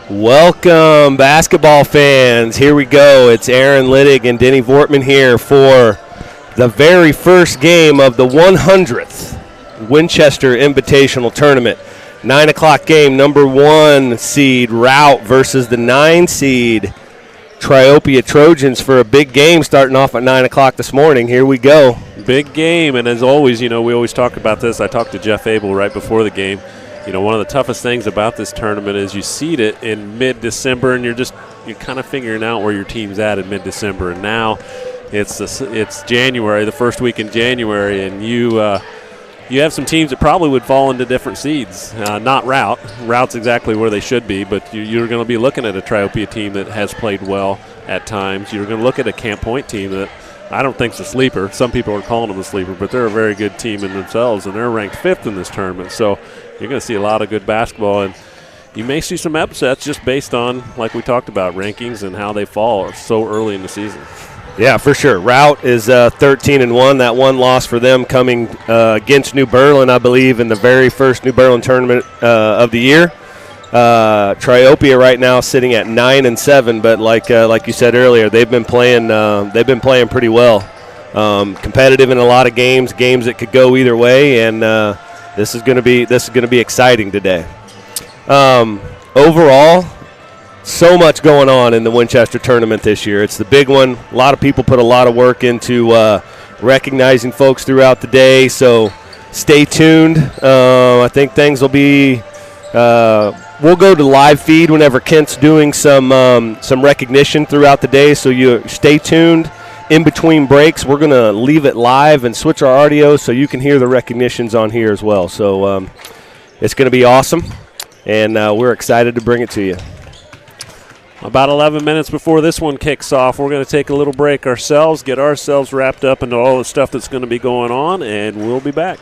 Welcome, basketball fans. Here we go. It's Aaron Littig and Denny Vortman here for the very first game of the 100th Winchester Invitational Tournament. 9 o'clock game, number 1 seed Rout versus the 9 seed Triopia Trojans for a big game starting off at 9 o'clock this morning. Here we go. Big game, and as always, we always talk about this. I talked to Jeff Abel right before the game. One of the toughest things about this tournament is you seed it in mid-December, and you're kind of figuring out where your team's at in mid-December. And now it's January, the first week in January, and you have some teams that probably would fall into different seeds. Not Rout. Rout's exactly where they should be, but you're going to be looking at a Triopia team that has played well at times. You're going to look at a Camp Point team that I don't think's a sleeper. Some people are calling them a sleeper, but they're a very good team in themselves, and they're ranked 5th in this tournament. So you're going to see a lot of good basketball, and you may see some upsets just based on, like we talked about, rankings and how they fall so early in the season. Yeah, for sure. Rout is 13-1. That one loss for them coming against New Berlin, I believe, in the very first New Berlin tournament of the year. Triopia right now sitting at 9-7, but like you said earlier, they've been playing pretty well. Competitive in a lot of games that could go either way, and this is going to be exciting today. Overall, so much going on in the Winchester tournament this year. It's the big one. A lot of people put a lot of work into recognizing folks throughout the day, so stay tuned. I think things will be we'll go to live feed whenever Kent's doing some recognition throughout the day, so you stay tuned. In between breaks, we're going to leave it live and switch our audio so you can hear the recognitions on here as well. So it's going to be awesome, and we're excited to bring it to you. About 11 minutes before this one kicks off, we're going to take a little break ourselves, get ourselves wrapped up into all the stuff that's going to be going on, and we'll be back.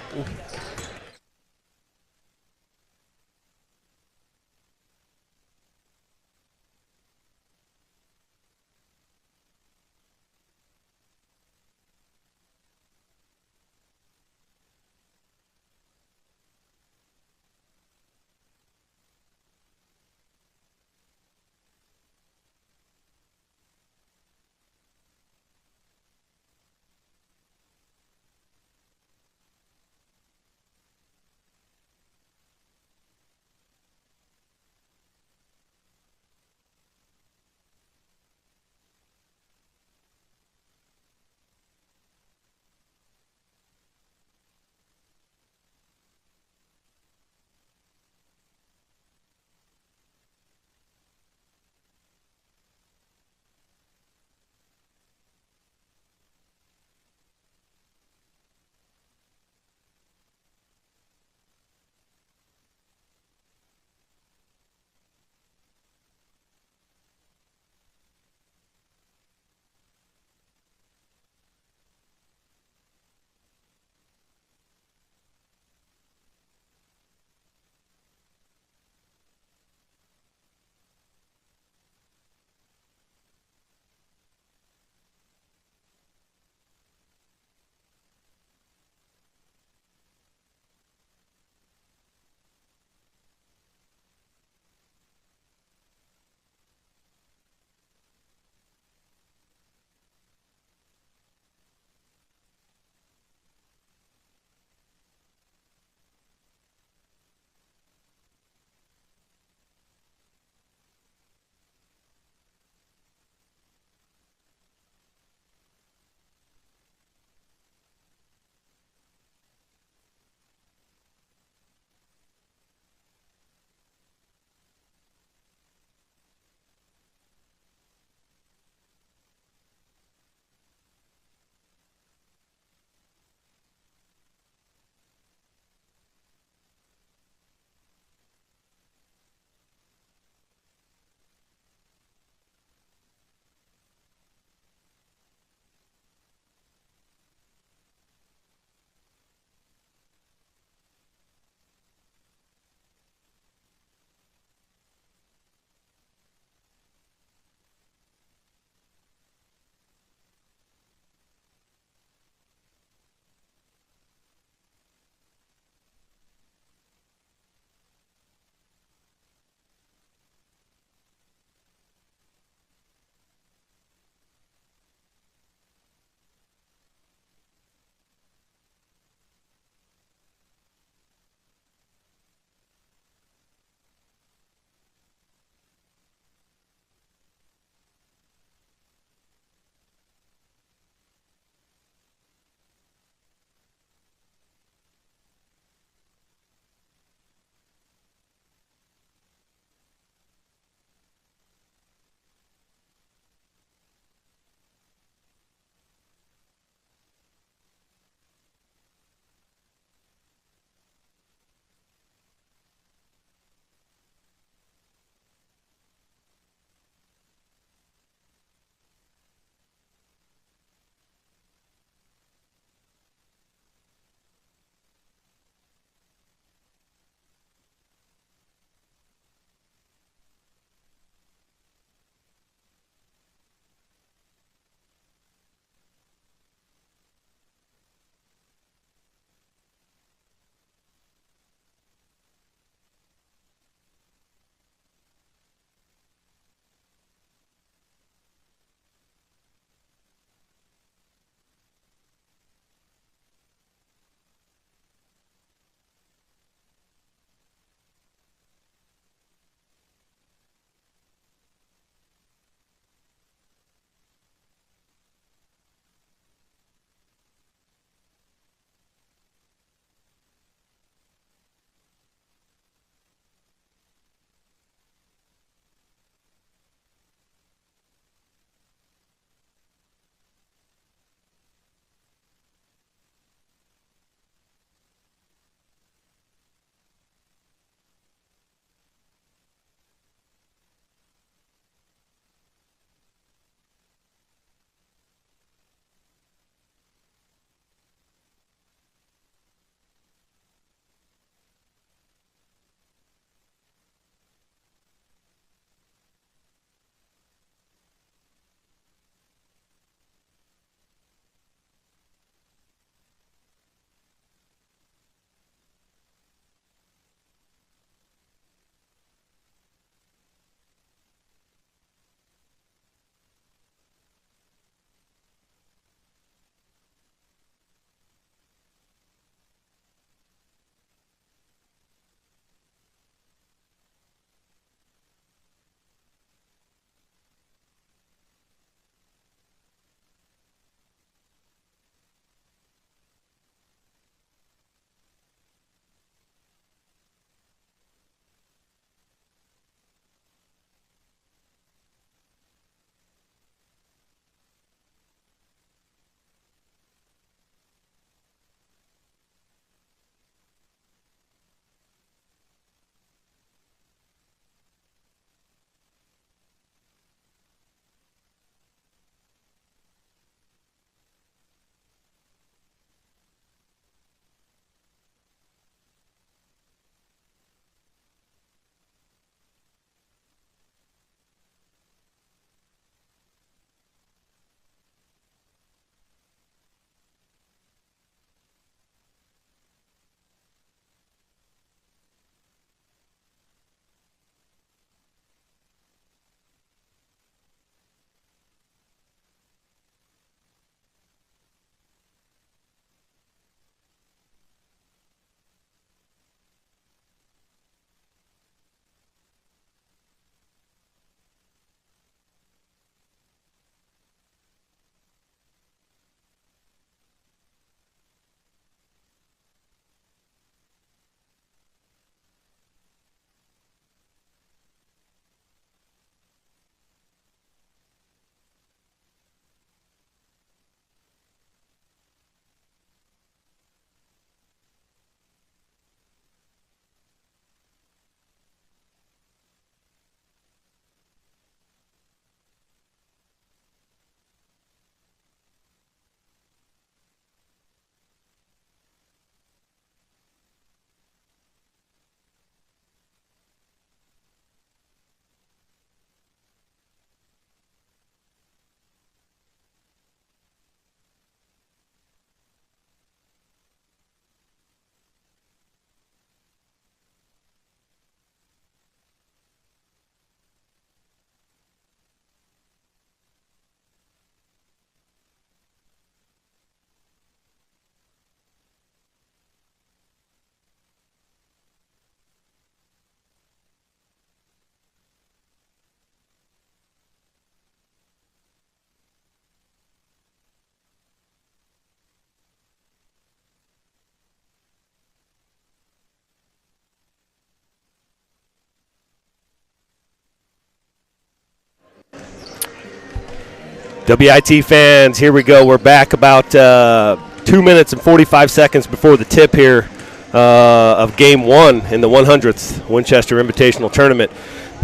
WIT fans, here we go. We're back about 2 minutes and 45 seconds before the tip here of Game 1 in the 100th Winchester Invitational Tournament.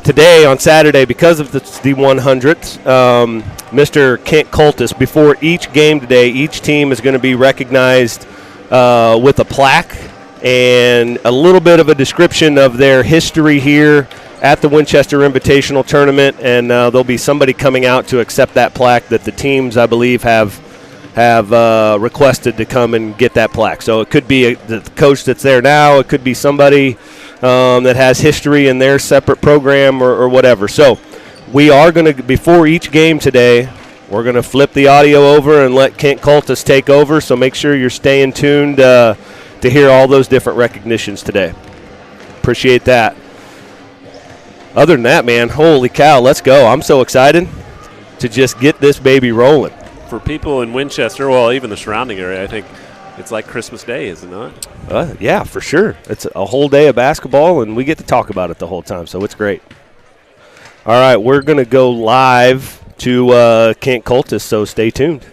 Today, on Saturday, because of the 100th, Mr. Kent Cultus, before each game today, each team is going to be recognized with a plaque and a little bit of a description of their history here at the Winchester Invitational Tournament, and there'll be somebody coming out to accept that plaque that the teams, I believe, have requested to come and get that plaque. So it could be the coach that's there now. It could be somebody that has history in their separate program or whatever. So we are going to, before each game today, we're going to flip the audio over and let Kent Cultus take over. So make sure you're staying tuned to hear all those different recognitions today. Appreciate that. Other than that, man, holy cow, let's go. I'm so excited to just get this baby rolling. For people in Winchester, well, even the surrounding area, I think it's like Christmas Day, is it not? Yeah, for sure. It's a whole day of basketball, and we get to talk about it the whole time, so it's great. All right, we're going to go live to Kent Cultus, so stay tuned.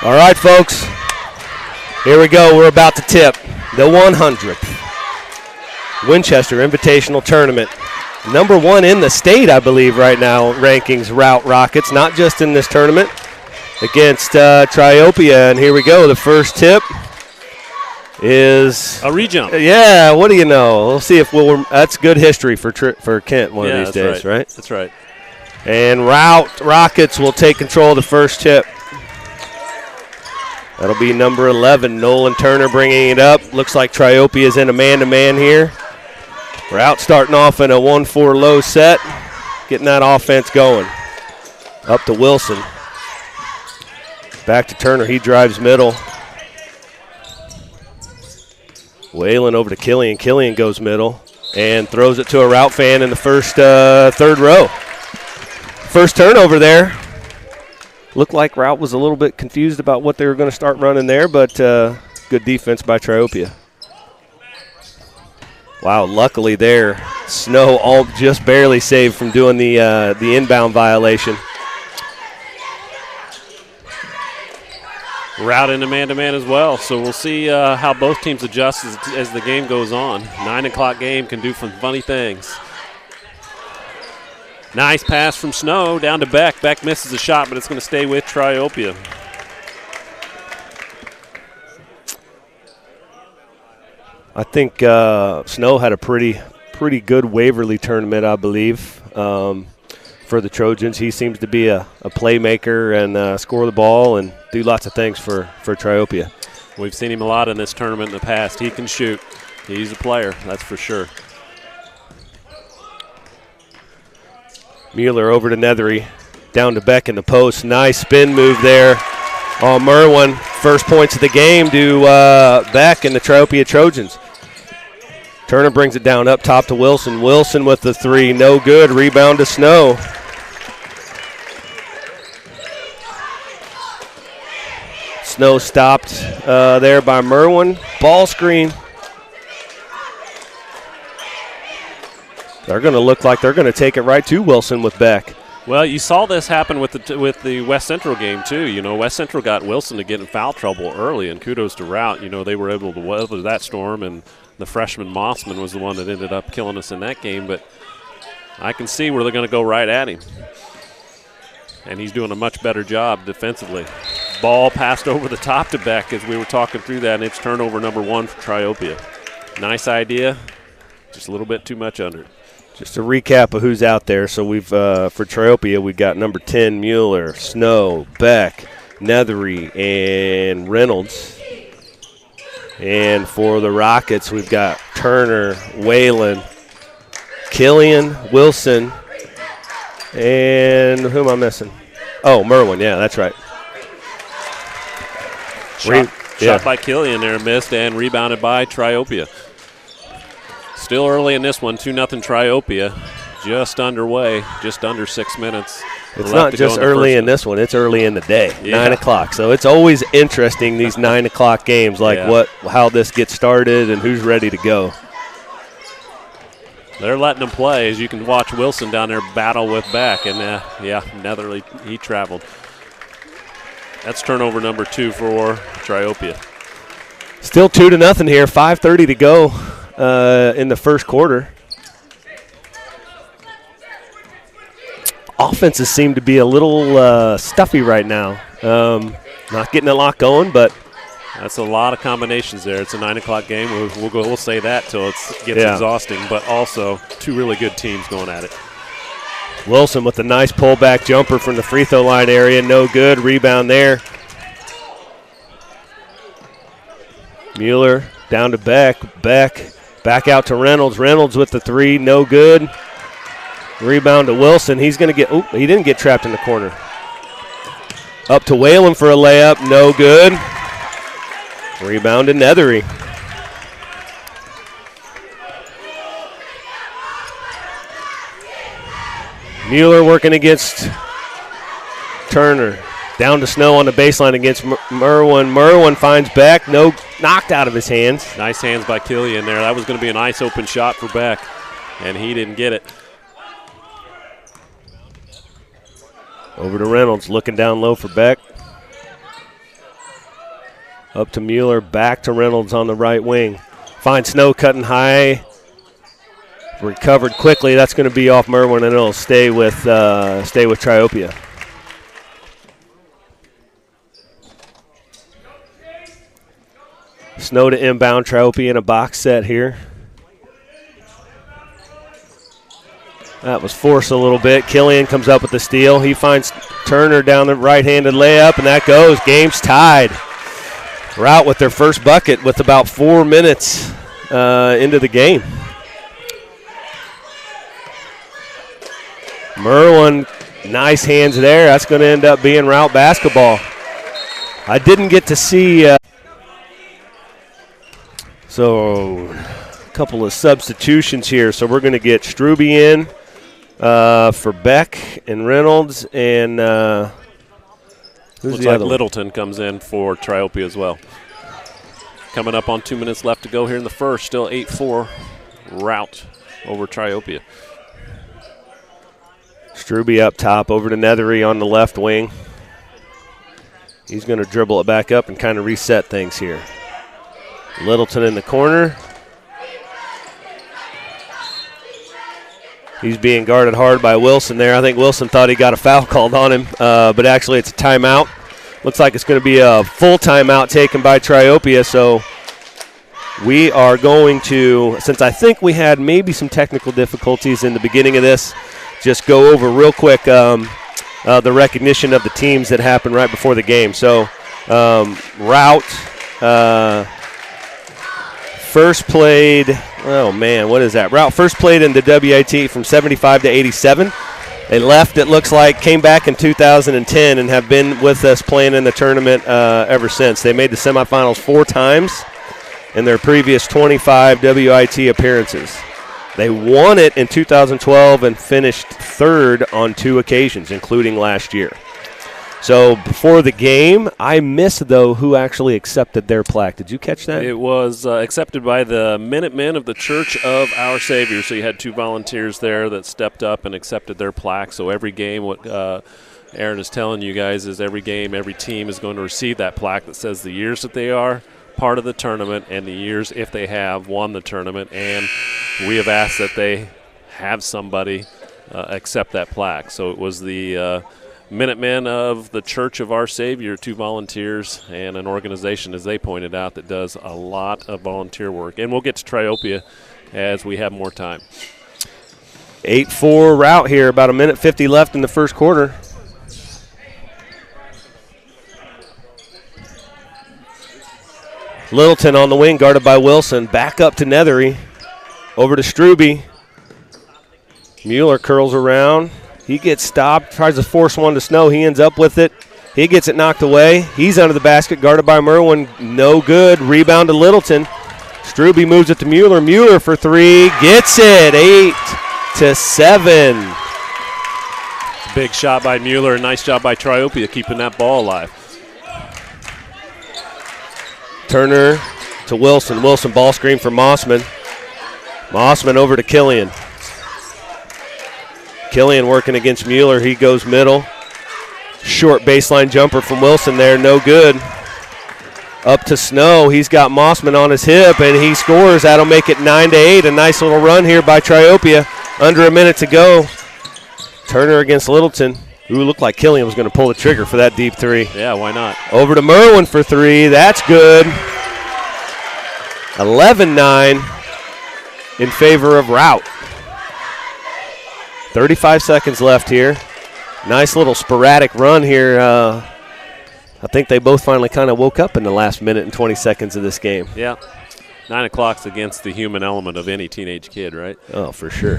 All right, folks. Here we go. We're about to tip the 100th Winchester Invitational Tournament. Number 1 in the state, I believe, right now, rankings Route Rockets, not just in this tournament, against Triopia. And here we go. The first tip is a rejump. Yeah, what do you know? We'll see if that's good history for Kent one of these days, right? That's right. And Route Rockets will take control of the first tip. That'll be number 11, Nolan Turner bringing it up. Looks like Triopia is in a man-to-man here. Route starting off in a 1-4 low set, getting that offense going. Up to Wilson. Back to Turner, he drives middle. Whalen over to Killian. Killian goes middle and throws it to a Route fan in the first third row. First turnover there. Looked like Route was a little bit confused about what they were going to start running there, but good defense by Triopia. Wow, luckily there, Snow just barely saved from doing the inbound violation. Route into man-to-man as well, so we'll see how both teams adjust as the game goes on. 9 o'clock game can do some funny things. Nice pass from Snow down to Beck. Beck misses a shot, but it's going to stay with Triopia. I think Snow had a pretty good Waverly tournament, I believe, for the Trojans. He seems to be a playmaker and score the ball and do lots of things for Triopia. We've seen him a lot in this tournament in the past. He can shoot. He's a player, that's for sure. Mueller over to Nethery, down to Beck in the post. Nice spin move there on Merwin. First points of the game to Beck and the Triopia Trojans. Turner brings it down up top to Wilson. Wilson with the three, no good. Rebound to Snow. Snow stopped there by Merwin. Ball screen. They're going to look like they're going to take it right to Wilson with Beck. Well, you saw this happen with the West Central game too. You know, West Central got Wilson to get in foul trouble early, and kudos to Route. You know, they were able to weather that storm, and the freshman Mossman was the one that ended up killing us in that game. But I can see where they're going to go right at him, and he's doing a much better job defensively. Ball passed over the top to Beck as we were talking through that, and it's turnover number 1 for Triopia. Nice idea, just a little bit too much under it. Just a recap of who's out there. So we've for Triopia, we've got number 10, Mueller, Snow, Beck, Nethery, and Reynolds. And for the Rockets, we've got Turner, Whalen, Killian, Wilson, and who am I missing? Oh, Merwin, yeah, that's right. Shot by Killian there, missed, and rebounded by Triopia. Still early in this one, 2-0 Triopia. Just underway, just under 6 minutes. It's not just early in this one, it's early in the day, 9 o'clock. So it's always interesting, these 9 o'clock games, like how this gets started and who's ready to go. They're letting them play, as you can watch Wilson down there battle with Beck. And, Netherly, he traveled. That's turnover number 2 for Triopia. Still 2-0 here, 5:30 to go. In the first quarter. Offenses seem to be a little stuffy right now. Not getting a lot going, but that's a lot of combinations there. It's a 9 o'clock game. We'll say that till it gets exhausting, but also 2 really good teams going at it. Wilson with a nice pullback jumper from the free throw line area. No good. Rebound there. Mueller down to Beck. Beck back out to Reynolds. Reynolds with the 3. No good. Rebound to Wilson. He's going to get – he didn't get trapped in the corner. Up to Whalen for a layup. No good. Rebound to Nethery. Mueller working against Turner. Down to Snow on the baseline against Merwin. Merwin finds Beck. No, knocked out of his hands. Nice hands by Killian there. That was going to be a nice open shot for Beck, and he didn't get it. Over to Reynolds, looking down low for Beck. Up to Mueller, back to Reynolds on the right wing. Finds Snow cutting high. Recovered quickly. That's going to be off Merwin, and it'll stay with Triopia. Snow to inbound. Triopia in a box set here. That was forced a little bit. Killian comes up with the steal. He finds Turner down the right-handed layup, and that goes. Game's tied. Rout with their first bucket with about 4 minutes into the game. Merwin, nice hands there. That's going to end up being Rout basketball. I didn't get to see so a couple of substitutions here. So we're going to get Struby in for Beck and Reynolds, and who's looks the like other Littleton comes in for Triopia as well. Coming up on 2 minutes left to go here in the first. Still 8-4 Rout over Triopia. Struby up top, over to Nethery on the left wing. He's going to dribble it back up and kind of reset things here. Littleton in the corner. He's being guarded hard by Wilson there. I think Wilson thought he got a foul called on him, but actually it's a timeout. Looks like it's going to be a full timeout taken by Triopia, so we are going to, since I think we had maybe some technical difficulties in the beginning of this, just go over real quick the recognition of the teams that happened right before the game. So Rout first played, oh man, what is that? Rout first played in the WIT from 75 to 87. They left, it looks like, came back in 2010 and have been with us playing in the tournament ever since. They made the semifinals 4 times in their previous 25 WIT appearances. They won it in 2012 and finished 3rd on 2 occasions, including last year. So before the game, I missed, though, who actually accepted their plaque. Did you catch that? It was accepted by the Minutemen of the Church of Our Savior. So you had 2 volunteers there that stepped up and accepted their plaque. So every game, what Aaron is telling you guys is every game, every team is going to receive that plaque that says the years that they are part of the tournament and the years if they have won the tournament. And we have asked that they have somebody accept that plaque. So it was the Minutemen of the Church of Our Savior, 2 volunteers, and an organization, as they pointed out, that does a lot of volunteer work. And we'll get to Triopia as we have more time. 8-4 Rout here, about 1:50 left in the first quarter. Littleton on the wing, guarded by Wilson. Back up to Nethery. Over to Struby. Mueller curls around. He gets stopped, tries to force one to Snow. He ends up with it. He gets it knocked away. He's under the basket, guarded by Merwin. No good. Rebound to Littleton. Struby moves it to Mueller. Mueller for 3. Gets it. 8-7. Big shot by Mueller. Nice job by Triopia keeping that ball alive. Turner to Wilson. Wilson ball screen for Mossman. Mossman over to Killian. Killian working against Mueller. He goes middle. Short baseline jumper from Wilson there. No good. Up to Snow. He's got Mossman on his hip, and he scores. That'll make it 9-8. A nice little run here by Triopia. Under a minute to go. Turner against Littleton. Ooh, looked like Killian was going to pull the trigger for that deep 3. Yeah, why not? Over to Merwin for 3. That's good. 11-9 in favor of Rout. 35 seconds left here. Nice little sporadic run here. I think they both finally kind of woke up in the last minute and 20 seconds of this game. Yeah. 9 o'clock's against the human element of any teenage kid, right? Oh, for sure.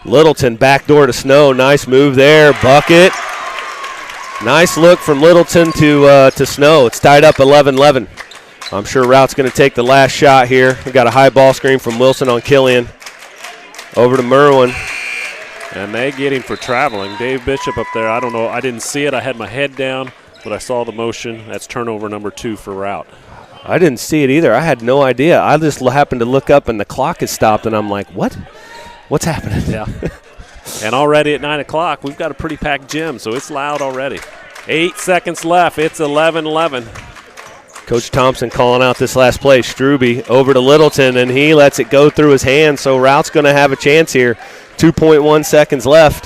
Littleton backdoor to Snow. Nice move there. Bucket. Nice look from Littleton to Snow. It's tied up 11-11. I'm sure Rout's going to take the last shot here. We got a high ball screen from Wilson on Killian. Over to Merwin. And they get him for traveling. Dave Bishop up there, I don't know. I didn't see it. I had my head down, but I saw the motion. That's turnover number 2 for Rout. I didn't see it either. I had no idea. I just happened to look up, and the clock has stopped, and I'm like, what? What's happening? Yeah. And already at 9 o'clock, we've got a pretty packed gym, so it's loud already. 8 seconds left. It's 11-11. Coach Thompson calling out this last play. Struby over to Littleton, and he lets it go through his hands, so Route's going to have a chance here. 2.1 seconds left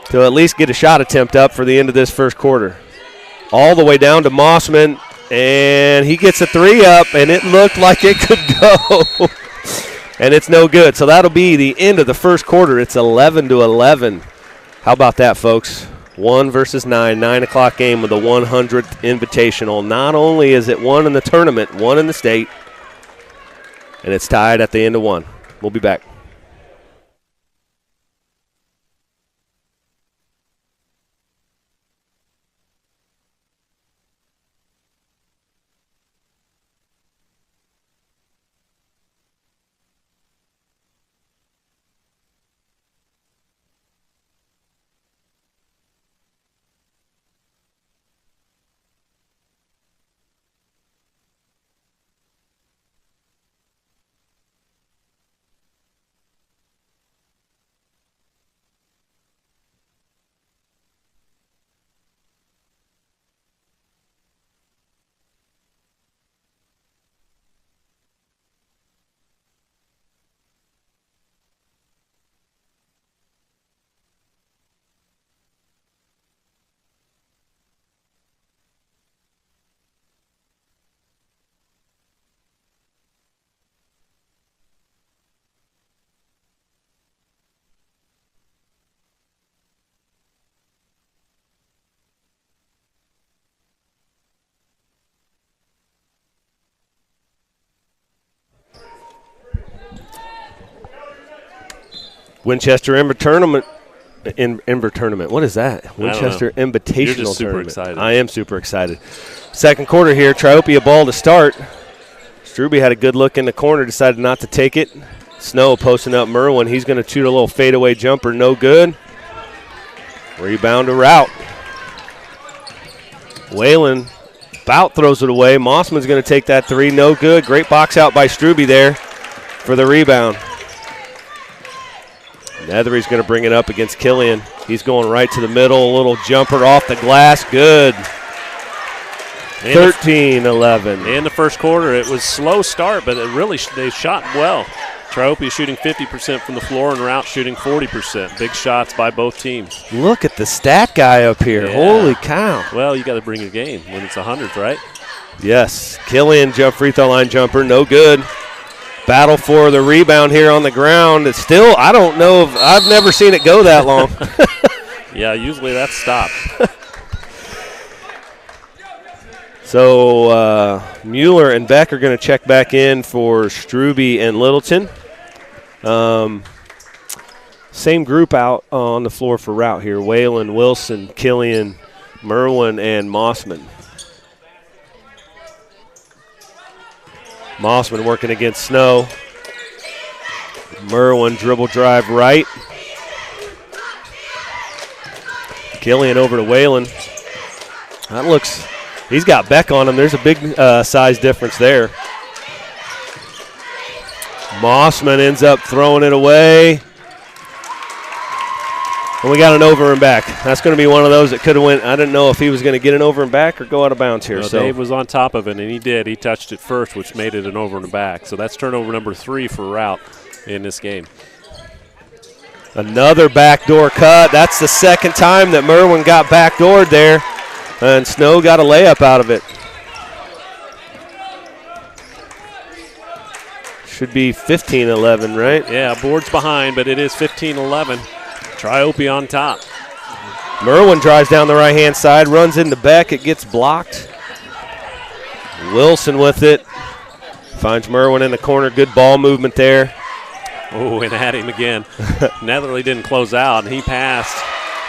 to at least get a shot attempt up for the end of this first quarter. All the way down to Mossman, and he gets a three up, and it looked like it could go. And it's no good. So that'll be the end of the first quarter. It's 11-11. How about that, folks? 1 versus 9, 9 o'clock game of the 100th Invitational. Not only is it 1 in the tournament, 1 in the state, and it's tied at the end of 1. We'll be back. Winchester Tournament. Tournament. What is that? Winchester Invitational You're just super Tournament. excited. I am super excited. Second quarter here. Triopia ball to start. Struby had a good look in the corner, decided not to take it. Snow posting up Merwin. He's going to shoot a little fadeaway jumper. No good. Rebound to Route. Whalen about throws it away. Mossman's going to take that three. No good. Great box out by Struby there for the rebound. Nethery's going to bring it up against Killian. He's going right to the middle. A little jumper off the glass. Good. 13-11. In the first quarter, it was slow start, but they shot well. Triopia shooting 50% from the floor and Route shooting 40%. Big shots by both teams. Look at the stat guy up here. Yeah. Holy cow. Well, you got to bring your game when it's 100th, right? Yes. Killian free throw line jumper. No good. Battle for the rebound here on the ground. It's still, I don't know if I've never seen it go that long. Yeah, usually that's stopped. So Mueller and Beck are going to check back in for Struby and Littleton. Same group out on the floor for Route here. Whalen, Wilson, Killian, Merwin, and Mossman. Mossman working against Snow. Merwin dribble drive right. Killian over to Whalen. That looks, he's got Beck on him. There's a big size difference there. Mossman ends up throwing it away. And we got an over and back. That's going to be one of those that could have went. I didn't know if he was going to get an over and back or go out of bounds here. So Dave was on top of it, and he did. He touched it first, which made it an over and back. So that's turnover number 3 for Route in this game. Another backdoor cut. That's the second time that Merwin got backdoored there, and Snow got a layup out of it. Should be 15-11, right? Yeah, board's behind, but it is 15-11. Triopia on top. Merwin drives down the right-hand side, runs into Beck. It gets blocked. Wilson with it. Finds Merwin in the corner. Good ball movement there. Oh, and at him again. Netherly didn't close out, and he passed.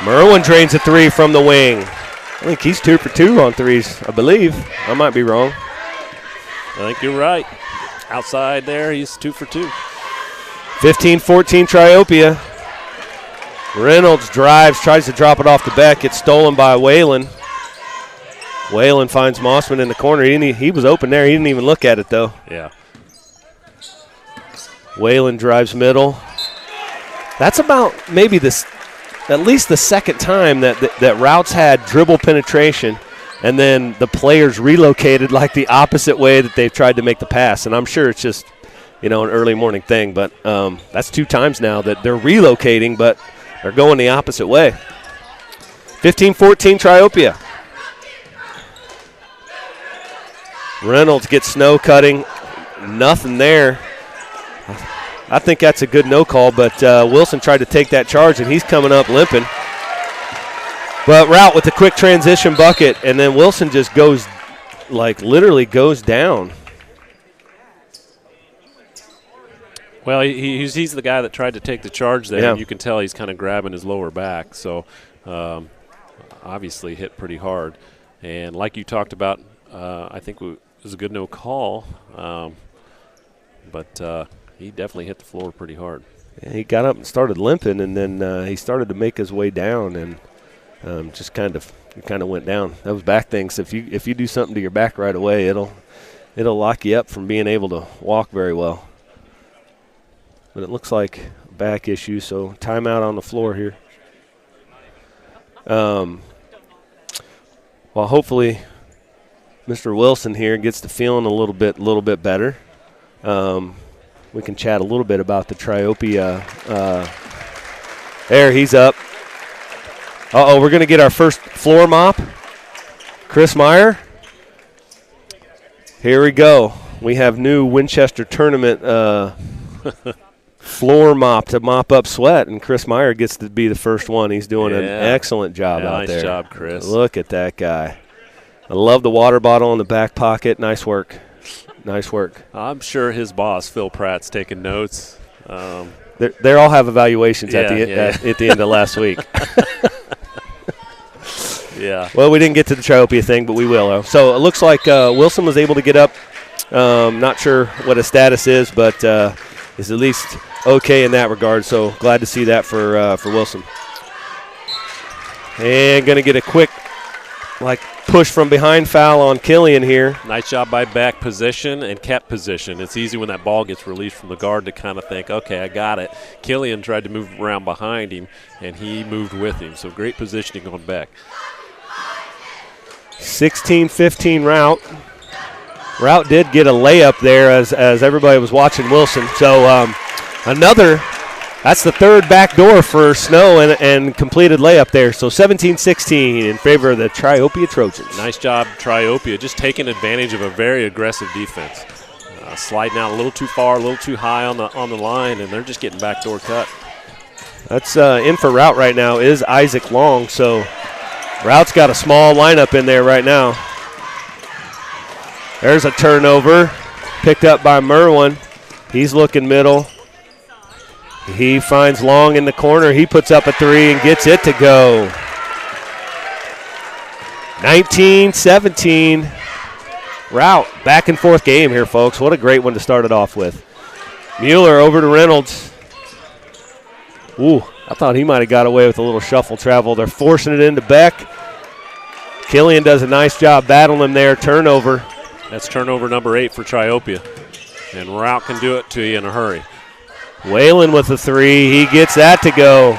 Merwin drains a three from the wing. I think he's 2 for 2 on threes, I believe. I might be wrong. I think you're right. Outside there, he's 2 for 2. 15-14 Triopia. Reynolds drives, tries to drop it off the Beck. It's stolen by Whalen. Whalen finds Mossman in the corner. He was open there. He didn't even look at it, though. Yeah. Whalen drives middle. That's about maybe at least the second time that Route's had dribble penetration and then the players relocated like the opposite way that they've tried to make the pass. And I'm sure it's just, an early morning thing, but that's 2 times now that they're relocating, but they're going the opposite way. 15-14 Triopia. Reynolds gets snow cutting. Nothing there. I think that's a good no call, but Wilson tried to take that charge, and he's coming up limping. But Rout with the quick transition bucket, and then Wilson just goes, literally goes down. Well, he's the guy that tried to take the charge there, yeah. And you can tell he's kind of grabbing his lower back, so obviously hit pretty hard. And like you talked about, I think it was a good no call, but he definitely hit the floor pretty hard. Yeah, he got up and started limping, and then he started to make his way down, and just kind of went down. Those back things, if you do something to your back right away, it'll lock you up from being able to walk very well. But it looks like a back issue, so timeout on the floor here. Well, hopefully Mr. Wilson here gets to feeling a little bit better. We can chat a little bit about the Triopia. There, he's up. Uh-oh, we're going to get our first floor mop. Chris Meyer. Here we go. We have new Winchester tournament floor mop to mop up sweat, and Chris Meyer gets to be the first one. He's doing an excellent job out there. Nice job, Chris. Look at that guy. I love the water bottle in the back pocket. Nice work. Nice work. I'm sure his boss, Phil Pratt's, taking notes. They all have evaluations at the end of last week. Yeah. Well, we didn't get to the Triopia thing, but we will. So it looks like Wilson was able to get up. Not sure what his status is, but is at least okay in that regard. So glad to see that for Wilson. And going to get a quick push from behind foul on Killian here. Nice job by back position and kept position. It's easy when that ball gets released from the guard to kind of think, okay, I got it. Killian tried to move around behind him, and he moved with him. So great positioning on Beck. 16-15 Rout. Rout did get a layup there as everybody was watching Wilson. So that's the third back door for Snow and completed layup there. So 17-16 in favor of the Triopia Trojans. Nice job, Triopia, just taking advantage of a very aggressive defense. Sliding out a little too far, a little too high on the line, and they're just getting backdoor cut. That's in for Rout right now is Isaac Long. So Rout's got a small lineup in there right now. There's a turnover picked up by Merwin. He's looking middle. He finds Long in the corner. He puts up a three and gets it to go. 19-17. Rout. Back and forth game here, folks. What a great one to start it off with. Mueller over to Reynolds. Ooh, I thought he might have got away with a little shuffle travel. They're forcing it into Beck. Killian does a nice job battling him there. Turnover. That's turnover number 8 for Triopia. And Rout can do it to you in a hurry. Whalen with a three. He gets that to go.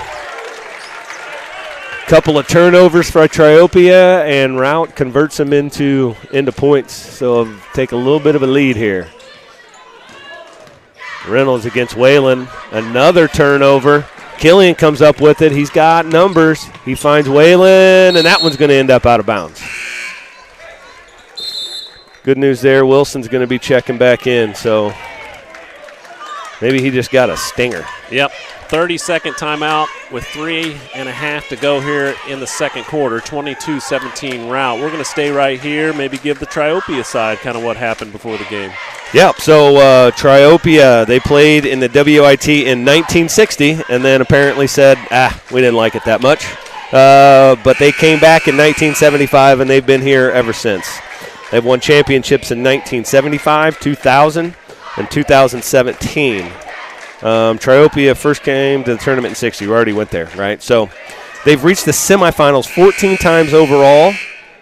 Couple of turnovers for Triopia, and Rout converts them into points. So take a little bit of a lead here. Reynolds against Whalen. Another turnover. Killian comes up with it. He's got numbers. He finds Whalen, and that one's going to end up out of bounds. Good news there. Wilson's going to be checking back in, so maybe he just got a stinger. Yep. 30-second timeout with 3.5 to go here in the second quarter. 22-17 Rout. We're going to stay right here, maybe give the Triopia side kind of what happened before the game. Yep, so Triopia, they played in the WIT in 1960 and then apparently said, we didn't like it that much. But they came back in 1975, and they've been here ever since. They've won championships in 1975, 2000, and 2017. Triopia first came to the tournament in 60. We already went there, right? So they've reached the semifinals 14 times overall,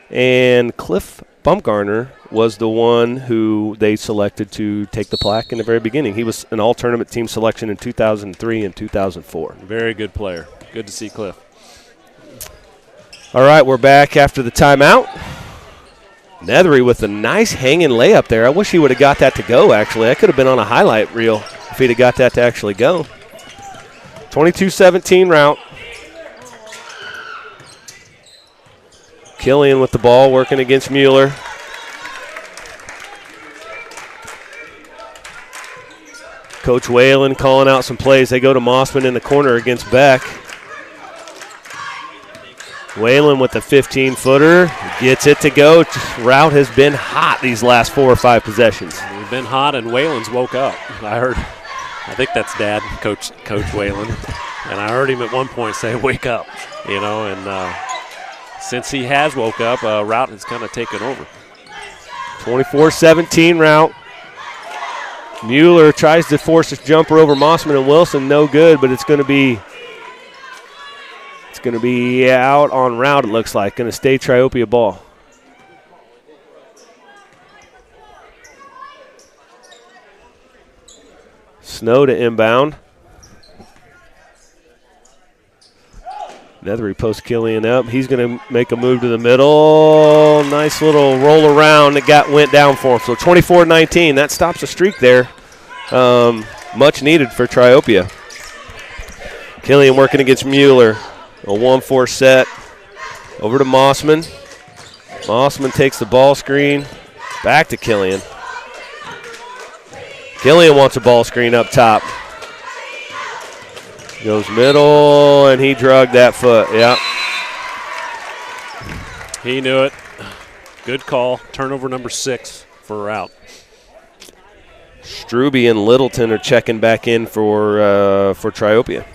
and Cliff Bumgarner was the one who they selected to take the plaque in the very beginning. He was an all-tournament team selection in 2003 and 2004. Very good player. Good to see Cliff. All right, we're back after the timeout. Nethery with a nice hanging layup there. I wish he would have got that to go, actually. That could have been on a highlight reel if he'd have got that to actually go. 22-17 route. Killian with the ball, working against Mueller. Coach Whalen calling out some plays. They go to Mossman in the corner against Beck. Whalen with the 15-footer. Gets it to go. Route has been hot these last 4 or 5 possessions. We've been hot, and Whalen's woke up. I think that's Dad, Coach Whalen. And I heard him at one point say, wake up, and since he has woke up, Route has kind of taken over. 24-17 Route. Mueller tries to force a jumper over Mossman and Wilson. No good, but it's going to be out on Route, it looks like. Going to stay Triopia ball. Snow to inbound. Nethery posts Killian up. He's going to make a move to the middle. Nice little roll around that went down for him. So 24-19, that stops a streak there. Much needed for Triopia. Killian working against Mueller. A 1-4 set. Over to Mossman. Mossman takes the ball screen. Back to Killian. Killian wants a ball screen up top. Goes middle, and he drugged that foot. Yeah. He knew it. Good call. Turnover number 6 for Route. Struby and Littleton are checking back in for Triopia.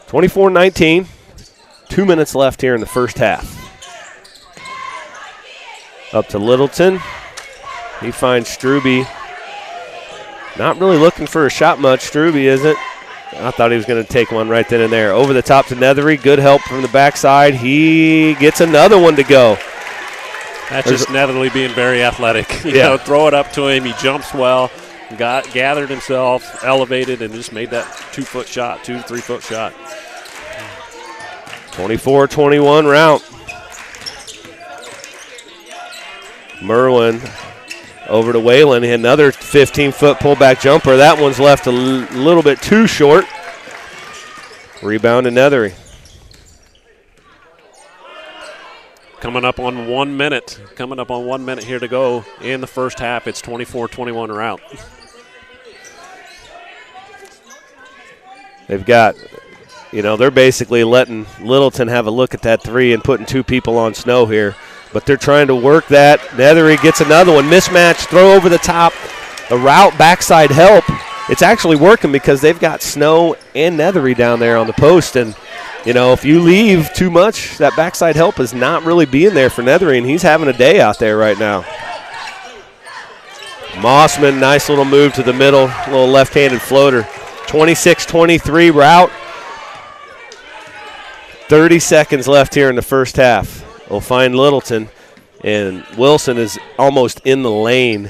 24-19. 2 minutes left here in the first half. Up to Littleton. He finds Struby. Not really looking for a shot much. Struby isn't. I thought he was going to take one right then and there. Over the top to Nethery. Good help from the backside. He gets another one to go. That's just Netherly being very athletic. You know, throw it up to him. He jumps well, gathered himself, elevated, and just made that 2-foot shot, 2 to 3 foot shot. 24-21 Route. Merwin over to Whalen. Another 15-foot pullback jumper. That one's left a little bit too short. Rebound to Nethery. Coming up on 1 minute. Coming up on 1 minute here to go in the first half. It's 24-21 Route. They've got, they're basically letting Littleton have a look at that 3 and putting 2 people on Snow here. But they're trying to work that. Nethery gets another one. Mismatch, throw over the top. The Route backside help. It's actually working because they've got Snow and Nethery down there on the post. And, if you leave too much, that backside help is not really being there for Nethery, and he's having a day out there right now. Mossman, nice little move to the middle, little left-handed floater. 26-23 Route. 30 seconds left here in the first half. We'll find Littleton, and Wilson is almost in the lane.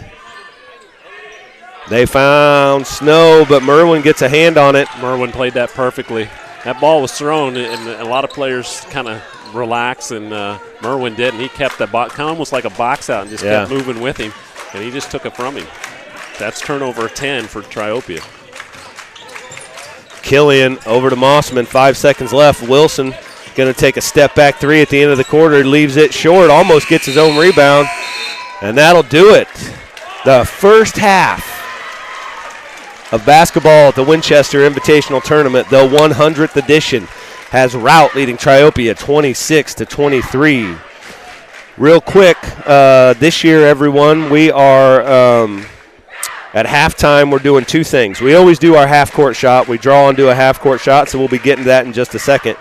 They found Snow, but Merwin gets a hand on it. Merwin played that perfectly. That ball was thrown, and a lot of players kind of relax, and Merwin didn't. He kept that kind of almost like a box out and just kept moving with him, and he just took it from him. That's turnover 10 for Triopia. Killian over to Mossman, 5 seconds left. Wilson going to take a step back 3 at the end of the quarter, leaves it short, almost gets his own rebound, and that'll do it. The first half of basketball at the Winchester Invitational Tournament, the 100th edition, has Route leading Triopia 26-23. Real quick, this year, everyone, we are at halftime. We're doing 2 things. We always do our half-court shot. We draw and do a half-court shot, so we'll be getting to that in just a second.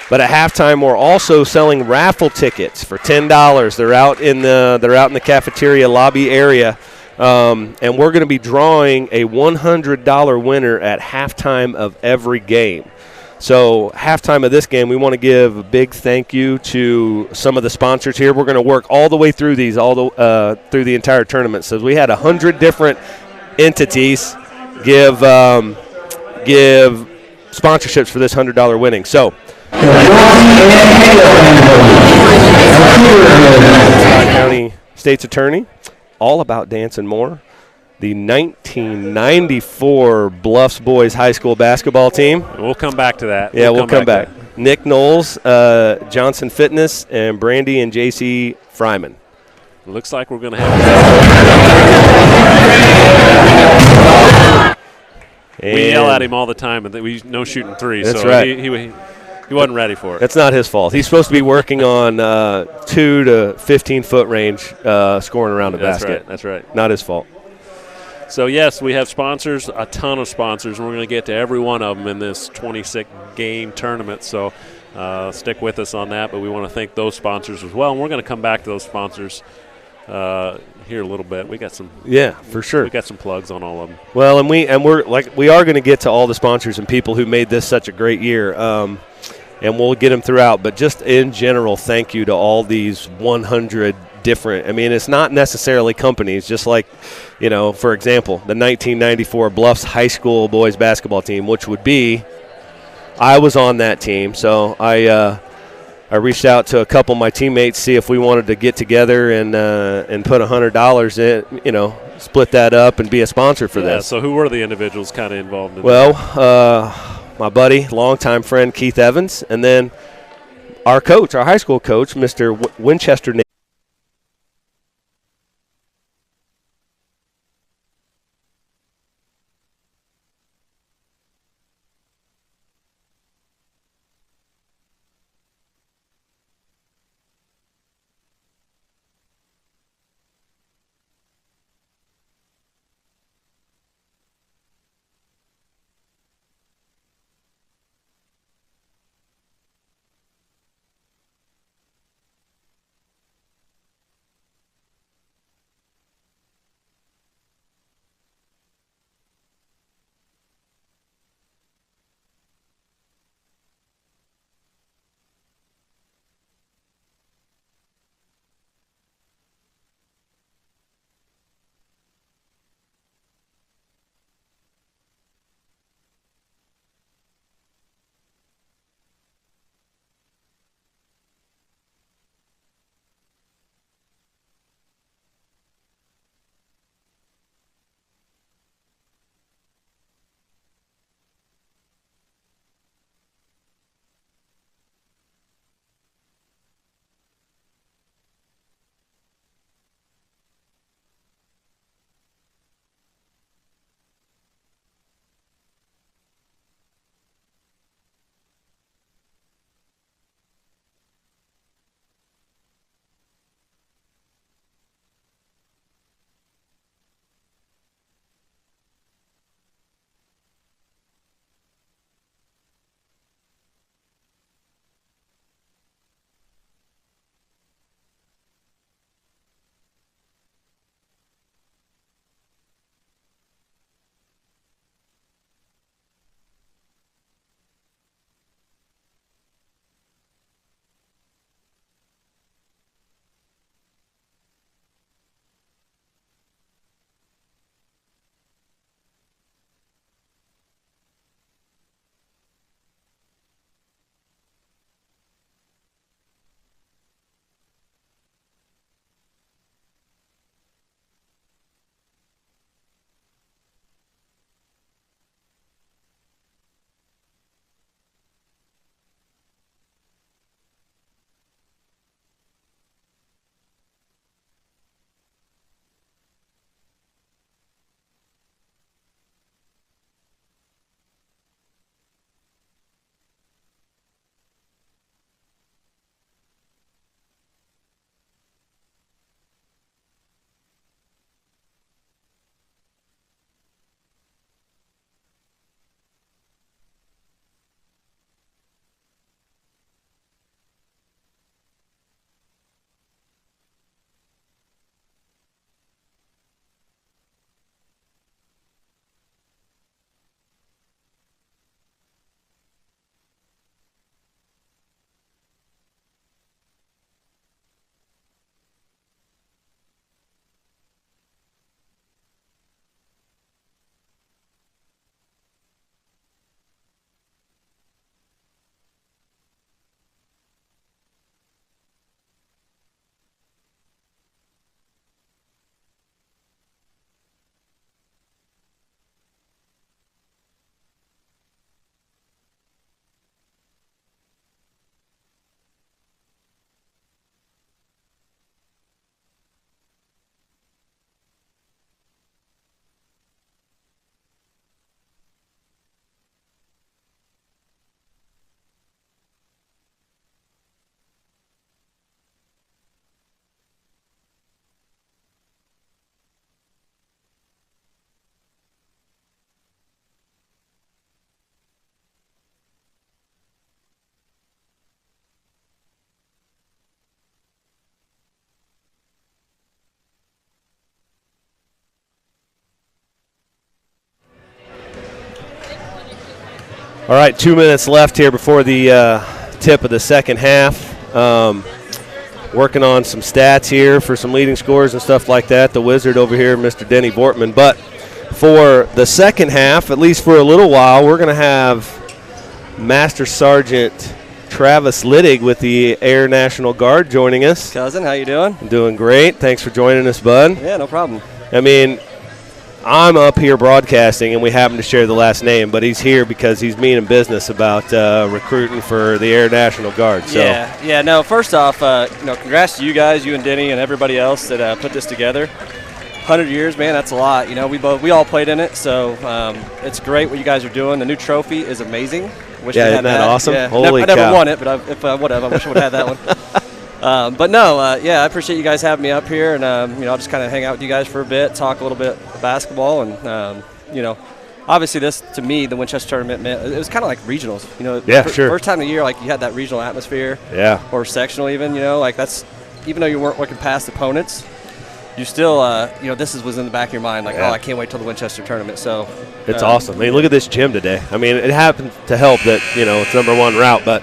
But at halftime, we're also selling raffle tickets for $10. They're out in the cafeteria lobby area. And we're going to be drawing a $100 winner at halftime of every game. So halftime of this game, we want to give a big thank you to some of the sponsors here. We're going to work all the way through these, through the entire tournament. So we had 100 different entities give sponsorships for this $100 winning. So Scott County State's Attorney, all about dance and more. The 1994 Bluffs Boys High School basketball team. We'll come back to that. Yeah, we'll come back. Nick Knowles, Johnson Fitness, and Brandy and J.C. Fryman. Looks like we're going to have. We yell at him all the time, and we no shooting three. That's so right. He wasn't ready for it. That's not his fault. He's supposed to be working on 2 to 15-foot range, scoring around the basket. Right. That's right. Not his fault. So, yes, we have sponsors, a ton of sponsors, and we're going to get to every one of them in this 26-game tournament. So stick with us on that, but we want to thank those sponsors as well. And we're going to come back to those sponsors here a little bit. We got some, for sure. We got some plugs on all of them. Well, and we are going to get to all the sponsors and people who made this such a great year, and we'll get them throughout. But just in general, thank you to all these 100 different. I mean, it's not necessarily companies. Just like, for example, the 1994 Bluffs High School boys basketball team, which would be, I was on that team, so I reached out to a couple of my teammates, see if we wanted to get together and put $100 in, split that up and be a sponsor for this. So who were the individuals kind of involved in that? My buddy, longtime friend Keith Evans, and then our coach, our high school coach, Mr. Winchester. All right, 2 minutes left here before the tip of the second half. Working on some stats here for some leading scorers and stuff like that. The wizard over here, Mr. Denny Vortman. But for the second half, at least for a little while, we're going to have Master Sergeant Travis Littig with the Air National Guard joining us. Cousin, how you doing? I'm doing great. Thanks for joining us, bud. Yeah, no problem. I mean, I'm up here broadcasting, and we happen to share the last name, but he's here because he's meaning business about recruiting for the Air National Guard. So. Yeah. No. First off, congrats to you guys, you and Denny, and everybody else that put this together. 100 years, man, that's a lot. We all played in it, so it's great what you guys are doing. The new trophy is amazing. Wish isn't that awesome? Yeah. Holy I never won it, but if I would have, I wish I would have had that one. But no, I appreciate you guys having me up here, and I'll just kind of hang out with you guys for a bit, talk a little bit of basketball, and obviously this to me, the Winchester tournament meant it was kind of like regionals. Sure. First time of the year, like you had that regional atmosphere. Yeah. Or sectional even. Like that's even though you weren't looking past opponents, you still this was in the back of your mind, like I can't wait till the Winchester tournament. So it's awesome. I mean, look at this gym today. I mean, it happened to help that it's #1 route, but.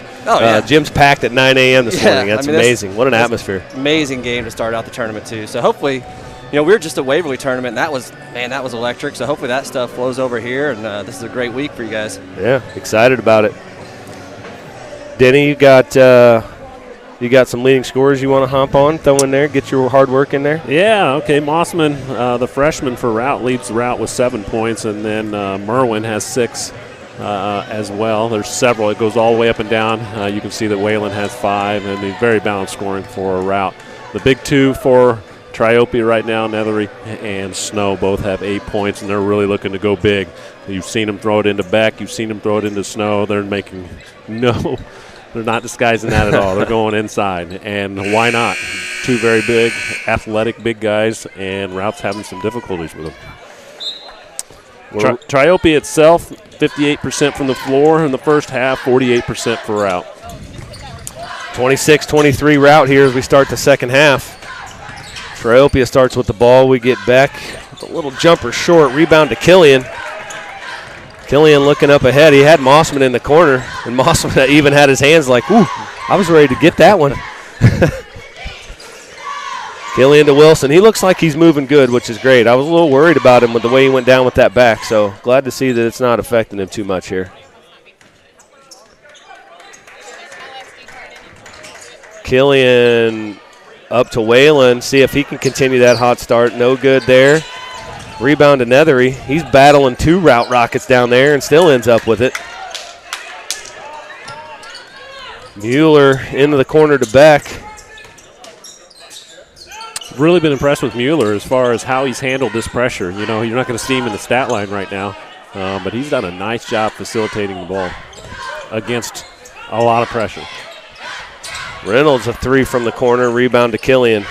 Gym's packed at 9 a.m. this morning. That's amazing. What an atmosphere. Amazing game to start out the tournament, too. So hopefully, we were just a Waverly tournament, and that was electric. So hopefully that stuff flows over here, and this is a great week for you guys. Yeah, excited about it. Denny, you got some leading scorers you want to hop on, throw in there, get your hard work in there? Yeah, okay. Mossman, the freshman for route, leads the route with 7 points, and then Merwin has 6. As well. There's several. It goes all the way up and down. You can see that Wayland has 5, and a very balanced scoring for a route. The big 2 for Triope right now, Nethery and Snow both have 8 points, and they're really looking to go big. You've seen them throw it into Beck. You've seen them throw it into Snow. They're not disguising that at all. They're going inside, and why not? 2 very big, athletic big guys, and Route's having some difficulties with them. Triope itself, 58% from the floor in the first half, 48% for Route. 26-23 Route here as we start the second half. Triope starts with the ball. We get Beck with a little jumper short. Rebound to Killian. Killian looking up ahead. He had Mossman in the corner, and Mossman even had his hands like, ooh, I was ready to get that one. Killian to Wilson. He looks like he's moving good, which is great. I was a little worried about him with the way he went down with that back, so glad to see that it's not affecting him too much here. Killian up to Wayland. See if he can continue that hot start. No good there. Rebound to Nethery. He's battling 2 route rockets down there and still ends up with it. Mueller into the corner to Beck. Really been impressed with Mueller as far as how he's handled this pressure. You're not going to see him in the stat line right now, but he's done a nice job facilitating the ball against a lot of pressure. Reynolds a 3 from the corner, rebound to Killian.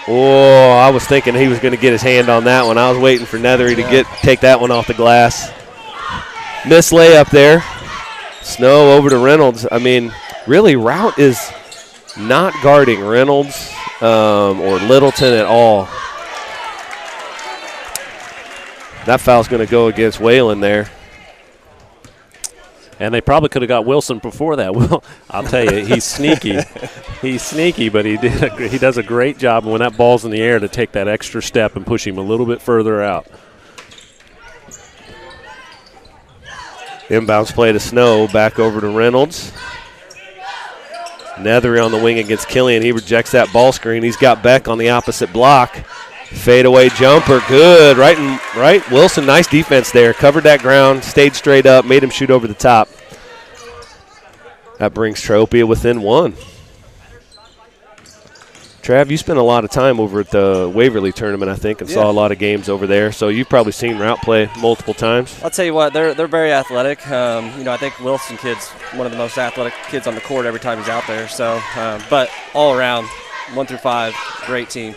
Oh, I was thinking he was going to get his hand on that one. I was waiting for Nethery to take that one off the glass. Missed layup there. Snow over to Reynolds. I mean, really, Route is not guarding Reynolds or Littleton at all. That foul's going to go against Wayland there. And they probably could have got Wilson before that. Well, I'll tell you, he's sneaky. He's sneaky, but he does a great job when that ball's in the air to take that extra step and push him a little bit further out. Inbounds play to Snow, back over to Reynolds. Nethery on the wing against Killian. He rejects that ball screen. He's got Beck on the opposite block. Fadeaway jumper, good. Right. Wilson, nice defense there. Covered that ground, stayed straight up, made him shoot over the top. That brings Tropia within 1. Trav, you spent a lot of time over at the Waverly tournament, I think, and saw a lot of games over there. So you've probably seen Route play multiple times. I'll tell you what, they're very athletic. I think Wilson kid's one of the most athletic kids on the court every time he's out there. So, but all around, 1 through 5, great team.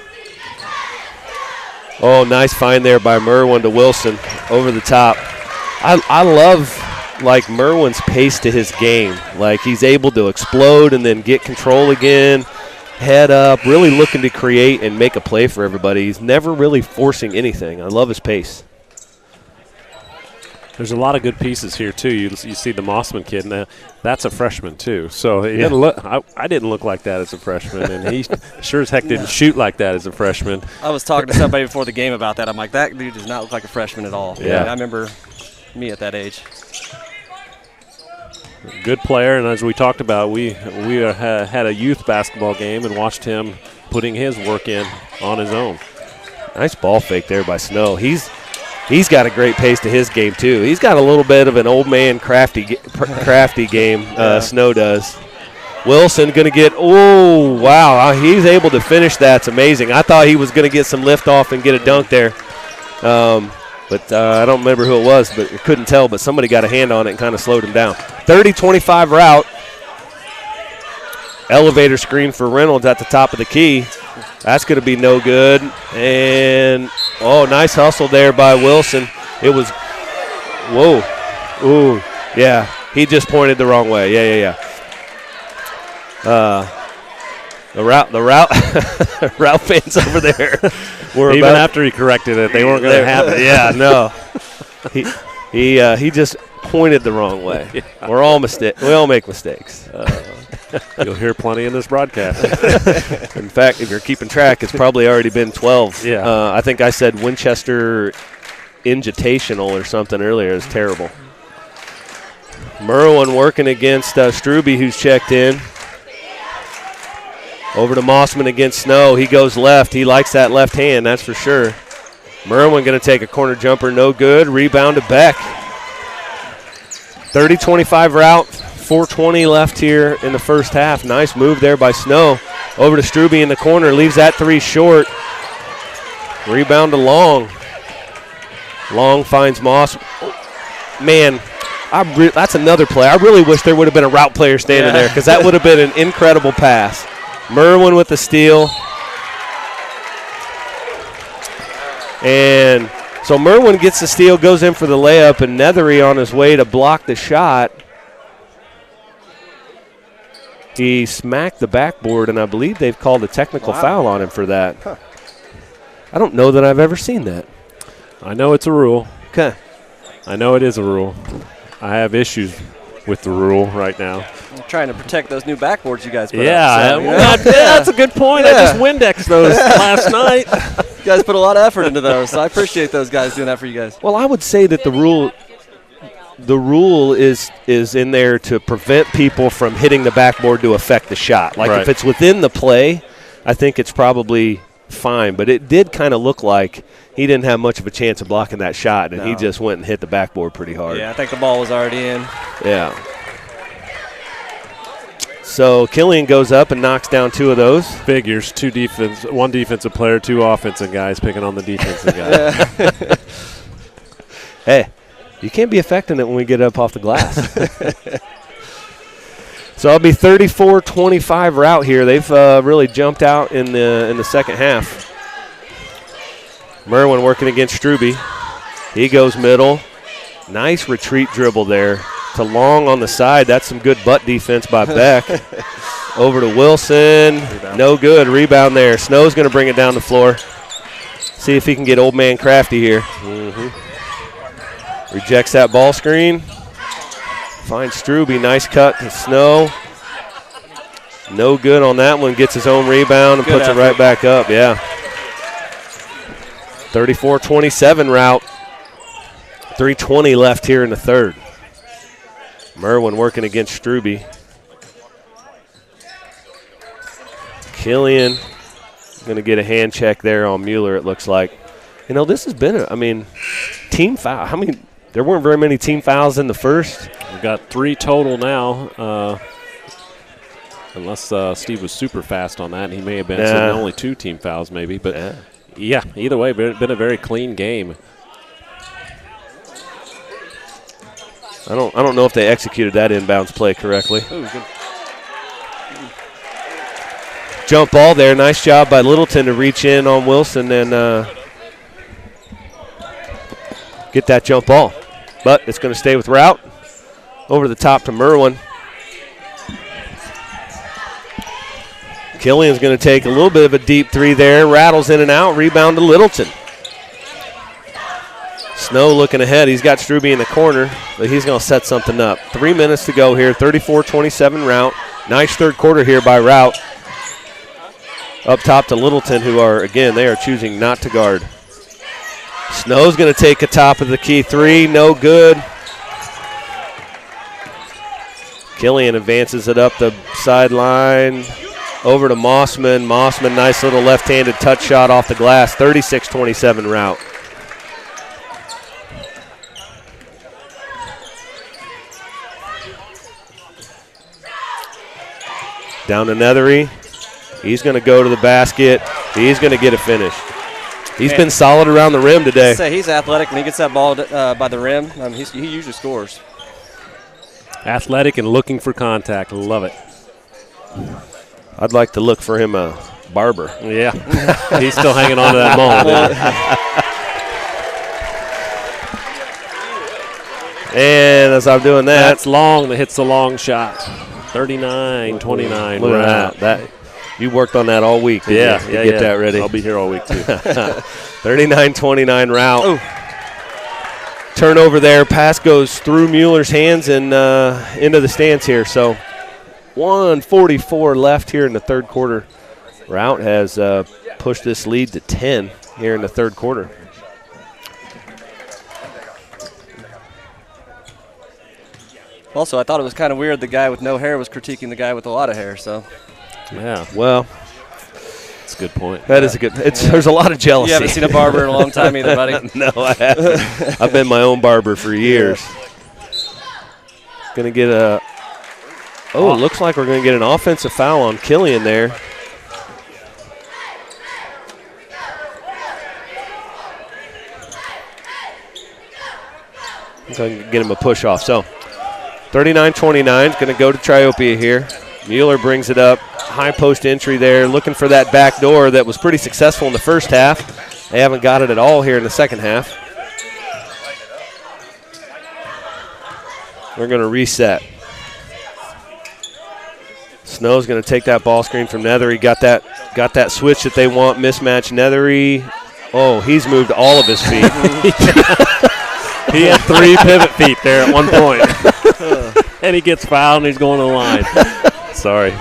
Oh, nice find there by Merwin to Wilson over the top. I love Merwin's pace to his game. Like he's able to explode and then get control again. Head up, really looking to create and make a play for everybody. He's never really forcing anything. I love his pace. There's a lot of good pieces here, too. You see the Mossman kid, and that's a freshman, too. So he didn't look, I didn't look like that as a freshman, and he sure as heck didn't shoot like that as a freshman. I was talking to somebody before the game about that. I'm like, that dude does not look like a freshman at all. Yeah. I remember me at that age. Good player, and as we talked about, we had a youth basketball game and watched him putting his work in on his own. Nice ball fake there by Snow. He's got a great pace to his game, too. He's got a little bit of an old man crafty game, Snow does. Wilson going to get, oh, wow. He's able to finish that. It's amazing. I thought he was going to get some lift off and get a dunk there. But I don't remember who it was, but I couldn't tell. But somebody got a hand on it and kind of slowed him down. 30-25 route. Elevator screen for Reynolds at the top of the key. That's going to be no good. And, oh, nice hustle there by Wilson. It was, whoa. Ooh, yeah. He just pointed the wrong way. Yeah. The route fans over there were even after he corrected it, they weren't going to have it. Yeah, no. He just pointed the wrong way. Yeah. We all make mistakes. You'll hear plenty in this broadcast. In fact, if you're keeping track, it's probably already been 12. Yeah. I think I said Winchester Invitational or something earlier. It's terrible. Merwin working against Struby, who's checked in. Over to Mossman against Snow. He goes left. He likes that left hand, that's for sure. Merwin going to take a corner jumper. No good. Rebound to Beck. 30-25 route. 4:20 left here in the first half. Nice move there by Snow. Over to Struby in the corner. Leaves that three short. Rebound to Long. Long finds Moss. Man, that's another play. I really wish there would have been a route player standing there because that would have been an incredible pass. Merwin with the steal. And so Merwin gets the steal, goes in for the layup, and Nethery on his way to block the shot. He smacked the backboard, and I believe they've called a technical foul on him for that. Huh. I don't know that I've ever seen that. I know it's a rule. Okay. I know it is a rule. I have issues with the rule right now. I'm trying to protect those new backboards you guys put up. That's a good point. I just Windexed those last night. You guys put a lot of effort into those, so I appreciate those guys doing that for you guys. Well, I would say that the rule is in there to prevent people from hitting the backboard to affect the shot. Like if it's within the play, I think it's probably fine. But it did kind of look like he didn't have much of a chance of blocking that shot, and he just went and hit the backboard pretty hard. Yeah, I think the ball was already in. Yeah. So Killian goes up and knocks down two of those. Figures, one defensive player, two offensive guys picking on the defensive guy. Hey, you can't be affecting it when we get up off the glass. So it'll be 34-25 route here. They've really jumped out in the second half. Merwin working against Struby. He goes middle. Nice retreat dribble there to Long on the side. That's some good butt defense by Beck. Over to Wilson. Rebound. No good. Rebound there. Snow's going to bring it down the floor. See if he can get old man crafty here. Rejects that ball screen. Finds Struby. Nice cut to Snow. No good on that one. Gets his own rebound and puts it right back up. Yeah. 34-27 route. 3:20 left here in the third. Merwin working against Struby. Killian going to get a hand check there on Mueller, it looks like. You know, this has been team foul. There weren't very many team fouls in the first. We've got 3 total now, unless Steve was super fast on that, and he may have been. So only 2 team fouls maybe. But, yeah, either way, been a very clean game. I don't know if they executed that inbounds play correctly. Ooh, good. Jump ball there. Nice job by Littleton to reach in on Wilson and get that jump ball. But it's going to stay with route. Over the top to Merwin. Killian's going to take a little bit of a deep three there. Rattles in and out. Rebound to Littleton. Snow looking ahead. He's got Strube in the corner, but he's going to set something up. 3 minutes to go here, 34-27 Route. Nice third quarter here by Route. Up top to Littleton, who are, again, they are choosing not to guard. Snow's going to take a top of the key three. No good. Killian advances it up the sideline. Over to Mossman. Mossman, nice little left-handed touch shot off the glass. 36-27 Route. Down to Nethery. He's going to go to the basket. He's going to get a finish. He's been solid around the rim today. He's athletic. When he gets that ball by the rim, he usually scores. Athletic and looking for contact. Love it. I'd like to look for him a barber. Yeah. He's still hanging on to that mold. And as I'm doing that. That's long. That hits the long shot. 39-29. Look at that. You worked on that all week. Yeah, to get that ready. I'll be here all week, too. 39-29 Route. Ooh. Turnover there. Pass goes through Mueller's hands and into the stands here. So 1:44 left here in the third quarter. Route has pushed this lead to 10 here in the third quarter. Also, I thought it was kind of weird the guy with no hair was critiquing the guy with a lot of hair. So, yeah. Well, that's a good point. That is a good. There's a lot of jealousy. You haven't seen a barber in a long time either, buddy. No, I haven't. I've been my own barber for years. Going to get a. Oh, it looks like we're going to get an offensive foul on Killian there. I'm going to get him a push off. So 39-29 is going to go to Triopia here. Mueller brings it up. High post entry there, looking for that back door that was pretty successful in the first half. They haven't got it at all here in the second half. We're going to reset. Snow's going to take that ball screen from Nethery. Got that switch that they want. Mismatch Nethery. Oh, he's moved all of his feet. He had 3 pivot feet there at one point. And he gets fouled and he's going to the line. Sorry.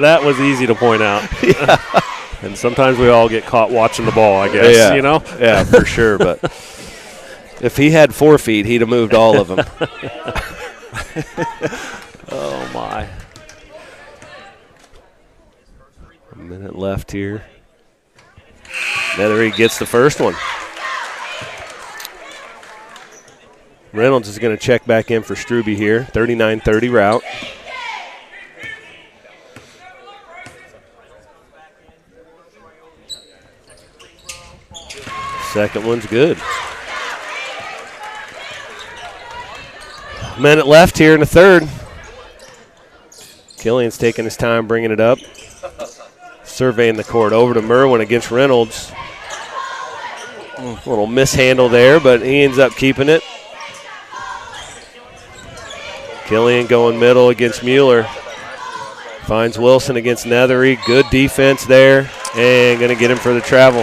That was easy to point out. Yeah. And sometimes we all get caught watching the ball, I guess, yeah. You know? Yeah, for sure. But if he had 4 feet, he'd have moved all of them. Oh, my. A minute left here. Nethery gets the first one. Reynolds is going to check back in for Strube here. 39-30 Route. Second one's good. Minute left here in the third. Killian's taking his time bringing it up. Surveying the court. Over to Merwin against Reynolds. A little mishandle there, but he ends up keeping it. Killian going middle against Mueller. Finds Wilson against Nethery. Good defense there. And going to get him for the travel.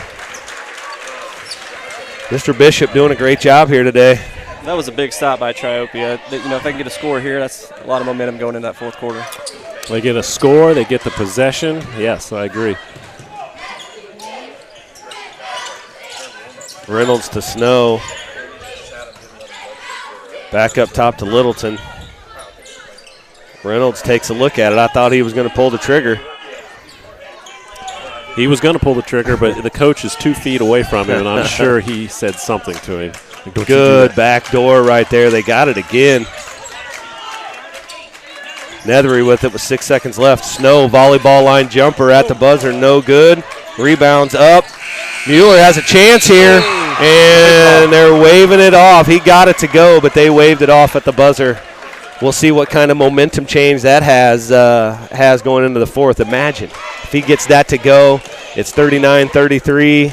Mr. Bishop doing a great job here today. that was a big stop by Triopia. If they can get a score here, that's a lot of momentum going in that fourth quarter. They get a score, they get the possession. Yes, I agree. Reynolds to Snow. Back up top to Littleton. Reynolds takes a look at it. I thought he was going to pull the trigger. He was going to pull the trigger, but the coach is 2 feet away from him, and I'm sure he said something to him. Like, good back door right there. They got it again. Nethery with it with 6 seconds left. Snow, volleyball line jumper at the buzzer, no good. Rebounds up. Mueller has a chance here, and they're waving it off. He got it to go, but they waved it off at the buzzer. We'll see what kind of momentum change that has going into the fourth. Imagine if he gets that to go, it's 39-33,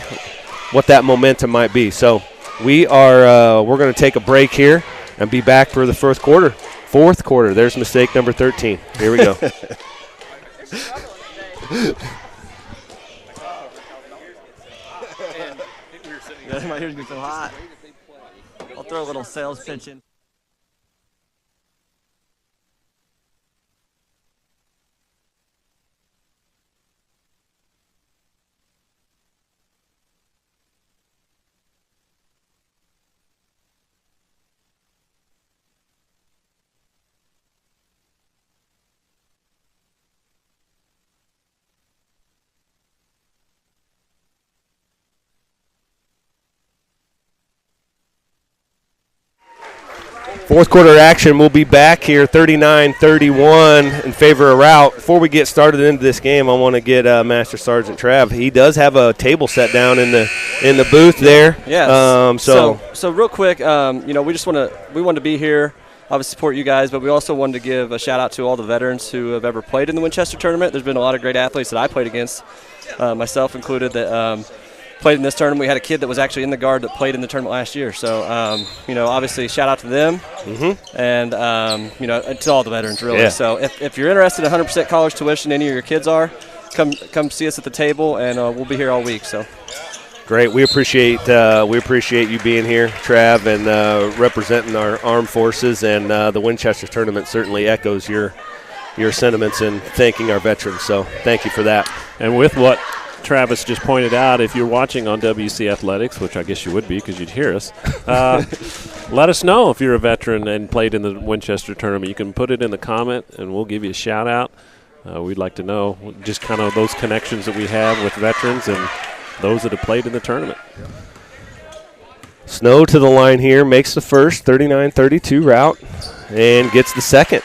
what that momentum might be. So we're going to take a break here and be back for the fourth quarter. There's mistake number 13. Here we go. My hair's been so hot. I'll throw a little sales pitch in. Fourth quarter action. We'll be back here 39-31 in favor of Route. Before we get started into this game, I want to get Master Sergeant Trav. He does have a table set down in the booth there. Yes. So real quick, we just wanted to be here, obviously support you guys, but we also wanted to give a shout out to all the veterans who have ever played in the Winchester tournament. There's been a lot of great athletes that I played against, myself included, that played in this tournament. We had a kid that was actually in the guard that played in the tournament last year. So, obviously shout out to them and, to all the veterans, really. Yeah. So if you're interested in 100% college tuition, any of your kids are, come see us at the table, and we'll be here all week. So. Great. We appreciate you being here, Trav, and representing our armed forces. And the Winchester tournament certainly echoes your sentiments in thanking our veterans. So thank you for that. And with what Travis just pointed out, if you're watching on WC Athletics, which I guess you would be because you'd hear us, let us know if you're a veteran and played in the Winchester tournament. You can put it in the comment, and we'll give you a shout-out. We'd like to know just kind of those connections that we have with veterans and those that have played in the tournament. Snow to the line here, makes the first, 39-32 Route, and gets the second.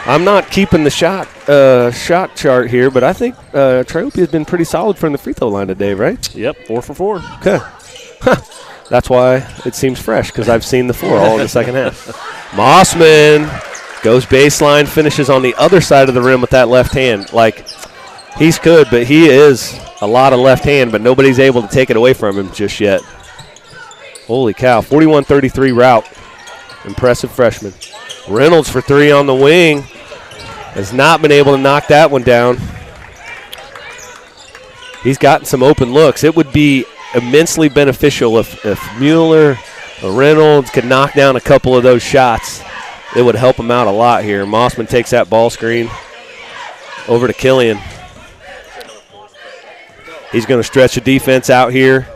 I'm not keeping the shot chart here, but I think Triompia has been pretty solid from the free throw line today, right? Yep, 4 for 4. Okay. That's why it seems fresh, because I've seen the 4 all in the second half. Mossman goes baseline, finishes on the other side of the rim with that left hand. Like, he's good, but he is a lot of left hand, but nobody's able to take it away from him just yet. Holy cow, 41-33 Route. Impressive freshman. Reynolds for 3 on the wing. Has not been able to knock that one down. He's gotten some open looks. It would be immensely beneficial if Mueller or Reynolds could knock down a couple of those shots. It would help him out a lot here. Mossman takes that ball screen over to Killian. He's going to stretch the defense out here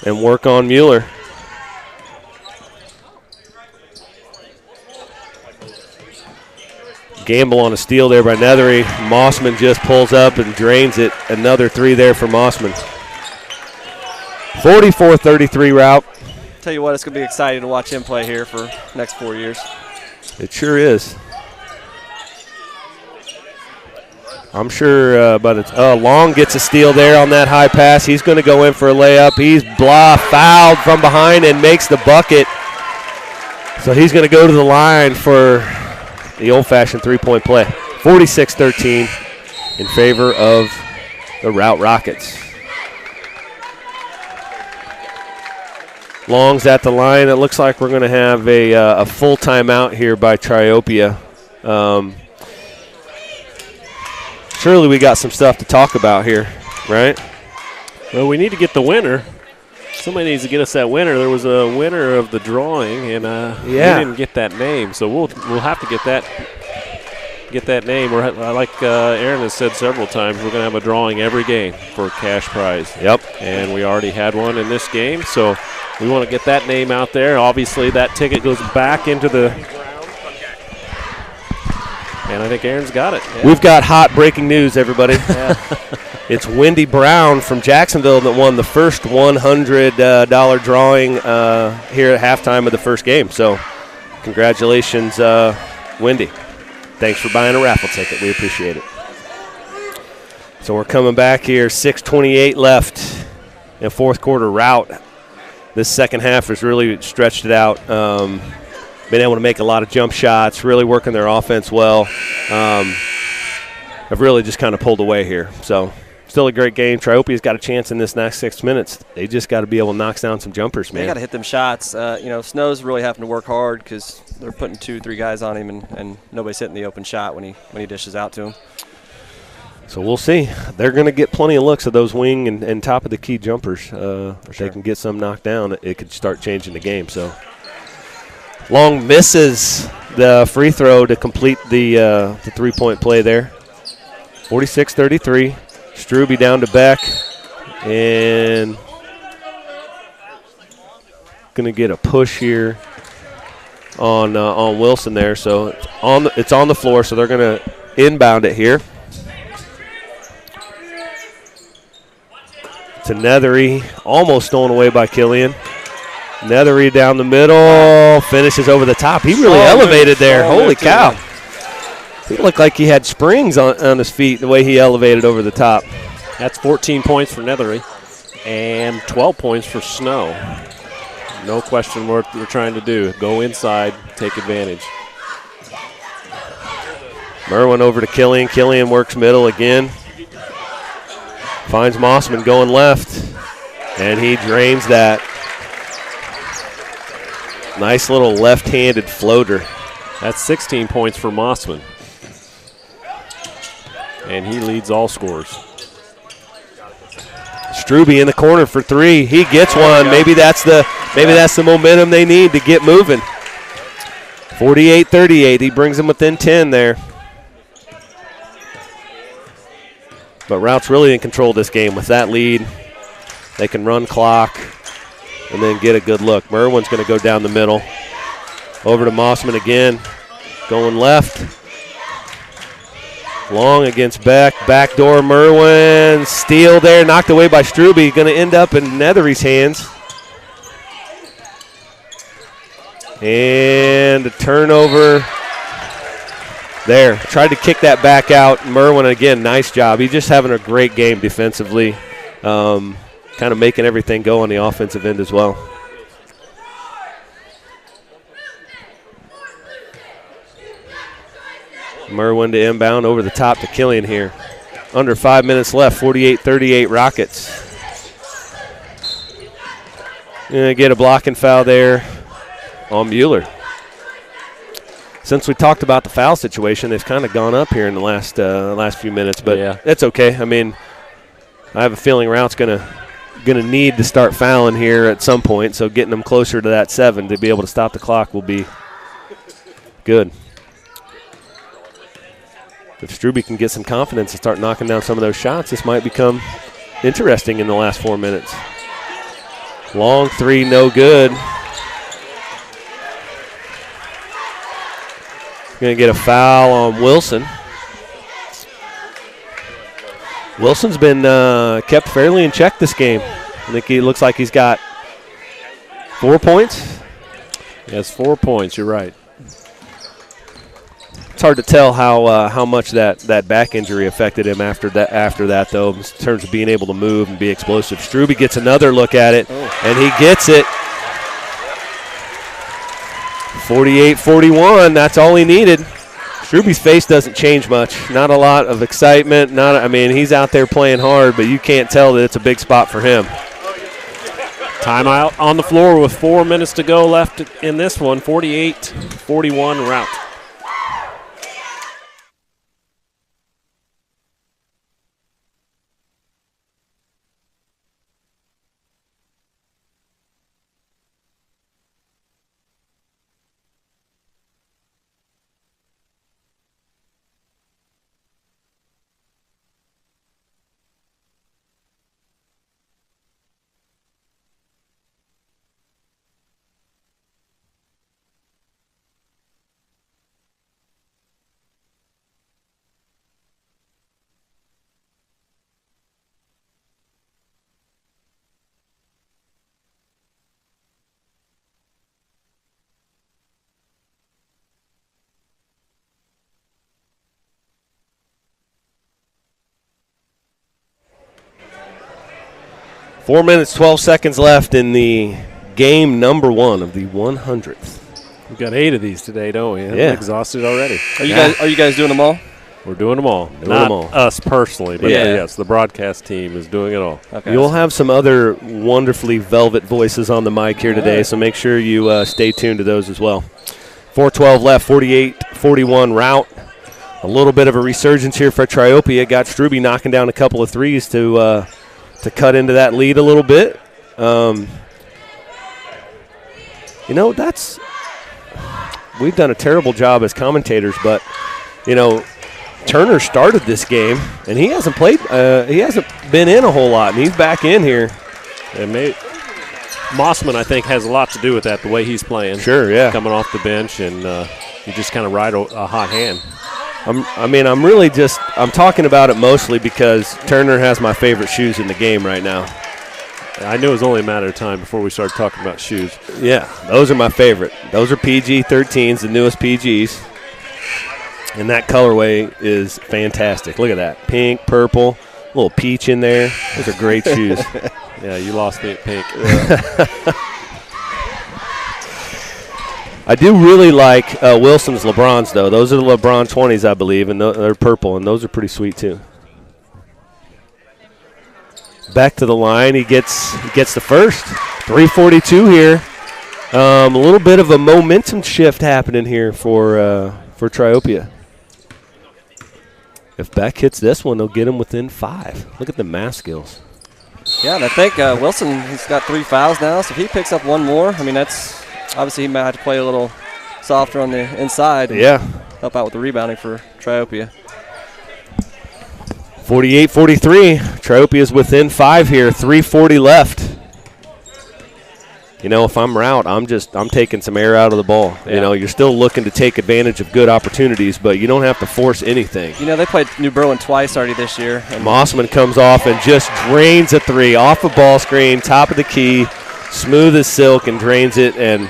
and work on Mueller. Gamble on a steal there by Nethery. Mossman just pulls up and drains it. Another 3 there for Mossman. 44-33 Route. Tell you what, it's going to be exciting to watch him play here for the next 4 years. It sure is. I'm sure, but it's Long gets a steal there on that high pass. He's going to go in for a layup. He's fouled from behind and makes the bucket. So he's going to go to the line for the old-fashioned three-point play. 46-13 in favor of the Route Rockets. Long's at the line. It looks like we're going to have a full timeout here by Triopia. Surely we got some stuff to talk about here, right? Well, we need to get the winner. Somebody needs to get us that winner. There was a winner of the drawing, and we didn't get that name, so we'll have to get that name. Like Aaron has said several times, we're going to have a drawing every game for a cash prize. Yep. And we already had one in this game, so we want to get that name out there. Obviously, that ticket goes back into the – and I think Aaron's got it. Yeah. We've got hot breaking news, everybody. It's Wendy Brown from Jacksonville that won the first $100 drawing here at halftime of the first game. So congratulations, Wendy. Thanks for buying a raffle ticket. We appreciate it. So we're coming back here, 6:28 left in fourth quarter. Route. This second half has really stretched it out. Been able to make a lot of jump shots, really working their offense well. Have really just kind of pulled away here. So still a great game. Triopia's got a chance in this next 6 minutes. They just got to be able to knock down some jumpers, man. They got to hit them shots. Snow's really having to work hard because they're putting 2-3 guys on him, and nobody's hitting the open shot when he dishes out to him. So we'll see. They're going to get plenty of looks of those wing and top of the key jumpers. If they can get some knocked down, it could start changing the game. So Long misses the free throw to complete the three-point play there. 46-33. Struby down to Beck. And going to get a push here on Wilson there. So it's on the floor, so they're going to inbound it here. To Nethery, almost stolen away by Killian. Nethery down the middle, finishes over the top. He really elevated there. Holy cow. He looked like he had springs on his feet the way he elevated over the top. That's 14 points for Nethery and 12 points for Snow. No question what they're trying to do. Go inside, take advantage. Merwin over to Killian. Killian works middle again. Finds Mossman going left, and he drains that. Nice little left-handed floater. That's 16 points for Mossman. And he leads all scorers. Struby in the corner for three. He gets one. Maybe that's the momentum they need to get moving. 48-38. He brings them within 10 there. But Route's really in control of this game. With that lead, they can run clock and then get a good look. Merwin's going to go down the middle. Over to Mossman again. Going left. Long against Beck. Backdoor Merwin. Steal there. Knocked away by Struby. Going to end up in Nethery's hands. And a turnover. There. Tried to kick that back out. Merwin, again, nice job. He's just having a great game defensively. Kind of making everything go on the offensive end as well. Merwin to inbound over the top to Killian here. Under 5 minutes left, 48-38 Rockets. Gonna get a blocking foul there on Mueller. Since we talked about the foul situation, they've kind of gone up here in the last few minutes, but yeah, it's okay. I mean, I have a feeling Route's gonna need to start fouling here at some point, so getting them closer to that 7 to be able to stop the clock will be good. If Struby can get some confidence and start knocking down some of those shots, this might become interesting in the last 4 minutes. Long three, no good. Going to get a foul on Wilson. Wilson's been kept fairly in check this game. I think he looks like he's got 4 points. He has 4 points, you're right. It's hard to tell how much that back injury affected him after that, though, in terms of being able to move and be explosive. Struby gets another look at it, and he gets it. 48-41, that's all he needed. Struby's face doesn't change much. Not a lot of excitement. He's out there playing hard, but you can't tell that it's a big spot for him. Timeout on the floor with 4 minutes to go left in this one. 48-41 Route. Four minutes, 12 seconds left in the game number 1 of the 100th. We've got 8 of these today, don't we? Yeah. I'm exhausted already. Are you guys doing them all? We're doing them all. Not us personally, but yes, the broadcast team is doing it all. Okay. You'll have some other wonderfully velvet voices on the mic here today, so make sure you stay tuned to those as well. 4:12 left, 48-41 Route. A little bit of a resurgence here for Triopia. Got Struby knocking down a couple of threes to cut into that lead a little bit. That's we've done a terrible job as commentators, but, you know, Turner started this game, and he hasn't played. He hasn't been in a whole lot, and he's back in here. And Mossman, I think, has a lot to do with that, the way he's playing. Sure, yeah. Coming off the bench, and you just kind of ride a hot hand. I'm talking about it mostly because Turner has my favorite shoes in the game right now. I knew it was only a matter of time before we started talking about shoes. Yeah, those are my favorite. Those are PG-13s, the newest PGs. And that colorway is fantastic. Look at that. Pink, purple, a little peach in there. Those are great shoes. Yeah, you lost me at pink. I do really like Wilson's LeBrons, though. Those are the LeBron 20s, I believe, and they're purple, and those are pretty sweet, too. Back to the line. He gets the first. 3:42 here. A little bit of a momentum shift happening here for Triopia. If Beck hits this one, they'll get him within 5. Look at the math skills. Yeah, and I think Wilson, he's got 3 fouls now, so if he picks up one more, I mean, that's obviously he might have to play a little softer on the inside. Yeah. Help out with the rebounding for Triopia. 48-43. Triopia's within 5 here. 3:40 left. You know, if I'm Route, I'm taking some air out of the ball. Yeah. You know, you're still looking to take advantage of good opportunities, but you don't have to force anything. You know, they played New Berlin twice already this year. And Mossman comes off and just drains a 3 off a ball screen, top of the key, smooth as silk, and drains it and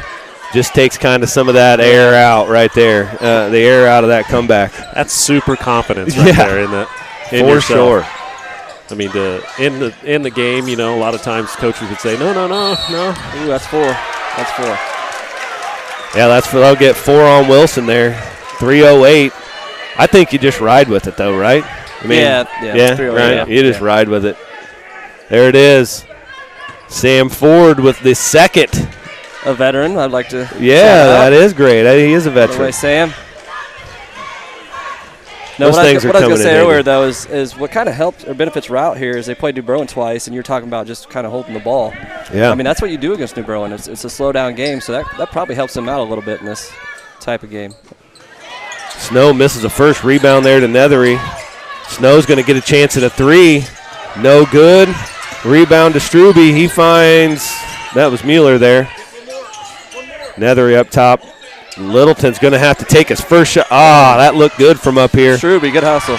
just takes kind of some of that air out right there, the air out of that comeback. That's super confidence right there in that. For yourself. Sure. I mean, in the game, you know, a lot of times coaches would say, no. Ooh, that's 4. That's 4. Yeah, they'll get 4 on Wilson there. 3:08. I think you just ride with it, though, right? I mean, yeah, right? Yeah, you just ride with it. There it is. Sam Ford with the second. A veteran, I'd like to. Yeah, that is great. He is a veteran. By the way, Sam. No, what I was going to say earlier, though, is what kind of helps or benefits Route here is they played New Berlin twice, and you're talking about just kind of holding the ball. Yeah. I mean, that's what you do against New Berlin. It's a slow-down game, so that probably helps them out a little bit in this type of game. Snow misses a first rebound there to Nethery. Snow's going to get a chance at a 3. No good. Rebound to Struby. He finds – that was Mueller there. Nethery up top. Littleton's going to have to take his first shot. That looked good from up here. Struby, good hustle.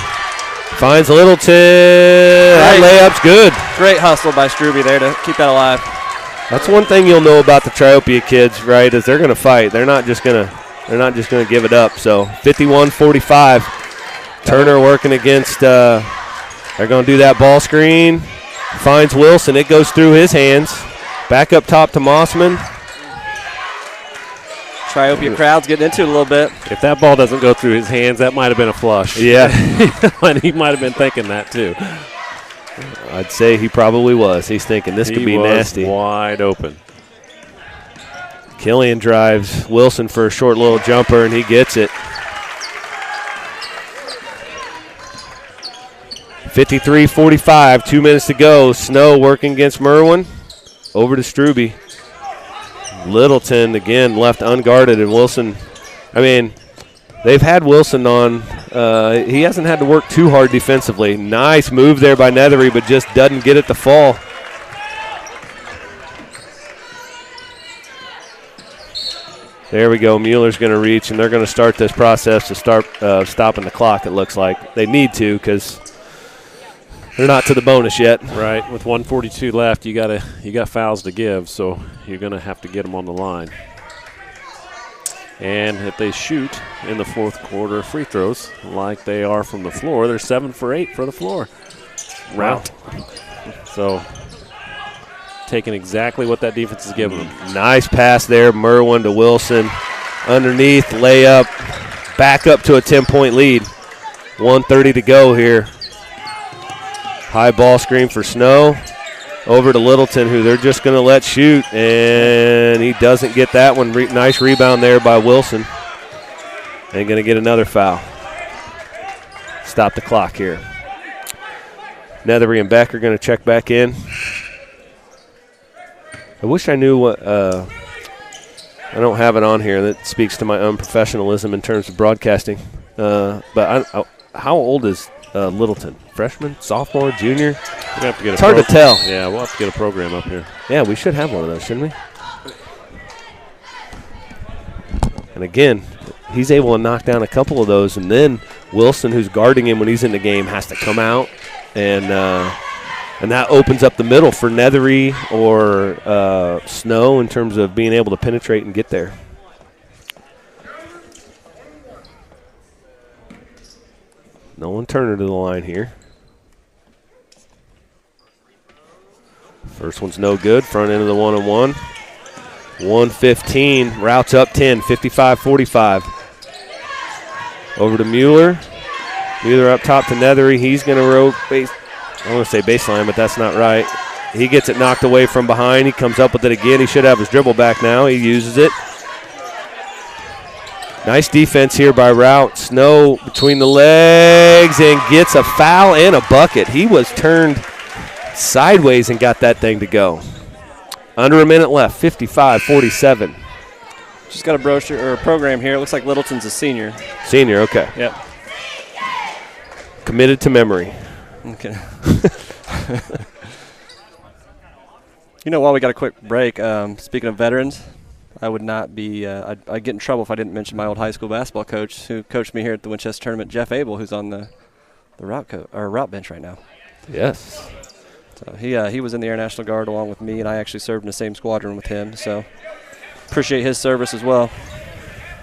Finds Littleton. That layup's good. Great hustle by Struby there to keep that alive. That's one thing you'll know about the Triopia kids, right, is they're going to fight. They're not just going to give it up. So 51-45. Turner working against they're going to do that ball screen. Finds Wilson. It goes through his hands. Back up top to Mossman. Triopia crowd's getting into it a little bit. If that ball doesn't go through his hands, that might have been a flush. Yeah. And he might have been thinking that too. I'd say he probably was. He's thinking this could be nasty. He was wide open. Killian drives Wilson for a short little jumper, and he gets it. 53-45, 2 minutes to go. Snow working against Merwin. Over to Struby. Littleton, again, left unguarded, and Wilson, I mean, they've had Wilson on. He hasn't had to work too hard defensively. Nice move there by Nethery, but just doesn't get it to fall. There we go. Mueller's going to reach, and they're going to start this process to start stopping the clock, it looks like. They need to because they're not to the bonus yet. Right. With 1:42 left, you got fouls to give, so you're going to have to get them on the line. And if they shoot in the fourth quarter free throws like they are from the floor, they're 7 for 8 for the floor. Route. So taking exactly what that defense is giving them. Nice pass there, Merwin to Wilson. Underneath, layup, back up to a 10-point lead. 1:30 to go here. High ball screen for Snow. Over to Littleton, who they're just going to let shoot, and he doesn't get that one. Nice rebound there by Wilson. And going to get another foul. Stop the clock here. Nethery and Beck are going to check back in. I wish I knew what I don't have it on here. That speaks to my unprofessionalism in terms of broadcasting. But how old is Littleton? Freshman, sophomore, junior? We have to get it's hard to tell. Yeah, we'll have to get a program up here. Yeah, we should have one of those, shouldn't we? And again, he's able to knock down a couple of those, and then Wilson, who's guarding him when he's in the game, has to come out, and that opens up the middle for Nethery or Snow in terms of being able to penetrate and get there. Nolan Turner to the line here. First one's no good. Front end of the one-on-one. 115. Routes up 10. 55-45. Over to Mueller. Mueller up top to Nethery. He's going to rope base. I want to say baseline, but that's not right. He gets it knocked away from behind. He comes up with it again. He should have his dribble back now. He uses it. Nice defense here by Rout. Snow between the legs and gets a foul and a bucket. He was turned sideways and got that thing to go. Under a minute left, 55-47. Just got a brochure or a program here. It looks like Littleton's a senior. Senior, okay. Yep. Committed to memory. Okay. While we got a quick break, speaking of veterans, I would not be I'd get in trouble if I didn't mention my old high school basketball coach who coached me here at the Winchester tournament, Jeff Abel, who's on the route bench right now. Yes. So he was in the Air National Guard along with me, and I actually served in the same squadron with him. So appreciate his service as well.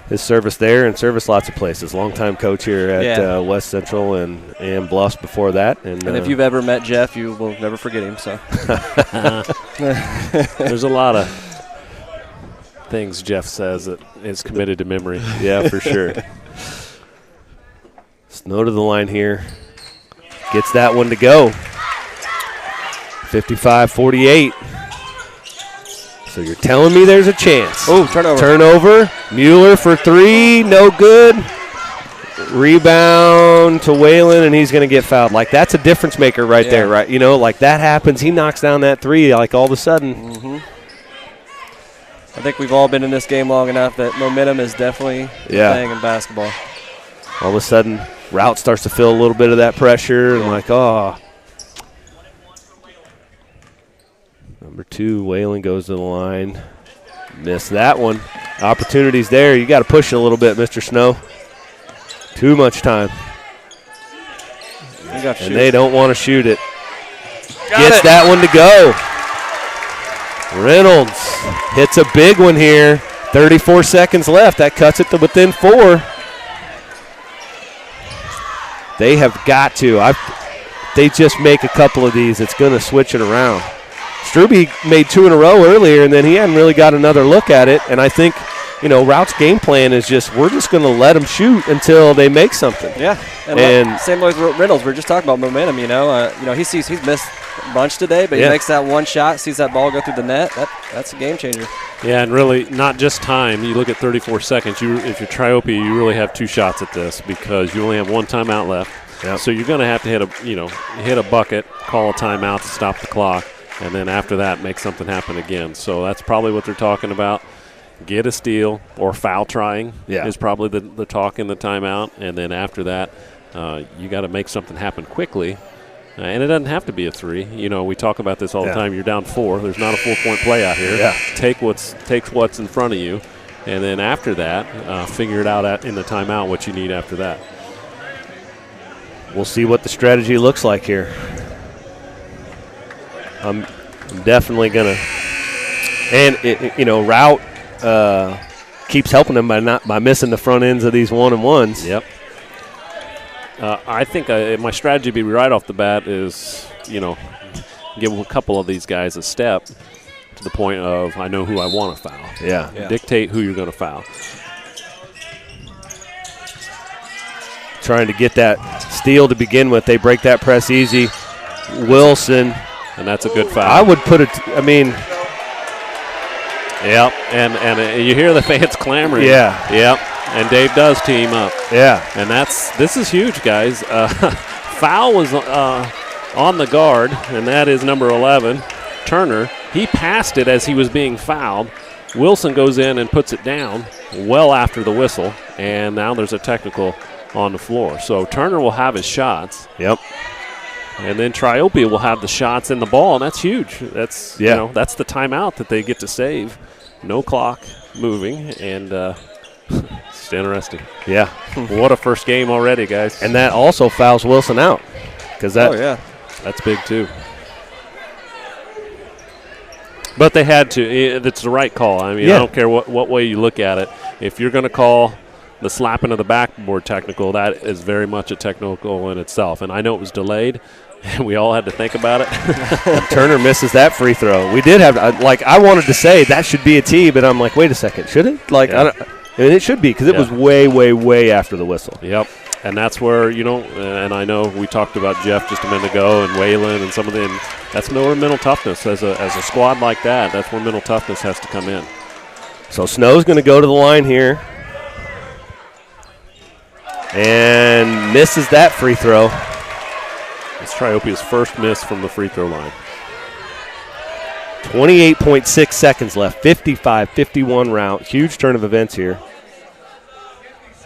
His service there and service lots of places. Longtime coach here at West Central and Bluffs before that. And if you've ever met Jeff, you will never forget him. So there's a lot of things Jeff says that is committed to memory. Yeah, for sure. Snow to the line here. Gets that one to go. 55-48. So you're telling me there's a chance. Oh, turnover. Turnover. Mueller for three. No good. Rebound to Whalen, and he's going to get fouled. Like, that's a difference maker right there, right? Like that happens. He knocks down that three, like all of a sudden. Mm-hmm. I think we've all been in this game long enough that momentum is definitely a thing in basketball. All of a sudden, Rout starts to feel a little bit of that pressure, and like, oh. Number 2, Whalen goes to the line. Missed that one. Opportunities there. You got to push it a little bit, Mr. Snow. Too much time. And they don't want to shoot it. Gets that one to go. Reynolds hits a big one here. 34 seconds left. That cuts it to within 4. They have got to. They just make a couple of these. It's going to switch it around. Struby made 2 in a row earlier, and then he hadn't really got another look at it. And I think, Rout's game plan is we're just going to let them shoot until they make something. Yeah, and same way with Reynolds. We are just talking about momentum. He's missed a bunch today, but he makes that one shot, sees that ball go through the net. That's a game changer. Yeah, and really not just time. You look at 34 seconds. If you're Triopia, you really have 2 shots at this because you only have 1 timeout left. Yep. So you're going to have to hit a bucket, call a timeout to stop the clock. And then after that, make something happen again. So that's probably what they're talking about. Get a steal or foul trying is probably the talk in the timeout. And then after that, you got to make something happen quickly. And it doesn't have to be a 3. We talk about this all the time. You're down 4. There's not a 4-point play out here. Yeah. Take what's in front of you. And then after that, figure it out in the timeout what you need after that. We'll see what the strategy looks like here. I'm definitely going to – and, Rout keeps helping them by missing the front ends of these one-on-ones. Yep. I think my strategy be right off the bat is, give a couple of these guys a step to the point of I know who I want to foul. Yeah. Dictate who you're going to foul. Trying to get that steal to begin with. They break that press easy. Wilson – and that's a good foul. I would put it, Yep, and you hear the fans clamoring. Yeah. Yep, and Dave does team up. Yeah. And this is huge, guys. Foul was on the guard, and that is number 11, Turner. He passed it as he was being fouled, Wilson goes in and puts it down well after the whistle, and now there's a technical on the floor. So Turner will have his shots. Yep. And then Triopia will have the shots and the ball, and that's huge. That's that's the timeout that they get to save. No clock moving, and it's interesting. Yeah. What a first game already, guys. And that also fouls Wilson out. That's big too. But they had to. It's the right call. I mean, I don't care what way you look at it. If you're going to call the slapping of the backboard technical, that is very much a technical in itself. And I know it was delayed, and we all had to think about it. Turner misses that free throw. We did have, I wanted to say that should be a tee, but I'm like, wait a second, should it? And it should be because it was way, way, way after the whistle. Yep. And that's where, and I know we talked about Jeff just a minute ago and Waylon and some of them. That's where mental toughness as a squad like that. That's where mental toughness has to come in. So Snow's going to go to the line here and misses that free throw. It's Triopia's first miss from the free throw line. 28.6 seconds left, 55-51 round. Huge turn of events here.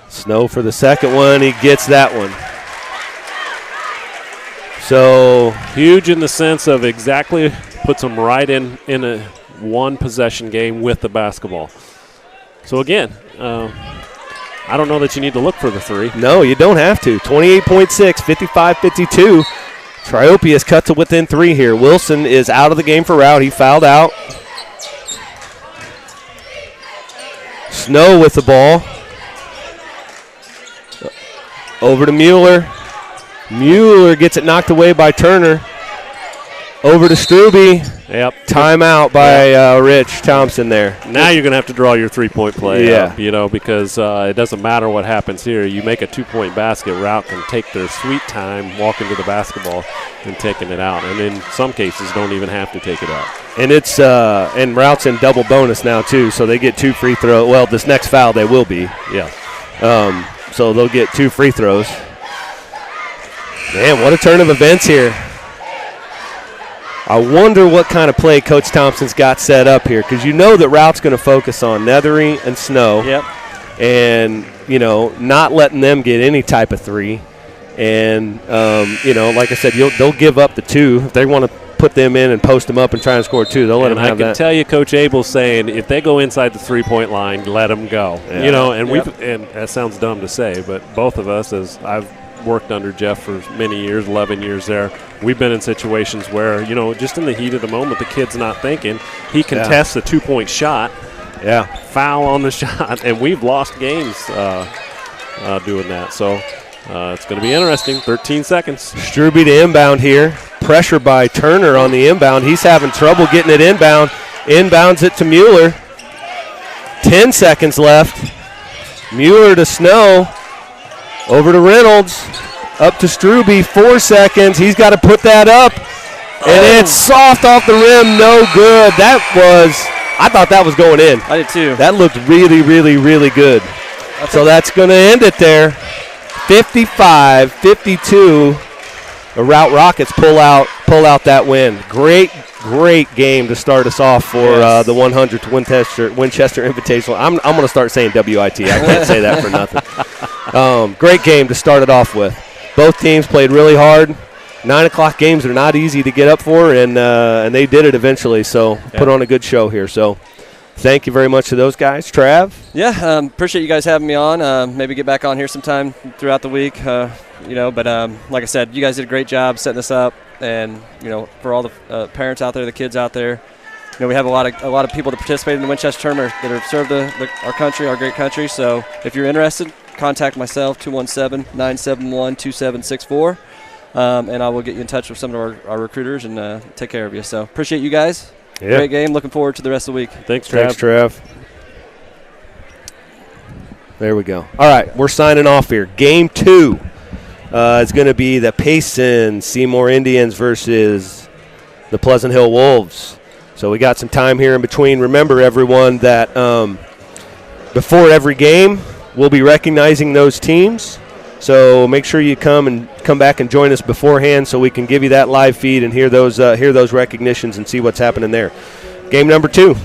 Snow for the second one. He gets that one. So huge in the sense of exactly puts them right in a one-possession game with the basketball. So, again, I don't know that you need to look for the three. No, you don't have to. 28.6, 55-52. Triopia's cut to within three here. Wilson is out of the game for route. He fouled out. Snow with the ball. Over to Mueller. Mueller gets it knocked away by Turner. Over to Struby. Yep. Timeout by Rich Thompson there. Now you're going to have to draw your three-point play up, because it doesn't matter what happens here. You make a two-point basket, Route can take their sweet time walking to the basketball and taking it out. And in some cases, don't even have to take it out. And it's and Route's in double bonus now, too, so they get 2 free throws. Well, this next foul they will be. Yeah. So they'll get 2 free throws. Man, what a turn of events here. I wonder what kind of play Coach Thompson's got set up here, because you know that Route's going to focus on Nethery and Snow. Yep. And, not letting them get any type of three. And, like I said, they'll give up the 2. If they want to put them in and post them up and try and score 2, they'll let them have that. I can tell you Coach Abel's saying if they go inside the three-point line, let them go. Yeah. And that sounds dumb to say, but both of us, as I've worked under Jeff for many years, 11 years there, we've been in situations where, just in the heat of the moment, the kid's not thinking. He contests a 2-point shot, foul on the shot, and we've lost games doing that. So it's going to be interesting. 13 seconds. Struby to inbound here. Pressure by Turner on the inbound. He's having trouble getting it inbound. Inbounds it to Mueller. 10 seconds left. Mueller to Snow. Over to Reynolds. Up to Struby. 4 seconds. He's got to put that up. And it's soft off the rim. No good. I thought that was going in. I did too. That looked really, really, really good. So that's going to end it there. 55-52. The Route Rockets pull out that win. Great game to start us off for the 100th Winchester Invitational. I'm going to start saying WIT. I can't say that for nothing. Great game to start it off with. Both teams played really hard. 9 o'clock games are not easy to get up for, and they did it eventually. So put on a good show here. So thank you very much to those guys. Trav? Yeah, appreciate you guys having me on. Maybe get back on here sometime throughout the week. But like I said, you guys did a great job setting this up, and for all the parents out there, the kids out there, we have a lot of people that participate in the Winchester Tournament that have served our country, our great country. So if you're interested, contact myself 217-971-2764, and I will get you in touch with some of our recruiters and take care of you. So appreciate you guys. Yeah. Great game. Looking forward to the rest of the week. Thanks, Trav. There we go. All right, we're signing off here. Game 2 is going to be the Payson Seymour Indians versus the Pleasant Hill Wolves. So we got some time here in between. Remember, everyone, that before every game, we'll be recognizing those teams. So make sure you come back and join us beforehand so we can give you that live feed and hear those recognitions and see what's happening there. Game number 2.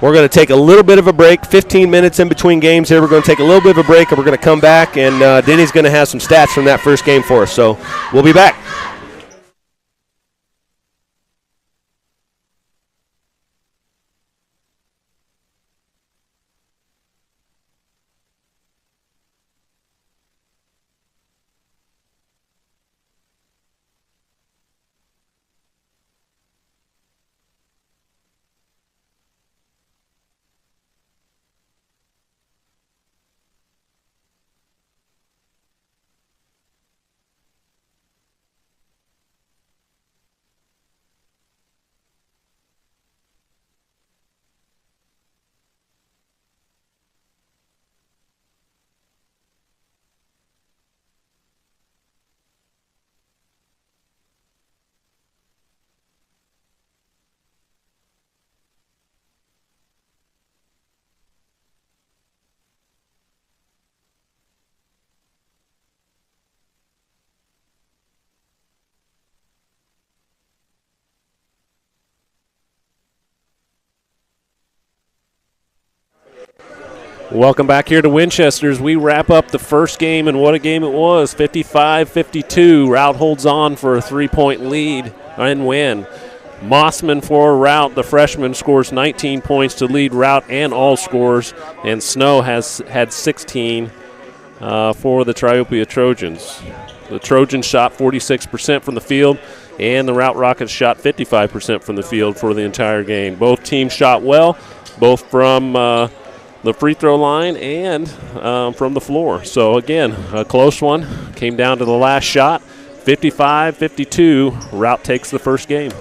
We're going to take a little bit of a break, 15 minutes in between games here. We're going to take a little bit of a break, and we're going to come back, and Denny's going to have some stats from that first game for us. So we'll be back. Welcome back here to Winchester as we wrap up the first game, and what a game it was, 55-52. Route holds on for a 3-point lead and win. Mossman for Route, the freshman, scores 19 points to lead Route and all scores, and Snow has had 16 for the Triopia Trojans. The Trojans shot 46% from the field, and the Route Rockets shot 55% from the field for the entire game. Both teams shot well, both from the free throw line and from the floor. So, again, a close one. Came down to the last shot. 55-52. Route takes the first game.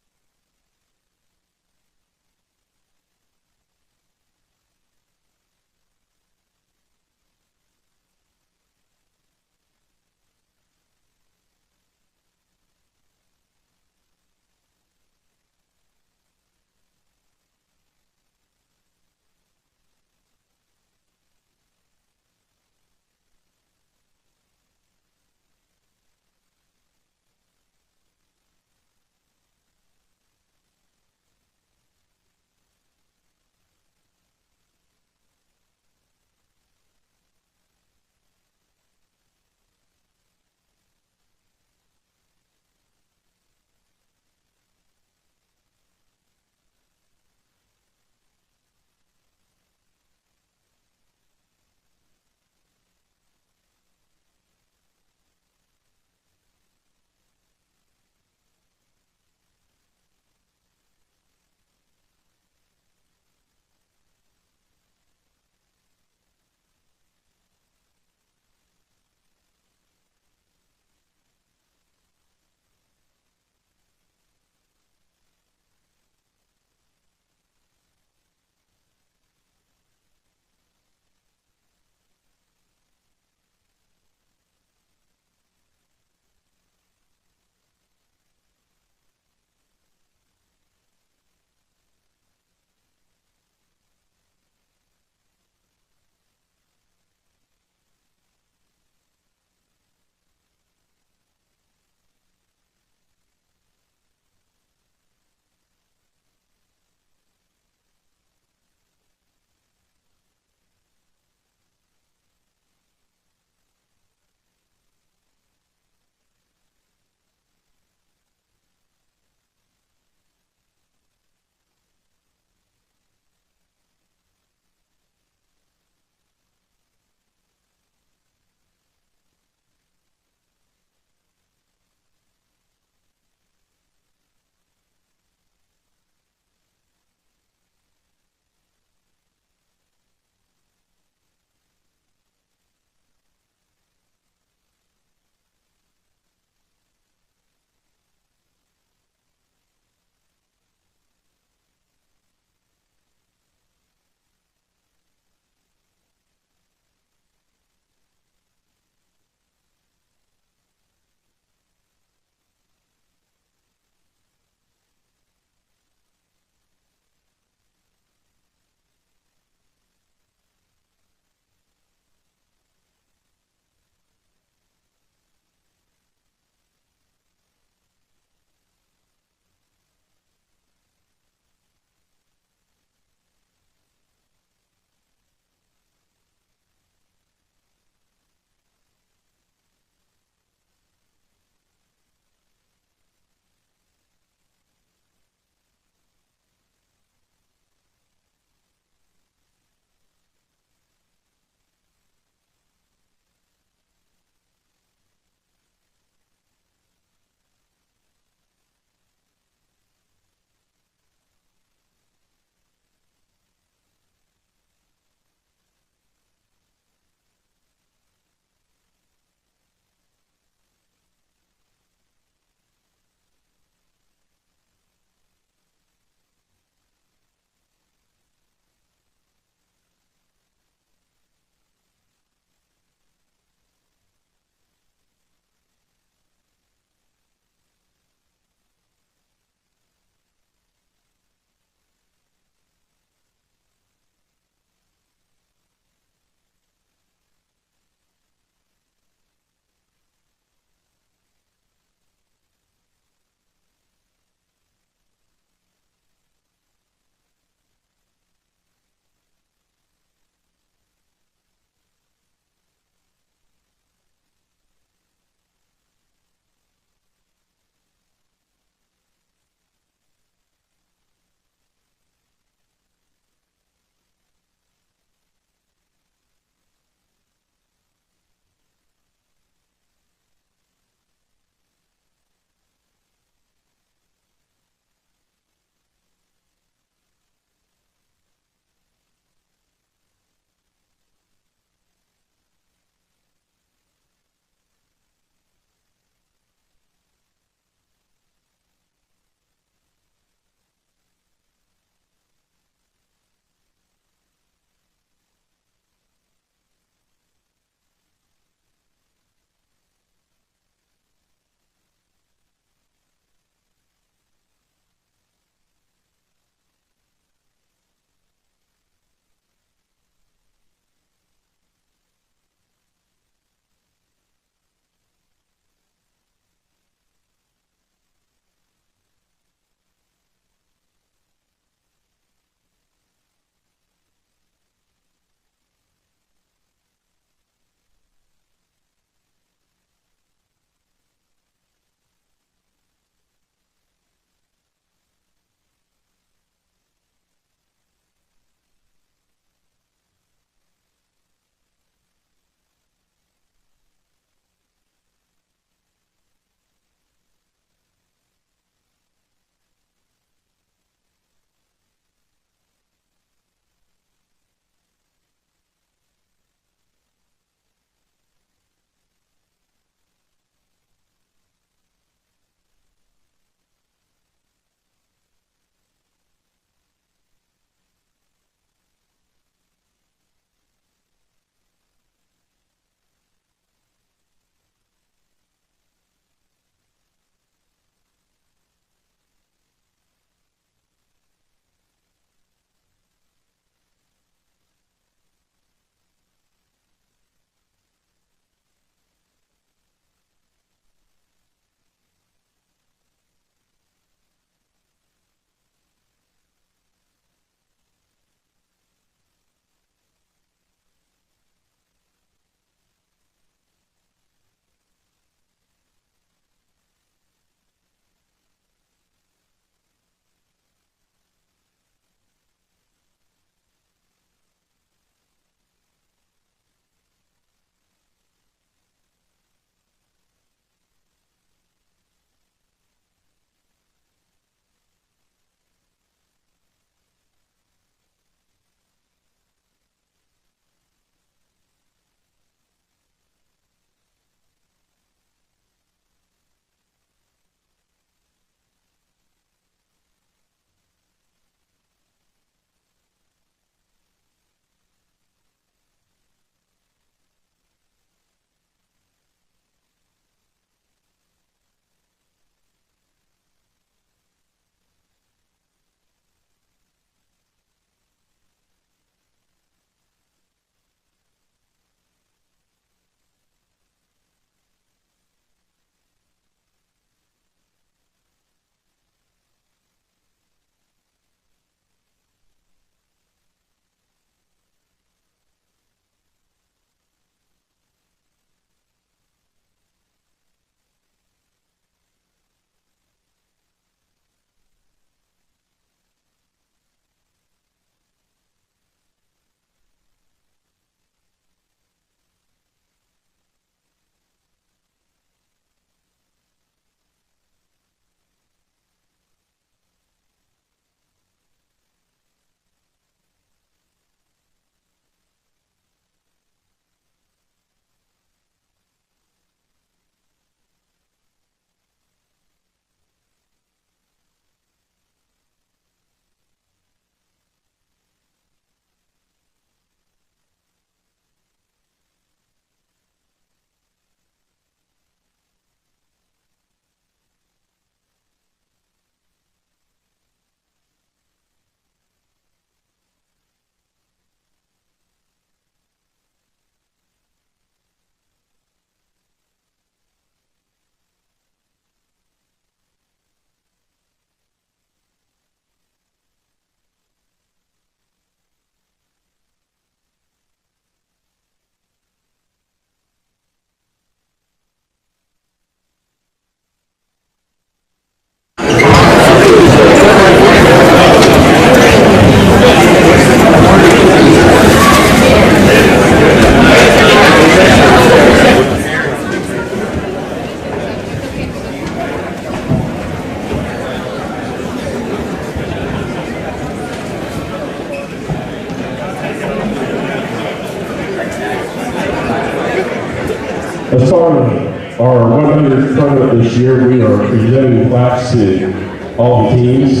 As part of our 100th tournament this year, we are presenting plaques to all the teams.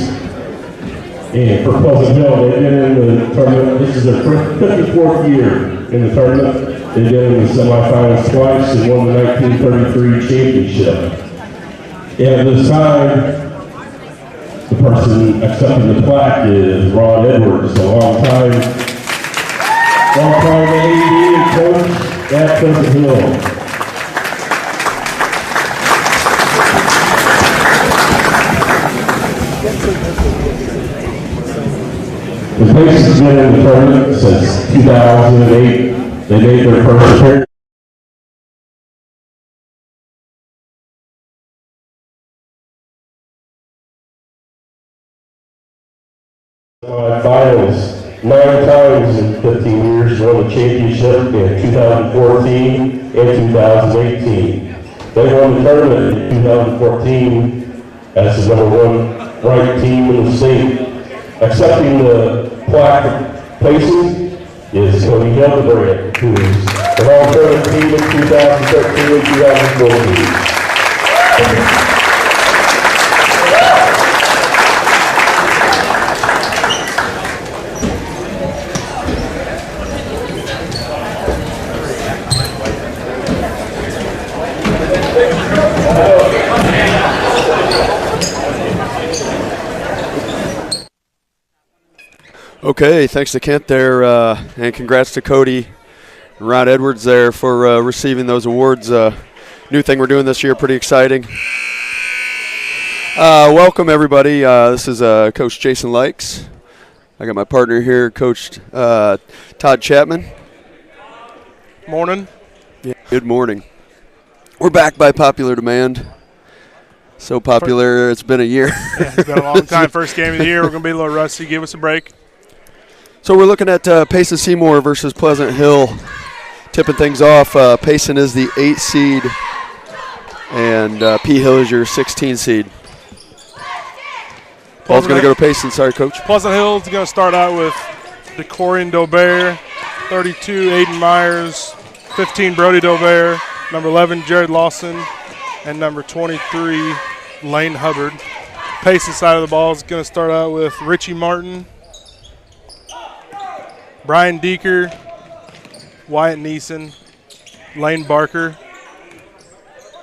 And for Pleasant Hill, they've been in the tournament. This is their 54th year in the tournament. They've been in the semifinals twice and won the 1933 championship. And at this time, the person accepting the plaque is Ron Edwards, a long-time AD coach at Pleasant Hill. The Pacers has been in the tournament since 2008. They made their first appearance. Finals 9 times in 15 years, won the championship in 2014 and 2018. They won the tournament in 2014 as the #1 ranked team in the state. Accepting the plaque for Pacers is Cody Hildebrand, who is the all-tournament team in 2013 and 2014. Okay, thanks to Kent there, and congrats to Cody and Ron Edwards there for receiving those awards. New thing we're doing this year, pretty exciting. Welcome, everybody. This is Coach Jason Likes. I got my partner here, Coach Todd Chapman. Morning. Yeah, good morning. We're back by popular demand. So popular, it's been a year. Yeah, it's been a long time. First game of the year. We're going to be a little rusty. Give us a break. So we're looking at Payson Seymour versus Pleasant Hill. Tipping things off, Payson is the 8 seed, and P. Hill is your 16 seed. Ball's going to go to Payson. Sorry, Coach. Pleasant Hill is going to start out with DeCorian Dobert, 32, Aiden Myers, 15, Brody Dobert, number 11, Jared Lawson, and number 23, Lane Hubbard. Payson side of the ball is going to start out with Richie Martin, Brian Deeker, Wyatt Neeson, Lane Barker,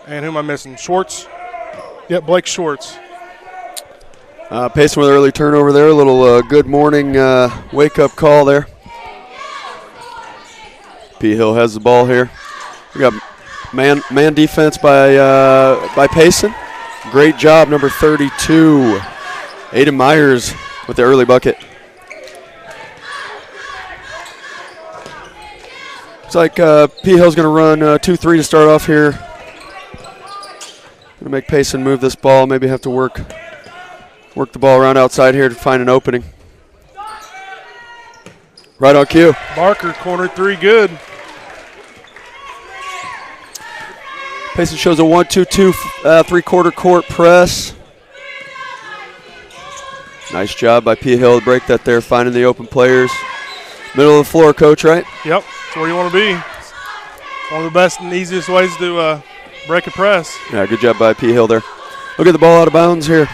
and who am I missing? Schwartz? Yep, Blake Schwartz. Payson with an early turnover there. A little good morning wake-up call there. P. Hill has the ball here. We got man defense by Payson. Great job, number 32, Aiden Myers with the early bucket. Looks like P. Hill's going to run 2-3 to start off here. Going to make Payson move this ball. Maybe have to work the ball around outside here to find an opening. Right on cue. Barker, corner 3, good. Payson shows a 1-2-2 three-quarter court press. Nice job by P. Hill to break that there, finding the open players. Middle of the floor, Coach, right? Yep, that's where you want to be. One of the best and easiest ways to break a press. Yeah, good job by P. Hill there. Look at the ball out of bounds here.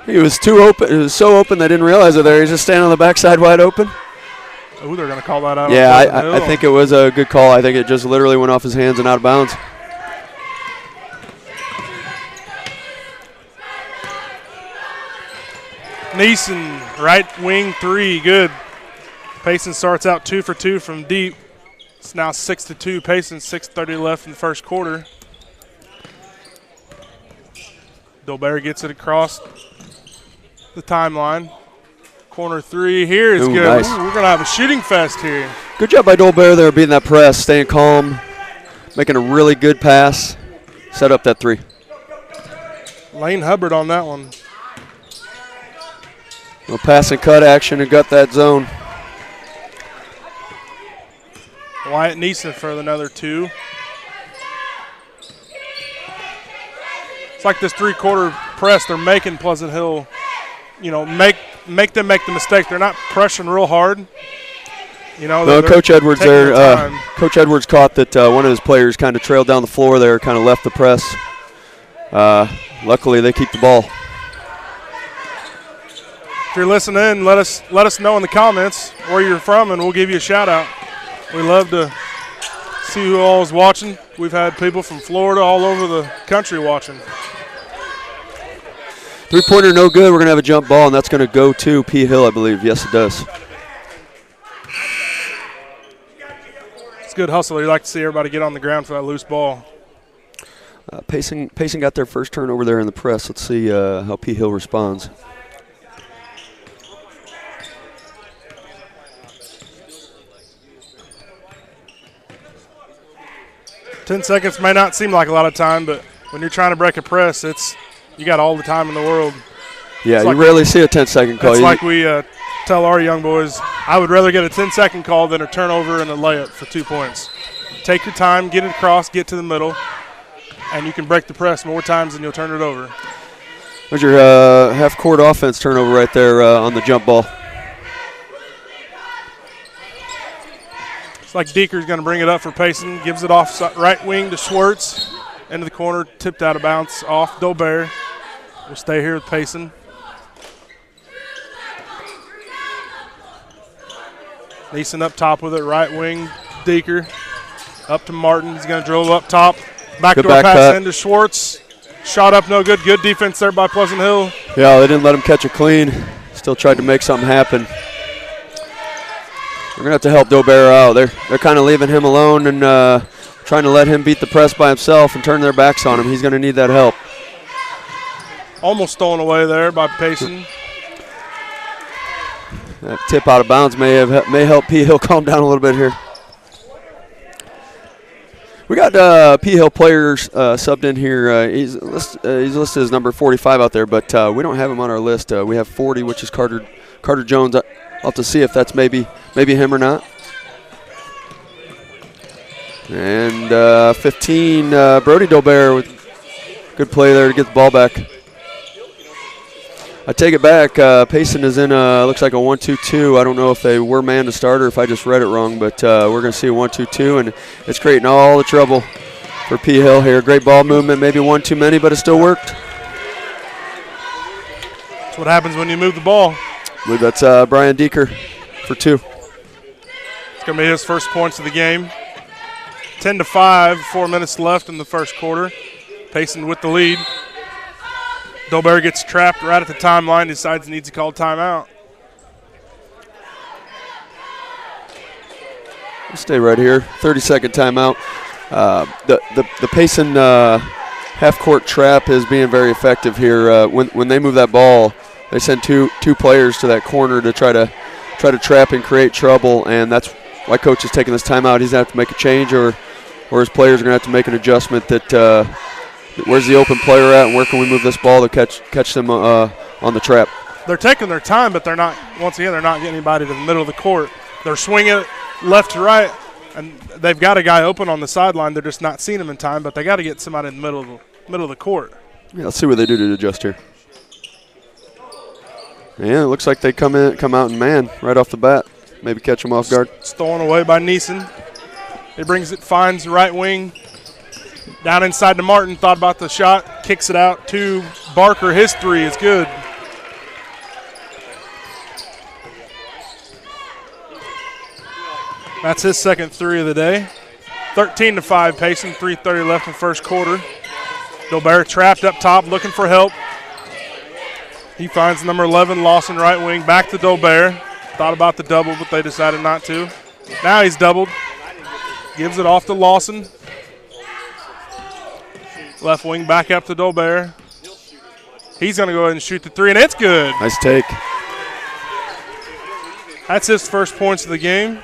He was too open. It was so open they didn't realize it there. He's just standing on the backside wide open. Oh, they're going to call that out. Yeah, I think it was a good call. I think it just literally went off his hands and out of bounds. Neeson, right wing 3, good. Payson starts out 2 for 2 from deep. It's now 6-2. Payson, 6:30 left in the first quarter. Dolbear gets it across the timeline. Corner 3 here is good. Nice. Ooh, we're going to have a shooting fest here. Good job by Dolbear there beating that press, staying calm, making a really good pass, set up that 3. Lane Hubbard on that one. Little pass and cut action and got that zone. Wyatt Neeson for another 2. It's like this three-quarter press they're making Pleasant Hill, make them make the mistake. They're not pressuring real hard. You know, No, Coach Edwards taking there. their time. Coach Edwards caught that one of his players kind of trailed down the floor there, kind of left the press. Luckily, they keep the ball. If you're listening, let us know in the comments where you're from, and we'll give you a shout out. We love to see who all is watching. We've had people from Florida, all over the country watching. Three-pointer no good. We're going to have a jump ball, and that's going to go to P. Hill, I believe. Yes, it does. It's good hustle. You like to see everybody get on the ground for that loose ball. Payson got their first turnover there in the press. Let's see how P. Hill responds. Ten seconds may not seem like a lot of time, but when you're trying to break a press, you got all the time in the world. Yeah, you rarely see a 10-second call. It's like we tell our young boys, I would rather get a 10-second call than a turnover and a layup for 2 points. Take your time, get it across, get to the middle, and you can break the press more times than you'll turn it over. There's your half-court offense turnover right there on the jump ball. It's like Deeker's going to bring it up for Payson, gives it off right wing to Schwartz, into the corner, tipped out of bounds off Dobert. We'll stay here with Payson. Neeson up top with it, right wing, Deeker. Up to Martin, he's going to dribble up top. Backdoor pass into Schwartz. Shot up, no good. Good defense there by Pleasant Hill. Yeah, they didn't let him catch it clean. Still tried to make something happen. We're going to have to help Dobert out. They're kind of leaving him alone and trying to let him beat the press by himself and turn their backs on him. He's going to need that help. Almost stolen away there by Payson. That tip out of bounds may help P. Hill calm down a little bit here. We got P. Hill players subbed in here. He's listed as number 45 out there, but we don't have him on our list. We have 40, which is Carter Jones. I'll have to see if that's maybe him or not. And 15, Brody Dobert with good play there to get the ball back. I take it back. Payson is in, looks like a 1-2-2. I don't know if they were man to start or if I just read it wrong, but we're going to see a 1-2-2, and it's creating all the trouble for P. Hill here. Great ball movement, maybe one too many, but it still worked. That's what happens when you move the ball. I believe that's Brian Deeker for 2. It's going to be his first points of the game. 10-5, 4 minutes left in the first quarter. Payson with the lead. Dobert gets trapped right at the timeline, decides he needs to call timeout. We'll stay right here. 30-second timeout. The Payson half-court trap is being very effective here. When they move that ball, they send two players to that corner to try to trap and create trouble, and that's why Coach is taking this timeout. He's going to have to make a change, or his players are going to have to make an adjustment that where's the open player at and where can we move this ball to catch them on the trap. They're taking their time, but they're not getting anybody to the middle of the court. They're swinging it left to right, and they've got a guy open on the sideline. They're just not seeing him in time, but they got to get somebody in the middle of the court. Yeah, let's see what they do to adjust here. Yeah, it looks like they come out in man right off the bat. Maybe catch them off guard. Stolen away by Neeson. He brings it, finds right wing. Down inside to Martin, thought about the shot, kicks it out to Barker. His 3 is good. That's his second 3 of the day. 13-5 Payson, 3:30 left in the first quarter. Dobert trapped up top, looking for help. He finds number 11, Lawson, right wing, back to Dobert. Thought about the double, but they decided not to. Now he's doubled. Gives it off to Lawson. Left wing back up to Dobert. He's going to go ahead and shoot the 3, and it's good. Nice take. That's his first points of the game.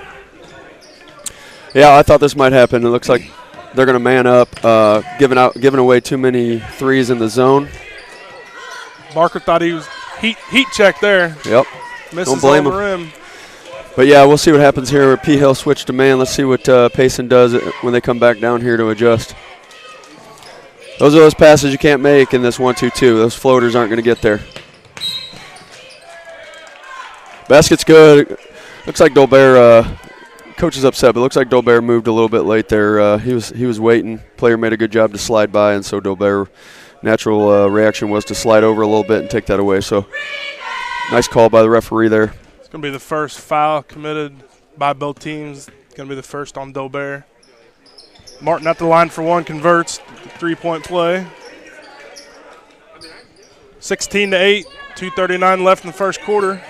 Yeah, I thought this might happen. It looks like they're going to man up, giving away too many 3s in the zone. Barker thought he was heat check there. Yep. Misses Don't blame over him. But yeah, we'll see what happens here. P. Hill switched to man. Let's see what Payson does when they come back down here to adjust. Those are those passes you can't make in this 1-2-2. Those floaters aren't going to get there. Basket's good. Looks like Dobert Coach is upset, but it looks like Dolbear moved a little bit late there. He was waiting. Player made a good job to slide by, and so Dolbear, natural reaction was to slide over a little bit and take that away. So nice call by the referee there. It's going to be the first foul committed by both teams. It's going to be the first on Dolbear. Martin at the line for one, converts. 3-point play. 16-8, 2:39 left in the first quarter.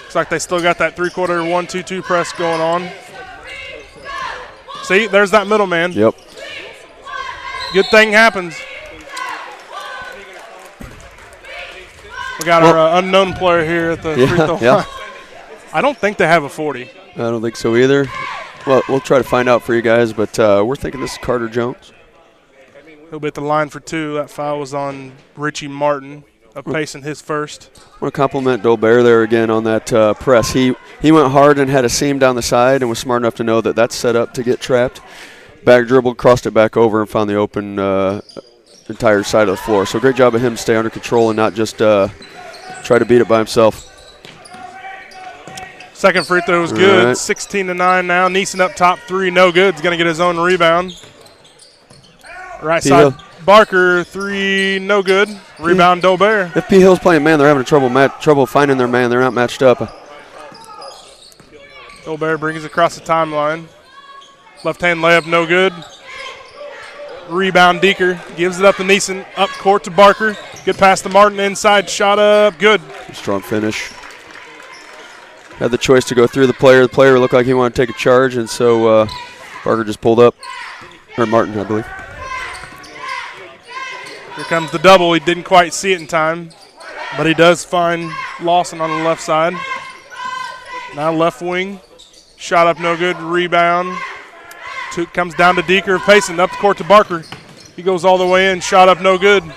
Looks like they still got that three-quarter 1-2-2 press going on. See, there's that middleman. Yep. Good thing happens. We got our unknown player here at the free throw line. I don't think they have a 40. I don't think so either. Well, we'll try to find out for you guys, but we're thinking this is Carter Jones. He'll be at the line for two. That foul was on Richie Martin, pacing his first. I want to compliment Dolbear there again on that press. He went hard and had a seam down the side and was smart enough to know that that's set up to get trapped. Back dribbled, crossed it back over, and found the open entire side of the floor. So great job of him to stay under control and not just try to beat it by himself. Second free throw was good. Right. 16-9 now. Neeson up top three, no good. He's going to get his own rebound. Right side, Barker, three, no good. Rebound, Dolbear. If P. Hill's playing man, they're having trouble finding their man. They're not matched up. Dolbear brings it across the timeline. Left-hand layup, no good. Rebound, Deeker. Gives it up to Neeson. Up court to Barker. Good pass to Martin. Inside, shot up, good. Strong finish. Had the choice to go through the player. The player looked like he wanted to take a charge, and so Barker just pulled up. Or Martin, I believe. Here comes the double. He didn't quite see it in time, but he does find Lawson on the left side. Now left wing. Shot up, no good. Rebound. Comes down to Deeker. Pacing up the court to Barker. He goes all the way in. Shot up, no good. A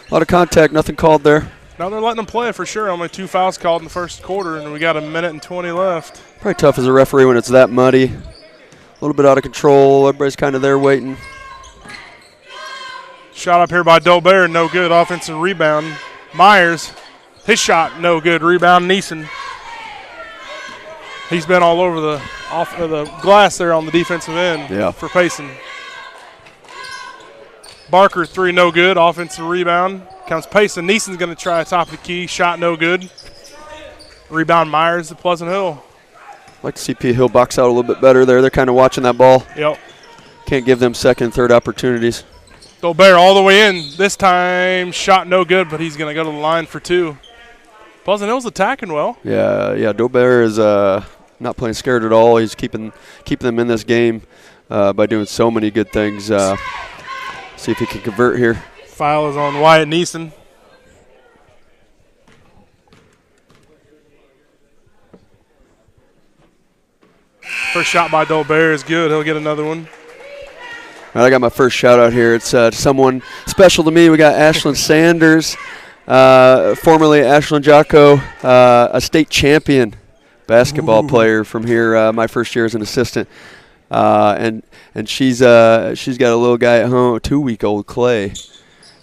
lot of contact. Nothing called there. No, they're letting them play for sure. Only 2 fouls called in the first quarter, and we got 1:20 left. Probably tough as a referee when it's that muddy. A little bit out of control. Everybody's kind of there waiting. Shot up here by Dolbear, no good. Offensive rebound. Myers, his shot, no good. Rebound, Neeson. He's been all over the glass there on the defensive end for Payson. Barker, three, no good. Offensive rebound. Comes Payson. Neeson's going to try top of the key. Shot, no good. Rebound, Myers to Pleasant Hill. I'd like to see P. Hill box out a little bit better there. They're kind of watching that ball. Yep. Can't give them second, third opportunities. Dolbear all the way in. This time, shot no good, but he's going to go to the line for two. Pleasant Hill's attacking well. Yeah. Dolbear is not playing scared at all. He's keeping them in this game by doing so many good things. See if he can convert here. Foul is on Wyatt Neeson. First shot by Dolbear is good. He'll get another one. All right, I got my first shout out here. It's someone special to me. We got Ashlyn Sanders, formerly Ashlyn Jocko, a state champion basketball player from here. My first year as an assistant, and she's got a little guy at home, a 2-week-old Clay,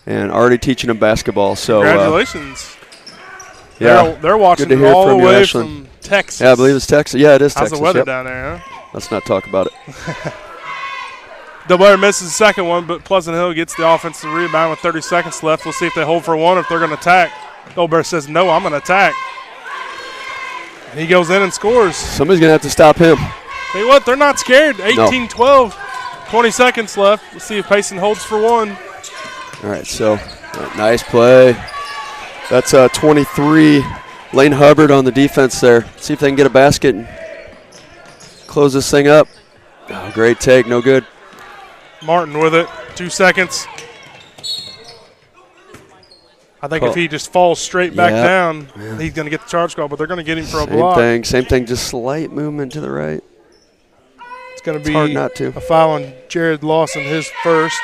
and already teaching him basketball. So congratulations! Yeah, they're watching good to hear all from the you, way Ashlyn. from Texas. Yeah, I believe it's Texas. Yeah, it is Texas. How's the weather down there, huh? Let's not talk about it. Dolbear misses the second one, but Pleasant Hill gets the offensive rebound with 30 seconds left. We'll see if they hold for one or if they're going to attack. Dolbear says, no, I'm going to attack. And he goes in and scores. Somebody's going to have to stop him. Tell you what, they're not scared. 18-12, 20 seconds left. Let's see if Payson holds for one. All right, so nice play. That's 23. Lane Hubbard on the defense there. See if they can get a basket and close this thing up. Oh, great take, no good. Martin with it, 2 seconds. I think if he just falls straight back down, he's going to get the charge call, but they're going to get him for a block. Same thing, just slight movement to the right. It's going to be hard not to. A foul on Jared Lawson, his first.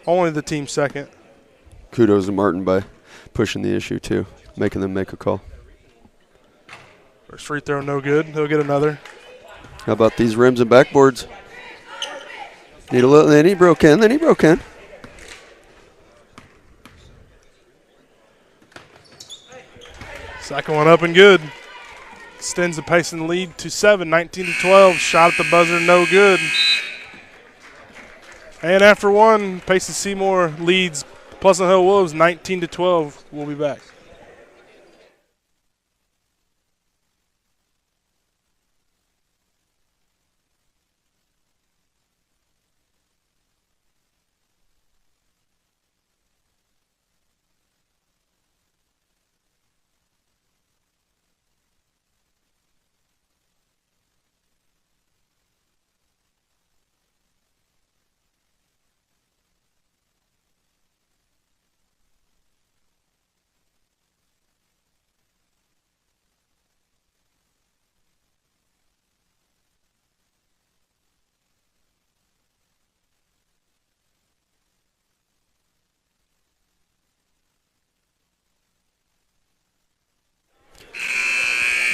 Only the team second. Kudos to Martin by pushing the issue, too, making them make a call. First free throw, no good. He'll get another. How about these rims and backboards? Need a little, then he broke in. Second one up and good. extends the Payson lead to 7, 19-12. Shot at the buzzer, no good. And after one, Payson Seymour leads Pleasant Hill Wolves 19-12. We'll be back.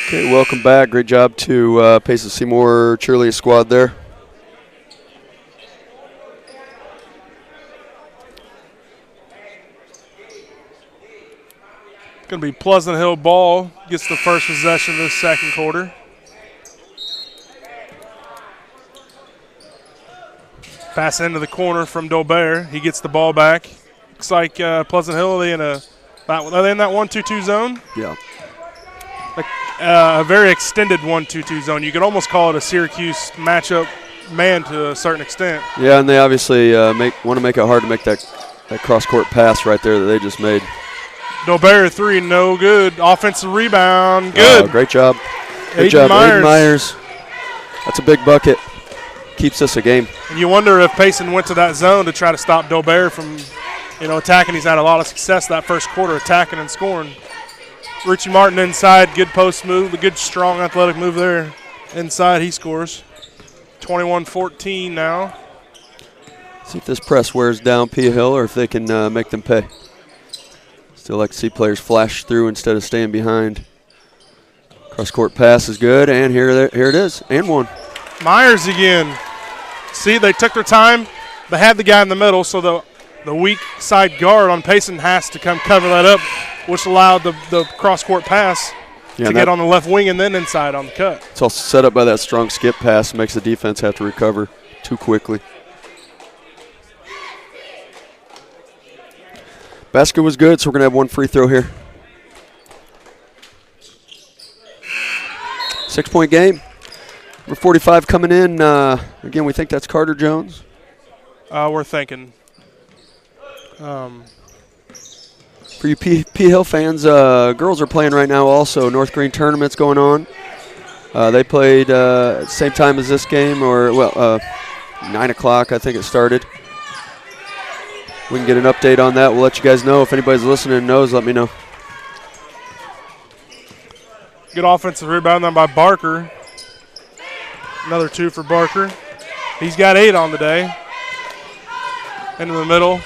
Okay, welcome back. Great job to Payson Seymour cheerleading squad there. Going to be Pleasant Hill ball. Gets the first possession of the second quarter. Pass into the corner from Dolbear. He gets the ball back. Looks like Pleasant Hill, are they in that 1-2-2 zone? Yeah. A very extended 1-2-2 zone. You could almost call it a Syracuse matchup man to a certain extent. Yeah, and they obviously want to make it hard to make that cross-court pass right there that they just made. Dolbear 3, no good. Offensive rebound, good. Great job. Good Aiden job, Myers. Aiden Myers. That's a big bucket. Keeps us a game. And you wonder if Payson went to that zone to try to stop Dolbear from, attacking. He's had a lot of success that first quarter attacking and scoring. Richie Martin inside, good post move, a good strong athletic move there. Inside, he scores. 21-14 now. See if this press wears down Pia Hill or if they can make them pay. Still like to see players flash through instead of staying behind. Cross-court pass is good, and here it is, and one. Myers again. See, they took their time. They had the guy in the middle, so the weak side guard on Payson has to come cover that up, which allowed the cross-court pass to get on the left wing and then inside on the cut. It's all set up by that strong skip pass. Makes the defense have to recover too quickly. Basket was good, so we're going to have one free throw here. 6-point game. Number 45 coming in. Again, we think that's Carter Jones. We're thinking. For you P Hill fans, girls are playing right now also. North Green tournament's going on. They played at the same time as this game, 9 o'clock I think it started. We can get an update on that. We'll let you guys know. If anybody's listening and knows, let me know. Good offensive rebound then by Barker. Another 2 for Barker. He's got 8 on the day. Into the middle.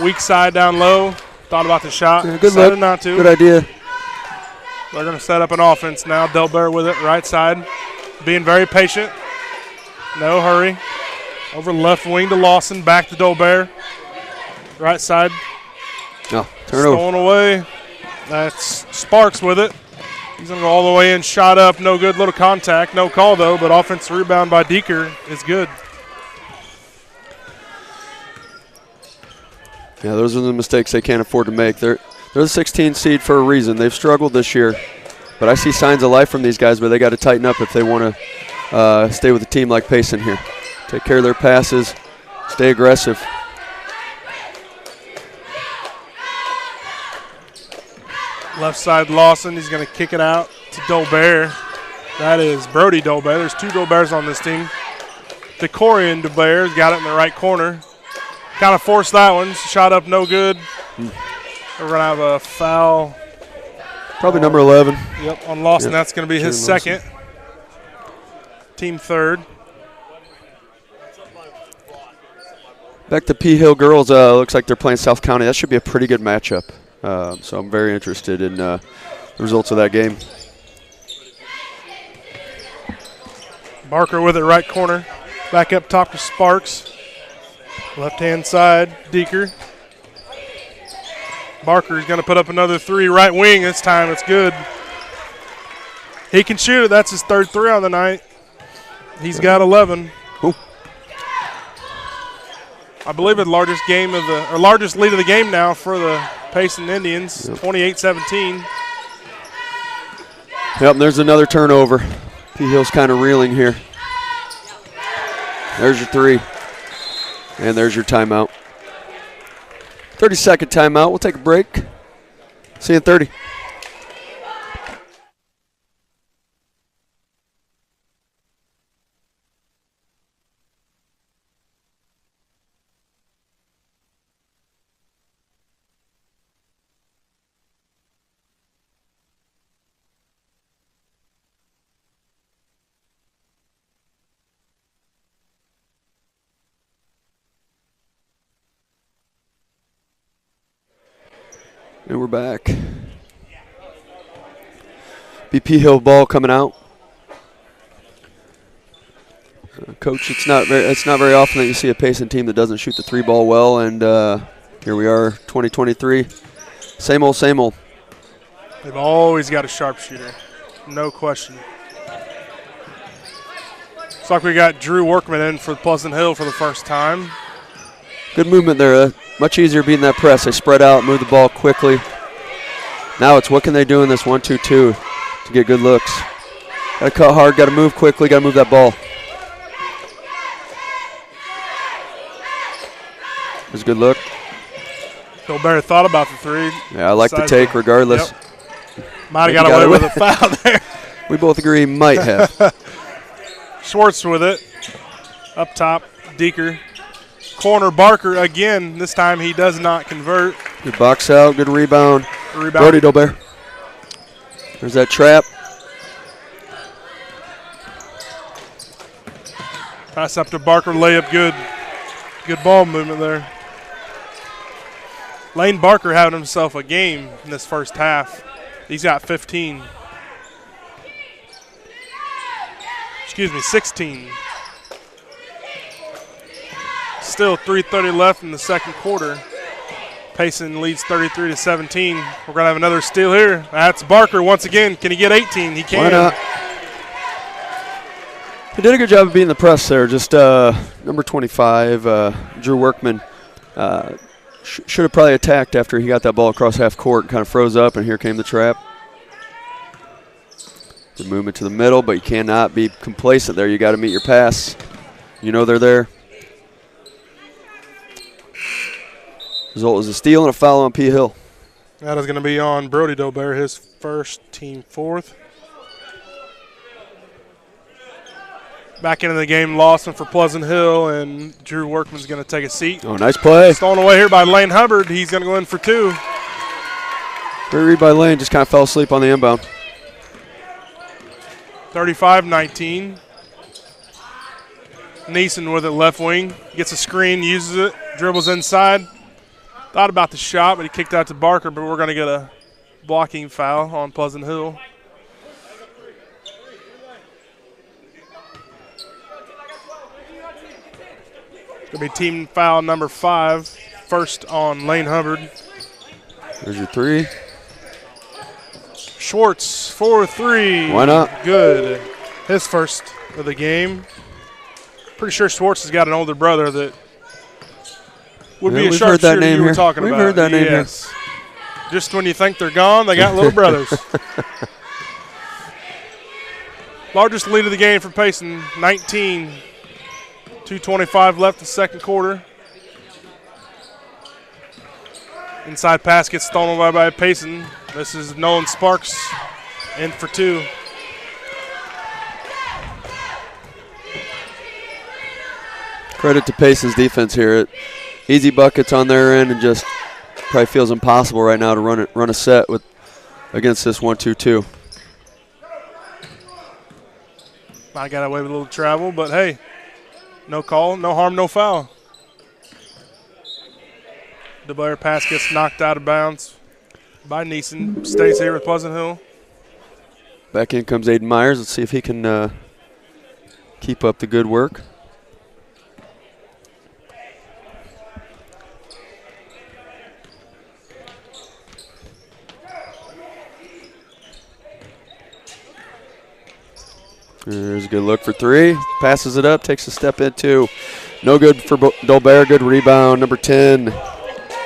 Weak side down low. Thought about the shot. Yeah, good Decided look. not to. Good idea. They're going to set up an offense now. Delbert with it, right side. Being very patient. No hurry. Over left wing to Lawson. Back to Delbert. Right side. No, turnover. Stolen away. That's Sparks with it. He's going to go all the way in. Shot up. No good. Little contact. No call, though. But offensive rebound by Deeker is good. Yeah, those are the mistakes they can't afford to make. They're the 16 seed for a reason. They've struggled this year. But I see signs of life from these guys, but they got to tighten up if they want to stay with a team like Payson here. Take care of their passes. Stay aggressive. Left side Lawson. He's going to kick it out to Dolbear. That is Brody Dolbear. There's 2 Dolbears on this team. Decorian Dolbear's got it in the right corner. Kind of forced that one. Shot up no good. We're going to have a foul. Probably number 11. Yep, on Lawson. Yep. That's going to be his Lawson. second. Team third. Back to P Hill girls. Looks like they're playing South County. That should be a pretty good matchup. So I'm very interested in the results of that game. Barker with it right corner. Back up top to Sparks. Left-hand side, Deeker. Barker's going to put up another 3 right wing. This time it's good. He can shoot it. That's his third three on the night. He's got 11. Ooh. I believe the largest lead of the game now for the Payson Indians, 28-17. Yep, and there's another turnover. P Hill's kind of reeling here. There's your three. And there's your timeout. 30-second timeout. We'll take a break. See you in 30. And we're back. BP Hill ball coming out. Coach, it's not very often that you see a Payson team that doesn't shoot the three ball well, and here we are, 2023. Same old, same old. They've always got a sharpshooter, no question. Looks like we got Drew Workman in for Pleasant Hill for the first time. Good movement there. Much easier beating that press. They spread out, move the ball quickly. Now it's what can they do in this 1-2-2 to get good looks. Got to cut hard, got to move quickly, got to move that ball. There's a good look. Gilbert thought about the three. Yeah, I like the take regardless. Yep. Might have got away with a foul there. We both agree might have. Schwartz with it. Up top, Deeker. Corner, Barker again. This time he does not convert. Good box out, good rebound. Brody Dolbear. There's that trap. Pass up to Barker, layup good. Good ball movement there. Lane Barker having himself a game in this first half. He's got 15. Excuse me, 16. Still 3:30 left in the second quarter. Payson leads 33-17. We're going to have another steal here. That's Barker once again. Can he get 18? He can. Why not? He did a good job of beating the press there. Just number 25, Drew Workman, should have probably attacked after he got that ball across half court and kind of froze up, and here came the trap. Good movement to the middle, but you cannot be complacent there. You got to meet your pass. You know they're there. Result is a steal and a foul on P. Hill. That is going to be on Brody Dolbear, his first, team fourth. Back into the game, Lawson for Pleasant Hill, and Drew Workman's going to take a seat. Oh, nice play. Stolen away here by Lane Hubbard. He's going to go in for two. Great read by Lane, just kind of fell asleep on the inbound. 35-19. Neeson with it left wing. Gets a screen, uses it, dribbles inside. Thought about the shot, but he kicked out to Barker, but we're going to get a blocking foul on Pleasant Hill. It's going to be team foul number 5, first on Lane Hubbard. There's your three. Schwartz for three. Why not? Good. His first of the game. Pretty sure Schwartz has got an older brother that would be a sharpshooter you were talking about. We've heard that name here. Just when you think they're gone, they got little brothers. Largest lead of the game for Payson, 19. 2:25 left the second quarter. Inside pass gets stolen away by Payson. This is Nolan Sparks in for two. Credit to Payson's defense here. Easy buckets on their end, and just probably feels impossible right now to run a set against this 1-2-2. I got away with a little travel, but hey, no call, no harm, no foul. The Blair pass gets knocked out of bounds by Neeson. Stays here with Pleasant Hill. Back in comes Aiden Myers. Let's see if he can keep up the good work. There's a good look for 3. Passes it up, takes a step in 2. No good for Dolbear. Good rebound, number 10.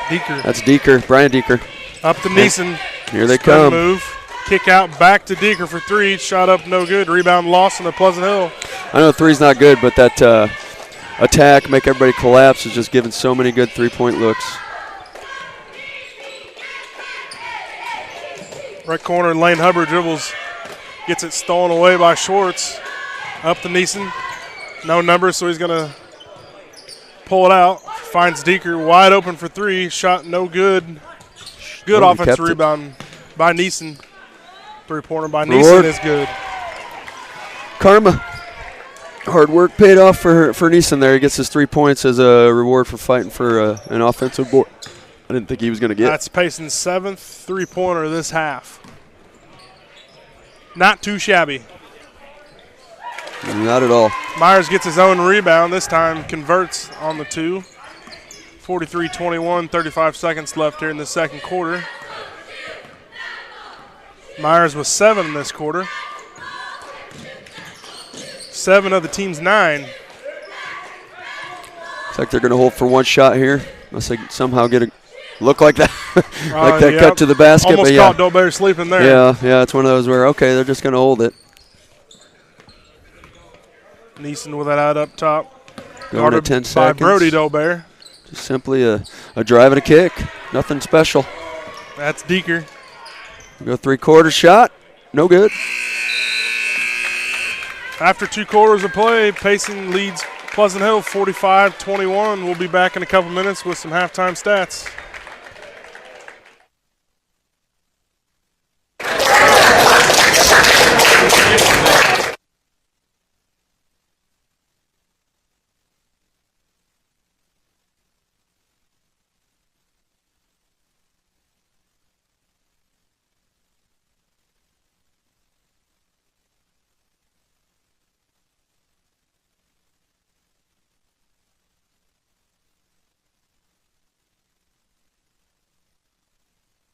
Deeker. That's Deeker, Brian Deeker. Up to Neeson. Here they Spin come. Move. Kick out back to Deeker for 3. Shot up, no good. Rebound lost in the Pleasant Hill. I know 3's not good, but that attack, make everybody collapse, is just giving so many good 3-point looks. Right corner, Lane Hubbard dribbles. Gets it stolen away by Schwartz. Up to Neeson. No number, so he's going to pull it out. Finds Deeker wide open for 3. Shot no good. Good offensive rebound by Neeson. 3-pointer by Neeson is good. Karma. Hard work paid off for Neeson there. He gets his 3 points as a reward for fighting for an offensive board. I didn't think he was going to get. That's Payson's 7th 3-pointer this half. Not too shabby. Not at all. Myers gets his own rebound. This time converts on the 2. 43-21, 35 seconds left here in the second quarter. Myers was 7 in this quarter. 7 of the team's 9. Looks like they're going to hold for 1 shot here. Unless they somehow get a look like that. Like that cut to the basket. Almost but caught Dolbear sleeping there. Yeah, it's one of those where, okay, they're just going to hold it. Neeson with that out up top. Going at 10 seconds. By Brody Dolbear. Just simply a drive and a kick. Nothing special. That's Deeker. Go 3-quarter shot. No good. After 2 quarters of play, Payson leads Pleasant Hill 45-21. We'll be back in a couple minutes with some halftime stats.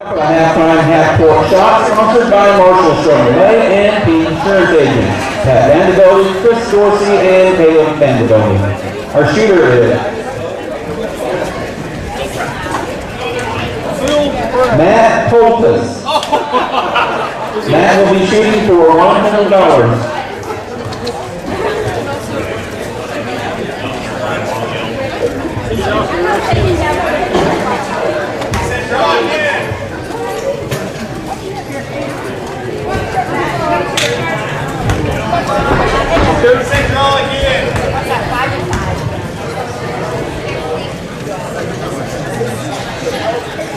A halftime half-court shot sponsored by Marshall Chevrolet and Pete Insurance Agents. Pat Vanderbilt, Chris Dorsey, and Caleb Vanderbilt. Our shooter is Matt Polkus. Matt will be shooting for $100.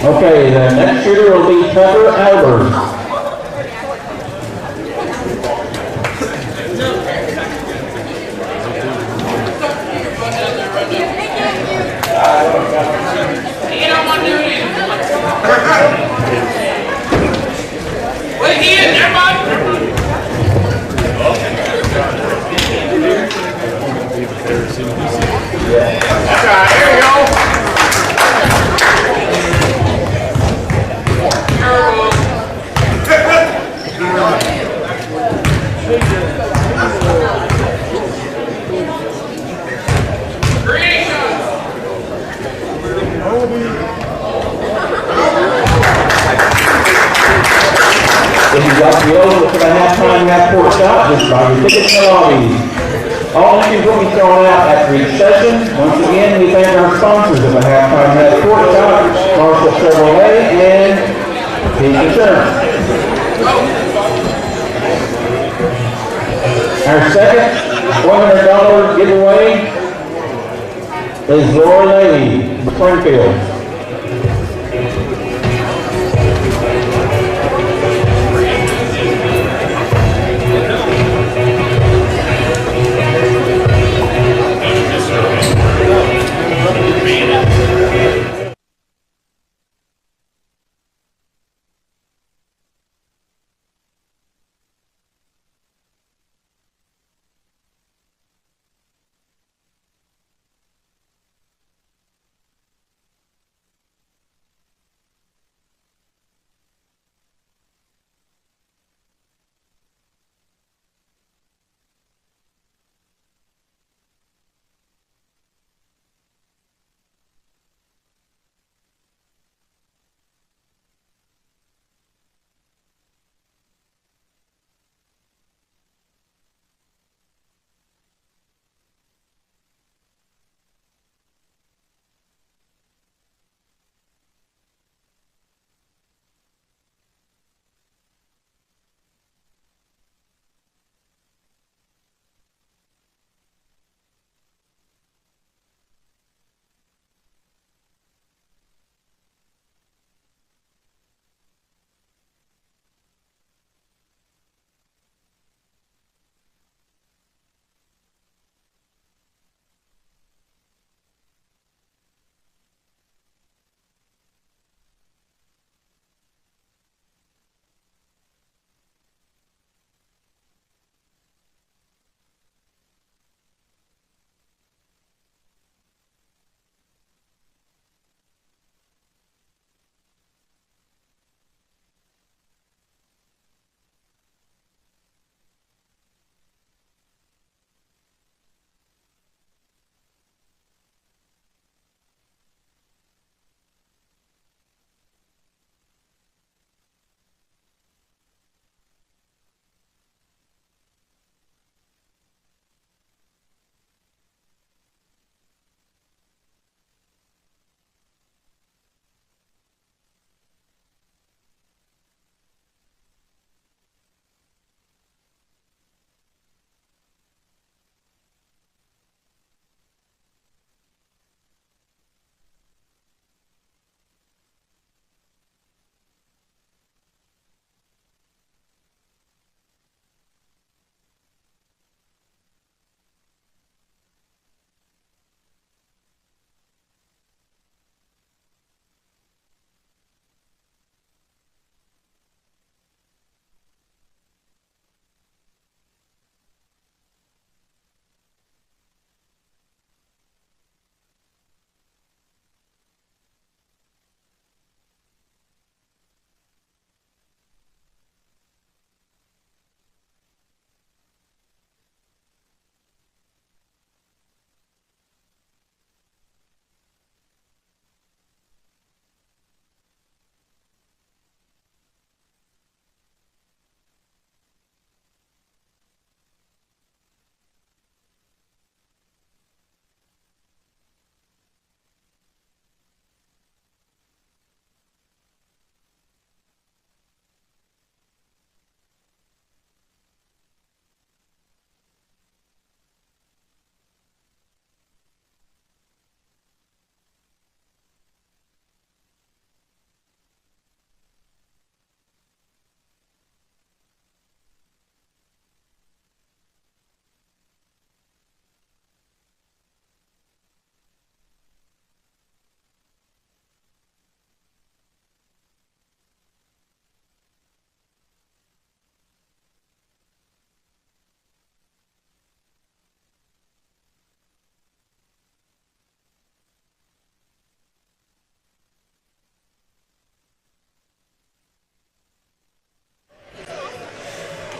Okay, the next shooter will be Trevor Albers. If you'd like to be over for the halftime half-court shot, just buy your tickets in the lobby. All entries will be thrown out after each session. Once again, we thank our sponsors of the halftime half-court shot, Marshall Chevrolet and Pete Insurance. Our second $100 giveaway is Laura Levy from Springfield.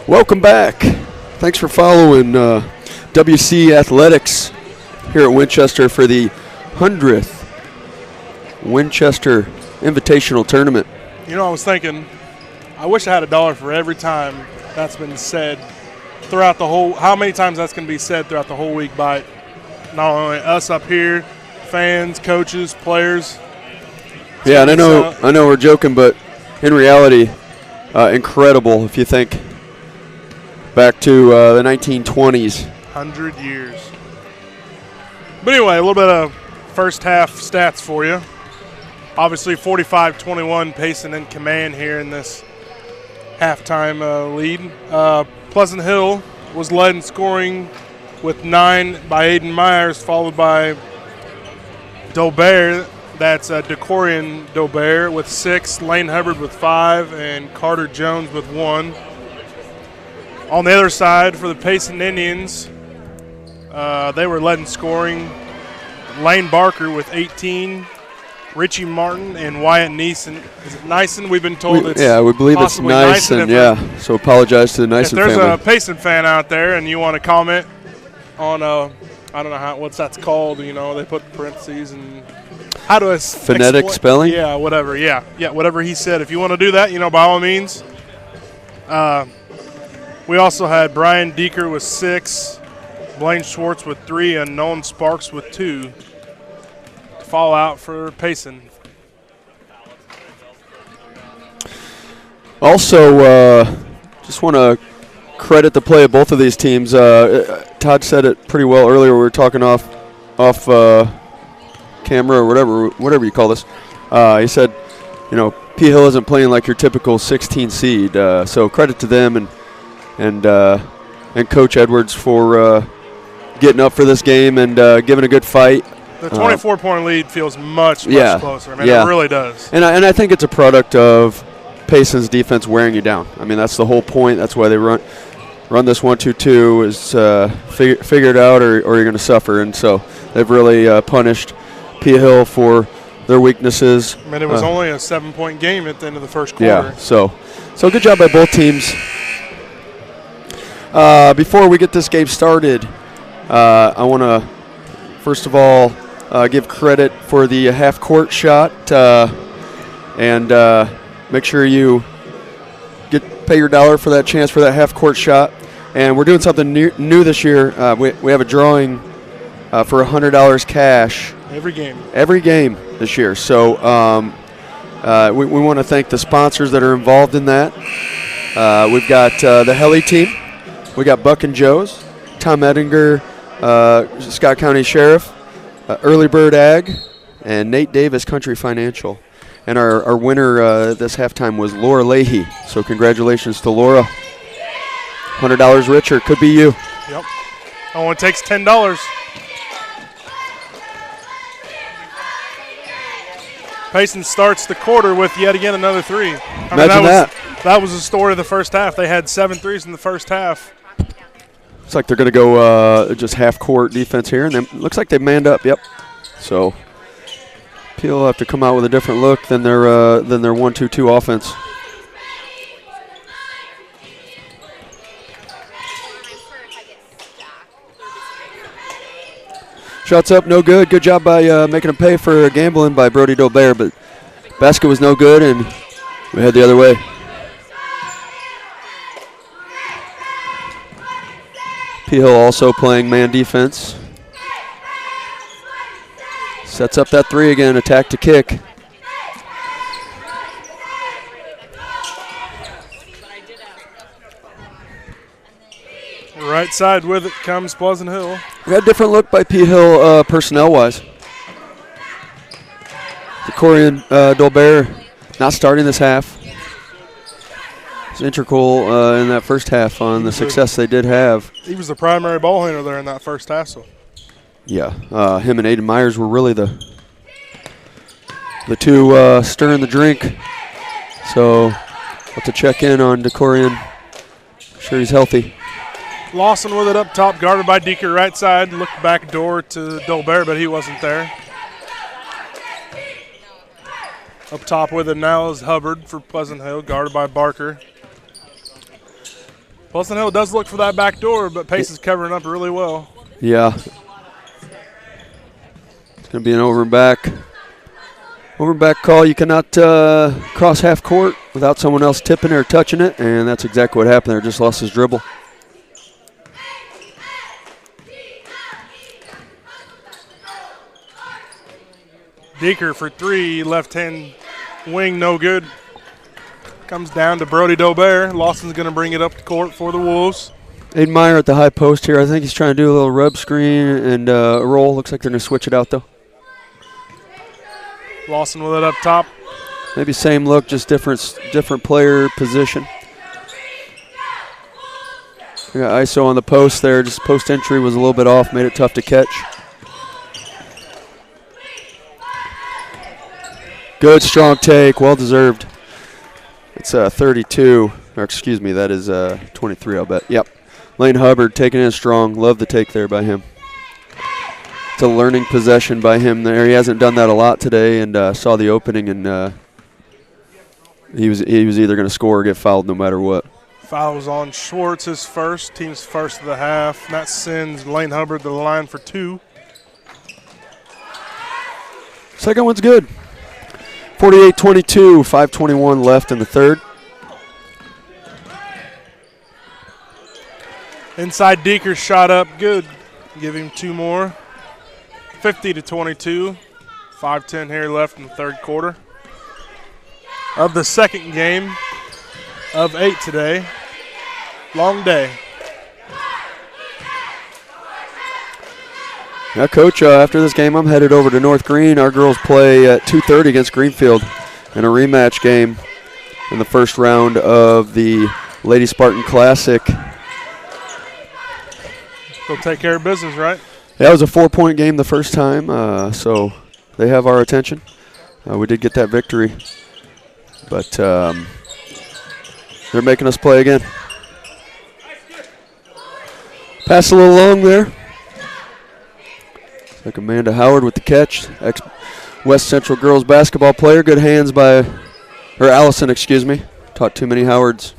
Welcome back. Thanks for following WC Athletics here at Winchester for the 100th Winchester Invitational Tournament. You know, I was thinking, I wish I had $1 for every time that's been said throughout the whole, how many times that's going to be said throughout the whole week by not only us up here, fans, coaches, players. Yeah, and I know we're joking, but in reality, incredible if you think back to the 1920s. 100 years. But anyway, a little bit of first half stats for you. Obviously, 45-21, Payson in command here in this halftime lead. Pleasant Hill was led in scoring with 9 by Aiden Myers, followed by Dobert. That's DeCorian Dobert with 6, Lane Hubbard with 5, and Carter Jones with 1. On the other side, for the Payson Indians, they were led in scoring. Lane Barker with 18, Richie Martin and Wyatt Neeson. Is it Nyson? We've been told it's we believe it's Nyson, yeah. So apologize to the Nyson family. If there's a Payson fan out there and you want to comment on, I don't know what's that's called, you know, they put parentheses and how do I phonetic spelling? Yeah, whatever. Yeah, whatever he said. If you want to do that, you know, by all means. We also had Brian Deeker with 6, Blaine Schwartz with 3, and Nolan Sparks with 2 to fall out for Payson. Also, just want to credit the play of both of these teams. Todd said it pretty well earlier. We were talking off camera or whatever you call this. He said, you know, P Hill isn't playing like your typical 16 seed. So credit to them and Coach Edwards for getting up for this game and giving a good fight. The 24-point lead feels much closer. I mean, it really does. And I think it's a product of Payson's defense wearing you down. I mean, that's the whole point. That's why they run this 1-2-2 is figure it out or you're going to suffer. And so they've really punished P Hill for their weaknesses. I mean, it was only a 7-point game at the end of the first quarter. Yeah, so good job by both teams. Before we get this game started, I want to, first of all, give credit for the half-court shot and make sure you pay your $1 for that chance for that half-court shot. And we're doing something new this year. We have a drawing for $100 cash. Every game this year. So we want to thank the sponsors that are involved in that. We've got the Heli team. We got Buck and Joe's, Tom Ettinger, Scott County Sheriff, Early Bird Ag, and Nate Davis Country Financial. And our winner this halftime was Laura Leahy. So congratulations to Laura. $100 richer. Could be you. Yep. Only takes $10. Payson starts the quarter with yet again another 3. Imagine that. That was the story of the first half. They had 7 threes in the first half. Looks like they're going to go just half-court defense here, and then looks like they manned up. Yep. So Peel will have to come out with a different look than their 1-2-2 offense. Shots up, no good. Good job by making him pay for gambling by Brody Dobert, but basket was no good, and we head the other way. P Hill also playing man defense. Sets up that 3 again, attack to kick. Right side with it comes Pleasant Hill. We got a different look by P Hill personnel-wise. DeCorian Dolbert not starting this half. It's integral in that first half on the success they did have. He was the primary ball handler there in that first half. So. Yeah, him and Aiden Myers were really the two stirring the drink. So have to check in on DeCorian. Sure he's healthy. Lawson with it up top, guarded by Deeker right side. Looked back door to Dolbert, but he wasn't there. Up top with it now is Hubbard for Pleasant Hill, guarded by Barker. Pleasant Hill does look for that back door, but Pace is covering up really well. Yeah. It's going to be an over and back. Over and back call. You cannot cross half court without someone else tipping or touching it, and that's exactly what happened there. Just lost his dribble. Deeker for 3, left-hand wing, no good. Comes down to Brody Dobert. Lawson's going to bring it up the court for the Wolves. Aiden Meyer at the high post here. I think he's trying to do a little rub screen and a roll. Looks like they're going to switch it out, though. Lawson with it up top. Maybe same look, just different player position. We got ISO on the post there. Just post entry was a little bit off, made it tough to catch. Good, strong take, well deserved. It's 32, or excuse me, that is 23, I'll bet. Yep. Lane Hubbard taking it strong. Love the take there by him. It's a learning possession by him there. He hasn't done that a lot today, and saw the opening, and he was either going to score or get fouled no matter what. Foul was on Schwartz, his first, team's first of the half. And that sends Lane Hubbard to the line for 2. Second one's good. 48-22, 5:21 left in the third. Inside Deeker shot up, good. Give him 2 more. 50-22, 5:10 here left in the third quarter. Of the second game of 8 today. Long day. Yeah, Coach, after this game, I'm headed over to North Green. Our girls play at 2:30 against Greenfield in a rematch game in the first round of the Lady Spartan Classic. Go take care of business, right? Yeah, it was a 4-point game the first time, so they have our attention. We did get that victory, but they're making us play again. Pass a little long there. Like Amanda Howard with the catch, ex-West Central girls basketball player. Good hands by, or Allison, excuse me. Taught too many Howards.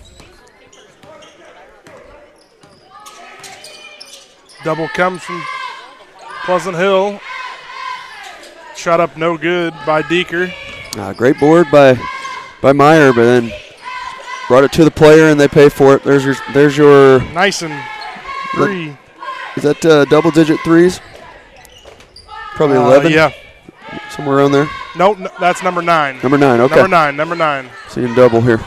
Double comes from Pleasant Hill. Shot up no good by Deeker. Great board by Meyer, but then brought it to the player and they pay for it. There's your nice and 3. Is that double-digit threes? Probably 11. Yeah. Somewhere around there. No, that's number 9. Number 9, okay. Number 9. Seeing double here.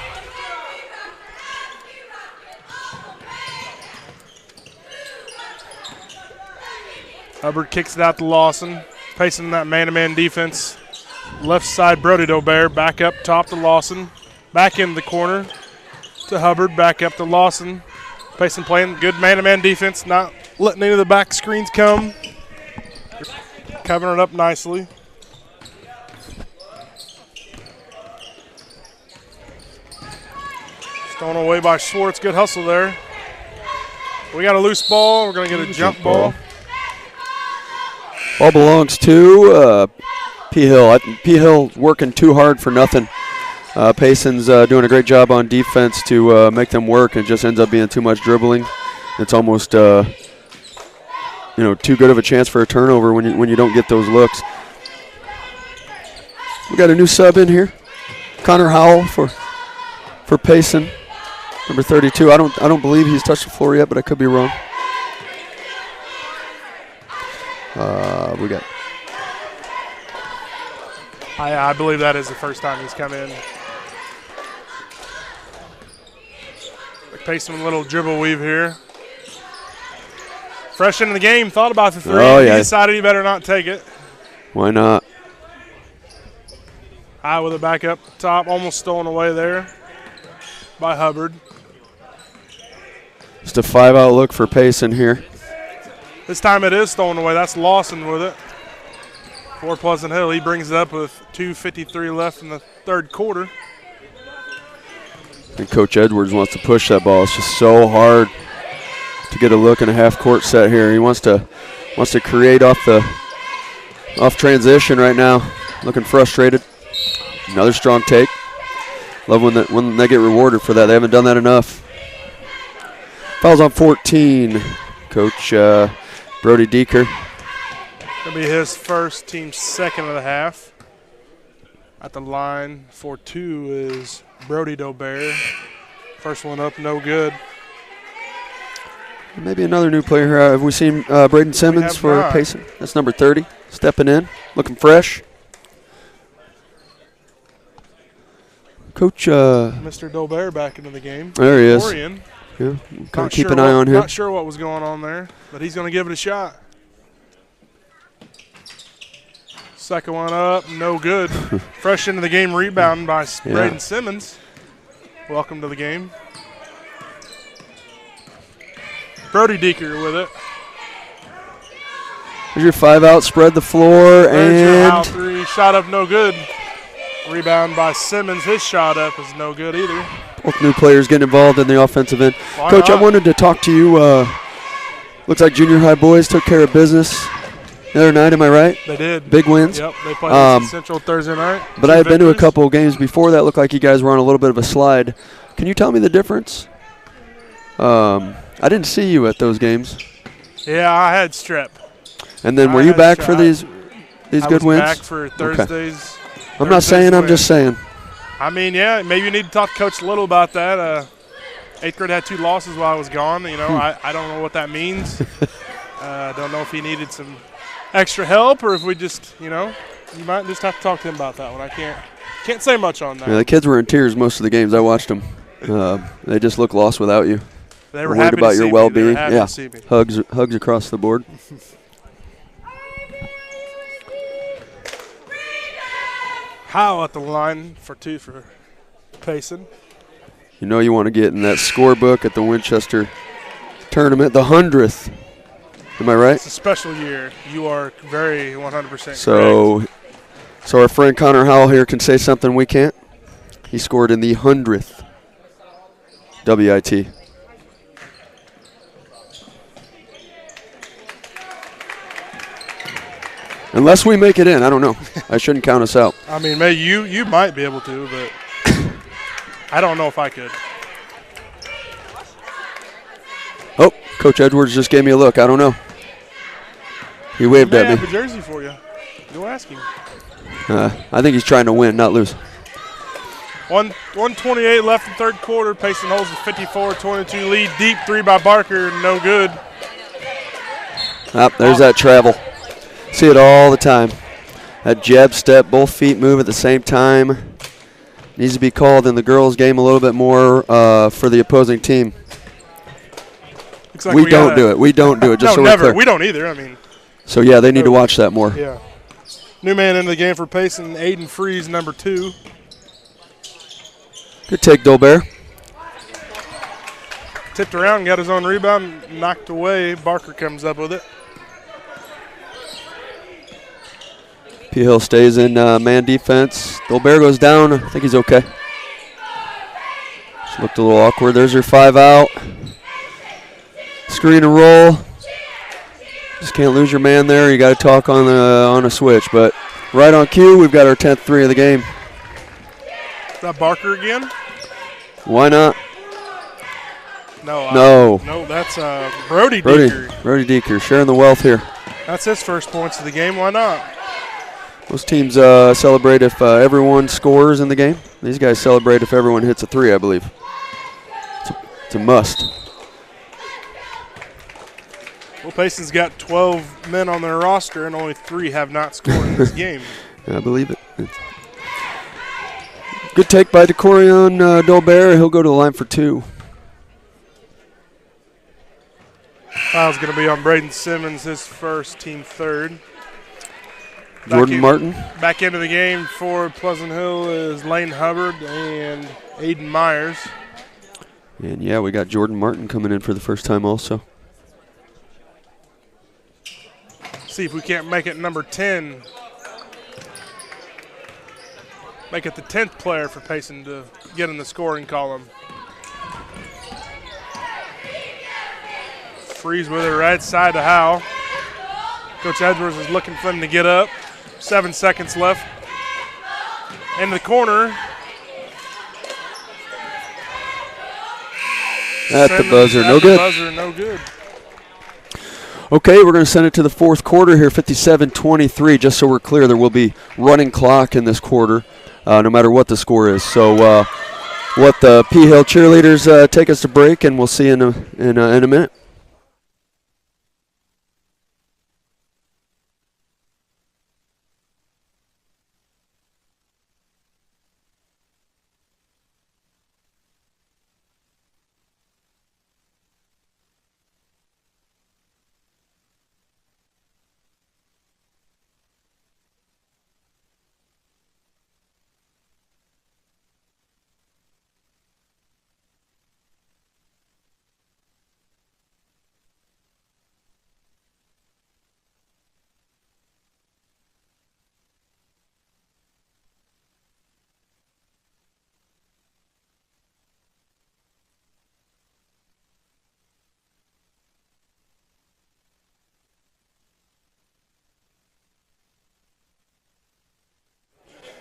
Hubbard kicks it out to Lawson. Pacing that man-to-man defense. Left side, Brody Dobert. Back up top to Lawson. Back in the corner to Hubbard. Back up to Lawson. Pacing playing good man-to-man defense. Not letting any of the back screens come. Covering it up nicely. Stolen away by Schwartz. Good hustle there. We got a loose ball. We're going to get a jump ball. Ball belongs to P. Hill. P. Hill working too hard for nothing. Payson's doing a great job on defense to make them work, and it just ends up being too much dribbling. It's almost too good of a chance for a turnover when you don't get those looks. We got a new sub in here, Connor Howell for Payson, number 32. I don't believe he's touched the floor yet, but I could be wrong. We got. I believe that is the first time he's come in. Payson with a little dribble weave here. Fresh into the game, thought about the 3. Oh, yeah. He decided he better not take it. Why not? High with a back up top, almost stolen away there by Hubbard. Just a 5-out look for Payson here. This time it is stolen away. That's Lawson with it for Pleasant Hill. He brings it up with 2:53 left in the third quarter. And Coach Edwards wants to push that ball. It's just so hard to get a look in a half-court set here. He wants to create off transition right now. Looking frustrated. Another strong take. Love when they get rewarded for that. They haven't done that enough. Fouls on 14. Coach Brody Deeker. Going to be his first, team's second of the half. At the line for 2 is Brody Dobert. First one up, no good. Maybe another new player here. Have we seen Braden Simmons for Payson? That's number 30. Stepping in, looking fresh. Coach. Mr. Dobert back into the game. There he is. Orion. Yeah, kind of keep an eye on him. Not sure what was going on there, but he's going to give it a shot. Second one up, no good. Fresh into the game, rebound by Braden Simmons. Welcome to the game. Brody Deeker with it. There's your 5 out, spread the floor, There's your out and 3, shot up, no good. Rebound by Simmons. His shot up is no good either. both new players getting involved in the offensive end. Why Coach, not? I wanted to talk to you. Looks like junior high boys took care of business the other night, am I right? They did. Big wins. Yep, they played Central Thursday night. But I had been to a couple of games before that. Looked like you guys were on a little bit of a slide. Can you tell me the difference? I didn't see you at those games. Yeah, I had strep. And then were you back for these good wins? I was back for Thursdays. Okay. I'm not saying, I'm just saying. I mean, yeah, maybe you need to talk to Coach Little about that. 8th grade had 2 losses while I was gone. You know, I don't know what that means. Don't know if he needed some extra help or if we just, you know, you might just have to talk to him about that one. I can't say much on that. Yeah, the kids were in tears most of the games. I watched them. They just look lost without you. They were worried happy about to your see well-being. me. They were happy Yeah, to see me. hugs across the board. Howe at the line for 2 for Payson. You know you want to get in that scorebook at the Winchester tournament, the 100th. Am I right? It's a special year. You are very 100% correct. So our friend Connor Howell here can say something we can't. He scored in the 100th WIT. Unless we make it in, I don't know. I shouldn't count us out. I mean, maybe you might be able to, but I don't know if I could. Oh, Coach Edwards just gave me a look. I don't know. He waved He at may me. have a jersey for you. Go ask him. I think he's trying to win, not lose. 1:28 left in third quarter. Payson holds a 54-22 lead. Deep 3 by Barker, no good. There's that travel. See it all the time. That jab step, both feet move at the same time. Needs to be called in the girls' game a little bit more for the opposing team. Like we don't do it. We don't do it. Just no, so never. we're clear. We don't either. I mean. So yeah, they need to watch that more. Yeah. New man into the game for Payson, Aiden Freeze, number 2. Good take, Dolbear. Tipped around, got his own rebound, knocked away. Barker comes up with it. P. Hill stays in man defense. Dolbear goes down. I think he's okay. Just looked a little awkward. There's your 5 out. Screen and roll. Just can't lose your man there. You got to talk on a switch. But right on cue, we've got our 10th 3 of the game. Is that Barker again? Why not? No, that's Brody Deeker. Brody Deeker sharing the wealth here. That's his first points of the game. Why not? Most teams celebrate if everyone scores in the game. These guys celebrate if everyone hits a 3, I believe. It's a must. Well, Payson's got 12 men on their roster, and only 3 have not scored in this game. I believe it. Good take by Decorion Dolbear. He'll go to the line for 2. Foul's going to be on Braden Simmons, his first, team third. Jordan Martin. Back into the game for Pleasant Hill is Lane Hubbard and Aiden Myers. And, yeah, we got Jordan Martin coming in for the first time also. See if we can't make it number 10. Make it the 10th player for Payson to get in the scoring column. Freeze with it right side to Howe. Coach Edwards is looking for him to get up. 7 seconds left. In the corner. At the buzzer, no good. Buzzer, no good. Okay, we're going to send it to the fourth quarter here, 57-23. Just so we're clear, there will be running clock in this quarter, no matter what the score is. So let the P Hill cheerleaders take us to break, and we'll see you in a minute.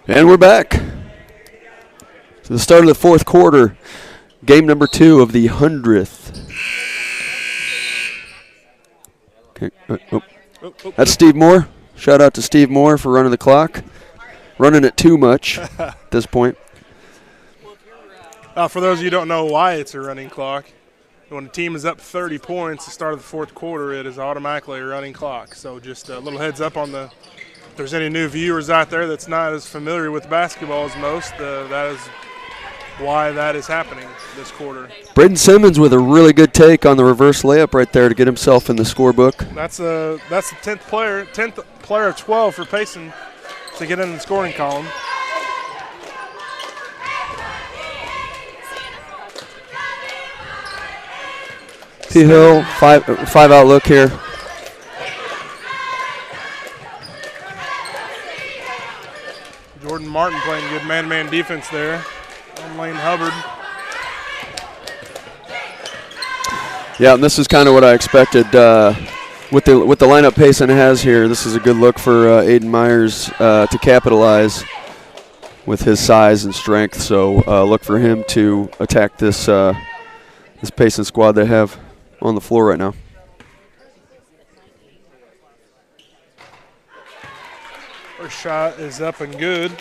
And we're back to the start of the fourth quarter, game number 2 of the 100th. Okay. That's Steve Moore. Shout out to Steve Moore for running the clock. Running it too much at this point. For those of you who don't know why it's a running clock, when a team is up 30 points at the start of the fourth quarter, it is automatically a running clock. So just a little heads up on if there's any new viewers out there that's not as familiar with basketball as most, that is why that is happening this quarter. Braden Simmons with a really good take on the reverse layup right there to get himself in the scorebook. That's the 10th player of 12 for Payson to get in the scoring column. P Hill, five out look here. Jordan Martin playing good man-to-man defense there on Lane Hubbard. Yeah, and this is kind of what I expected with the lineup Payson has here. This is a good look for Aiden Myers to capitalize with his size and strength. So look for him to attack this Payson squad they have on the floor right now. First shot is up and good.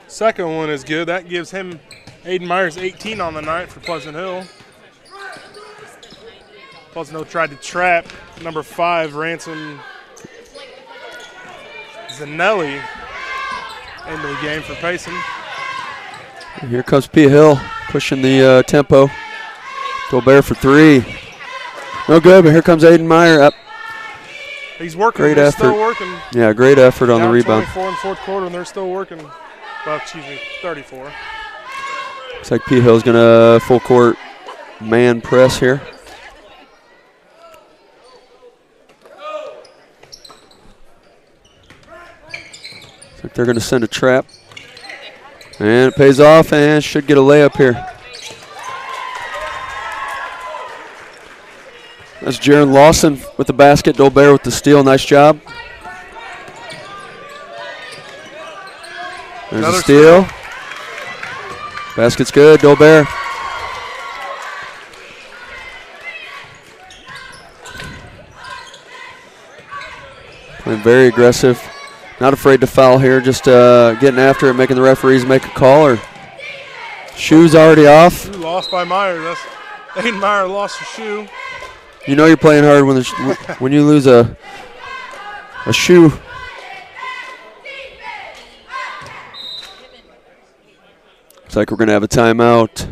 Second one is good. That gives him Aiden Myers 18 on the night for Pleasant Hill. Pleasant Hill tried to trap number 5, Ransom Zanelli, into the game for Payson. Here comes P Hill pushing the tempo. Gobert for 3. No good, but here comes Aiden Meyer up. He's working. Great effort. Still working. Yeah, great effort on the rebound. 24 in the fourth quarter, and they're still working. Well, excuse me, 34. Looks like P Hill's going to full court man press here. Looks like they're going to send a trap. And it pays off and should get a layup here. That's Jaron Lawson with the basket. Dolbear with the steal. Nice job. There's a steal. Basket's good. Dolbear. Playing very aggressive. Not afraid to foul here. Just getting after it, making the referees make a call. Or shoes already off. Shoe lost by Meyer. That's Aiden Meyer lost a shoe. You know you're playing hard when you lose a shoe. Looks like we're going to have a timeout.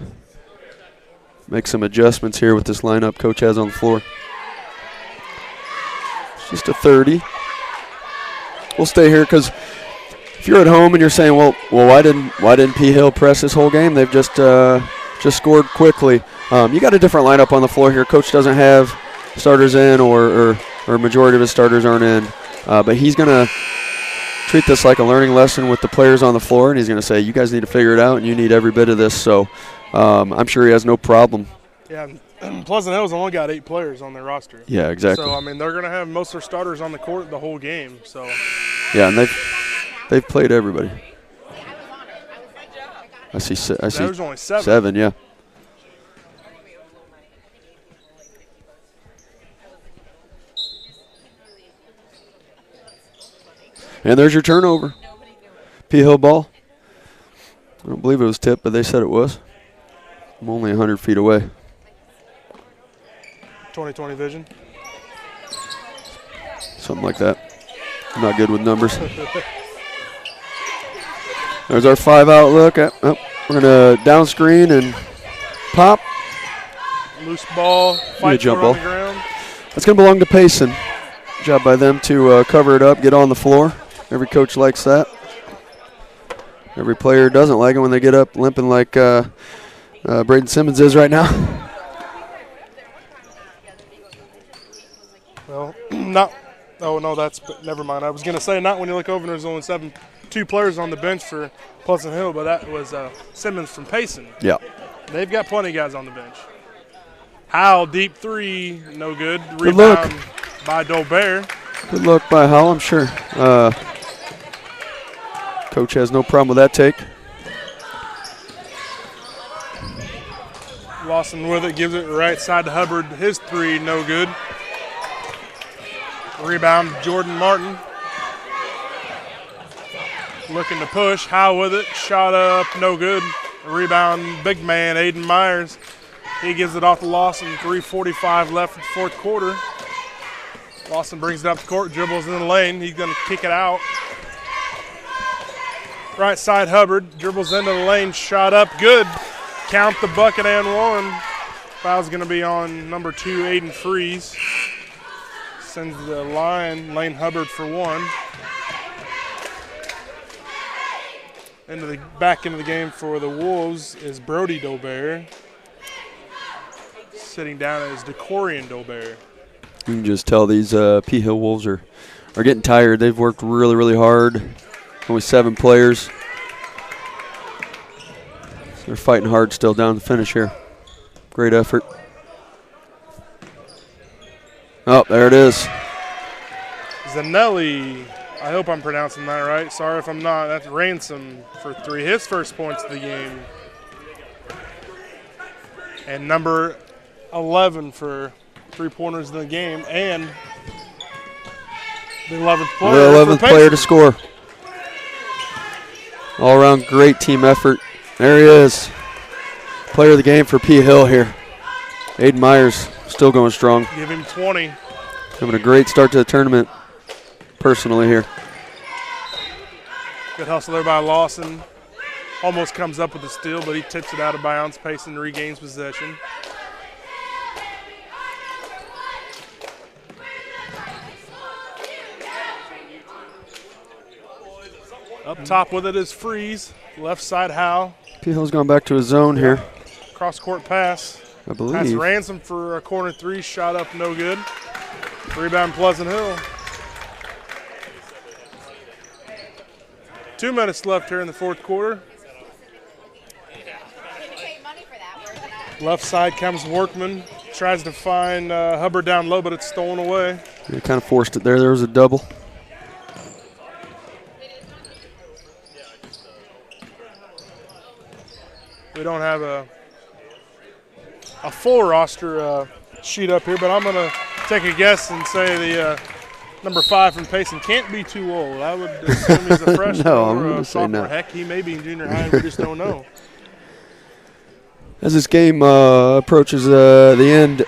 Make some adjustments here with this lineup coach has on the floor. It's just a 30. We'll stay here because if you're at home and you're saying, well, why didn't P Hill press this whole game? They've just scored quickly. You got a different lineup on the floor here. Coach doesn't have starters in, or majority of his starters aren't in, but he's going to treat this like a learning lesson with the players on the floor, and he's going to say, you guys need to figure it out, and you need every bit of this. So I'm sure he has no problem. Yeah, and Pleasant Hill's only got 8 players on their roster. Yeah, exactly. So, I mean, they're going to have most of their starters on the court the whole game. So. Yeah, and they've played everybody. I see. There's only 7. 7, yeah. And there's your turnover. P. Hill ball. I don't believe it was tipped, but they said it was. I'm only 100 feet away. 20/20 vision. Something like that. I'm not good with numbers. There's our 5-out look. We're going to down screen and pop. Loose ball, fight jump on ball. the ground. That's going to belong to Payson. Job by them to cover it up, get on the floor. Every coach likes that. Every player doesn't like it when they get up limping like Braden Simmons is right now. Well, not. Oh no, never mind. I was gonna say not when you look over and there's only 2 players on the bench for Pleasant Hill, but that was Simmons from Payson. Yeah. They've got plenty of guys on the bench. Howell, deep 3, no good. Good Rebound look by Dolbear. Good look by Howell, I'm sure. Coach has no problem with that take. Lawson with it, gives it right side to Hubbard. His 3, no good. Rebound, Jordan Martin. Looking to push. Howell with it. Shot up, no good. Rebound, big man, Aiden Myers. He gives it off to Lawson. 3:45 left in the 4th quarter. Lawson brings it up the court, dribbles in the lane. He's going to kick it out. Right side, Hubbard. Dribbles into the lane. Shot up, good. Count the bucket and 1. Foul's going to be on number 2, Aiden Freeze. Sends the Lane Hubbard for 1. Back into the game for the Wolves is Brody Dolbear. Sitting down is DeCorian Dolbear. You can just tell these P. Hill Wolves are getting tired. They've worked really, really hard. Only 7 players. So they're fighting hard still down the finish here. Great effort. Oh, there it is. Zanelli, I hope I'm pronouncing that right. Sorry if I'm not. That's Ransom for 3. His first points of the game. And number 11 for 3-pointers in the game. And the 11th player. The 11th player to score. All around great team effort. There he is. Player of the game for P. Hill here. Aiden Myers still going strong. Give him 20. Having a great start to the tournament personally here. Good hustle there by Lawson. Almost comes up with the steal, but he tips it out of bounds. Payson regains possession. Up top with it is Freeze. Left side Howe. P. Hill's gone back to his zone here, Cross court pass. I believe. Pass Ransom for a corner 3. Shot up, no good. Rebound Pleasant Hill. 2 minutes left here in the 4th quarter. Left side comes Workman. Tries to find Hubbard down low, but it's stolen away. He kind of forced it there. There was a double. We don't have a full roster sheet up here, but I'm going to take a guess and say the number 5 from Payson can't be too old. I would assume he's a freshman No, I'm or gonna a say sophomore. no. Heck, he may be in junior high. We just don't know. As this game approaches the end,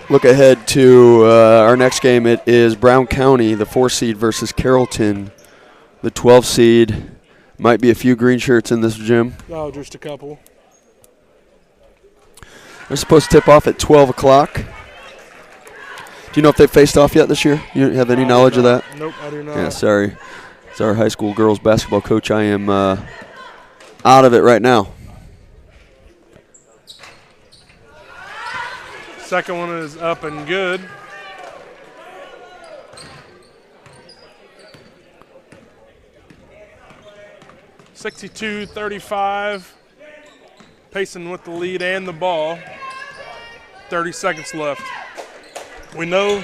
look ahead to our next game. It is Brown County, the 4 seed, versus Carrollton, the 12 seed. Might be a few green shirts in this gym. Oh, just a couple. They're supposed to tip off at 12 o'clock. Do you know if they faced off yet this year? You have any knowledge of that? Nope, I do not. Yeah, sorry. As our high school girls basketball coach, I am out of it right now. Second one is up and good. (62-35). Payson with the lead and the ball. 30 seconds left. We know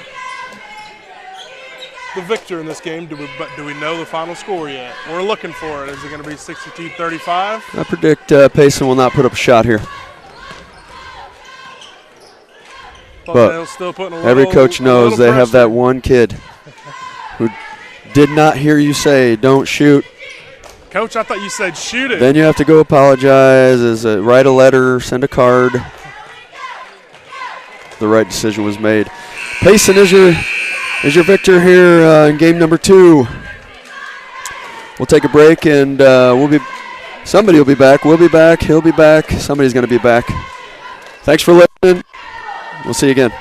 the victor in this game, but do we know the final score yet? We're looking for it. Is it going to be 62-35? I predict Payson will not put up a shot here. But still putting every coach knows they have that one kid who did not hear you say, don't shoot. Coach, I thought you said shoot it. Then you have to go apologize, write a letter, send a card. The right decision was made. Payson is your victor here in game number 2. We'll take a break, and somebody will be back. We'll be back. He'll be back. Somebody's going to be back. Thanks for listening. We'll see you again.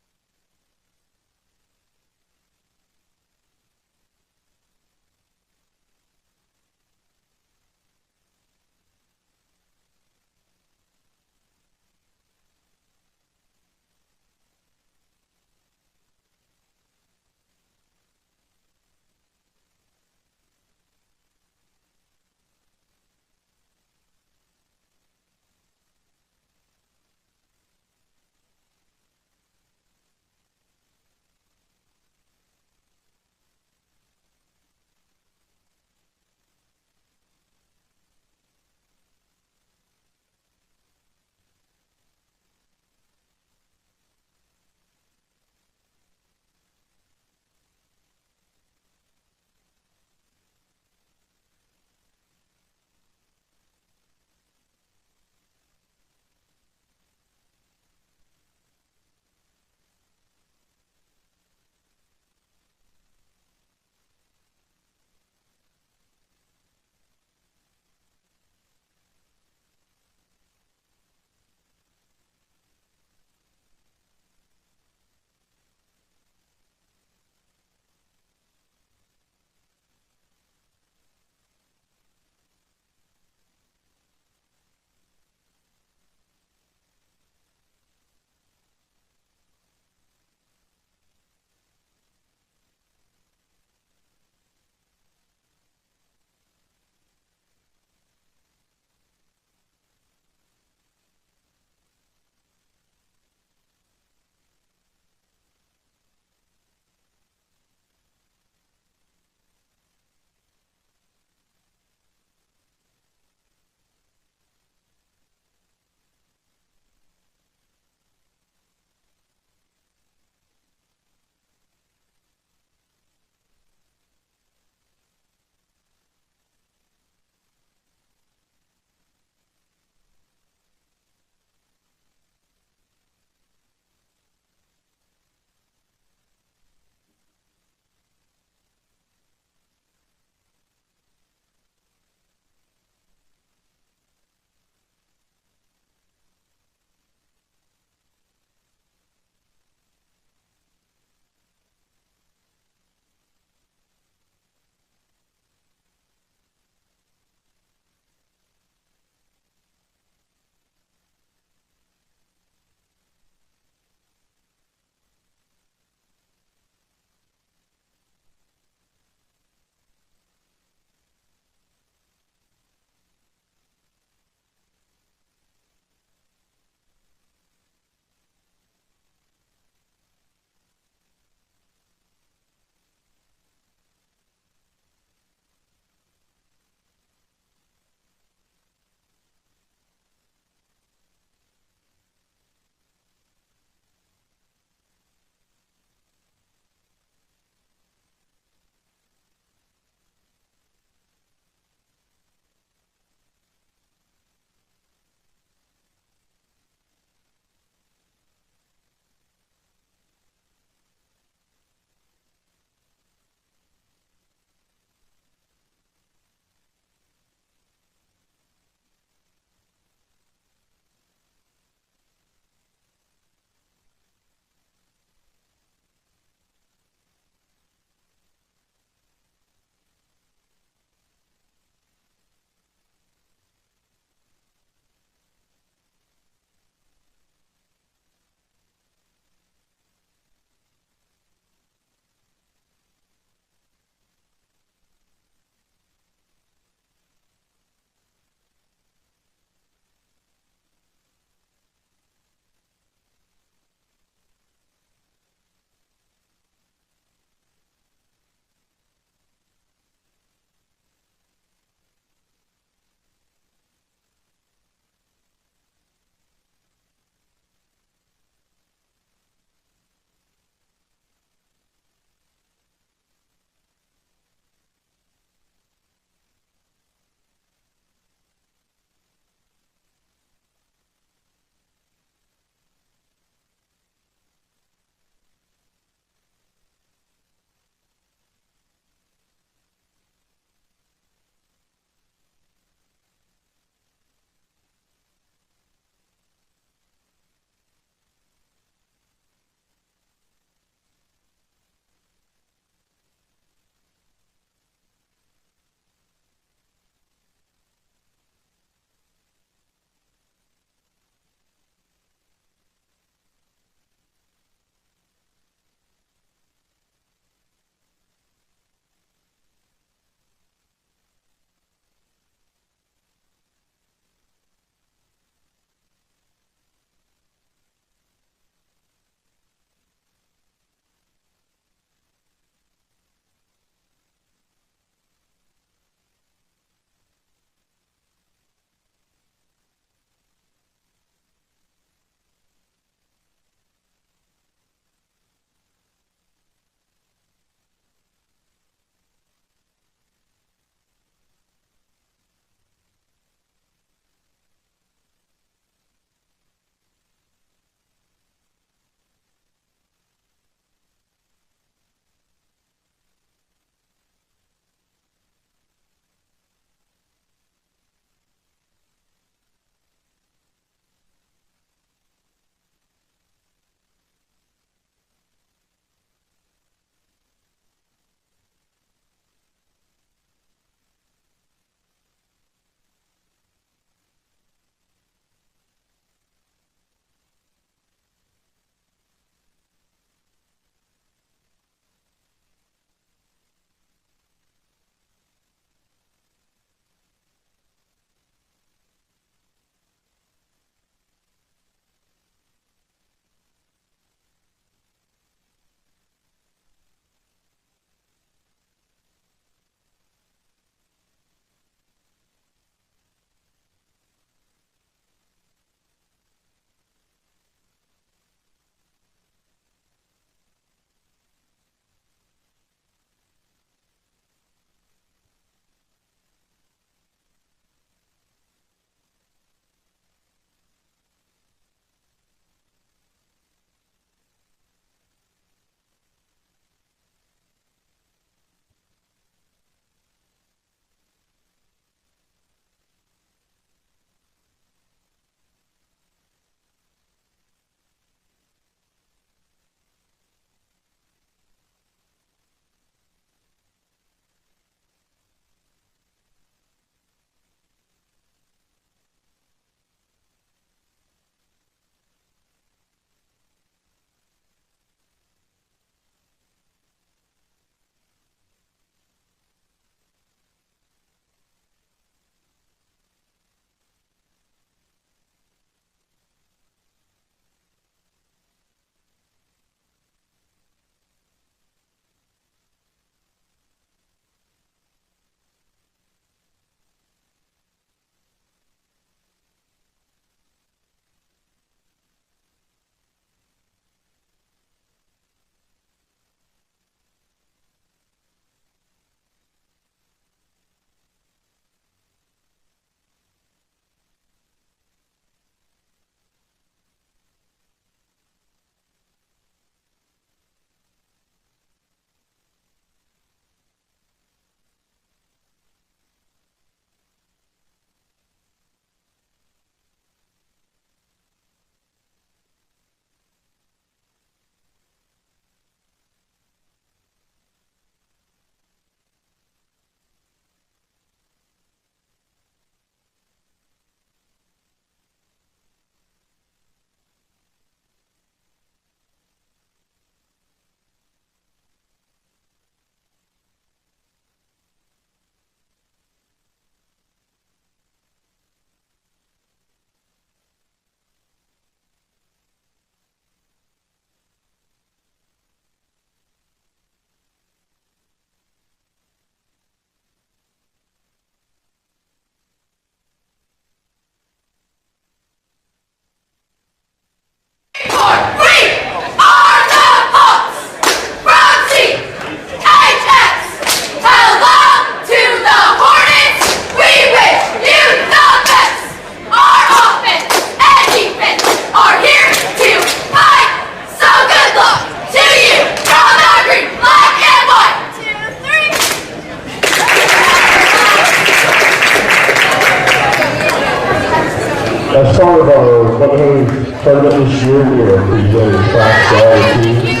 As part of our 100th tournament this year, we are presenting tracks to all the teams.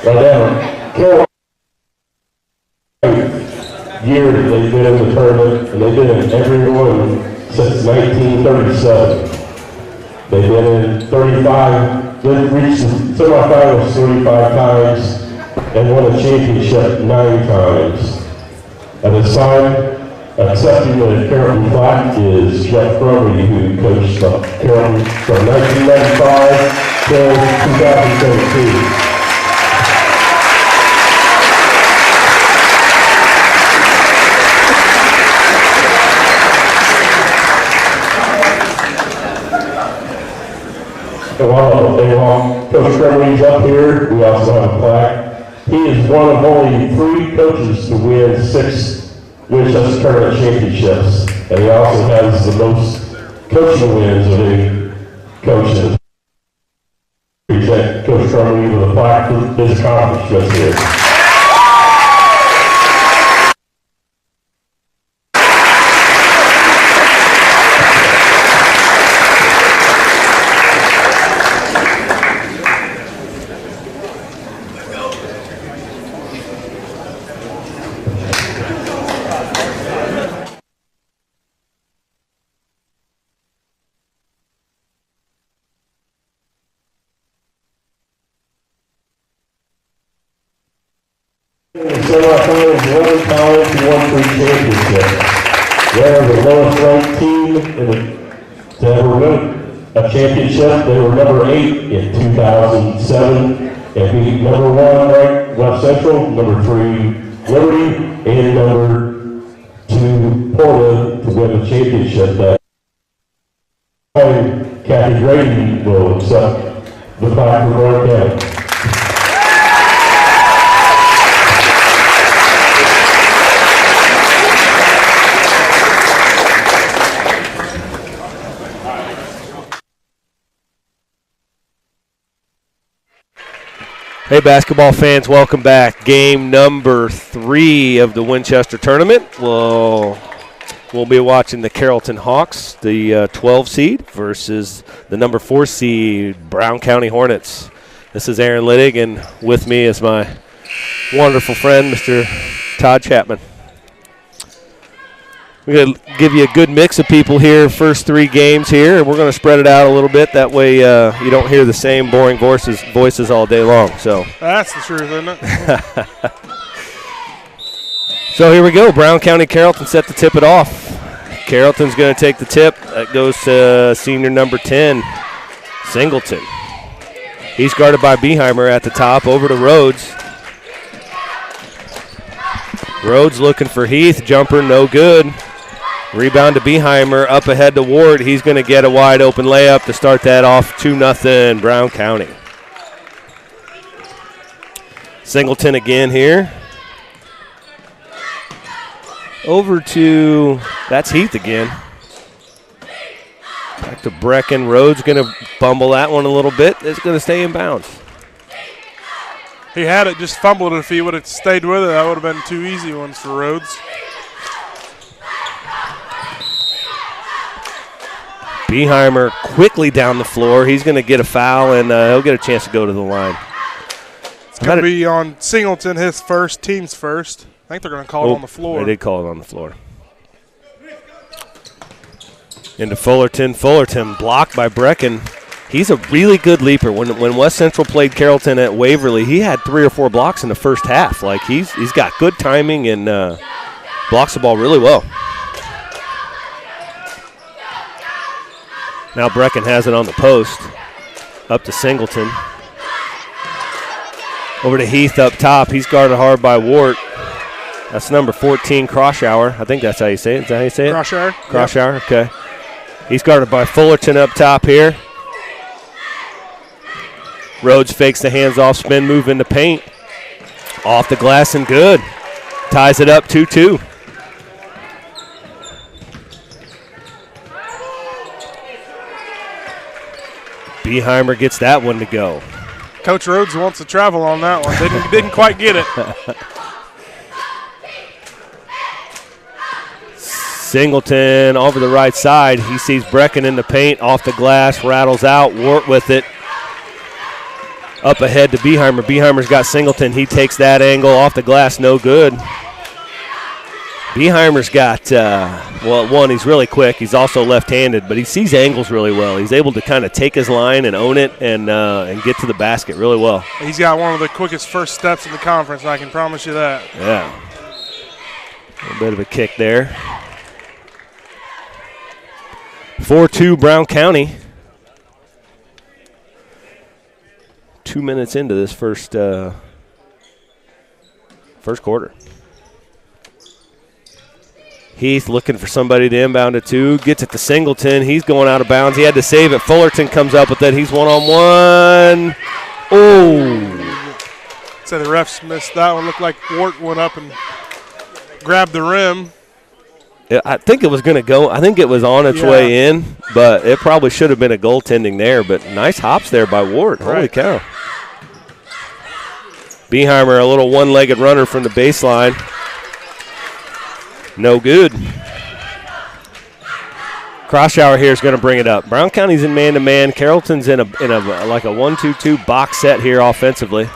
Right now, Carroll year that they've been in the tournament, and they've been in every one since 1937. They've been in 35, they've reached the semifinals 35 times, and won a championship 9 times. At this time, accepting the Carrollton flag is Jeff Brumley, who coached Carrollton from 1995 till 2017. And while Coach Brumley's up here, we also have a plaque. He is one of only 3 coaches to win 6 Winchester Tournament championships, and he also has the most coaching wins of any coach. Present Coach Brumley with a plaque for his accomplishments here. Semifinals 11 times and won 3 championships. They're the lowest ranked team to ever win a championship. They were number 8 in 2007 and beat number 1 ranked West Central, number 3 Liberty, and number 2 Porta to win the championship. That time, Kathy Grady will accept the plaque for Brown County. Hey, basketball fans, welcome back. Game number 3 of the Winchester tournament. We'll be watching the Carrollton Hawks, the 12 seed, versus the number 4 seed, Brown County Hornets. This is Aaron Littig, and with me is my wonderful friend, Mr. Todd Chapman. We're going to give you a good mix of people here, first 3 games here, and we're going to spread it out a little bit. That way you don't hear the same boring voices all day long. So that's the truth, isn't it? So here we go. Brown County Carrollton set to tip it off. Carrollton's going to take the tip. That goes to senior number 10, Singleton. He's guarded by Beheimer at the top, over to Rhodes. Rhodes looking for Heath. Jumper no good. Rebound to Beheimer, up ahead to Ward. He's going to get a wide open layup to start that off 2-0 Brown County. Singleton again here. Over to, that's Heath again. Back to Brecken. Rhodes going to fumble that one a little bit. It's going to stay in bounds. He had it, just fumbled it. If he would have stayed with it, that would have been 2 easy ones for Rhodes. Beheimer quickly down the floor. He's going to get a foul, and he'll get a chance to go to the line. It's going to be on Singleton, his first, team's first. I think they're going to call it on the floor. They did call it on the floor. Into Fullerton. Fullerton blocked by Brecken. He's a really good leaper. When West Central played Carrollton at Waverly, he had 3 or 4 blocks in the first half. Like he's got good timing and blocks the ball really well. Now Brecken has it on the post. Up to Singleton. Over to Heath up top. He's guarded hard by Wart. That's number 14, Crosshour. I think that's how you say it. Is that how you say it? Crosshour. Crosshour, yep. Okay. He's guarded by Fullerton up top here. Rhodes fakes the hands-off spin move into paint. Off the glass and good. Ties it up 2-2. Beheimer gets that one to go. Coach Rhodes wants to travel on that one. Didn't quite get it. Singleton over the right side. He sees Brecken in the paint, off the glass, rattles out. Wart with it. Up ahead to Beheimer. Beheimer's got Singleton. He takes that angle off the glass, no good. Beheimer's got, one, he's really quick. He's also left-handed, but he sees angles really well. He's able to kind of take his line and own it and get to the basket really well. He's got one of the quickest first steps in the conference, I can promise you that. Yeah. A little bit of a kick there. 4-2 Brown County. 2 minutes into this first quarter. Heath looking for somebody to inbound it to. Gets it to Singleton. He's going out of bounds. He had to save it. Fullerton comes up with it. He's one-on-one. Oh. So the refs missed that one. Looked like Wart went up and grabbed the rim. I think it was going to go. I think it was on its way in, but it probably should have been a goaltending there. But nice hops there by Wart. Holy cow. Beheimer, a little one-legged runner from the baseline. No good. Croshour here is going to bring it up. Brown County's in man-to-man. Carrollton's in a like a 1-2-2 box set here offensively.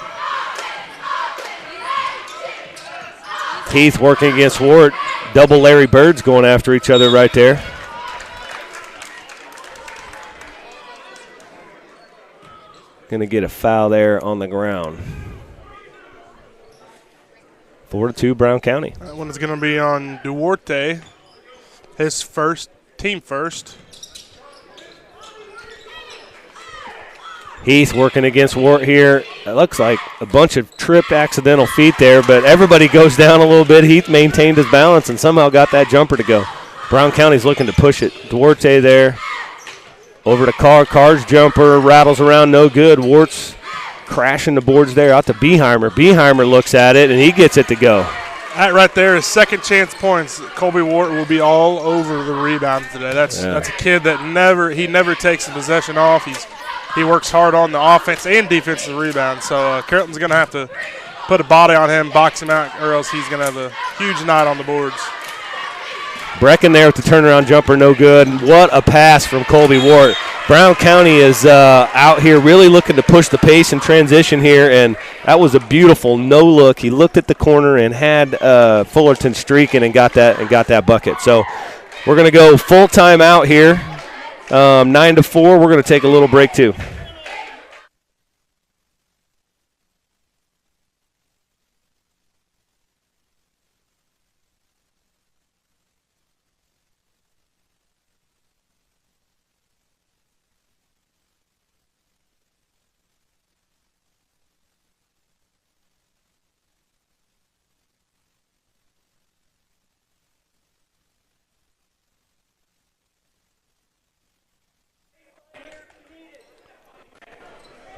Heath working against Wart. Double Larry Birds going after each other right there. Going to get a foul there on the ground. 4-2 Brown County. That one is going to be on Duarte, his team first. Heath working against Wart here. It looks like a bunch of tripped accidental feet there, but everybody goes down a little bit. Heath maintained his balance and somehow got that jumper to go. Brown County's looking to push it. Duarte there. Over to Carr. Carr's jumper rattles around, no good. Wart's crashing the boards there out to Beheimer. Beheimer looks at it, and he gets it to go. That right there is second chance points. Colby Wart will be all over the rebounds today. That's a kid that never takes the possession off. He works hard on the offense and defensive rebound. So Carrollton's going to have to put a body on him, box him out, or else he's going to have a huge night on the boards. Brecken there with the turnaround jumper, no good. What a pass from Colby Wart. Brown County is out here really looking to push the pace and transition here, and that was a beautiful no-look. He looked at the corner and had Fullerton streaking and got that bucket. So we're going to go full time out here, 9-4. We're going to take a little break too.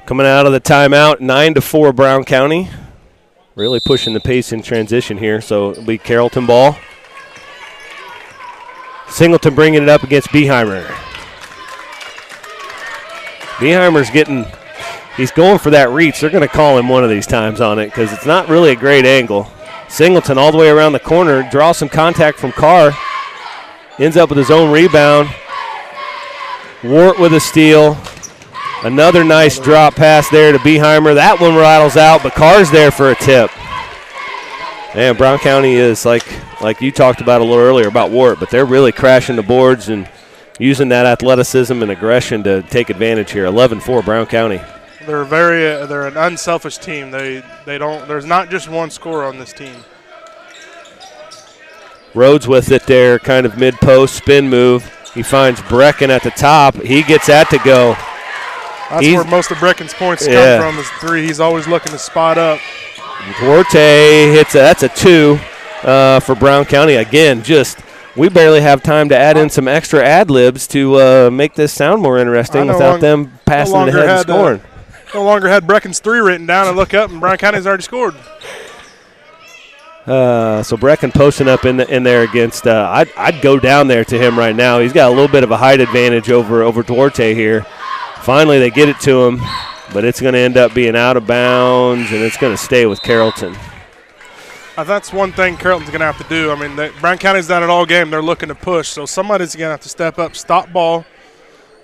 Coming out of the timeout, 9-4 Brown County. Really pushing the pace in transition here, so it'll be Carrollton ball. Singleton bringing it up against Beheimer. Beheimer's he's going for that reach. They're going to call him one of these times on it because it's not really a great angle. Singleton all the way around the corner, draws some contact from Carr. Ends up with his own rebound. Wart with a steal. Another nice drop pass there to Beheimer. That one rattles out, but Carr's there for a tip. And Brown County is like you talked about a little earlier about Wart, but they're really crashing the boards and using that athleticism and aggression to take advantage here. 11-4 Brown County. They're an unselfish team. There's not just one scorer on this team. Rhodes with it there, kind of mid-post spin move. He finds Brecken at the top. He gets that to go. That's where most of Brecken's points come from is three. He's always looking to spot up. Duarte hits that's a 2 for Brown County. Again, we barely have time to add in some extra ad-libs to make this sound more interesting without them passing it ahead and scoring. No longer had Brecken's 3 written down and look up, and Brown County's already scored. So Brecken posting up in there against I'd go down there to him right now. He's got a little bit of a height advantage over Duarte here. Finally, they get it to him, but it's going to end up being out of bounds, and it's going to stay with Carrollton. That's one thing Carrollton's going to have to do. I mean, Brown County's done it all game. They're looking to push. So somebody's going to have to step up, stop ball,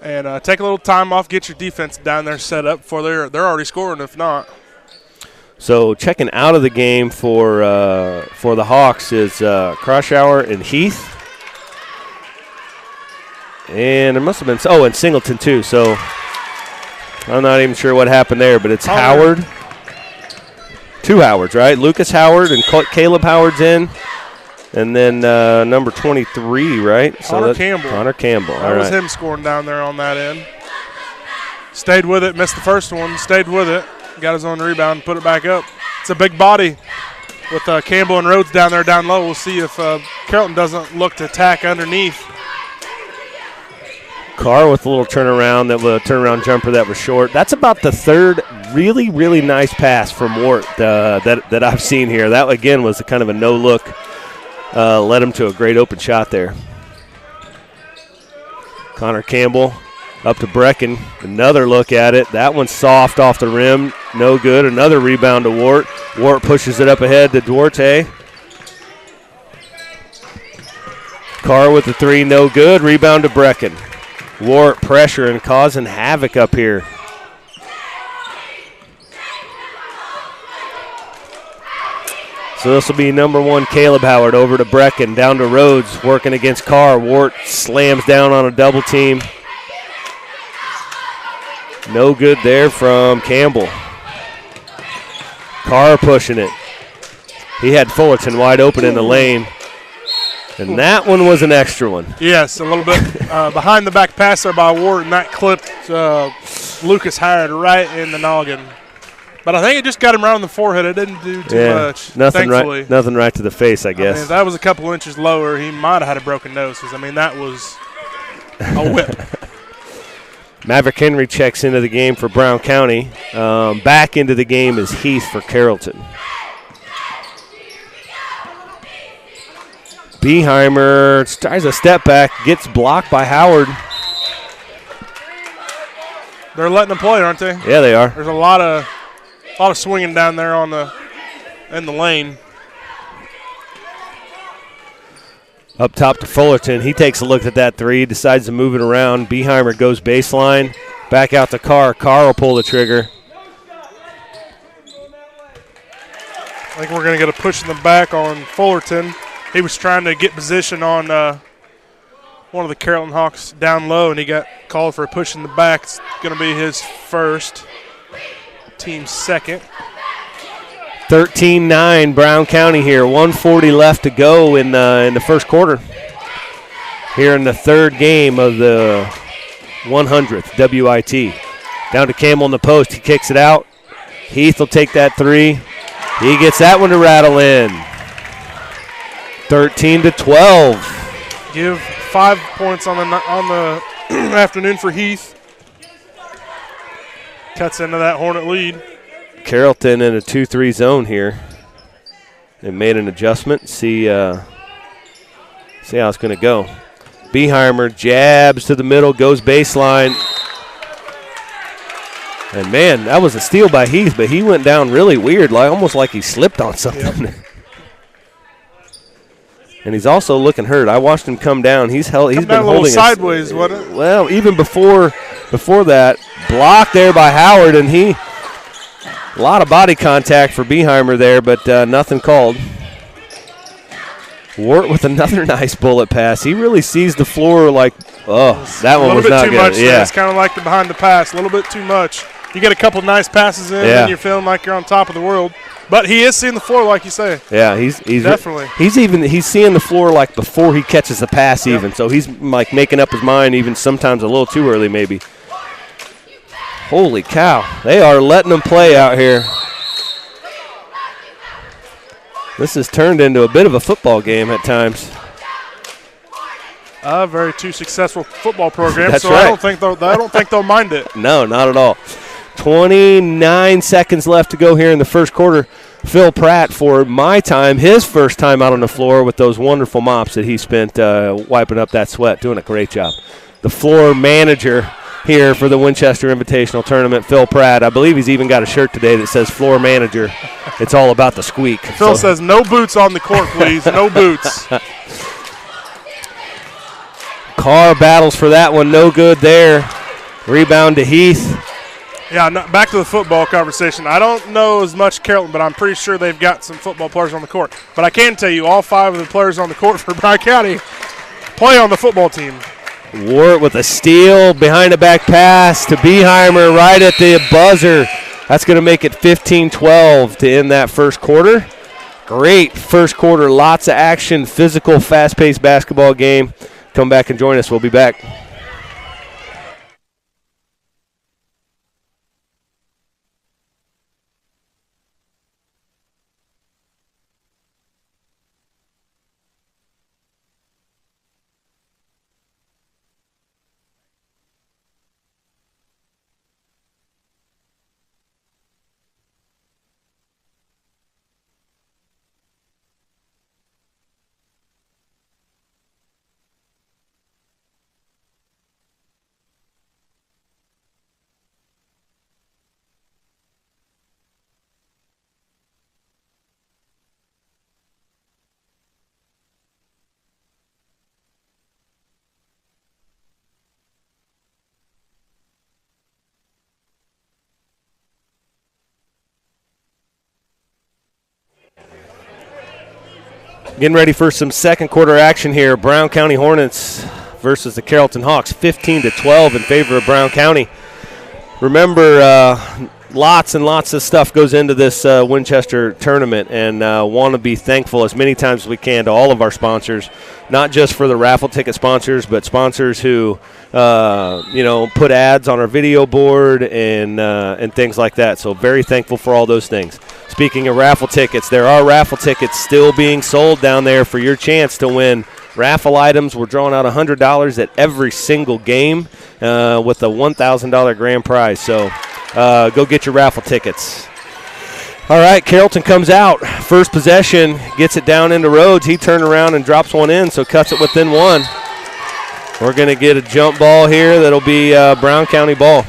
and take a little time off, get your defense down there set up before they're already scoring if not. So checking out of the game for the Hawks is Kroshauer and Heath. And there must have been – and Singleton too. So I'm not even sure what happened there, but it's Howard. Two Howards, right? Lucas Howard and Caleb Howard's in. And then number 23, right? Connor Campbell. Connor Campbell. That was him scoring down there on that end. Stayed with it, missed the first one, stayed with it, got his own rebound, put it back up. It's a big body with Campbell and Rhodes down there down low. We'll see if Carrollton doesn't look to attack underneath. Carr with a little turnaround jumper that was short. That's about the third really, really nice pass from Wart that I've seen here. That, again, was kind of a no-look. Led him to a great open shot there. Connor Campbell up to Brecken. Another look at it. That one's soft off the rim. No good. Another rebound to Wart. Wart pushes it up ahead to Duarte. Carr with the three. No good. Rebound to Brecken. Wart pressure and causing havoc up here. So this will be number one, Caleb Howard, over to Brecken, down to Rhodes, working against Carr. Wart slams down on a double team. No good there from Campbell. Carr pushing it. He had Fullerton wide open in the lane. And that one was an extra one. Yes, a little bit behind the back pass there by Ward, and that clipped Lucas Howard right in the noggin. But I think it just got him right on the forehead. It didn't do too much. Nothing right to the face, I guess. If that was a couple inches lower, he might have had a broken nose. Because that was a whip. Maverick Henry checks into the game for Brown County. Back into the game is Heath for Carrollton. Beheimer tries a step back, gets blocked by Howard. They're letting them play, aren't they? Yeah, they are. There's a lot of swinging down there in the lane. Up top to Fullerton. He takes a look at that three, decides to move it around. Beheimer goes baseline, back out to Carr. Carr will pull the trigger. I think we're going to get a push in the back on Fullerton. He was trying to get position on one of the Carrollton Hawks down low, and he got called for a push in the back. It's going to be his first, team's second. 13-9 Brown County here. 1:40 left to go in the first quarter. Here in the third game of the 100th WIT. Down to Campbell in the post. He kicks it out. Heath will take that three. He gets that one to rattle in. 13-12. Give 5 points on the afternoon for Heath. Cuts into that Hornet lead. Carrollton in a 2-3 zone here. They made an adjustment. See how it's going to go. Beheimer jabs to the middle, goes baseline. And, man, that was a steal by Heath, but he went down really weird, almost like he slipped on something. Yep. And he's also looking hurt. I watched him come down. He's been holding a little sideways, wasn't it? Well, even before that, blocked there by Howard, and a lot of body contact for Beheimer there, but nothing called. Wart with another nice bullet pass. He really sees the floor that one was not good. A little bit too much. Yeah, it's kind of like the behind the pass. A little bit too much. You get a couple nice passes in, and you're feeling like you're on top of the world. But he is seeing the floor, like you say. Yeah, he's definitely. He's seeing the floor before he catches the pass even. So he's making up his mind even sometimes a little too early maybe. Holy cow. They are letting them play out here. This has turned into a bit of a football game at times. A very too successful football program. That's so right. I don't think they'll mind it. No, not at all. 29 seconds left to go here in the first quarter. Phil Pratt, for my time, his first time out on the floor with those wonderful mops that he spent wiping up that sweat, doing a great job. The floor manager here for the Winchester Invitational Tournament. Phil Pratt, I believe he's even got a shirt today that says floor manager. It's all about the squeak. Phil says no boots on the court, please. No boots. Carr battles for that one. No good there. Rebound to Heath. Yeah, back to the football conversation. I don't know as much Carrollton, but I'm pretty sure they've got some football players on the court. But I can tell you all 5 of the players on the court for Bryan County play on the football team. Wart with a steal, behind the back pass to Beheimer right at the buzzer. That's going to make it 15-12 to end that first quarter. Great first quarter, lots of action, physical, fast-paced basketball game. Come back and join us. We'll be back. Getting ready for some second quarter action here. Brown County Hornets versus the Carrollton Hawks, 15-12 in favor of Brown County. Remember, lots and lots of stuff goes into this Winchester tournament, and want to be thankful as many times as we can to all of our sponsors, not just for the raffle ticket sponsors, but sponsors who put ads on our video board and things like that. So very thankful for all those things. Speaking of raffle tickets, there are raffle tickets still being sold down there for your chance to win raffle items. We're drawing out $100 at every single game with a $1,000 grand prize. So go get your raffle tickets. All right, Carrollton comes out. First possession, gets it down into Rhodes. He turned around and drops one in, so cuts it within one. We're going to get a jump ball here that'll be Brown County ball.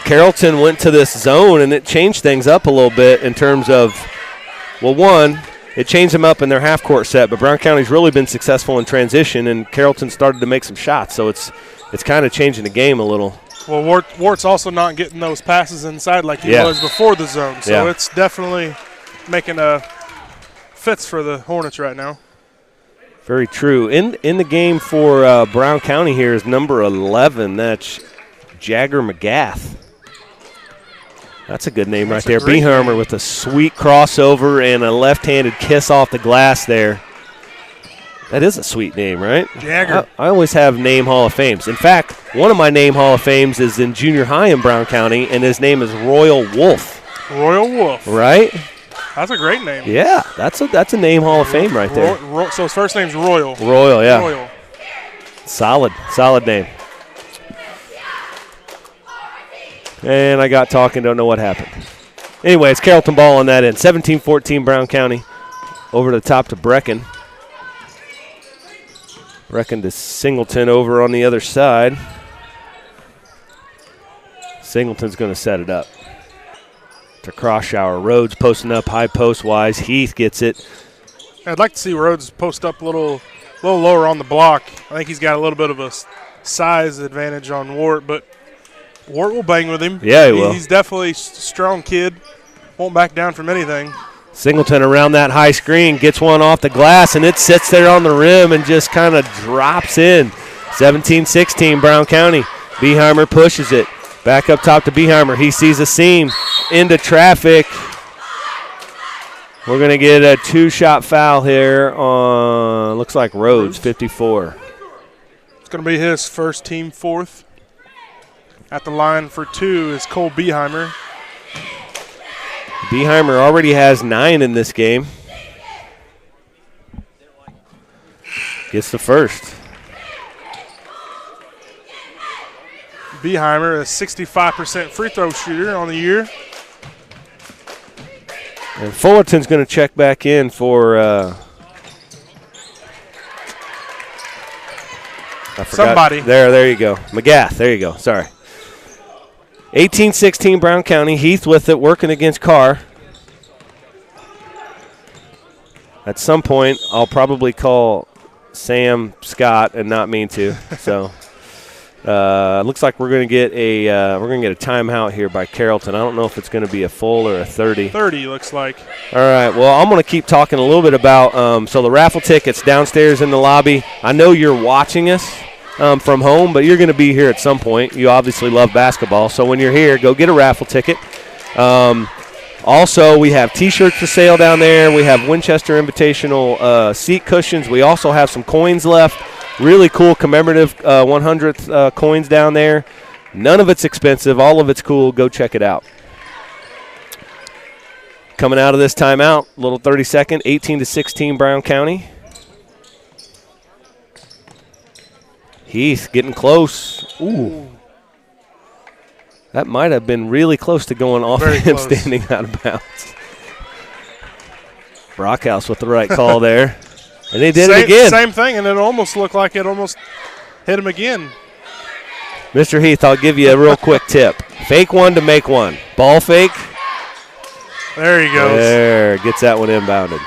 Carrollton went to this zone, and it changed things up a little bit in terms of, well, one, it changed them up in their half-court set, but Brown County's really been successful in transition, and Carrollton started to make some shots, so it's kind of changing the game a little. Well, Wart's also not getting those passes inside like he was before the zone, so it's definitely making fits for the Hornets right now. Very true. In the game for Brown County here is number 11. That's Jagger McGath. That's a good name right there. Beheimer with a sweet crossover and a left-handed kiss off the glass there. That is a sweet name, right? Jagger. I always have name Hall of Fames. In fact, one of my name Hall of Fames is in junior high in Brown County, and his name is Royal Wolf. Royal Wolf. Right? That's a great name. Yeah, that's a name Hall of Fame right there. So his first name's Royal. Royal, yeah. Royal. Solid name. And I got talking, don't know what happened. Anyway, it's Carrollton ball on that end. 17-14 Brown County. Over the top to Brecken. Brecken to Singleton over on the other side. Singleton's going to set it up to Croshower. Rhodes posting up high post-wise. Heath gets it. I'd like to see Rhodes post up a little lower on the block. I think he's got a little bit of a size advantage on Wart, but Wart will bang with him. Yeah, he will. He's definitely a strong kid. Won't back down from anything. Singleton around that high screen, gets one off the glass, and it sits there on the rim and just kind of drops in. 17-16 Brown County. Beheimer pushes it. Back up top to Beheimer. He sees a seam into traffic. We're going to get a two-shot foul here on, looks like Rhodes, 54. It's going to be his first, team fourth. At the line for two is Cole Beheimer. Beheimer already has 9 in this game. Gets the first. Beheimer, a 65% free throw shooter on the year. And Fullerton's going to check back in for I forgot. Somebody. There you go. McGath, there you go. Sorry. 18-16 Brown County. Heath with it, working against Carr. At some point, I'll probably call Sam Scott and not mean to. So, looks like we're going to get a timeout here by Carrollton. I don't know if it's going to be a full or a 30. 30 looks like. All right. Well, I'm going to keep talking a little bit about so the raffle tickets downstairs in the lobby. I know you're watching us from home, but you're going to be here at some point. You obviously love basketball, so when you're here, go get a raffle ticket. Also, we have T-shirts for sale down there. We have Winchester Invitational seat cushions. We also have some coins left. Really cool commemorative 100th coins down there. None of it's expensive. All of it's cool. Go check it out. Coming out of this timeout, little 30-second, 18-16 Brown County. Heath getting close. Ooh. That might have been really close to going off of him standing out of bounds. Brockhouse with the right call there. And they did it again. Same thing, and it almost looked like it almost hit him again. Mr. Heath, I'll give you a real quick tip. Fake one to make one. Ball fake. There he goes. There, gets that one inbounded.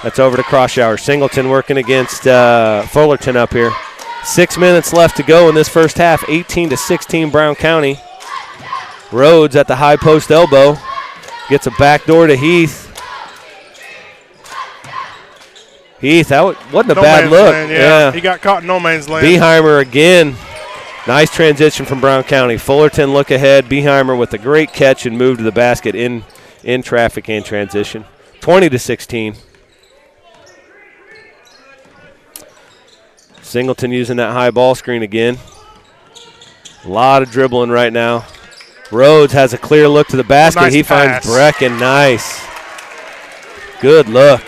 That's over to Croshower. Singleton working against Fullerton up here. 6 minutes left to go in this first half. 18-16 Brown County. Rhodes at the high post elbow. Gets a backdoor to Heath. Heath, that wasn't a bad look. Land, yeah, he got caught in no man's land. Beheimer again. Nice transition from Brown County. Fullerton look ahead. Beheimer with a great catch and move to the basket in traffic and transition. 20-16. Singleton using that high ball screen again. A lot of dribbling right now. Rhodes has a clear look to the basket. Nice he pass. Finds Brecken. Nice. Good look.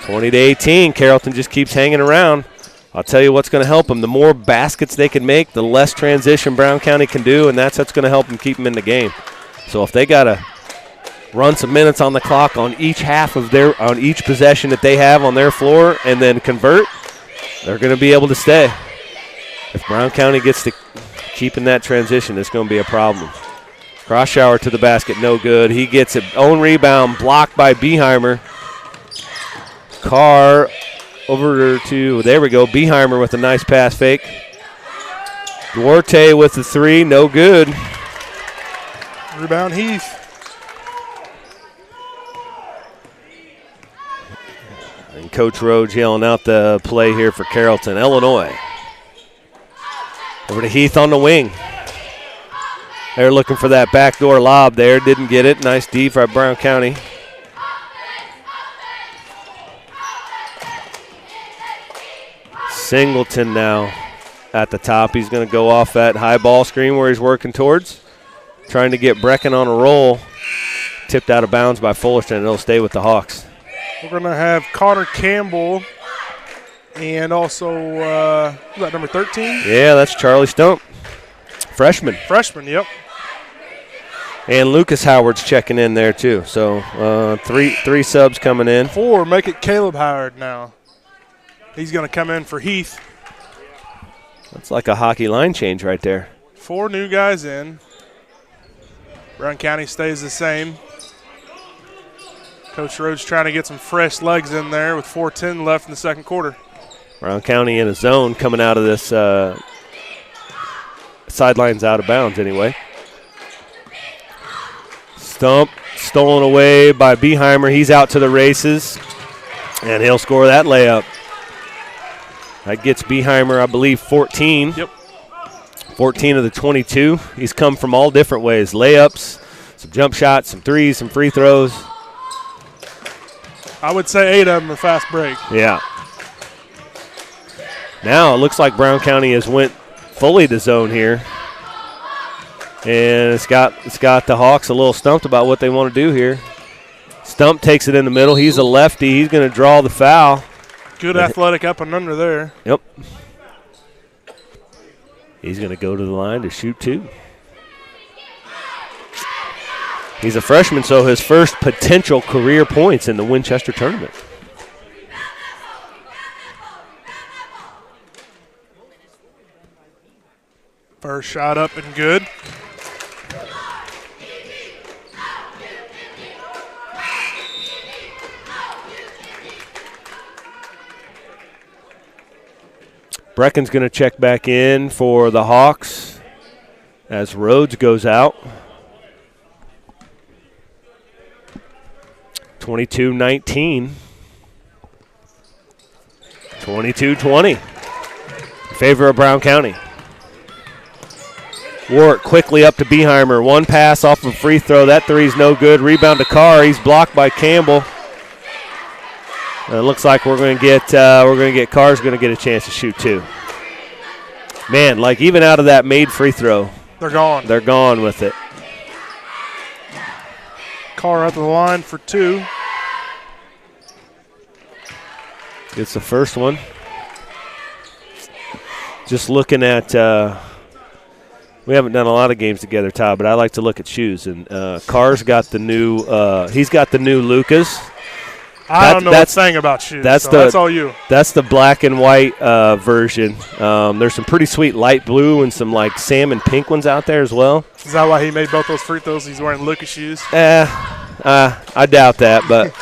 20-18. Carrollton just keeps hanging around. I'll tell you what's going to help them. The more baskets they can make, the less transition Brown County can do, and that's what's going to help them keep them in the game. So if they got to run some minutes on the clock on each on each possession that they have on their floor and then convert, they're going to be able to stay. If Brown County gets to keeping that transition, it's going to be a problem. Croshower to the basket, no good. He gets an own rebound, blocked by Beheimer. Carr over to, there we go, Beheimer with a nice pass fake. Duarte with the three, no good. Rebound Heath. And Coach Rhodes yelling out the play here for Carrollton, Illinois. Over to Heath on the wing. They're looking for that backdoor lob there. Didn't get it. Nice D for Brown County. Singleton now at the top. He's going to go off that high ball screen where he's working towards. Trying to get Brecken on a roll. Tipped out of bounds by Fullerton, and it'll stay with the Hawks. We're going to have Connor Campbell and also, is that number 13? Yeah, that's Charlie Stump. Freshman. Freshman, yep. And Lucas Howard's checking in there too. So three subs coming in. 4, make it Caleb Howard now. He's going to come in for Heath. That's like a hockey line change right there. 4 new guys in. Brown County stays the same. Coach Rhodes trying to get some fresh legs in there with 4:10 left in the second quarter. Brown County in a zone coming out of this sidelines out of bounds anyway. Stump stolen away by Beheimer. He's out to the races, and he'll score that layup. That gets Beheimer, I believe, 14. Yep. 14 of the 22. He's come from all different ways. Layups, some jump shots, some threes, some free throws. I would say 8 of them are fast break. Yeah. Now it looks like Brown County has went fully to zone here. And it's got the Hawks a little stumped about what they want to do here. Stump takes it in the middle. He's a lefty. He's going to draw the foul. Good athletic up and under there. Yep. He's going to go to the line to shoot 2. He's a freshman, so his first potential career points in the Winchester tournament. First shot up and good. Brecken's going to check back in for the Hawks as Rhodes goes out. 22-19. 22-20. In favor of Brown County. Warwick quickly up to Beheimer. One pass off a free throw. That three's no good. Rebound to Carr. He's blocked by Campbell. And it looks like we're going to get Carr's going to get a chance to shoot too. Man, like even out of that made free throw, they're gone. They're gone with it. Carr at the line for 2. Gets the first one. Just looking at, we haven't done a lot of games together, Todd, but I like to look at shoes. And Carr's got the new, he's got the new Lucas. I don't know what's saying about shoes. That's all you. That's the black and white version. There's some pretty sweet light blue and some like salmon pink ones out there as well. Is that why he made both those free throws? He's wearing Lucas shoes? I doubt that, but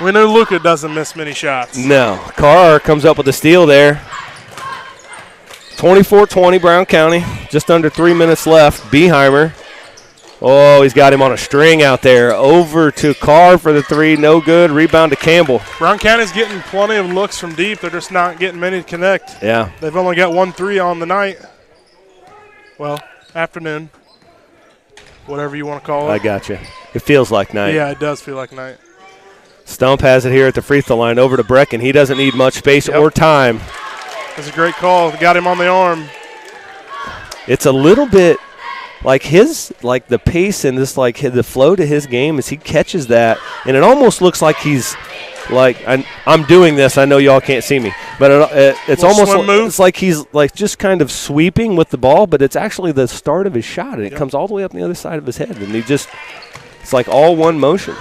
we know Luka doesn't miss many shots. No. Carr comes up with a steal there. 24-20 Brown County. Just under 3 minutes left. Beheimer. Oh, he's got him on a string out there. Over to Carr for the 3. No good. Rebound to Campbell. Brown County's getting plenty of looks from deep. They're just not getting many to connect. Yeah. They've only got 1 3 on the night. Well, afternoon. Whatever you want to call it. I got you. It feels like night. Yeah, it does feel like night. Stump has it here at the free throw line. Over to Brecken. He doesn't need much space or time. That's a great call. Got him on the arm. It's a little bit like the pace and this like the flow to his game as he catches that, and it almost looks like he's like I'm doing this. I know y'all can't see me, but it's almost it's like he's like just kind of sweeping with the ball, but it's actually the start of his shot, and it comes all the way up the other side of his head, and it's like all one motion.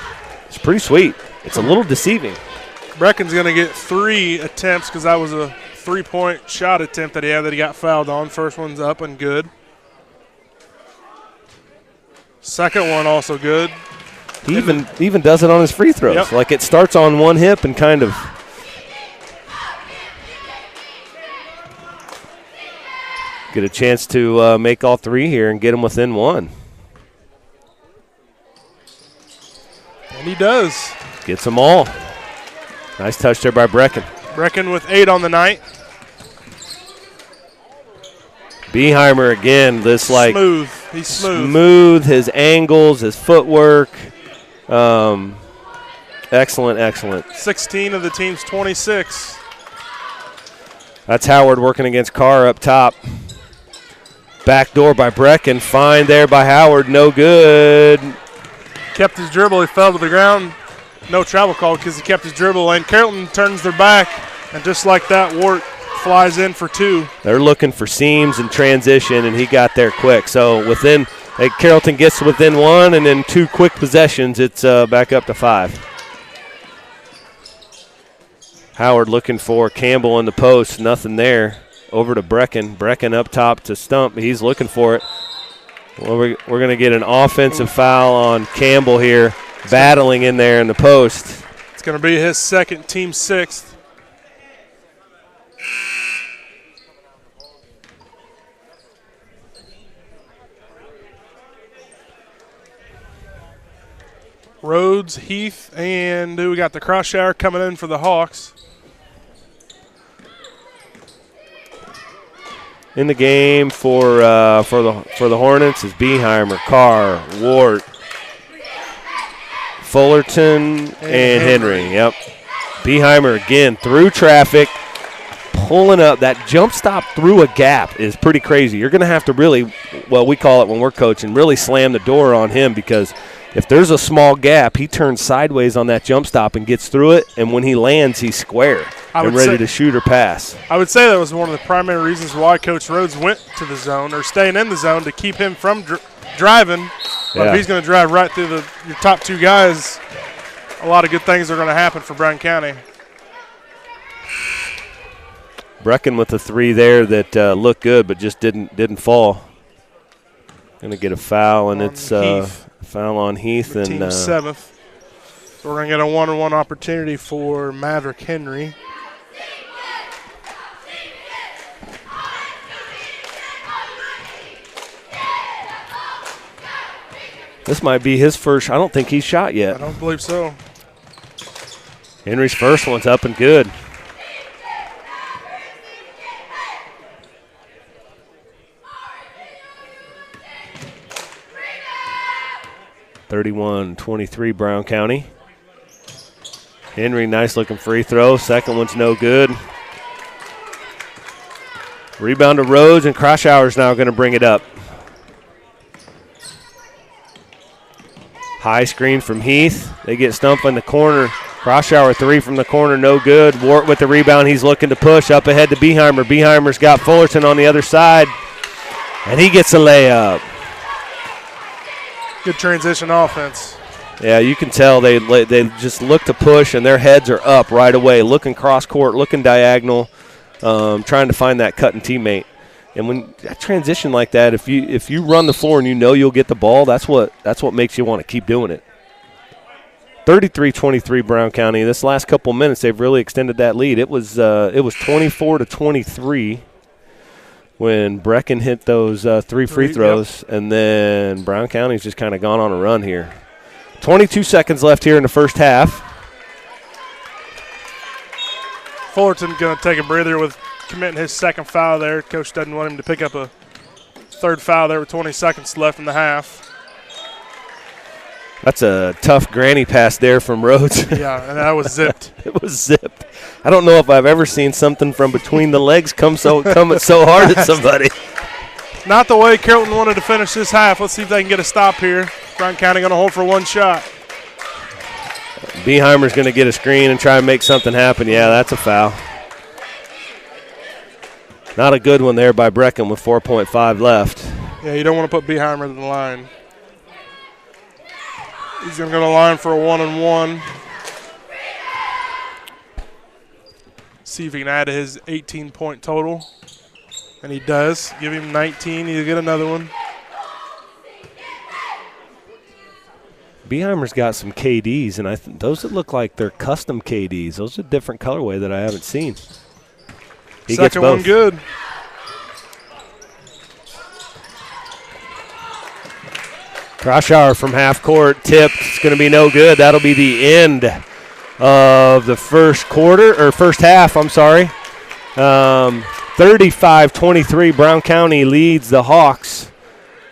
It's pretty sweet. It's a little deceiving. Brecken's going to get 3 attempts because that was a 3-point shot attempt that he had that he got fouled on. First one's up and good. Second one also good. He even does it on his free throws. Yep. Like it starts on one hip and kind of get a chance to make all 3 here and get him within 1. And he does. Gets them all. Nice touch there by Brecken. Brecken with 8 on the night. Beheimer again, this like smooth. He's smooth. His angles, his footwork, excellent. 16 of the team's 26. That's Howard working against Carr up top. Backdoor by Brecken, fine there by Howard, no good. Kept his dribble, he fell to the ground. No travel call because he kept his dribble, and Carrollton turns their back, and just like that, Wart flies in for 2. They're looking for seams and transition, and he got there quick. So Carrollton gets within 1, and then 2 quick possessions, it's back up to 5. Howard looking for Campbell in the post, nothing there. Over to Brecken. Brecken up top to Stump. He's looking for it. Well, we're going to get an offensive foul on Campbell here, battling in there in the post. It's going to be his second, team 6th. Rhodes, Heath, and we got the cross shower coming in for the Hawks. In the game for the Hornets is Beheimer, Carr, Wart, Fullerton, and Henry. Yep. Beheimer again through traffic, pulling up. That jump stop through a gap is pretty crazy. You're going to have to really, well, we call it when we're coaching, really slam the door on him, because if there's a small gap, he turns sideways on that jump stop and gets through it, and when he lands, he's square and ready to shoot or pass. I would say that was one of the primary reasons why Coach Rhodes went to the zone or staying in the zone, to keep him from driving. But if he's going to drive right through your top 2 guys, a lot of good things are going to happen for Brown County. Brecken with the 3 there that looked good but just didn't fall. Going to get a foul, and it's a foul on Heath. The team's 7th. So we're going to get a 1-on-1 opportunity for Maverick Henry. This might be his first. I don't think he's shot yet. I don't believe so. Henry's first one's up and good. (31-23) Brown County. Henry, nice looking free throw. Second one's no good. Rebound to Rhodes, and Kroschauer's now going to bring it up. High screen from Heath. They get stumped in the corner. Kroschauer 3 from the corner, no good. Wart with the rebound. He's looking to push up ahead to Beheimer. Beheimer's got Fullerton on the other side, and he gets a layup. Good transition offense. Yeah, you can tell they just look to push, and their heads are up right away, looking cross court, looking diagonal, trying to find that cutting teammate. And when that transition like that, if you run the floor and you know you'll get the ball, that's what makes you want to keep doing it. 33-23 Brown County. This last couple minutes, they've really extended that lead. It was 24-23 when Brecken hit those 3 free throws, and then Brown County's just kind of gone on a run here. 22 seconds left here in the first half. Fullerton going to take a breather with committing his second foul there. Coach doesn't want him to pick up a third foul there with 20 seconds left in the half. That's a tough granny pass there from Rhodes. Yeah, and that was zipped. It was zipped. I don't know if I've ever seen something from between the legs come so hard at somebody. Not the way Carrollton wanted to finish this half. Let's see if they can get a stop here. Brown County going to hold for one shot. Beheimer's going to get a screen and try and make something happen. Yeah, that's a foul. Not a good one there by Brecken with 4.5 left. Yeah, you don't want to put Beheimer in the line. He's going to go to the line for a 1-on-1. See if he can add to his 18-point total. And he does. Give him 19. He'll get another one. Beheimer's got some KDs, and those that look like they're custom KDs. Those are a different colorway that I haven't seen. He Second gets both. one good. Kroschauer from half court, tipped. It's going to be no good. That'll be the end of the first half. I'm sorry. 35-23, Brown County leads the Hawks.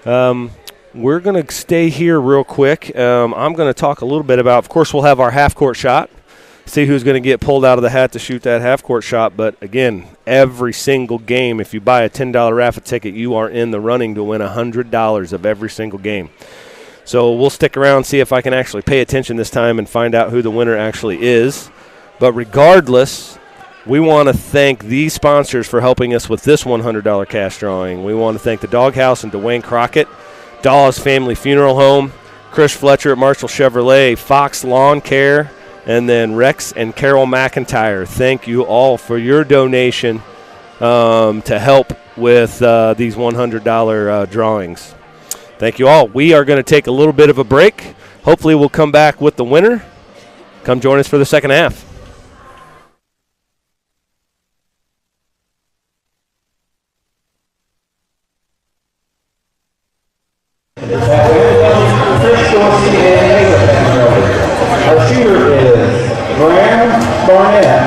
We're going to stay here real quick. I'm going to talk a little bit about, of course, we'll have our half-court shot, see who's going to get pulled out of the hat to shoot that half-court shot. But, again, every single game, if you buy a $10 raffle ticket, you are in the running to win $100 of every single game. So we'll stick around, see if I can actually pay attention this time and find out who the winner actually is. But regardless, we want to thank these sponsors for helping us with this $100 cash drawing. We want to thank the Doghouse and Dwayne Crockett, Dawes Family Funeral Home, Chris Fletcher at Marshall Chevrolet, Fox Lawn Care, and then Rex and Carol McIntyre. Thank you all for your donation to help with these $100 drawings. Thank you all. We are going to take a little bit of a break. Hopefully we'll come back with the winner. Come join us for the second half. Our shooter is Graham Barnett.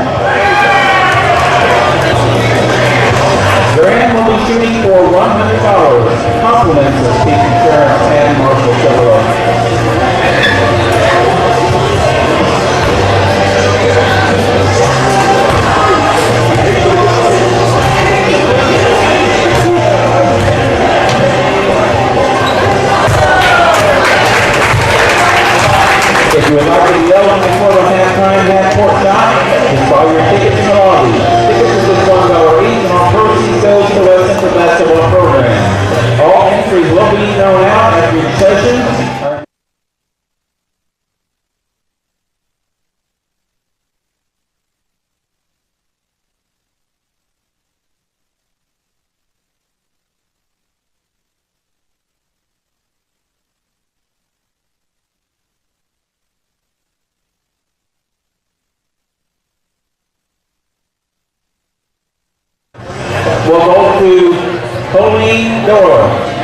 Graham will be shooting for $100. Compliments of Peak Insurance and Marshall Chevrolet. If you would like to be eligible for the halftime half-court shot, just buy your tickets in the lobby. Tickets are just $1 each, and all proceeds goes to the Central Basketball Program. All entries will be thrown out after your session. will go to Colleen Doyle.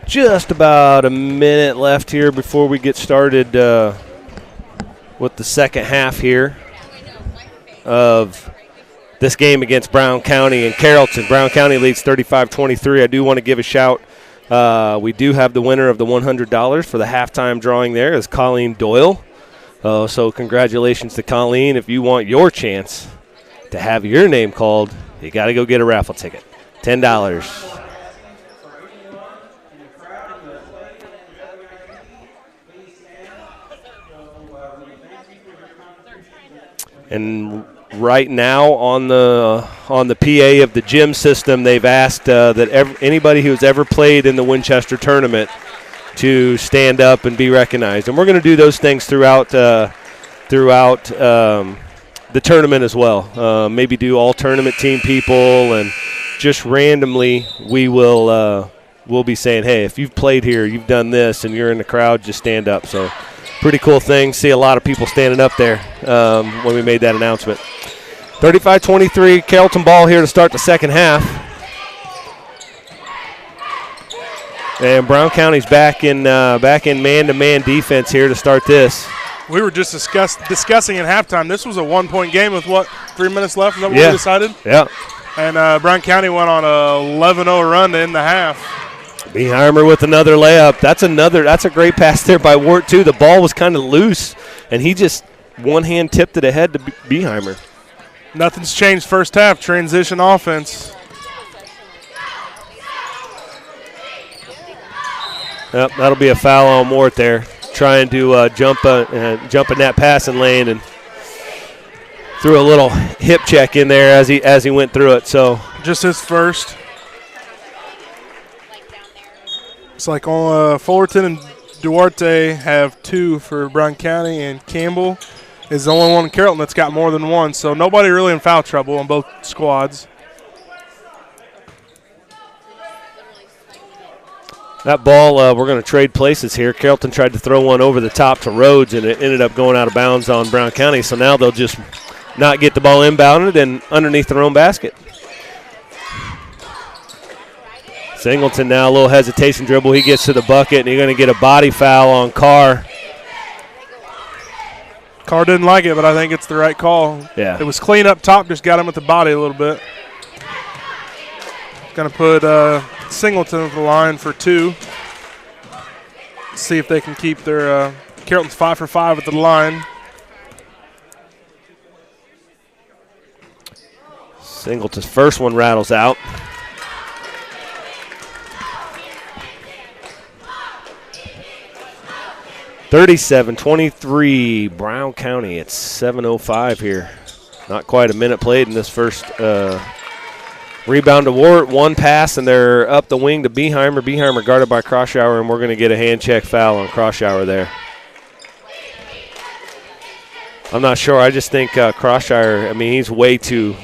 just about a minute left here before we get started with the second half here of this game against Brown County and Carrollton. Brown County leads 35-23. I do want to give a shout. We do have the winner of the $100 for the halftime drawing there is Colleen Doyle. So congratulations to Colleen. If you want your chance to have your name called, you got to go get a raffle ticket. $10. And right now on the PA of the gym system, they've asked that anybody who's ever played in the Winchester tournament to stand up and be recognized. And we're going to do those things throughout the tournament as well. Maybe do all tournament team people, and just randomly we will we'll be saying, hey, if you've played here, you've done this, and you're in the crowd, just stand up. So pretty cool thing. See a lot of people standing up there when we made that announcement. 35-23, Carrollton ball here to start the second half. And Brown County's back in man-to-man defense here to start this. We were just discussing at halftime. This was a 1-point game with, 3 minutes left? Is that what we decided? Yeah. And Brown County went on a 11-0 run to end the half. Beheimer with another layup. That's a great pass there by Wart, too. The ball was kind of loose, and he just one-hand tipped it ahead to Beheimer. Nothing's changed first half. Transition offense. Yep, that'll be a foul on Wart there. Trying to jump in that passing lane, and threw a little hip check in there as he went through it. So just his first. It's like Fullerton and Duarte have 2 for Brown County, and Campbell is the only one in Carrollton that's got more than 1. So nobody really in foul trouble on both squads. That ball, we're going to trade places here. Carrollton tried to throw one over the top to Rhodes, and it ended up going out of bounds on Brown County. So now they'll just not get the ball inbounded and underneath their own basket. Singleton now, a little hesitation dribble. He gets to the bucket, and you're going to get a body foul on Carr. Carr didn't like it, but I think it's the right call. Yeah. It was clean up top, just got him with the body a little bit. Going to put Singleton at the line for 2. See if they can keep their Carrollton's 5 for 5 at the line. Singleton's first one rattles out. (37-23) Brown County. It's 7:05 here. Not quite a minute played in this first rebound to Wart. One pass, and they're up the wing to Beheimer. Beheimer guarded by Croshour, and we're going to get a hand check foul on Croshour there. I'm not sure. I just think Croshour, he's way too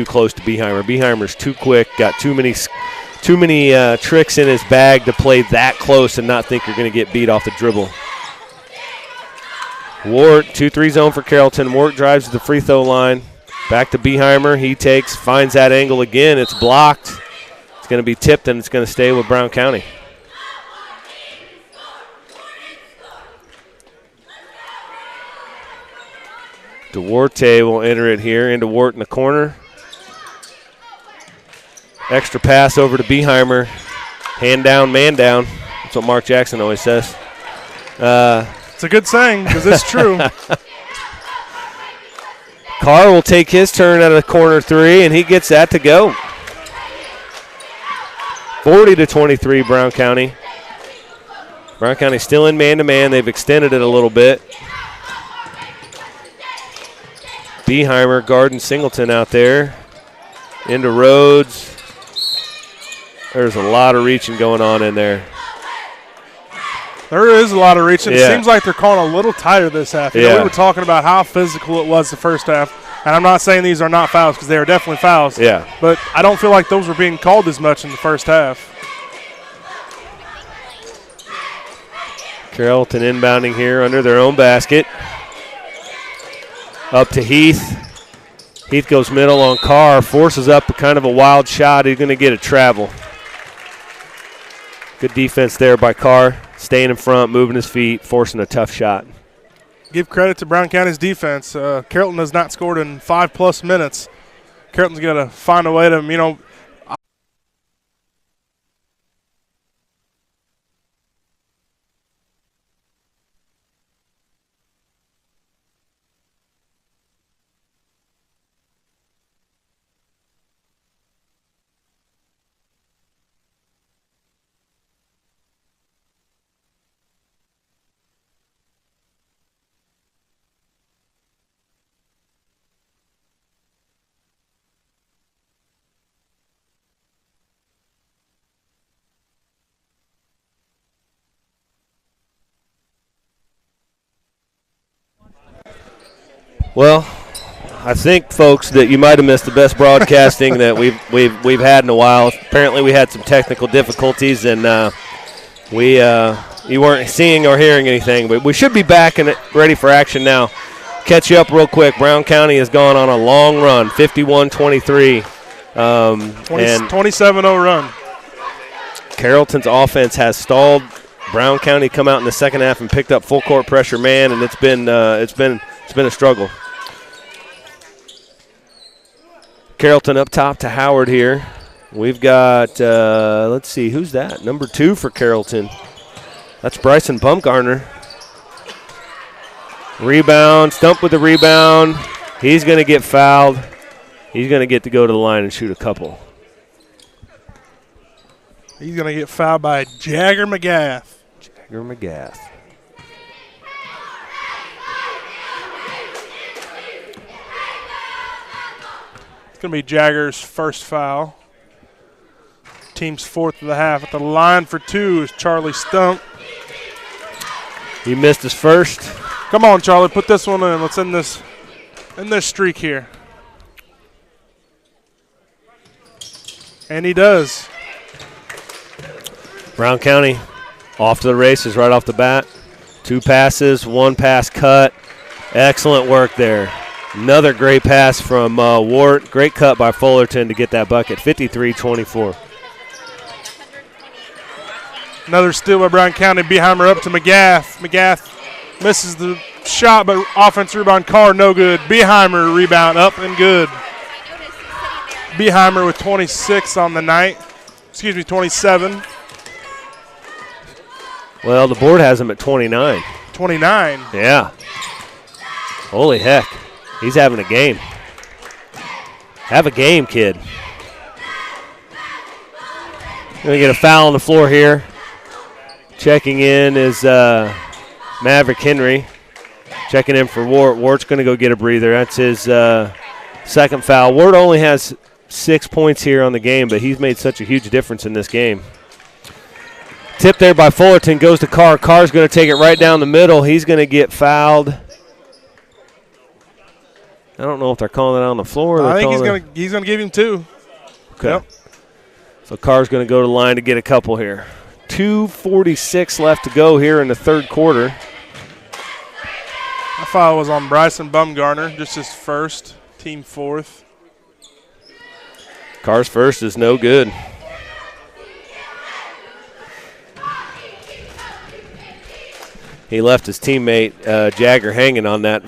close to Beheimer. Beheimer's too quick, got too many tricks in his bag to play that close and not think you're going to get beat off the dribble. Wart, 2-3 zone for Carrollton. Wart drives to the free throw line. Back to Beheimer. He finds that angle again. It's blocked. It's going to be tipped, and it's going to stay with Brown County. Duarte will enter it here into Wart in the corner. Extra pass over to Beheimer. Hand down, man down. That's what Mark Jackson always says. It's a good saying because it's true. Carr will take his turn out of the corner 3, and he gets that to go. 40-23 Brown County. Brown County still in man-to-man. They've extended it a little bit. Beheimer guarding Singleton out there. Into Rhodes. There's a lot of reaching going on in there. There is a lot of reaching. Yeah. It seems like they're calling a little tighter this half. You know, we were talking about how physical it was the first half, and I'm not saying these are not fouls because they are definitely fouls. Yeah. But I don't feel like those were being called as much in the first half. Carrollton inbounding here under their own basket. Up to Heath. Heath goes middle on Carr, forces up a kind of a wild shot. He's going to get a travel. Good defense there by Carr, staying in front, moving his feet, forcing a tough shot. Give credit to Brown County's defense. Carrollton has not scored in 5+ minutes. Carrollton's got to find a way to, Well, I think, folks, that you might have missed the best broadcasting that we've had in a while. Apparently, we had some technical difficulties, and you weren't seeing or hearing anything. But we should be back and ready for action now. Catch you up real quick. Brown County has gone on a long run, 51-23. 27-0 run. Carrollton's offense has stalled. Brown County come out in the second half and picked up full court pressure, man, and it's been a struggle. Carrollton up top to Howard here. We've got, let's see, who's that? Number 2 for Carrollton. That's Bryson Bumgarner. Rebound, Stump with the rebound. He's going to get fouled. He's going to get to go to the line and shoot a couple. He's going to get fouled by Jagger McGath. Jagger McGath. It's going to be Jagger's first foul. Team's 4th of the half. At the line for 2 is Charlie Stump. He missed his first. Come on, Charlie, put this one in. Let's end this streak here. And he does. Brown County off to the races right off the bat. 2 passes, 1 pass cut. Excellent work there. Another great pass from Wart. Great cut by Fullerton to get that bucket, 53-24. Another steal by Brown County. Beheimer up to McGath. McGath misses the shot, but offense rebound. Carr, no good. Beheimer rebound up and good. Beheimer with 26 on the night. 27. Well, the board has him at 29. 29. Yeah. Holy heck. He's having a game. Have a game, kid. Going to get a foul on the floor here. Checking in is Maverick Henry. Checking in for Wart. Wart's going to go get a breather. That's his second foul. Wart only has 6 points here on the game, but he's made such a huge difference in this game. Tip there by Fullerton goes to Carr. Carr's going to take it right down the middle. He's going to get fouled. I don't know if they're calling it on the floor. I think he's going to give him 2. Okay. Yep. So Carr's going to go to the line to get a couple here. 2:46 left to go here in the third quarter. That foul was on Bryson Bumgarner, just his first, team 4th. Carr's first is no good. He left his teammate Jagger hanging on that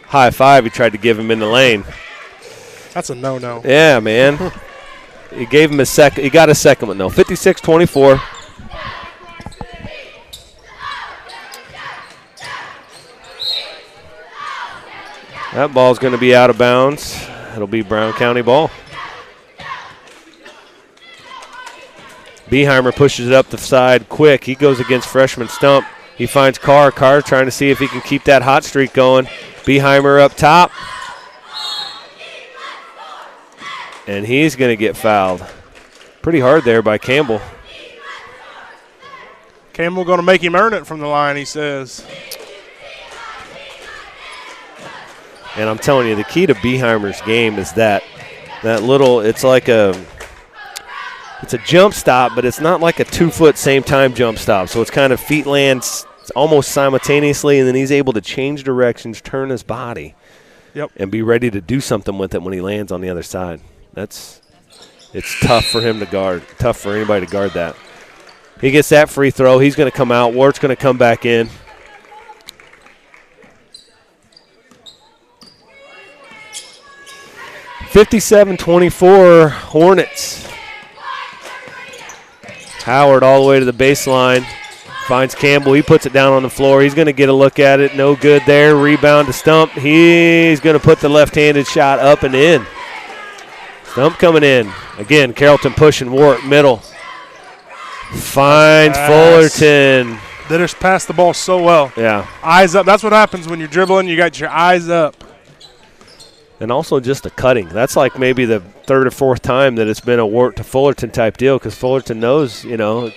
high five he tried to give him in the lane. That's a no-no. Yeah, man. He gave him his second. He got a second one, though. 56-24. That ball's going to be out of bounds. It'll be Brown County ball. Beheimer pushes it up the side quick. He goes against freshman Stump. He finds Carr. Carr trying to see if he can keep that hot streak going. Beheimer up top. And he's going to get fouled. Pretty hard there by Campbell. Campbell going to make him earn it from the line, he says. And I'm telling you, the key to Beheimer's game is that little, it's a jump stop, but it's not like a 2-foot same-time jump stop. So it's kind of feet land almost simultaneously, and then he's able to change directions, turn his body, and be ready to do something with it when he lands on the other side. It's tough for him to guard, tough for anybody to guard that. He gets that free throw. He's going to come out. Wart's going to come back in. (57-24) Hornets. Howard all the way to the baseline. Finds Campbell. He puts it down on the floor. He's going to get a look at it. No good there. Rebound to Stump. He's going to put the left-handed shot up and in. Stump coming in. Again, Carrollton pushing Wart middle. Finds Fullerton. They just pass the ball so well. Yeah. Eyes up. That's what happens when you're dribbling. You got your eyes up. And also just a cutting. That's like maybe the third or fourth time that it's been a Wart to Fullerton type deal because Fullerton knows,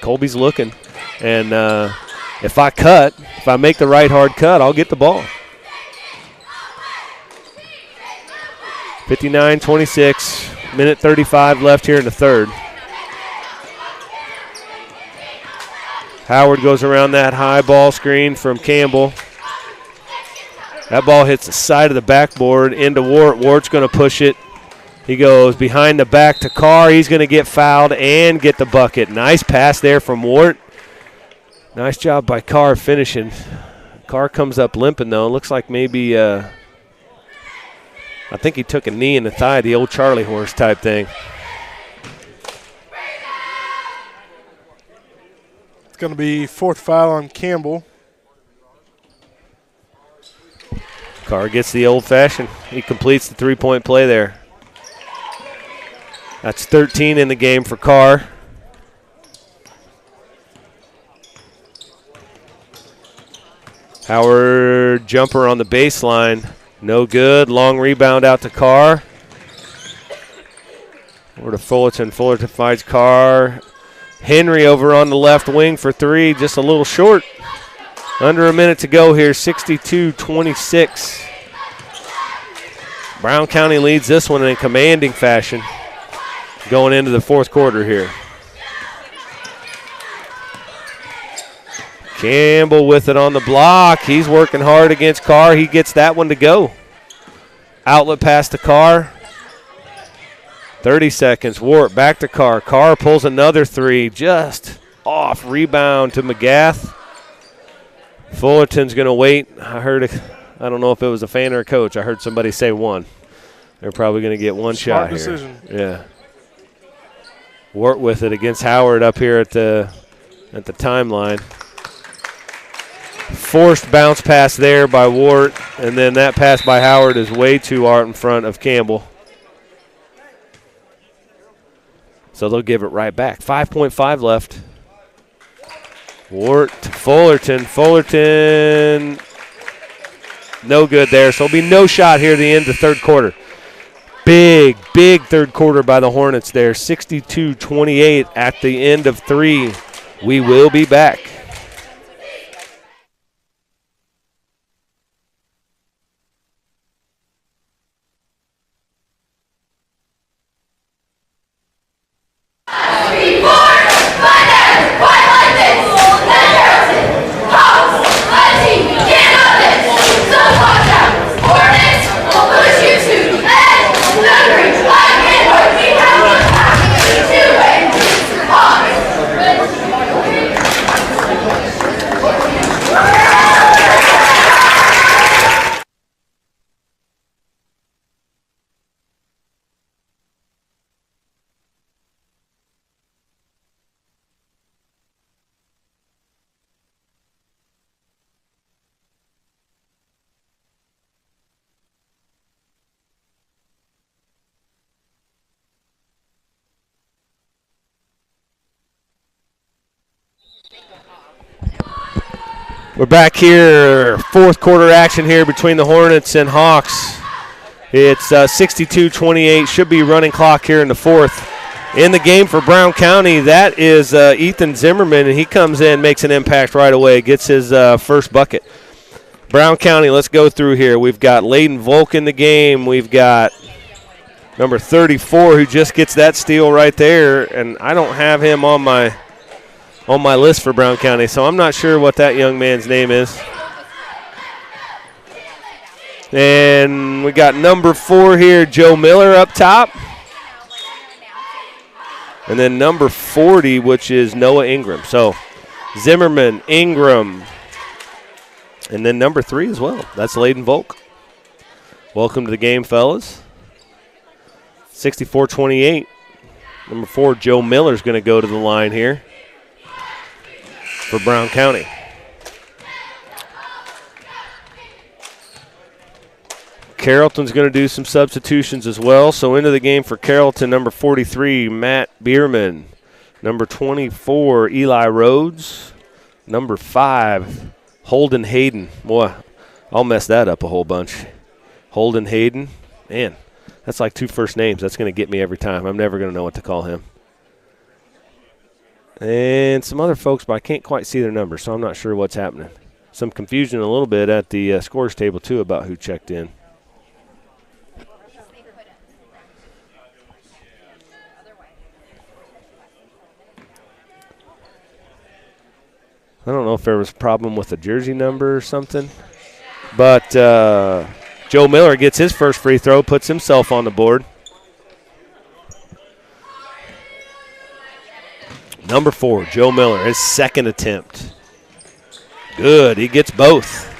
Colby's looking. And if I make the right hard cut, I'll get the ball. 59-26, minute 35 left here in the third. Howard goes around that high ball screen from Campbell. That ball hits the side of the backboard into Wart. Wart's going to push it. He goes behind the back to Carr. He's going to get fouled and get the bucket. Nice pass there from Wart. Nice job by Carr finishing. Carr comes up limping, though. Looks like maybe I think he took a knee in the thigh, the old Charlie horse type thing. It's going to be fourth foul on Campbell. Carr gets the old-fashioned. He completes the three-point play there. That's 13 in the game for Carr. Howard jumper on the baseline. No good. Long rebound out to Carr. Over to Fullerton. Fullerton finds Carr. Henry over on the left wing for three. Just a little short. Under a minute to go here. 62-26. Brown County leads this one in commanding fashion going into the fourth quarter here. Campbell with it on the block. He's working hard against Carr. He gets that one to go. Outlet pass to Carr. 30 seconds. Wart back to Carr. Carr pulls another three. Just off. Rebound to McGath. Fullerton's going to wait. I don't know if it was a fan or a coach. I heard somebody say one. They're probably going to get one shot here. Smart decision. Yeah. Wart with it against Howard up here at the timeline. Forced bounce pass there by Wart, and then that pass by Howard is way too out in front of Campbell. So they'll give it right back. 5.5 left. Wart to Fullerton. Fullerton, no good there. So it'll be no shot here at the end of the third quarter. Big third quarter by the Hornets there. 62-28 at the end of three. We will be back. We're back here, fourth quarter action here between the Hornets and Hawks. It's 62-28, should be running clock here in the fourth. In the game for Brown County, that is Ethan Zimmerman, and he comes in, makes an impact right away, gets his first bucket. Brown County, let's go through here. We've got Layden Volk in the game. We've got number 34 who just gets that steal right there, and I don't have him on my list for Brown County, so I'm not sure what that young man's name is. And we got number 4 here, Joe Miller up top. And then number 40, which is Noah Ingram. So Zimmerman, Ingram, and then number 3 as well. That's Layden Volk. Welcome to the game, fellas. 64-28. Number 4, Joe Miller's going to go to the line here for Brown County. Carrollton's going to do some substitutions as well. So into the game for Carrollton, number 43, Matt Bierman. Number 24, Eli Rhodes. Number 5, Holden Hayden. Boy, I'll mess that up a whole bunch. Holden Hayden. Man, that's like 2 first names. That's going to get me every time. I'm never going to know what to call him. And some other folks, but I can't quite see their numbers, so I'm not sure what's happening. Some confusion a little bit at the scores table, too, about who checked in. I don't know if there was a problem with the jersey number or something. But Joe Miller gets his first free throw, puts himself on the board. Number 4, Joe Miller, his second attempt. Good, he gets both.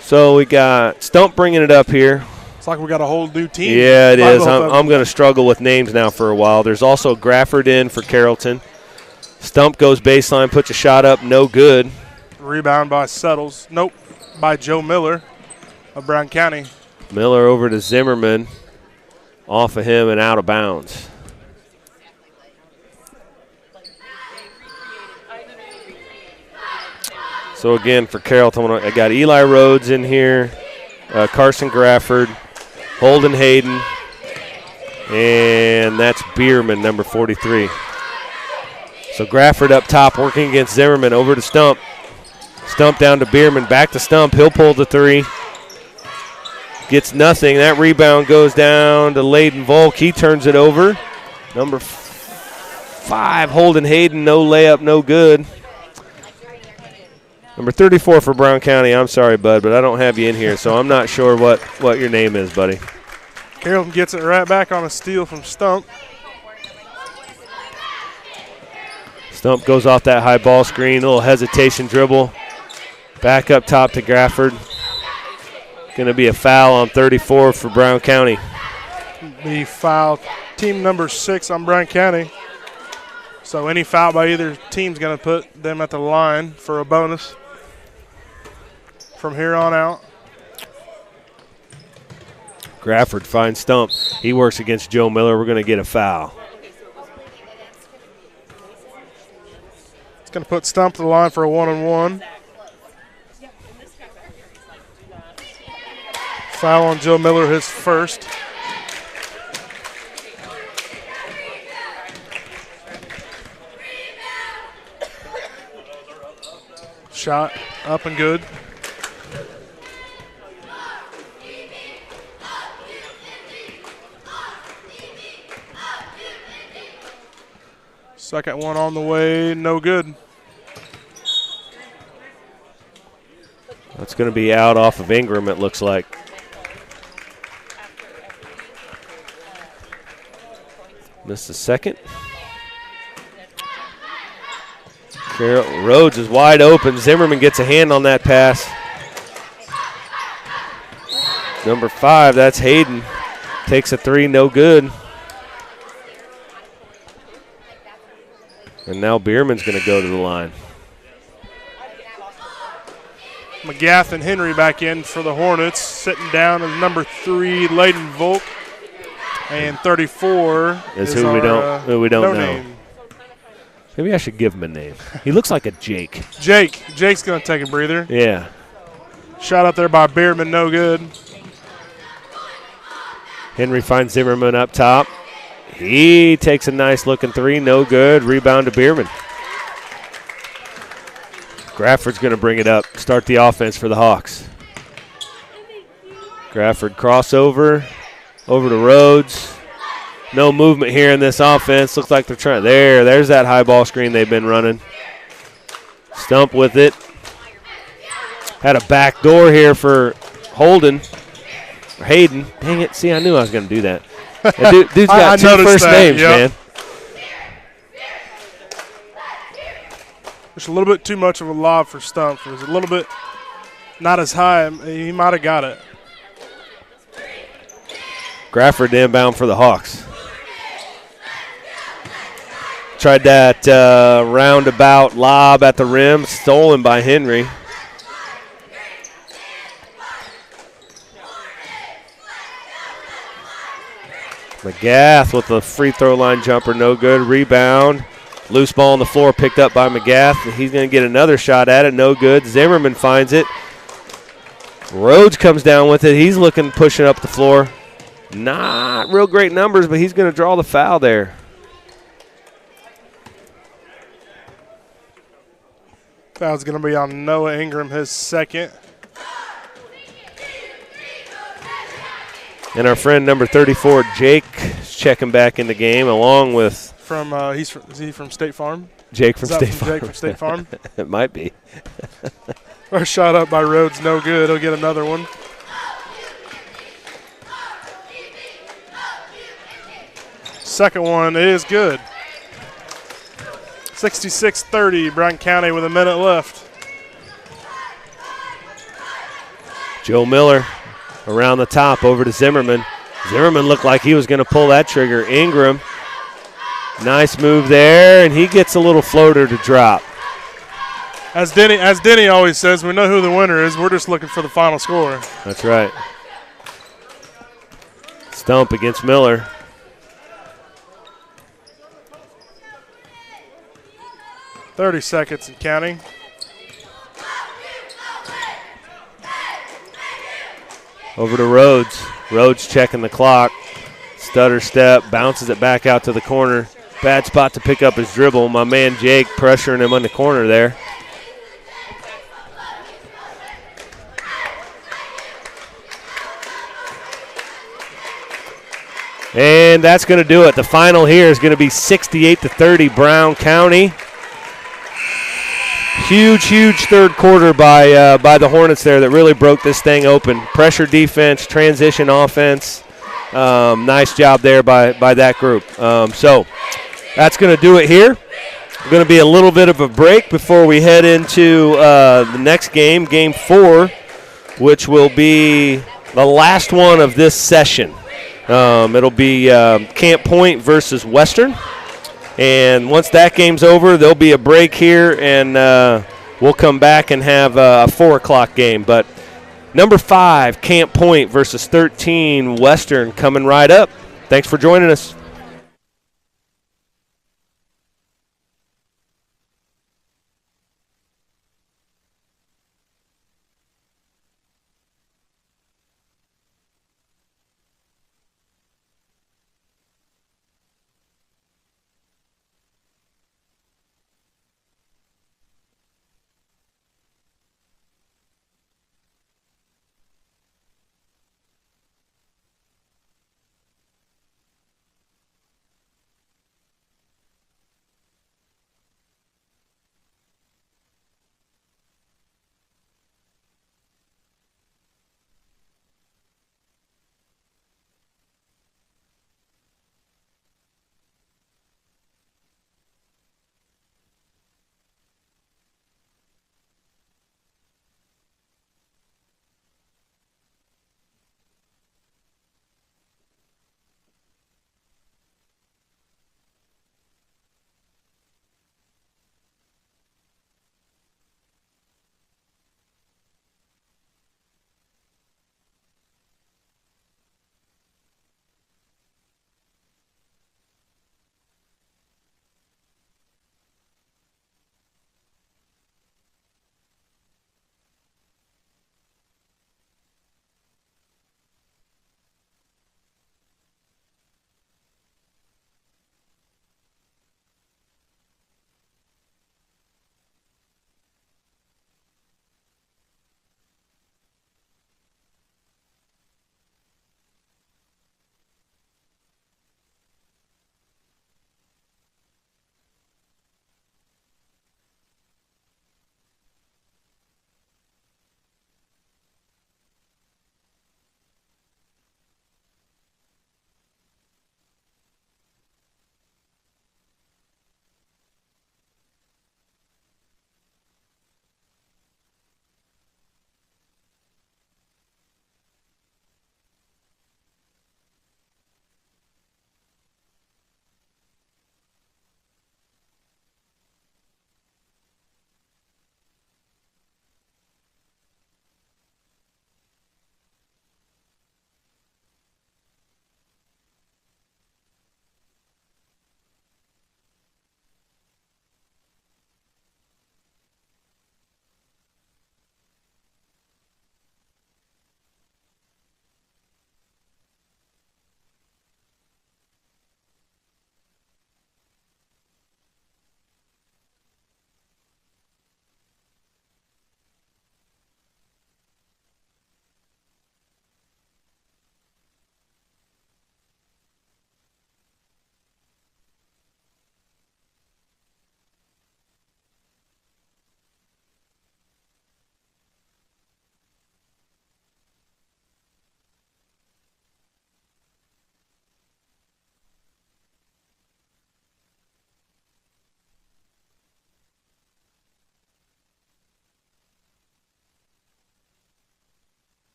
So we got Stump bringing it up here. It's like we got a whole new team. Yeah, it is. I'm going to struggle with names now for a while. There's also Grafford in for Carrollton. Stump goes baseline, puts a shot up, no good. Rebound by Settles. Nope, by Joe Miller of Brown County. Miller over to Zimmerman. Off of him and out of bounds. So again, for Carrollton, I got Eli Rhodes in here, Carson Grafford, Holden Hayden, and that's Bierman, number 43. So Grafford up top, working against Zimmerman, over to Stump. Stump down to Bierman, back to Stump. He'll pull the 3. Gets nothing. That rebound goes down to Layden Volk. He turns it over. Number 5, Holden Hayden, no layup, no good. Number 34 for Brown County. I'm sorry, bud, but I don't have you in here, so I'm not sure what your name is, buddy. Carrollton gets it right back on a steal from Stump. Stump goes off that high ball screen, a little hesitation dribble. Back up top to Grafford. Going to be a foul on 34 for Brown County. The foul, team number 6 on Brown County. So any foul by either team's going to put them at the line for a bonus from here on out. Grafford finds Stump. He works against Joe Miller. We're going to get a foul. It's going to put Stump to the line for a 1-on-1. Foul on Joe Miller, his first. Shot up and good. Second one on the way, no good. That's going to be out off of Ingram, it looks like. Missed the second. Rhodes is wide open. Zimmerman gets a hand on that pass. Number 5, that's Hayden. Takes a 3, no good. And now Bierman's going to go to the line. McGath and Henry back in for the Hornets. Sitting down is number 3, Layden Volk. And 34 is who we don't know. Name. Maybe I should give him a name. He looks like a Jake. Jake's going to take a breather. Yeah. Shot up there by Bierman, no good. Henry finds Zimmerman up top. He takes a nice looking 3, no good. Rebound to Bierman. Grafford's going to bring it up, start the offense for the Hawks. Grafford crossover, over to Rhodes. No movement here in this offense. Looks like they're trying. There's that high ball screen they've been running. Stump with it. Had a back door here for Holden. Or Hayden. Dang it. See, I knew I was going to do that. Dude's got two noticed first that, names, yep. man. There's a little bit too much of a lob for Stump. It was a little bit not as high. He might have got it. Grafford inbound for the Hawks. Tried that roundabout lob at the rim, stolen by Henry. McGath with the free throw line jumper, no good. Rebound. Loose ball on the floor picked up by McGath. He's going to get another shot at it, no good. Zimmerman finds it. Rhodes comes down with it. He's looking, pushing up the floor. Not real great numbers, but he's going to draw the foul there. Foul's going to be on Noah Ingram, his second. And our friend number 34, Jake, is checking back in the game along with Is he from State Farm? Jake from State Farm. Jake from State Farm? It might be. First shot up by Rhodes, no good. He'll get another one. Second one is good. 66-30, Bryan County with a minute left. Joe Miller around the top over to Zimmerman. Zimmerman looked like he was going to pull that trigger. Ingram, nice move there, and he gets a little floater to drop. As Denny always says, we know who the winner is. We're just looking for the final score. That's right. Stump against Miller. .30 seconds and counting. Over to Rhodes. Rhodes checking the clock. Stutter step, bounces it back out to the corner. Bad spot to pick up his dribble. My man Jake pressuring him on the corner there. And that's going to do it. The final here is going to be 68-30 Brown County. Huge third quarter by the Hornets there that really broke this thing open. Pressure defense, transition offense. Nice job there by that group. So that's going to do it here. Going to be a little bit of a break before we head into the next game, Game 4, which will be the last one of this session. It'll be Camp Point versus Western. And once that game's over, there'll be a break here, and we'll come back and have a 4 o'clock game. But number 5, Camp Point versus 13, Western, coming right up. Thanks for joining us.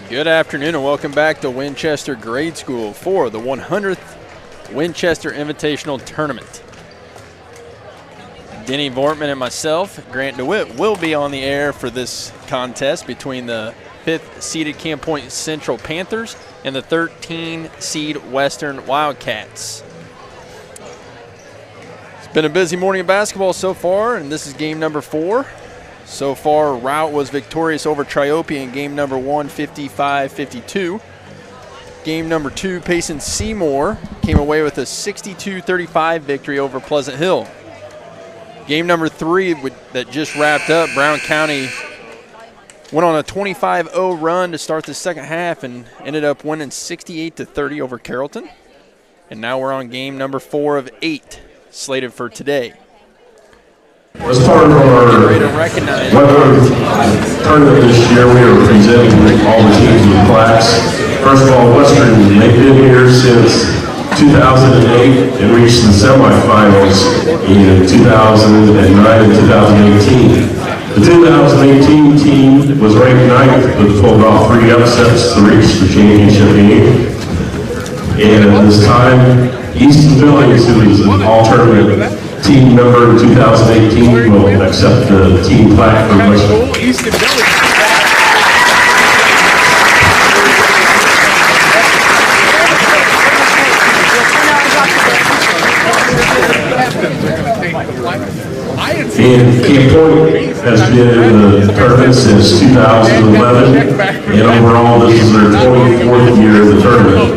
Good afternoon and welcome back to Winchester Grade School for the 100th Winchester Invitational Tournament. Denny Vortman and myself, Grant DeWitt, will be on the air for this contest between the 5th seeded Camp Point Central Panthers and the 13 seed Western Wildcats. It's been a busy morning of basketball so far, and this is game number 4. So far, Route was victorious over Triope in game number 1, 55-52. Game number 2, Payson Seymour came away with a 62-35 victory over Pleasant Hill. Game number 3 that just wrapped up, Brown County went on a 25-0 run to start the second half and ended up winning 68-30 over Carrollton. And now we're on game number 4 of 8 slated for today. As part of our tournament this year, we are presenting all the teams with plaques. First of all, Western, they've been here since 2008 and reached the semifinals in 2009 and 2018. The 2018 team was ranked 9th, but pulled off 3 upsets to reach the championship game. And at this time, Easton Billings, who is an all-tournament team member in 2018, will accept the team plaque from Western. And Camp Point has been in the tournament since 2011, and overall this is their 24th year of the tournament.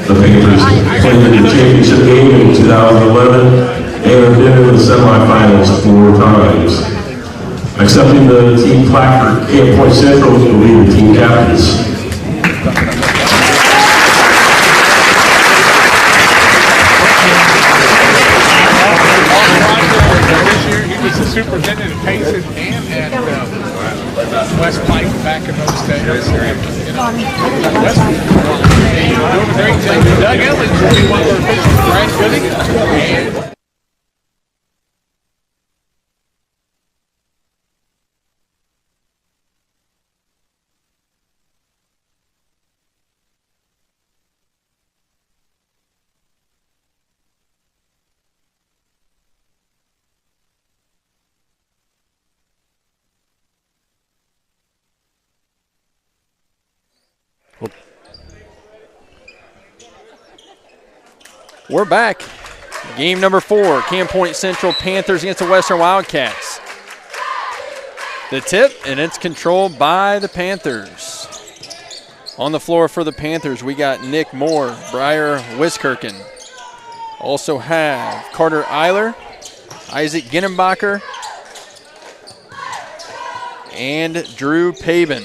The Panthers played in the championship game in 2011 and have been in the semifinals 4 times. Accepting the team plaque for Camp Point Central will be the team captains. Superintendent at Payson and at West Pike back in those days. West doing a great job. Doug Ellings will be one of our officials. Brian Gooding and we're back. Game number 4, Camp Point Central Panthers against the Western Wildcats. The tip, and it's controlled by the Panthers. On the floor for the Panthers, we got Nick Moore, Briar Wiskirchen. Also have Carter Eiler, Isaac Ginnenbacher, and Drew Pabin.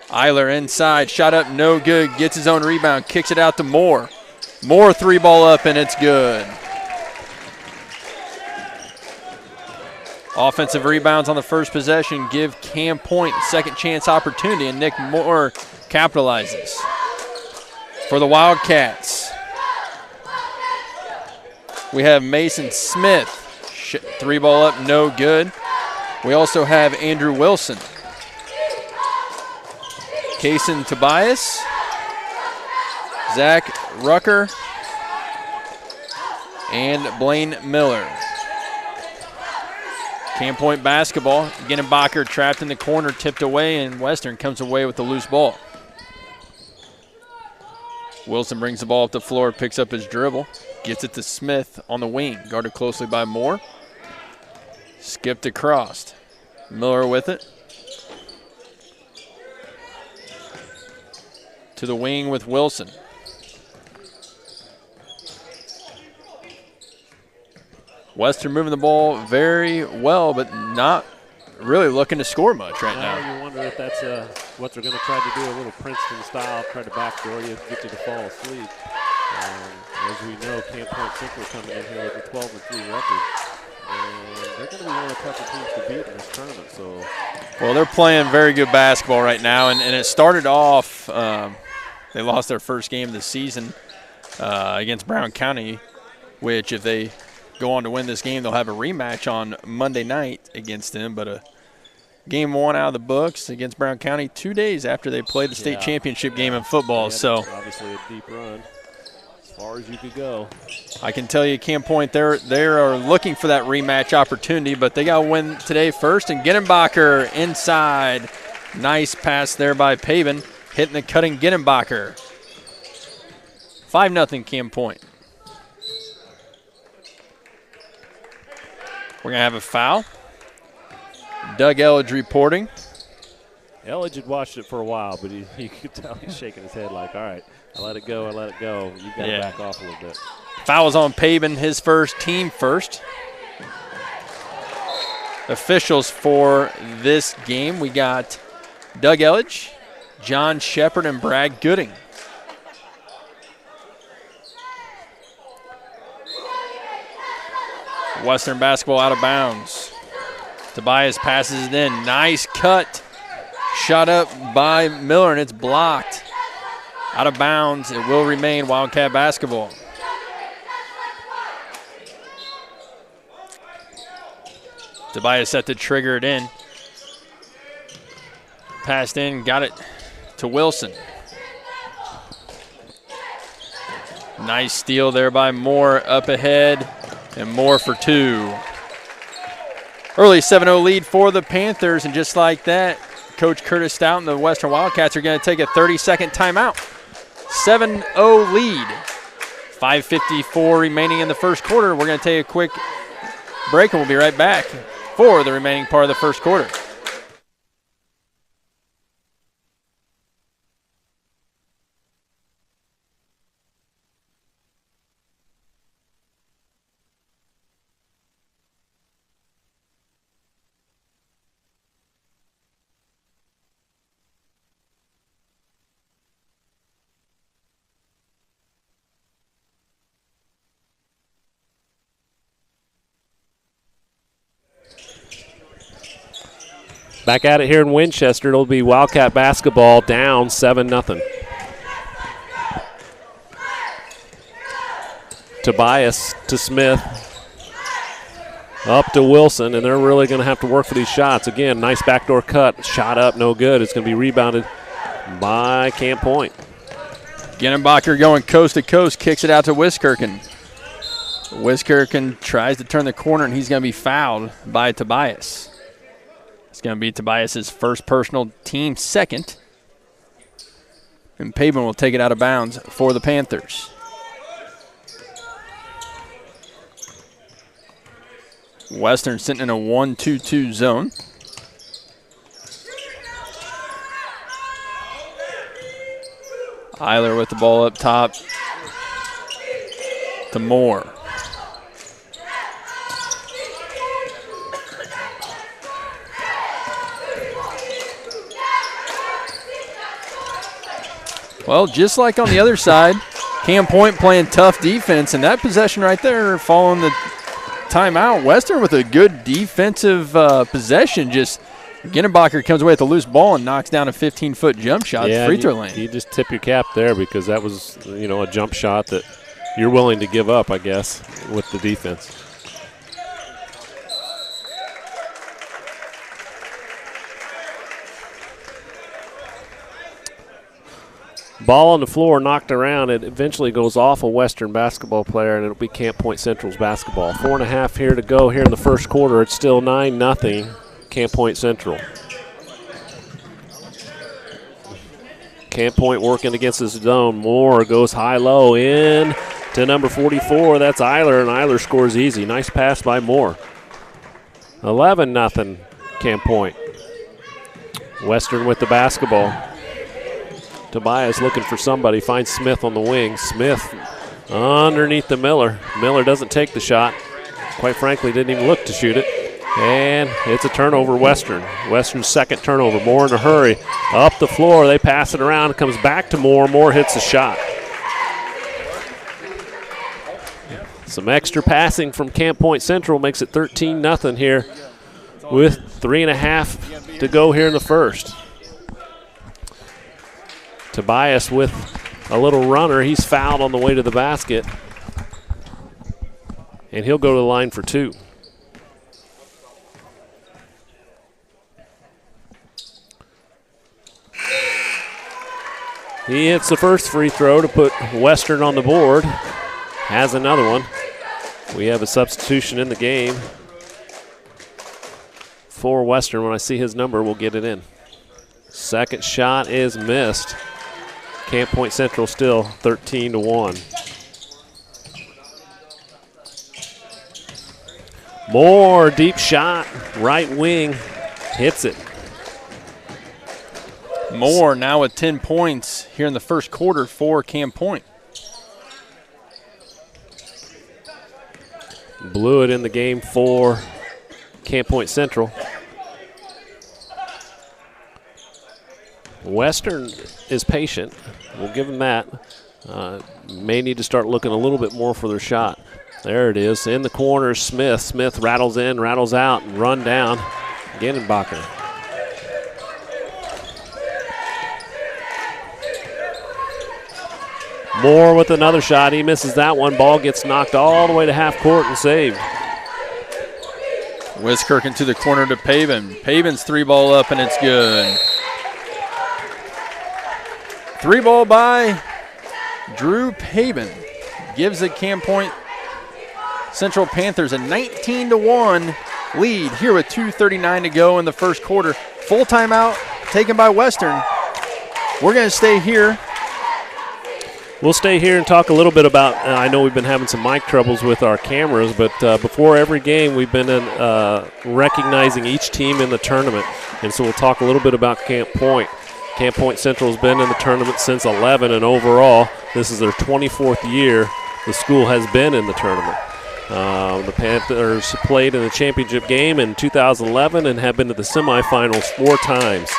Eiler inside, shot up, no good, gets his own rebound, kicks it out to Moore. Moore 3-ball up, and it's good. Offensive rebounds on the first possession give Camp Point second chance opportunity, and Nick Moore capitalizes. For the Wildcats, we have Mason Smith, 3-ball up, no good. We also have Andrew Wilson. Kaysen Tobias, Zach Rucker, and Blaine Miller. Camp Point basketball. Ginnenbacher trapped in the corner, tipped away, and Western comes away with the loose ball. Wilson brings the ball up the floor, picks up his dribble, gets it to Smith on the wing, guarded closely by Moore. Skipped across. Miller with it. To the wing with Wilson. Western moving the ball very well, but not really looking to score much right now. You wonder if that's what they're going to try to do, a little Princeton style, try to backdoor you, get you to fall asleep. As we know, Camp Point Central coming in here with a 12-3 record. And they're going to be one of the tougher teams to beat in this tournament. So, well, they're playing very good basketball right now, and it started off, they lost their first game of the season against Brown County, which if they go on to win this game, they'll have a rematch on Monday night against them. But Game 1 out of the books against Brown County 2 days after they played the state championship game in football. So obviously a deep run as far as you could go. I can tell you Camp Point, they are looking for that rematch opportunity, but they got to win today first. And Ginenbacher inside. Nice pass there by Paven, hitting the cutting Ginenbacher. 5-0 Camp Point. We're going to have a foul. Doug Elledge reporting. Elledge had watched it for a while, but you could tell he's shaking his head like, all right, I let it go, I let it go. You've got to back off a little bit. Foul is on Paven, his first, team first. Officials for this game, we got Doug Elledge, John Shepard, and Brad Gooding. Western basketball out of bounds. Tobias passes it in. Nice cut. Shot up by Miller, and it's blocked. Out of bounds. It will remain Wildcat basketball. Tobias set to trigger it in. Passed in, got it to Wilson. Nice steal there by Moore up ahead, and Moore for two. Early 7-0 lead for the Panthers, and just like that, Coach Curtis Stout and the Western Wildcats are going to take a 30-second timeout. 7-0 lead. 5:54 remaining in the first quarter. We're going to take a quick break, and we'll be right back for the remaining part of the first quarter. Back at it here in Winchester. It'll be Wildcat basketball down 7-0. Tobias to Smith. Up to Wilson, and they're really going to have to work for these shots. Again, nice backdoor cut. Shot up, no good. It's going to be rebounded by Camp Point. Ginenbacher going coast to coast, kicks it out to Wiskirchen. Wiskirchen tries to turn the corner, and he's going to be fouled by Tobias. It's going to be Tobias's first personal, team second. And Paven will take it out of bounds for the Panthers. Western sitting in a 1-2-2 zone. Eiler with the ball up top to Moore. Well, just like on the other side, Camp Point playing tough defense, and that possession right there following the timeout. Western with a good defensive possession. Just Ginenbacher comes away with a loose ball and knocks down a 15-foot jump shot at the free throw lane. You just tip your cap there because that was, a jump shot that you're willing to give up, I guess, with the defense. Ball on the floor, knocked around. It eventually goes off a Western basketball player, and it'll be Camp Point Central's basketball. 4.5 here to go here in the first quarter. It's still 9-0 Camp Point Central. Camp Point working against his zone. Moore goes high-low in to number 44. That's Eiler, and Eiler scores easy. Nice pass by Moore. 11-0 Camp Point. Western with the basketball. Tobias looking for somebody, finds Smith on the wing. Smith underneath the Miller. Miller doesn't take the shot. Quite frankly, didn't even look to shoot it. And it's a turnover, Western. Western's second turnover. Moore in a hurry. Up the floor, they pass it around. It comes back to Moore. Moore hits a shot. Some extra passing from Camp Point Central makes it 13-0 here with 3.5 to go here in the first. Tobias with a little runner. He's fouled on the way to the basket. And he'll go to the line for two. He hits the first free throw to put Western on the board. Has another one. We have a substitution in the game for Western. When I see his number, we'll get it in. Second shot is missed. Camp Point Central still 13-1. Moore, deep shot, right wing, hits it. Moore now with 10 points here in the first quarter for Camp Point. Blew it in the game for Camp Point Central. Western is patient. We'll give them that. May need to start looking a little bit more for their shot. There it is. In the corner, Smith. Smith rattles in, rattles out, and run down. Genenbacher. Moore with another shot. He misses that one. Ball gets knocked all the way to half court and saved. Wiskirk into the corner to Pavin. Pavin's 3-ball up, and it's good. 3-ball by Drew Pavin. Gives the Camp Point Central Panthers a 19-1 lead here with 2:39 to go in the first quarter. Full timeout taken by Western. We're going to stay here. We'll stay here and talk a little bit about, I know we've been having some mic troubles with our cameras, but before every game we've been recognizing each team in the tournament. And so we'll talk a little bit about Camp Point. Camp Point Central has been in the tournament since 11, and overall this is their 24th year the school has been in the tournament. The Panthers played in the championship game in 2011 and have been to the semifinals 4 times.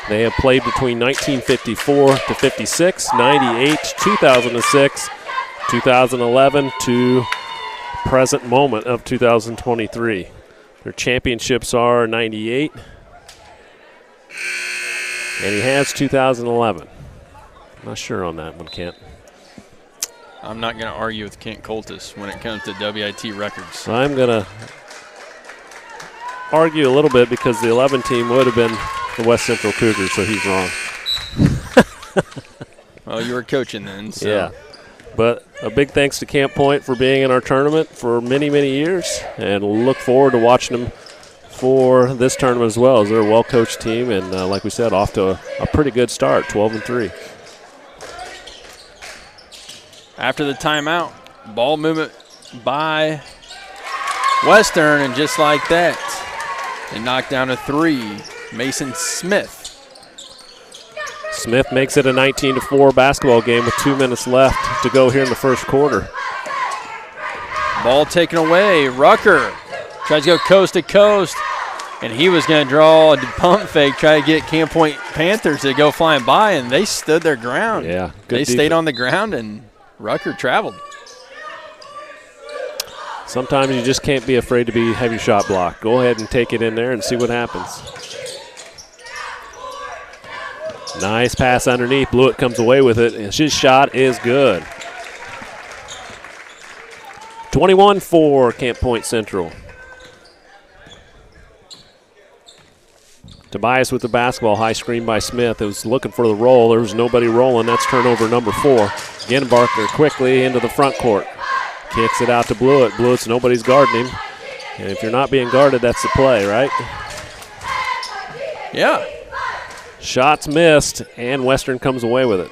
They have played between 1954 to 56, 98, 2006, 2011 to present moment of 2023. Their championships are 98, and he has 2011. Not sure on that one, Kent. I'm not going to argue with Kent Coltis when it comes to WIT records. I'm going to argue a little bit because the 11 team would have been the West Central Cougars, so he's wrong. Well, you were coaching then. So. Yeah. But a big thanks to Camp Point for being in our tournament for many, many years, and look forward to watching them for this tournament as well, as they're a well-coached team, and like we said, off to a pretty good start, 12-3. After the timeout, ball movement by Western, and just like that, they knocked down a 3. Mason Smith. Smith makes it a 19-4 basketball game with 2 minutes left to go here in the first quarter. Ball taken away. Rucker tries to go coast to coast, and he was going to draw a pump fake, try to get Camp Point Panthers to go flying by, and they stood their ground. Yeah, they stayed on the ground, and Rucker traveled. Sometimes you just can't be afraid to have your shot blocked. Go ahead and take it in there and see what happens. Nice pass underneath. Blewett comes away with it, and his shot is good. 21-4 Camp Point Central. Tobias with the basketball, high screen by Smith. It was looking for the roll. There was nobody rolling. That's turnover number 4. Genenbacher quickly into the front court. Kicks it out to Blewett. Blewett's nobody's guarding him. And if you're not being guarded, that's the play, right? Yeah. Shots missed, and Western comes away with it.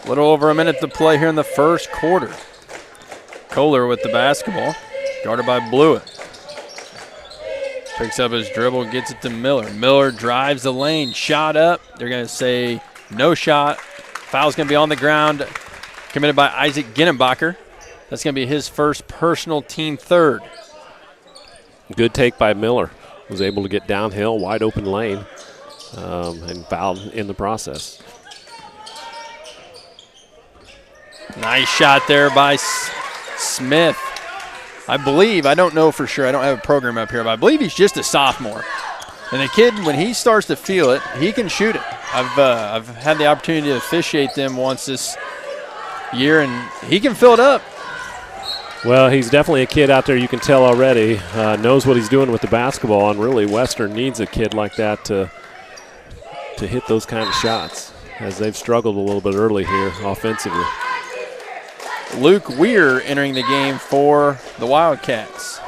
A little over a minute to play here in the first quarter. Kohler with the basketball, guarded by Blewett. Picks up his dribble, gets it to Miller. Miller drives the lane, shot up. They're going to say no shot. Foul's going to be on the ground, committed by Isaac Genenbacher. That's going to be his first personal team third. Good take by Miller. Was able to get downhill, wide open lane, and fouled in the process. Nice shot there by Smith. I believe, I don't know for sure, I don't have a program up here, but I believe he's just a sophomore. And the kid, when he starts to feel it, he can shoot it. I've had the opportunity to officiate them once this year, and he can fill it up. Well, he's definitely a kid out there, you can tell already, knows what he's doing with the basketball, and really Western needs a kid like that to to hit those kind of shots, as they've struggled a little bit early here offensively. Luke Weir entering the game for the Wildcats.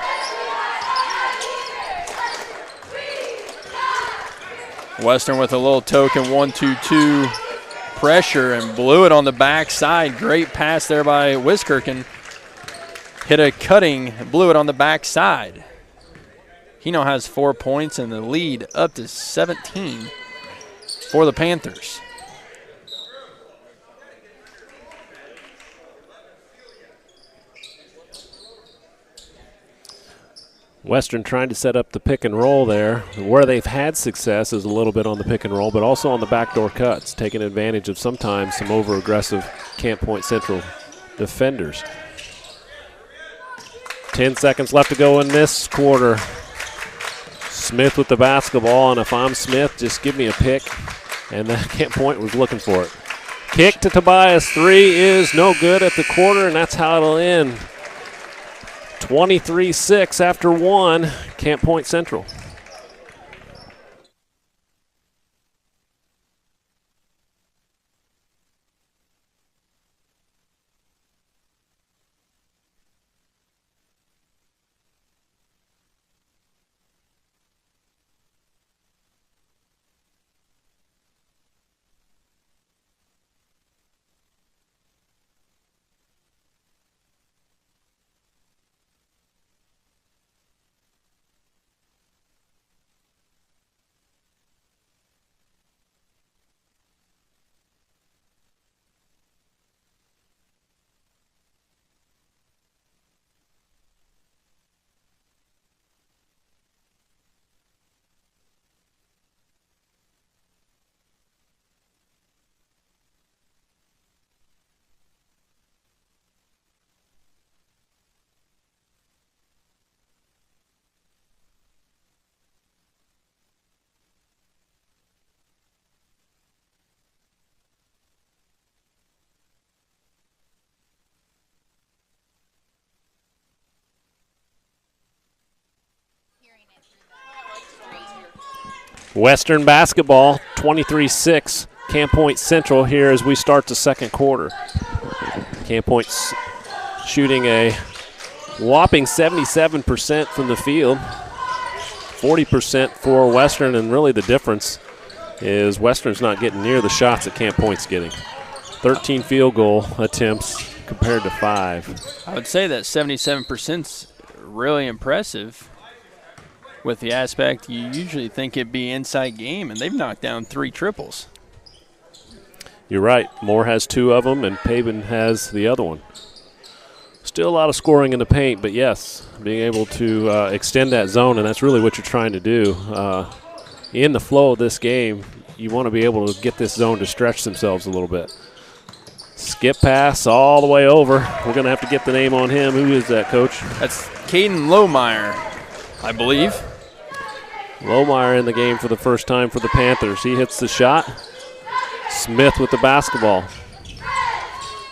Western with a little token 1-2-2 pressure and blew it on the backside. Great pass there by Wiskirchen. Hit a cutting, blew it on the backside. He now has 4 points and the lead up to 17 for the Panthers. Western trying to set up the pick and roll there. Where they've had success is a little bit on the pick and roll, but also on the backdoor cuts, taking advantage of sometimes some over-aggressive Camp Point Central defenders. 10 seconds left to go in this quarter. Smith with the basketball, and if I'm Smith, just give me a pick. And that Camp Point was looking for it. Kick to Tobias, 3 is no good at the quarter, and that's how it'll end. 23-6 after 1, Camp Point Central. Western basketball, 23-6, Camp Point Central here as we start the second quarter. Camp Point's shooting a whopping 77% from the field, 40% for Western, and really the difference is Western's not getting near the shots that Camp Point's getting. 13 field goal attempts compared to 5. I would say that 77%'s really impressive, with the aspect you usually think it'd be inside game, and they've knocked down 3 triples. You're right. Moore has 2 of them, and Pabin has the other one. Still a lot of scoring in the paint, but yes, being able to extend that zone, and that's really what you're trying to do. In the flow of this game, you want to be able to get this zone to stretch themselves a little bit. Skip pass all the way over. We're going to have to get the name on him. Who is that, Coach? That's Caden Lohmeyer, I believe. Lohmeyer in the game for the first time for the Panthers. He hits the shot. Smith with the basketball.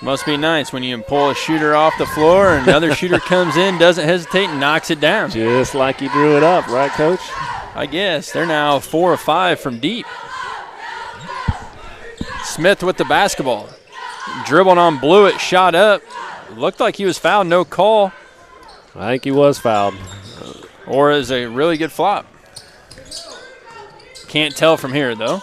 Must be nice when you can pull a shooter off the floor and another shooter comes in, doesn't hesitate, and knocks it down. Just like he drew it up, right, Coach? I guess. They're now 4 of 5 from deep. Smith with the basketball. Dribbled on Blewett, shot up. Looked like he was fouled, no call. I think he was fouled. Or is a really good flop. Can't tell from here, though.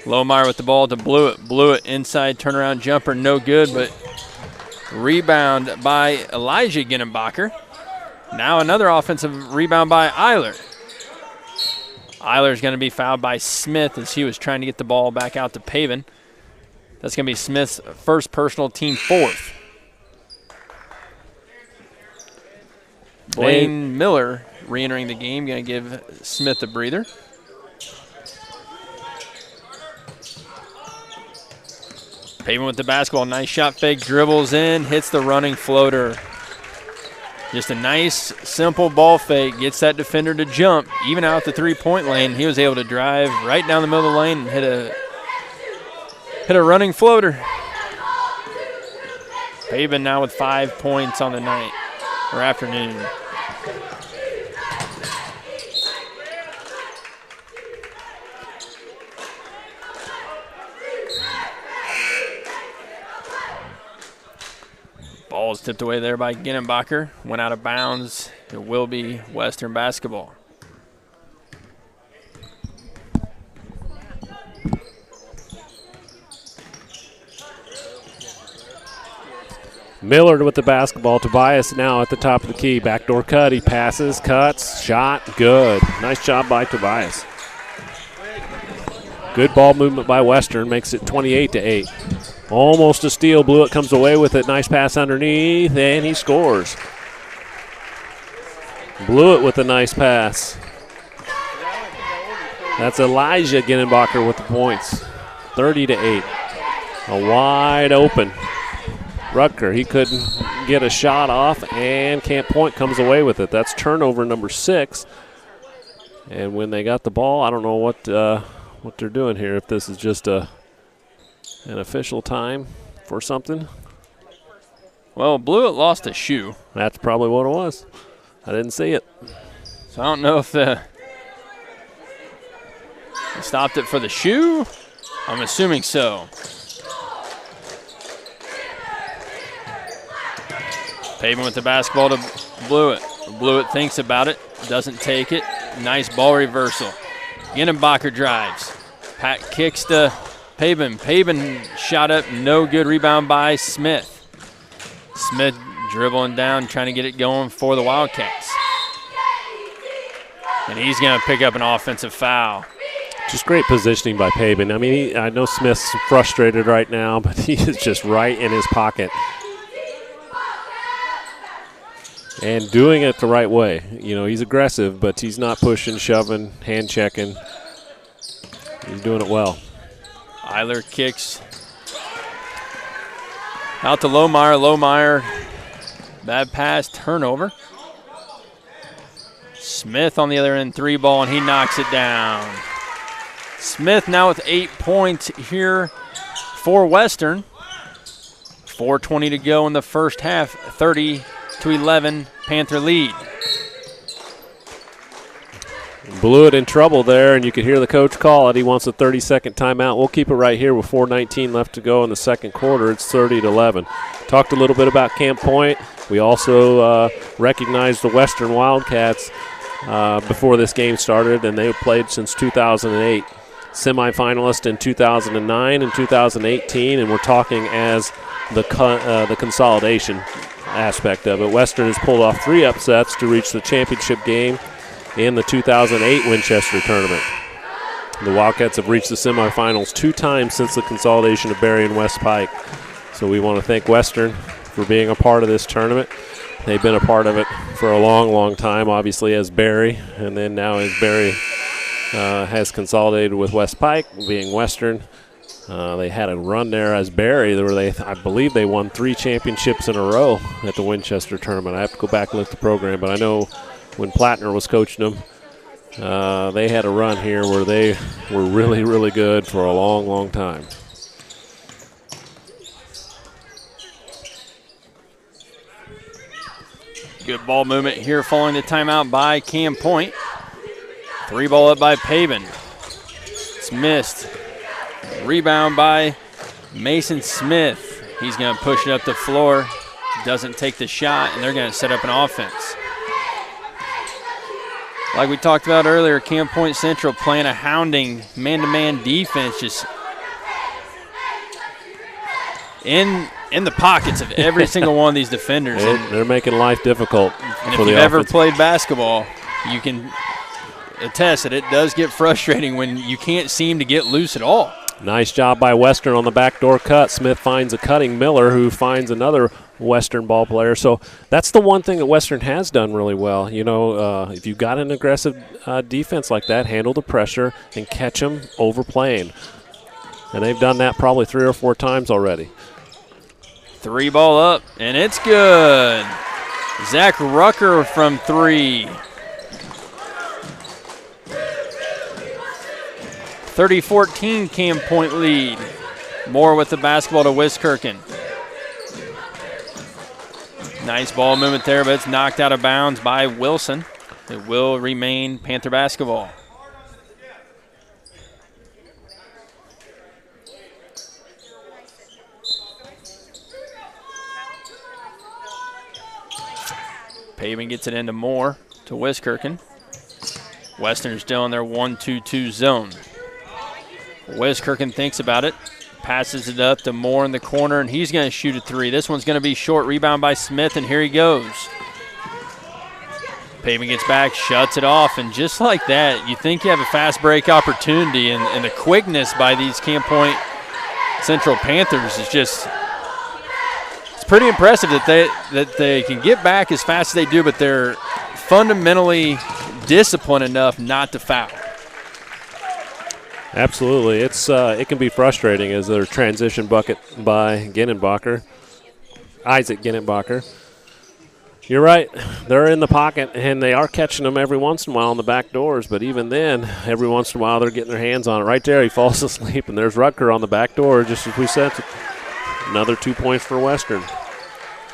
Lohmeyer with the ball to Blewett. Blewett inside turnaround jumper, no good, but rebound by Elijah Ginnenbacher. Now another offensive rebound by Eiler. Eiler's going to be fouled by Smith as he was trying to get the ball back out to Pavin. That's going to be Smith's first personal, team 4th. Blaine Miller re-entering the game, going to give Smith a breather. Pavin with the basketball, nice shot fake, dribbles in, hits the running floater. Just a nice, simple ball fake, gets that defender to jump, even out the three-point lane. He was able to drive right down the middle of the lane and hit a running floater. Pavin now with 5 points on the night, or afternoon. Ball is tipped away there by Ginnenbacher. Went out of bounds. It will be Western basketball. Millard with the basketball. Tobias now at the top of the key. Backdoor cut. He passes, cuts, shot, good. Nice job by Tobias. Good ball movement by Western. Makes it 28-8. Almost a steal. Blewett comes away with it. Nice pass underneath, and he scores. Blewett with a nice pass. That's Elijah Ginnenbacher with the points. 30-8. A wide open Rutger. He couldn't get a shot off, and Camp Point comes away with it. That's turnover number 6. And when they got the ball, I don't know what they're doing here. If this is just an official time for something. Well, Blewett lost a shoe. That's probably what it was. I didn't see it. So I don't know if they stopped it for the shoe. I'm assuming so. Paving with the basketball to Blewett. Blewett thinks about it, doesn't take it. Nice ball reversal. Ginnenbacher drives. Pat kicks to Pavin. Pavin shot up, no good. Rebound by Smith. Smith dribbling down, trying to get it going for the Wildcats. And he's going to pick up an offensive foul. Just great positioning by Pavin. I mean, I know Smith's frustrated right now, but he is just right in his pocket. And doing it the right way. You know, he's aggressive, but he's not pushing, shoving, hand checking. He's doing it well. Eiler kicks out to Lohmeyer. Lohmeyer, bad pass, turnover. Smith on the other end, 3 ball, and he knocks it down. Smith now with 8 points here for Western. 4:20 to go in the first half, 30-11 Panther lead. Blewett in trouble there, and you could hear the coach call it. He wants a 30-second timeout. We'll keep it right here with 4:19 left to go in the second quarter. It's 30-11. Talked a little bit about Camp Point. We also recognized the Western Wildcats before this game started, and they played since 2008. Semifinalist in 2009 and 2018, and we're talking as the consolidation aspect of it. Western has pulled off 3 upsets to reach the championship game in the 2008 Winchester tournament. The Wildcats have reached the semifinals 2 times since the consolidation of Berry and West Pike. So we want to thank Western for being a part of this tournament. They've been a part of it for a long, long time, obviously as Berry, and then now as Berry has consolidated with West Pike, being Western. They had a run there as Berry where I believe they won 3 championships in a row at the Winchester tournament. I have to go back and look at the program, but I know when Plattner was coaching them, they had a run here where they were really, really good for a long, long time. Good ball movement here following the timeout by Cam Point. 3 ball up by Pavin. It's missed. Rebound by Mason Smith. He's going to push it up the floor. Doesn't take the shot, and they're going to set up an offense. Like we talked about earlier, Camp Point Central playing a hounding man-to-man defense, just in the pockets of every single one of these defenders. They're making life difficult. And if you've ever played basketball, you can attest that it does get frustrating when you can't seem to get loose at all. Nice job by Western on the backdoor cut. Smith finds a cutting Miller, who finds another Western ball player. So that's the one thing that Western has done really well. You know, if you've got an aggressive defense like that, handle the pressure and catch them overplaying. And they've done that probably 3 or 4 times already. 3 ball up, and it's good. Zach Rucker from 3. 30-14 Cam Point lead. Moore with the basketball to Wiskirchen. Nice ball movement there, but it's knocked out of bounds by Wilson. It will remain Panther basketball. Paving gets it into Moore to Wiskirchen. Western's still in their 1-2-2 zone. Wiskirchen thinks about it, passes it up to Moore in the corner, and he's going to shoot a three. This one's going to be short. Rebound by Smith, and here he goes. Paving gets back, shuts it off, and just like that, you think you have a fast break opportunity, and the quickness by these Camp Point Central Panthers is just – it's pretty impressive that they can get back as fast as they do, but they're fundamentally disciplined enough not to foul. Absolutely. It can be frustrating as their transition bucket by Ginnenbacher, Isaac Ginnenbacher. You're right. They're in the pocket, and they are catching them every once in a while on the back doors, but even then, every once in a while they're getting their hands on it. Right there, he falls asleep, and there's Rutger on the back door, just as we said. Another 2 points for Western.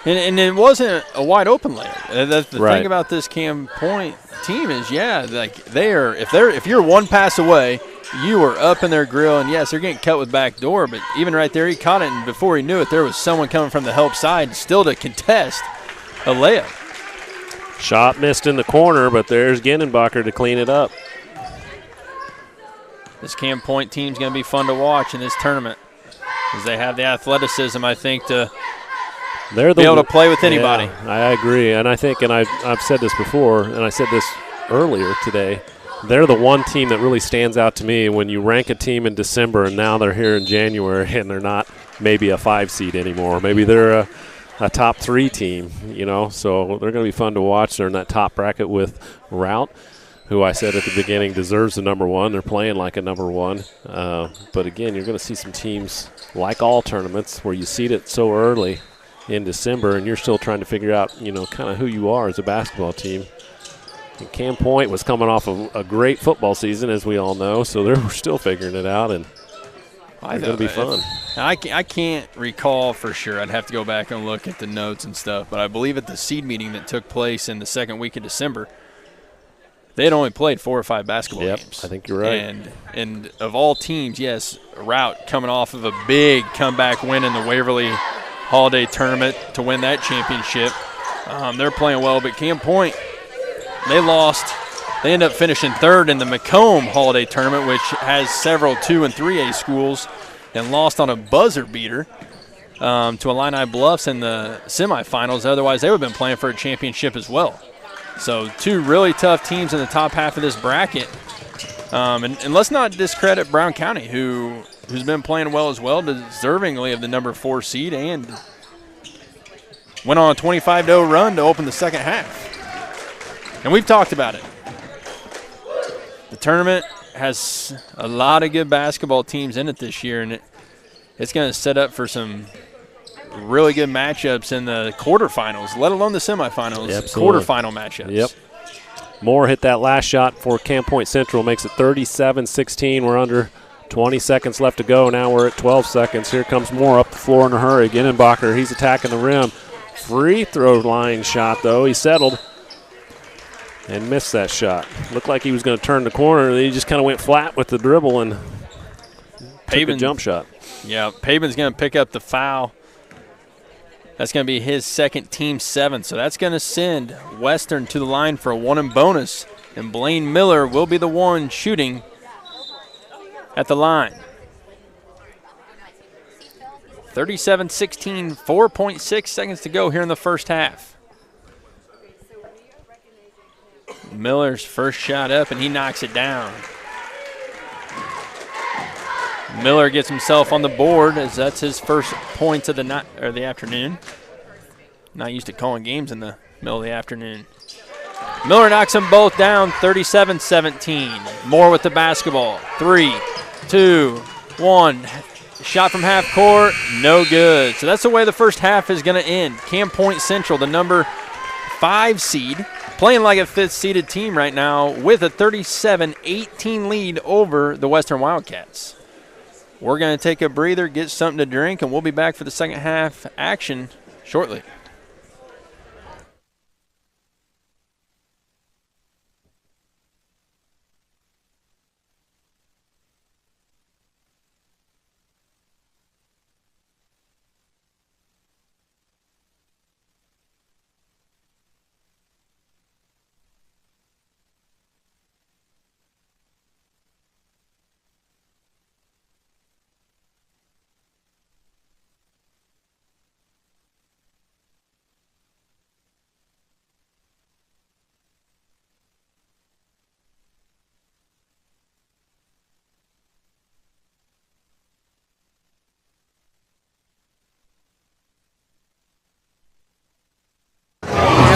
And it wasn't a wide open layup. The Right. thing about this Camp Point team is, like if you're one pass away, you are up in their grill, and yes, they're getting cut with back door, but even right there, he caught it, and before he knew it, there was someone coming from the help side still to contest a layup. Shot missed in the corner, but there's Ginnenbacher to clean it up. This Camp Point team's going to be fun to watch in this tournament because they have the athleticism, I think, to be able to play with anybody. Yeah, I agree, and I think, and I've said this before, and I said this earlier today, they're the one team that really stands out to me when you rank a team in December and now they're here in January and they're not maybe a 5 seed anymore. Maybe they're a top 3 team, so they're going to be fun to watch. They're in that top bracket with Rout, who I said at the beginning deserves the number 1. They're playing like a number 1. But again, you're going to see some teams like all tournaments where you seed it so early in December and you're still trying to figure out, kind of who you are as a basketball team. And Camp Point was coming off of a great football season, as we all know, so they're still figuring it out, and it's going to be fun. I can't recall for sure. I'd have to go back and look at the notes and stuff, but I believe at the seed meeting that took place in the second week of December, they had only played 4 or 5 basketball games. I think you're right. And of all teams, yes, Rout coming off of a big comeback win in the Waverly Holiday Tournament to win that championship. They're playing well, but Camp Point, they lost. They end up finishing 3rd in the Macomb Holiday Tournament, which has several 2 and 3A schools, and lost on a buzzer beater to Illini Bluffs in the semifinals. Otherwise, they would have been playing for a championship as well. So 2 really tough teams in the top half of this bracket. And let's not discredit Brown County, who's been playing well as well, deservingly of the number 4 seed, and went on a 25-0 run to open the second half. And we've talked about it. The tournament has a lot of good basketball teams in it this year, and it's going to set up for some really good matchups in the quarterfinals, let alone the semifinals, quarterfinal matchups. Yep. Moore hit that last shot for Camp Point Central, makes it 37-16. We're under 20 seconds left to go. Now we're at 12 seconds. Here comes Moore up the floor in a hurry. Ginnenbacher, he's attacking the rim. Free throw line shot, though. He settled and missed that shot. Looked like he was going to turn the corner, and he just kind of went flat with the dribble and took a jump shot. Yeah, Paven's going to pick up the foul. That's going to be his second, team 7th. So that's going to send Western to the line for a 1 and bonus. And Blaine Miller will be the one shooting at the line. 37-16, 4.6 seconds to go here in the first half. Miller's first shot up, and he knocks it down. Miller gets himself on the board as that's his first point of the night or the afternoon. Not used to calling games in the middle of the afternoon. Miller knocks them both down, 37-17. Moore with the basketball. 3, 2, 1. Shot from half court, no good. So that's the way the first half is going to end. Camp Point Central, the number 5 seed, playing like a 5th seeded team right now with a 37-18 lead over the Western Wildcats. We're going to take a breather, get something to drink, and we'll be back for the second half action shortly.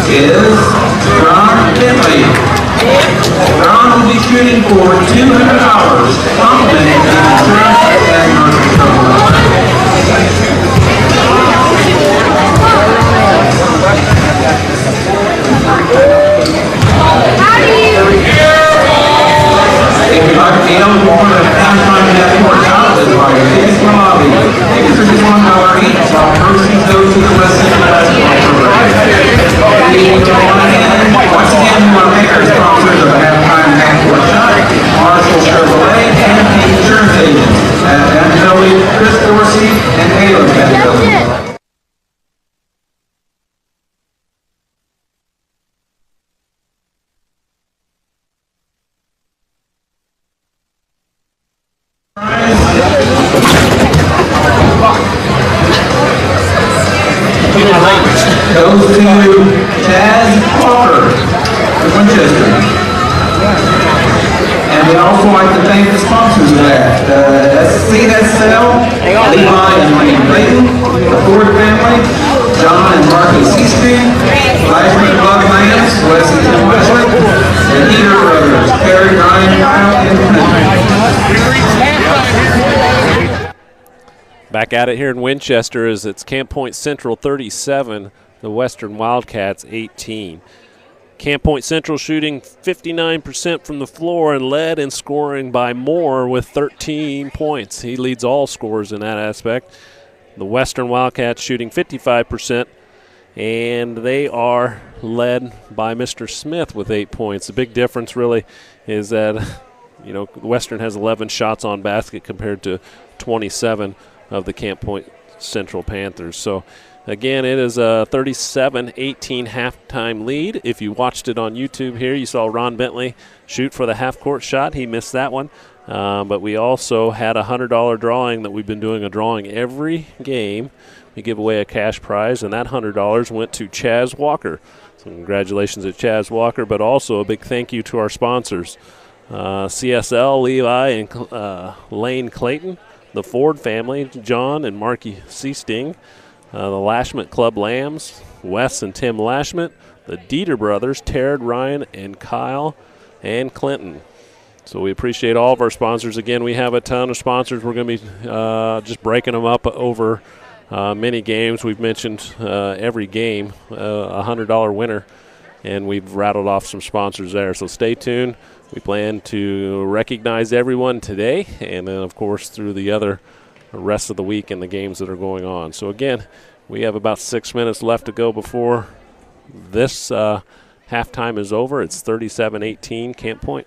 is Ron Finley. Ron will be shooting for $200, complimenting the insurance and nurse control. If you'd like to be eligible for the halftime half-court shot, this is why your tickets in the lobby. Tickets are just $1 each, while proceeds go to the West End basketball program. Once again, we want to thank our sponsors of the halftime half-court shot, Marshall Chevrolet and the insurance agents at Vandelli, Chris Dorsey, and Halo Vandelli. Goes to Chaz Walker of Winchester. And we'd also like to thank the sponsors of that. CSL, Levi and Wayne Clayton, the Ford family, John and Marcus Eastman, Lashman Buck Lance, Wesley and Wesley, the Heater brothers, Terry, Ryan, Kyle, and Back at it here in Winchester as it's Camp Point Central 37, the Western Wildcats 18. Camp Point Central shooting 59% from the floor and led in scoring by Moore with 13 points. He leads all scorers in that aspect. The Western Wildcats shooting 55%, and they are led by Mr. Smith with 8 points. The big difference really is that, Western has 11 shots on basket compared to 27 of the Camp Point Central Panthers. So, again, it is a 37-18 halftime lead. If you watched it on YouTube here, you saw Ron Bentley shoot for the half-court shot. He missed that one. But we also had a $100 drawing that we've been doing a drawing every game. We give away a cash prize, and that $100 went to Chaz Walker. So congratulations to Chaz Walker, but also a big thank you to our sponsors, CSL, Levi, and Lane Clayton, the Ford family, John and Marky Seasting, the Lashment Club Lambs, Wes and Tim Lashment, the Dieter brothers, Terrad, Ryan, and Kyle and Clinton. So we appreciate all of our sponsors. Again, we have a ton of sponsors. We're going to be just breaking them up over many games. We've mentioned every game, a $100 winner, and we've rattled off some sponsors there. So stay tuned. We plan to recognize everyone today and then, of course, through the other rest of the week and the games that are going on. So, again, we have about 6 minutes left to go before this halftime is over. It's 37-18 Camp Point.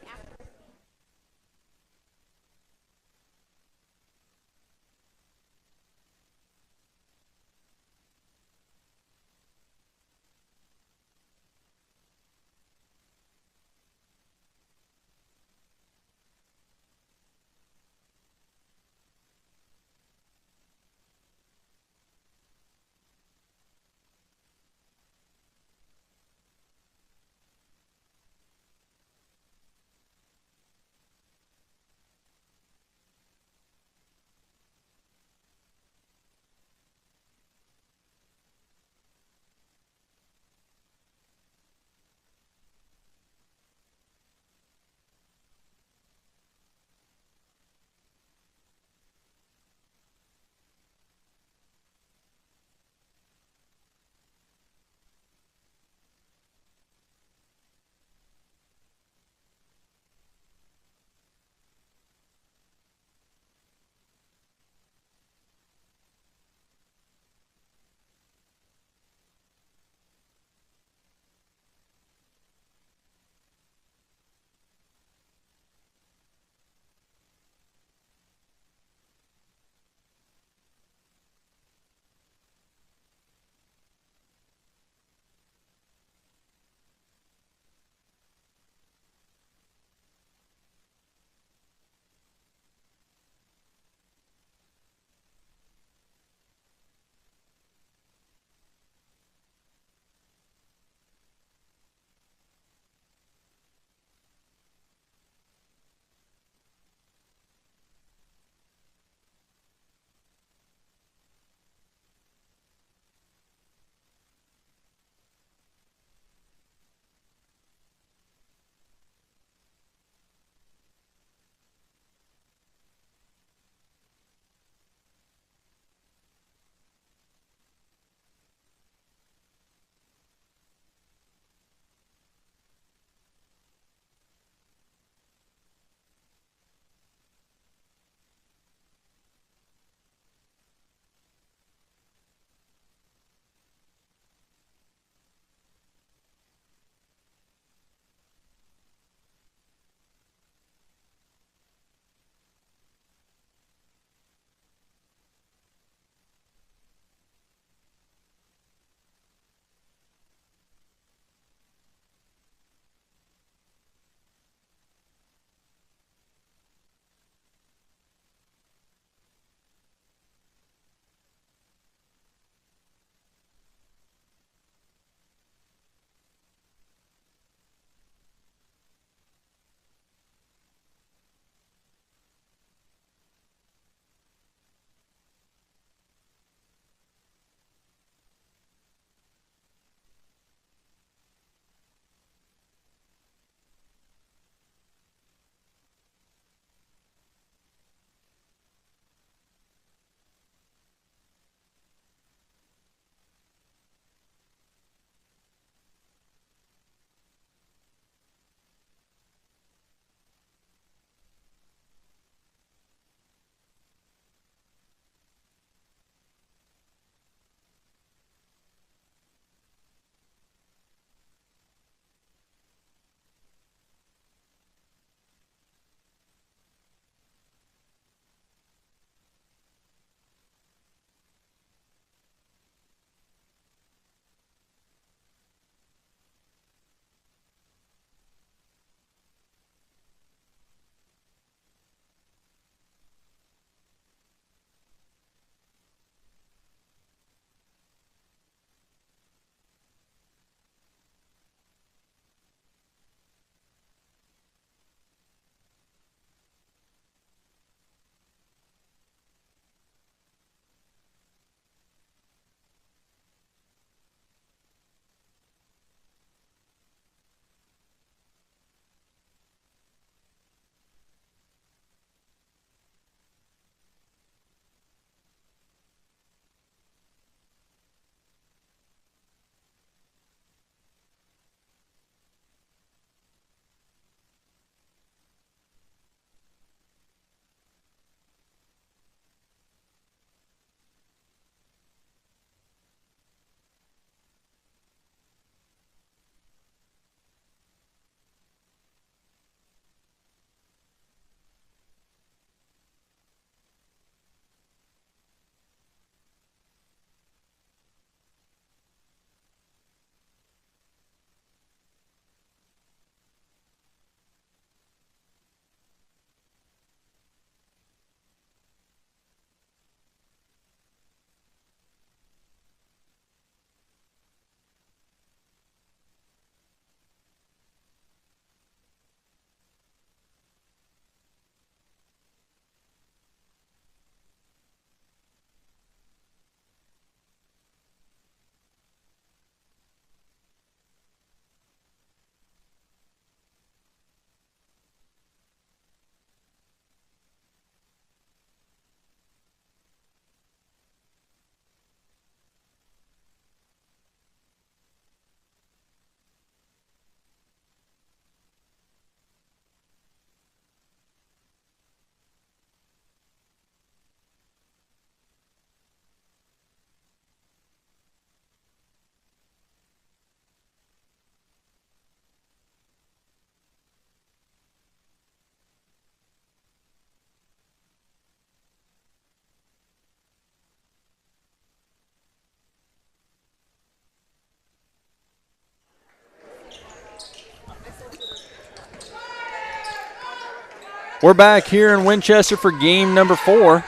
We're back here in Winchester for game number 4.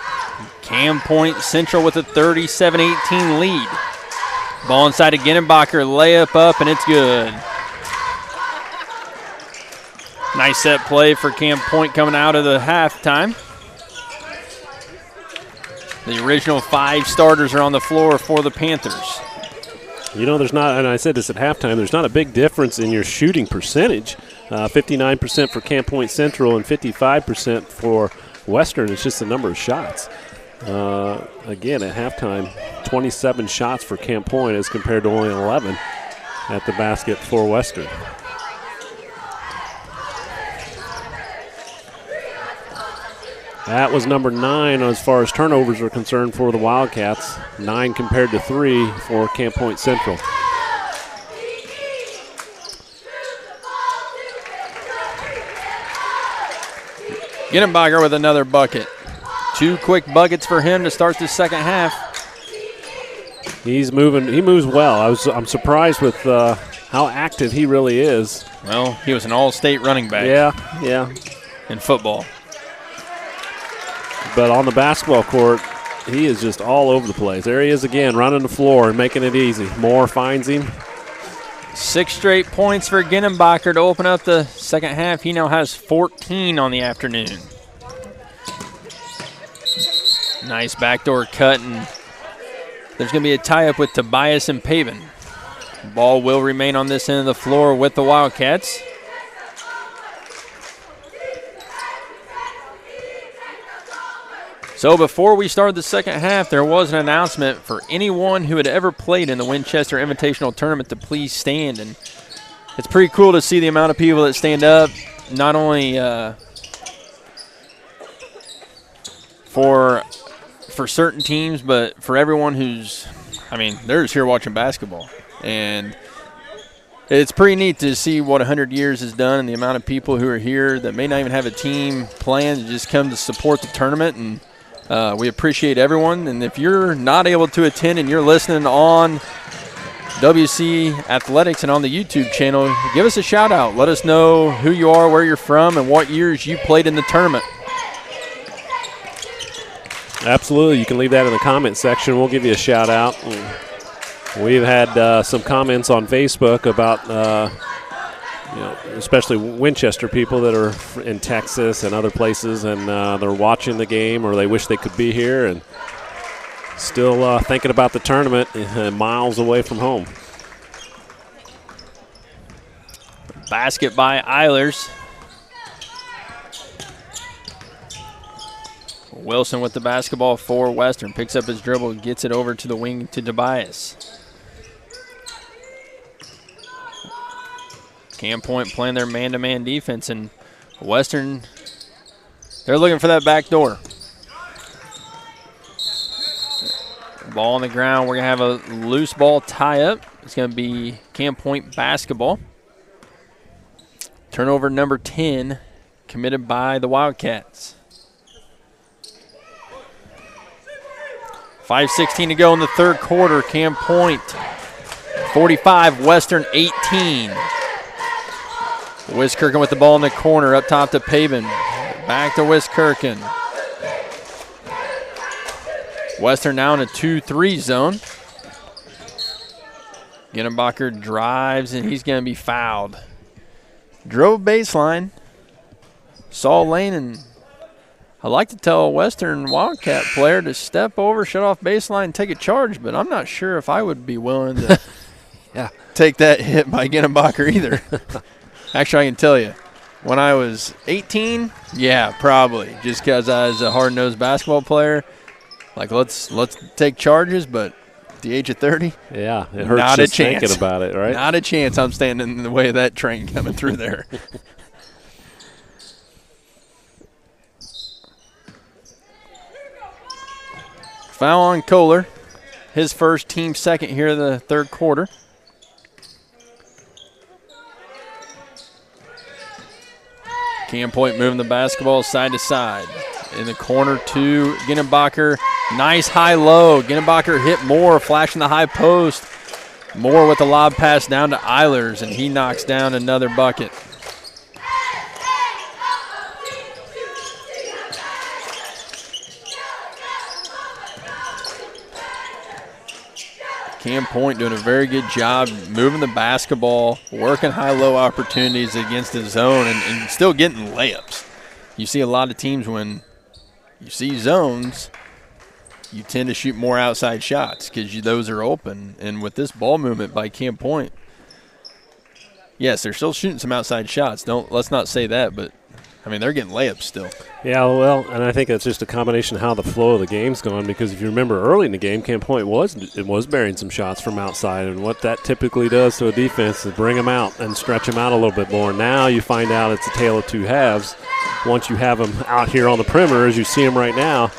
Cam Point Central with a 37-18 lead. Ball inside to Ginenbacher, layup up, and it's good. Nice set play for Cam Point coming out of the halftime. The original 5 starters are on the floor for the Panthers. You know, there's not, and I said this at halftime, there's not a big difference in your shooting percentage. 59% for Camp Point Central and 55% for Western. It's just the number of shots. Again, at halftime, 27 shots for Camp Point as compared to only 11 at the basket for Western. That was number 9 as far as turnovers are concerned for the Wildcats. 9 compared to 3 for Camp Point Central. Ginenbacher with another bucket. 2 quick buckets for him to start the second half. He's moving. He moves well. I'm surprised with how active he really is. Well, he was an all-state running back. Yeah. In football. But on the basketball court, he is just all over the place. There he is again, running the floor and making it easy. Moore finds him. 6 straight points for Ginenbacher to open up the second half. He now has 14 on the afternoon. Nice backdoor cut, and there's going to be a tie-up with Tobias and Pavin. Ball will remain on this end of the floor with the Wildcats. So before we start the second half, there was an announcement for anyone who had ever played in the Winchester Invitational Tournament to please stand. And it's pretty cool to see the amount of people that stand up, not only for certain teams, but for everyone who's, they're just here watching basketball. And it's pretty neat to see what 100 years has done and the amount of people who are here that may not even have a team planned to just come to support the tournament. And we appreciate everyone. And if you're not able to attend and you're listening on WC Athletics and on the YouTube channel, give us a shout out. Let us know who you are, where you're from, and what years you played in the tournament. Absolutely. You can leave that in the comment section. We'll give you a shout out. We've had some comments on Facebook about, especially Winchester people that are in Texas and other places, and they're watching the game or they wish they could be here and still thinking about the tournament miles away from home. Basket by Eilers. Wilson with the basketball for Western. Picks up his dribble, gets it over to the wing to Tobias. Cam Point playing their man-to-man defense, and Western, they're looking for that back door. Ball on the ground. We're going to have a loose ball tie-up. It's going to be Cam Point basketball. Turnover number 10 committed by the Wildcats. 5:16 to go in the third quarter. Cam Point 45, Western 18. Wiskirchen with the ball in the corner, up top to Pavin. Back to Wiskirchen. Western now in a 2-3 zone. Ginenbacher drives, and he's going to be fouled. Drove baseline, saw lane, and I like to tell a Western Wildcat player to step over, shut off baseline, and take a charge, but I'm not sure if I would be willing to take that hit by Ginenbacher either. Actually, I can tell you, when I was 18, yeah, probably, just because I was a hard-nosed basketball player. Like, let's take charges, but at the age of 30, yeah, it hurts not just a chance. Thinking about it, right? Not a chance I'm standing in the way of that train coming through there. Foul on Kohler. His first, team second here in the third quarter. Cam Point moving the basketball side to side. In the corner to Ginenbacher. Nice high-low. Ginenbacher hit Moore, flashing the high post. Moore with the lob pass down to Eilers, and he knocks down another bucket. Cam Point doing a very good job moving the basketball, working high-low opportunities against the zone, and still getting layups. You see a lot of teams when you see zones, you tend to shoot more outside shots because those are open. And with this ball movement by Cam Point, yes, they're still shooting some outside shots. Let's not say that, but I mean, they're getting layups still. Yeah, well, and I think that's just a combination of how the flow of the game's gone, because if you remember early in the game, Cam Point was bearing some shots from outside, and what that typically does to a defense is bring them out and stretch them out a little bit more. Now you find out it's a tale of two halves. Once you have them out here on the perimeter, as you see them right now,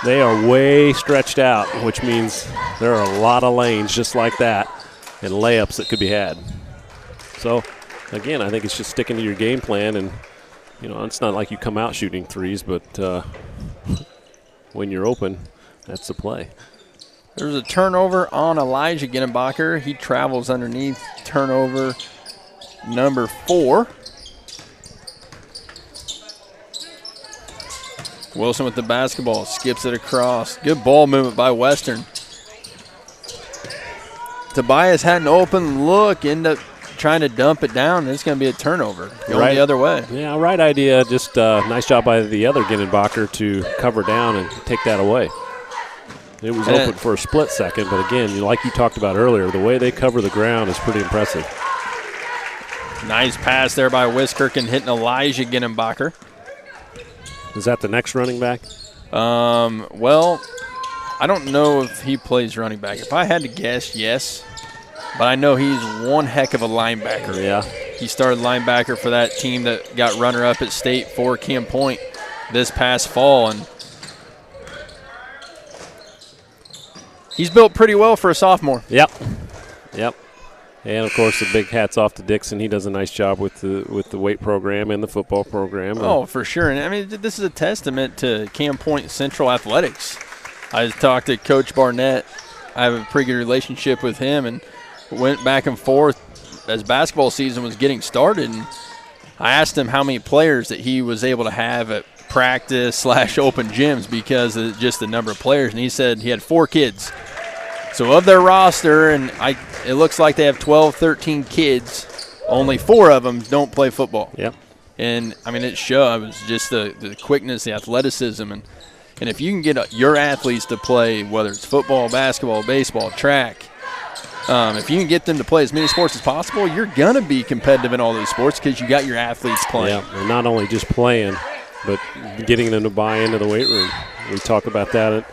they are way stretched out, which means there are a lot of lanes just like that and layups that could be had. So, again, I think it's just sticking to your game plan, and it's not like you come out shooting threes, but when you're open, that's the play. There's a turnover on Elijah Ginnebacher. He travels underneath. Turnover number 4. Wilson with the basketball, skips it across. Good ball movement by Western. Tobias had an open look, ended up trying to dump it down, and it's going to be a turnover. Going the other way. Yeah, right idea. Just nice job by the other Ginnebacher to cover down and take that away. It was open for a split second, but again, like you talked about earlier, the way they cover the ground is pretty impressive. Nice pass there by Wiskirk and hitting Elijah Ginnebacher. Is that the next running back? Well, I don't know if he plays running back. If I had to guess, yes. But I know he's one heck of a linebacker. Yeah. He started linebacker for that team that got runner-up at state for Cam Point this past fall. And he's built pretty well for a sophomore. Yep. And, of course, the big hats off to Dixon. He does a nice job with the weight program and the football program. Oh, for sure. And, I mean, this is a testament to Cam Point Central Athletics. I talked to Coach Barnett. I have a pretty good relationship with him, and went back and forth as basketball season was getting started. And I asked him how many players that he was able to have at practice/open gyms because of just the number of players. And he said he had 4 kids. So of their roster, and it looks like they have 12, 13 kids, only 4 of them don't play football. Yep. And, I mean, it showed. It was just the quickness, the athleticism. And if you can get your athletes to play, whether it's football, basketball, baseball, track, if you can get them to play as many sports as possible, you're going to be competitive in all those sports because you got your athletes playing. Yeah, and not only just playing, but getting them to buy into the weight room. We talk about that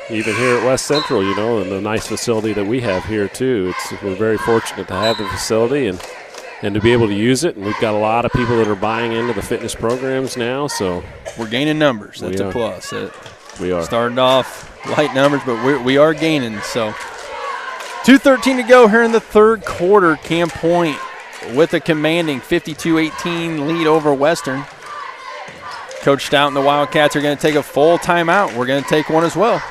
even here at West Central, and the nice facility that we have here too. We're very fortunate to have the facility and to be able to use it. And we've got a lot of people that are buying into the fitness programs now. So we're gaining numbers. That's a plus. We are. Started off light numbers, but we are gaining. So 2:13 to go here in the third quarter. Cam Point with a commanding 52-18 lead over Western. Coach Stout and the Wildcats are going to take a full timeout. We're going to take one as well.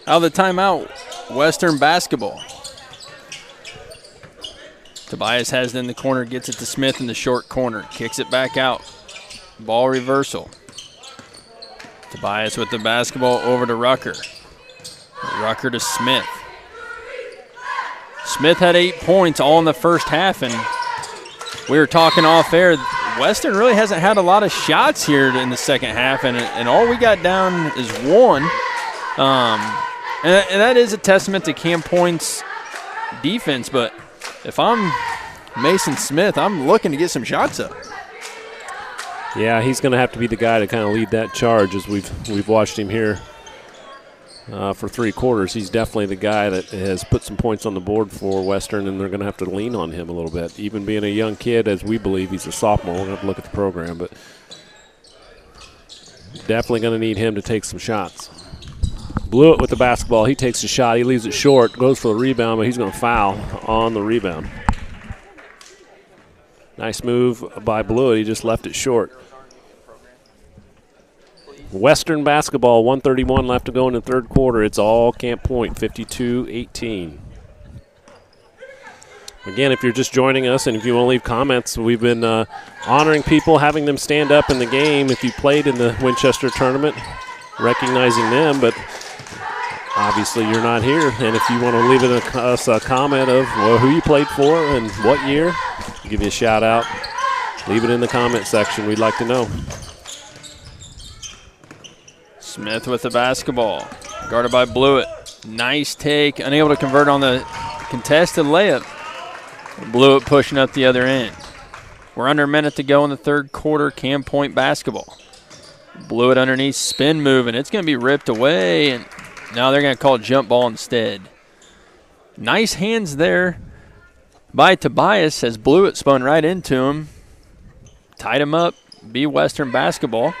Out of the timeout, Western basketball. Tobias has it in the corner, gets it to Smith in the short corner, kicks it back out. Ball reversal. Tobias with the basketball over to Rucker. Rucker to Smith. Smith had 8 points all in the first half, and we were talking off air. Western really hasn't had a lot of shots here in the second half, and all we got down is 1. And that is a testament to Cam Point's defense, but if I'm Mason Smith, I'm looking to get some shots up. Yeah, he's going to have to be the guy to kind of lead that charge as we've watched him here for 3 quarters. He's definitely the guy that has put some points on the board for Western, and they're going to have to lean on him a little bit. Even being a young kid, as we believe he's a sophomore, we're going to have to look at the program, but definitely going to need him to take some shots. Blew it with the basketball. He takes a shot. He leaves it short, goes for the rebound, but he's going to foul on the rebound. Nice move by Blewett. He just left it short. Western basketball, 1:31 left to go in the third quarter. It's all Camp Point, 52-18. Again, if you're just joining us and if you want to leave comments, we've been honoring people, having them stand up in the game if you played in the Winchester tournament, recognizing them, but obviously you're not here. And if you want to leave us a comment of who you played for and what year, give you a shout out. Leave it in the comment section. We'd like to know. Smith with the basketball, guarded by Blewett. Nice take, unable to convert on the contested layup. Blewett pushing up the other end. We're under a minute to go in the third quarter, Camp Point basketball. Blewett underneath, spin move, and it's going to be ripped away, and now they're going to call jump ball instead. Nice hands there by Tobias as Blewett spun right into him. Tied him up, be Western basketball.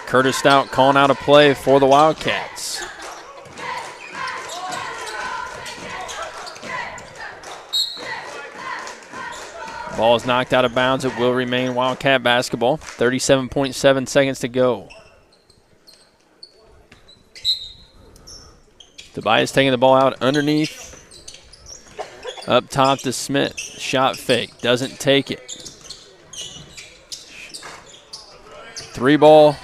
Curtis Stout calling out a play for the Wildcats. Ball is knocked out of bounds. It will remain Wildcat basketball. 37.7 seconds to go. Tobias taking the ball out underneath. Up top to Smith. Shot fake. Doesn't take it. 3-ball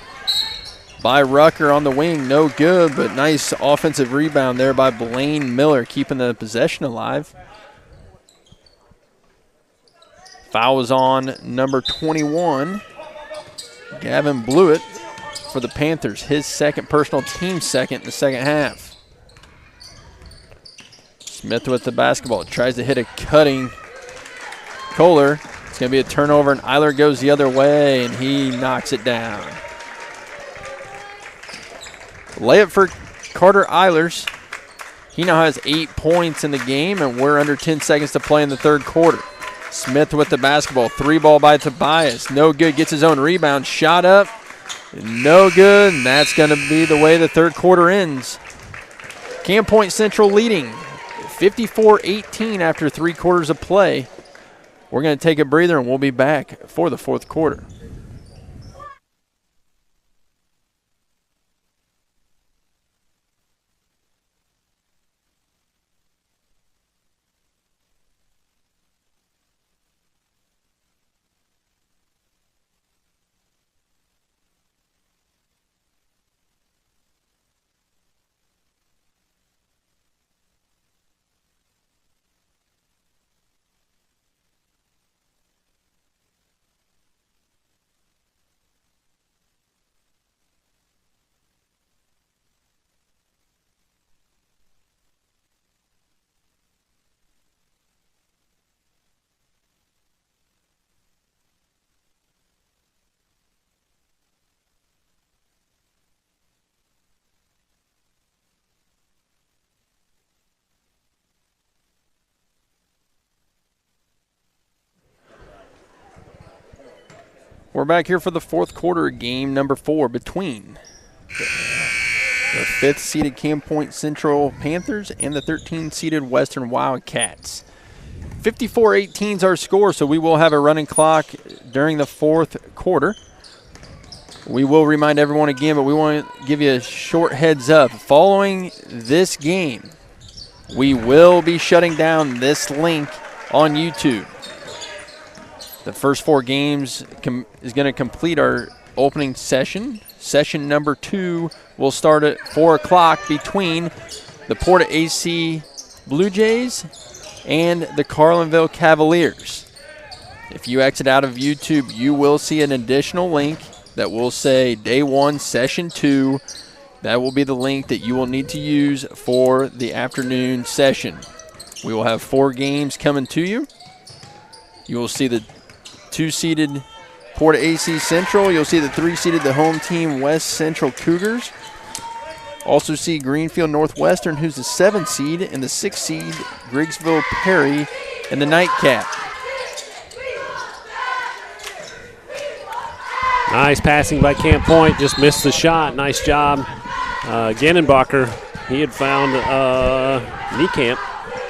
by Rucker on the wing. No good, but nice offensive rebound there by Blaine Miller, keeping the possession alive. Foul was on number 21, Gavin Blewett, for the Panthers. His second personal, team second in the second half. Smith with the basketball. Tries to hit a cutting Kohler. It's going to be a turnover, and Eiler goes the other way, and he knocks it down. Layup for Carter Eilers. He now has 8 points in the game, and we're under 10 seconds to play in the third quarter. Smith with the basketball. 3-ball by Tobias. No good. Gets his own rebound. Shot up. No good. And that's going to be the way the third quarter ends. Camp Point Central leading 54-18 after 3 quarters of play. We're going to take a breather, and we'll be back for the fourth quarter. We're back here for the fourth quarter, game number 4 between the 5th-seeded Camp Point Central Panthers and the 13th-seeded Western Wildcats. 54-18 is our score, so we will have a running clock during the fourth quarter. We will remind everyone again, but we want to give you a short heads up. Following this game, we will be shutting down this link on YouTube. The first 4 games is going to complete our opening session. Session number 2 will start at 4 o'clock between the Porta AC Blue Jays and the Carlinville Cavaliers. If you exit out of YouTube, you will see an additional link that will say Day 1, Session 2. That will be the link that you will need to use for the afternoon session. We will have 4 games coming to you. You will see the 2-seeded Porta AC Central. You'll see the 3-seeded, the home team, West Central Cougars. Also see Greenfield Northwestern, who's the 7th seed, and the 6th seed, Griggsville Perry, in the nightcap. Nice passing by Camp Point, just missed the shot. Nice job. Gennenbacher, he had found Niekamp,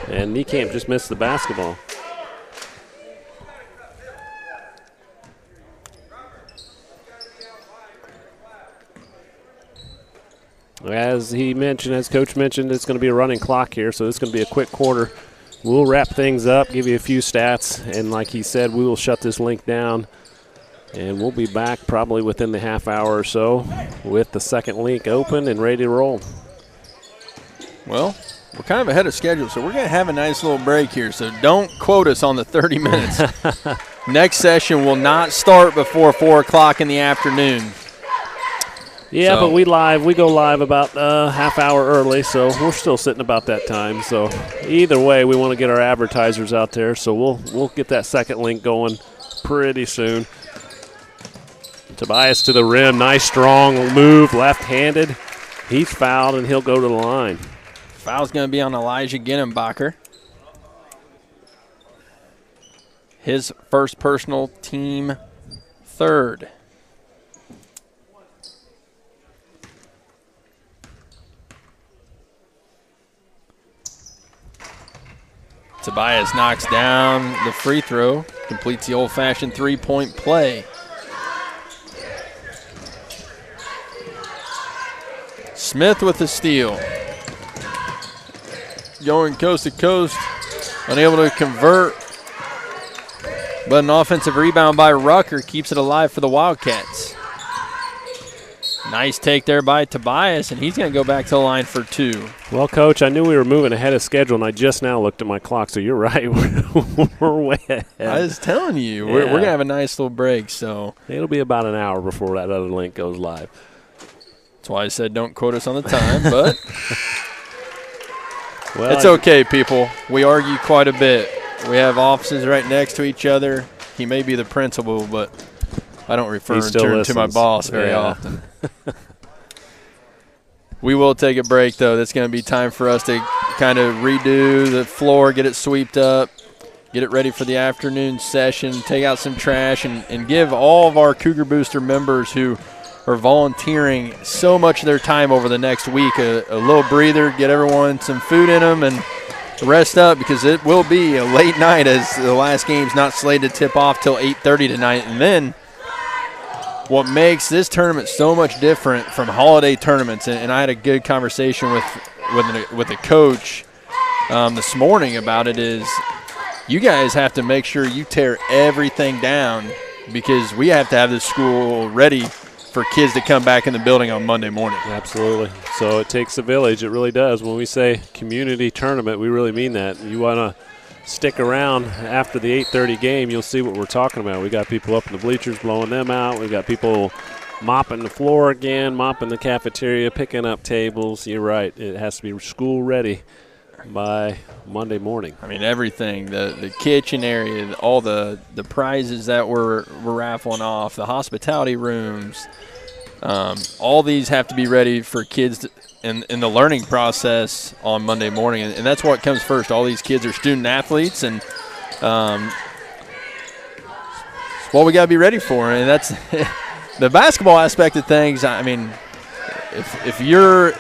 and Niekamp just missed the basketball. As he mentioned, as Coach mentioned, it's going to be a running clock here, so it's going to be a quick quarter. We'll wrap things up, give you a few stats, and like he said, we will shut this link down, and we'll be back probably within the half hour or so with the second link open and ready to roll. Well, we're kind of ahead of schedule, so we're going to have a nice little break here, so don't quote us on the 30 minutes. Next session will not start before 4 o'clock in the afternoon. Yeah, but we go live about half hour early, so we're still sitting about that time. So either way, we want to get our advertisers out there, so we'll get that second link going pretty soon. Tobias to the rim, nice strong move, left-handed. He's fouled, and he'll go to the line. Foul's going to be on Elijah Gennenbacher. His first personal, team third. Tobias knocks down the free throw, completes the old-fashioned three-point play. Smith with the steal. Going coast to coast, unable to convert, but an offensive rebound by Rucker keeps it alive for the Wildcats. Nice take there by Tobias, and he's going to go back to the line for 2. Well, Coach, I knew we were moving ahead of schedule, and I just now looked at my clock, so you're right. We're way ahead. I was telling you, we're going to have a nice little break. So it'll be about an hour before that other link goes live. That's why I said don't quote us on the time, but well, it's okay, people. We argue quite a bit. We have offices right next to each other. He may be the principal, but I don't refer to my boss very often. We will take a break, though. That's going to be time for us to kind of redo the floor, get it swept up, get it ready for the afternoon session, take out some trash, and give all of our Cougar Booster members who are volunteering so much of their time over the next week a little breather, get everyone some food in them, and rest up, because it will be a late night, as the last game's not slated to tip off till 8:30 tonight. And then what makes this tournament so much different from holiday tournaments, and I had a good conversation with a coach this morning about it, is you guys have to make sure you tear everything down, because we have to have this school ready for kids to come back in the building on Monday morning. Absolutely. So it takes a village. It really does. When we say community tournament, we really mean that. You want to stick around after the 8:30 game, you'll see what we're talking about. We got people up in the bleachers blowing them out. We got people mopping the floor again, mopping the cafeteria, picking up tables. You're right. It has to be school ready by Monday morning. I mean, everything, the kitchen area, all the prizes that we're raffling off, the hospitality rooms, all these have to be ready for kids in the learning process on Monday morning, and that's what comes first. All these kids are student athletes, and it's what we got to be ready for, and that's the basketball aspect of things. I mean, if you're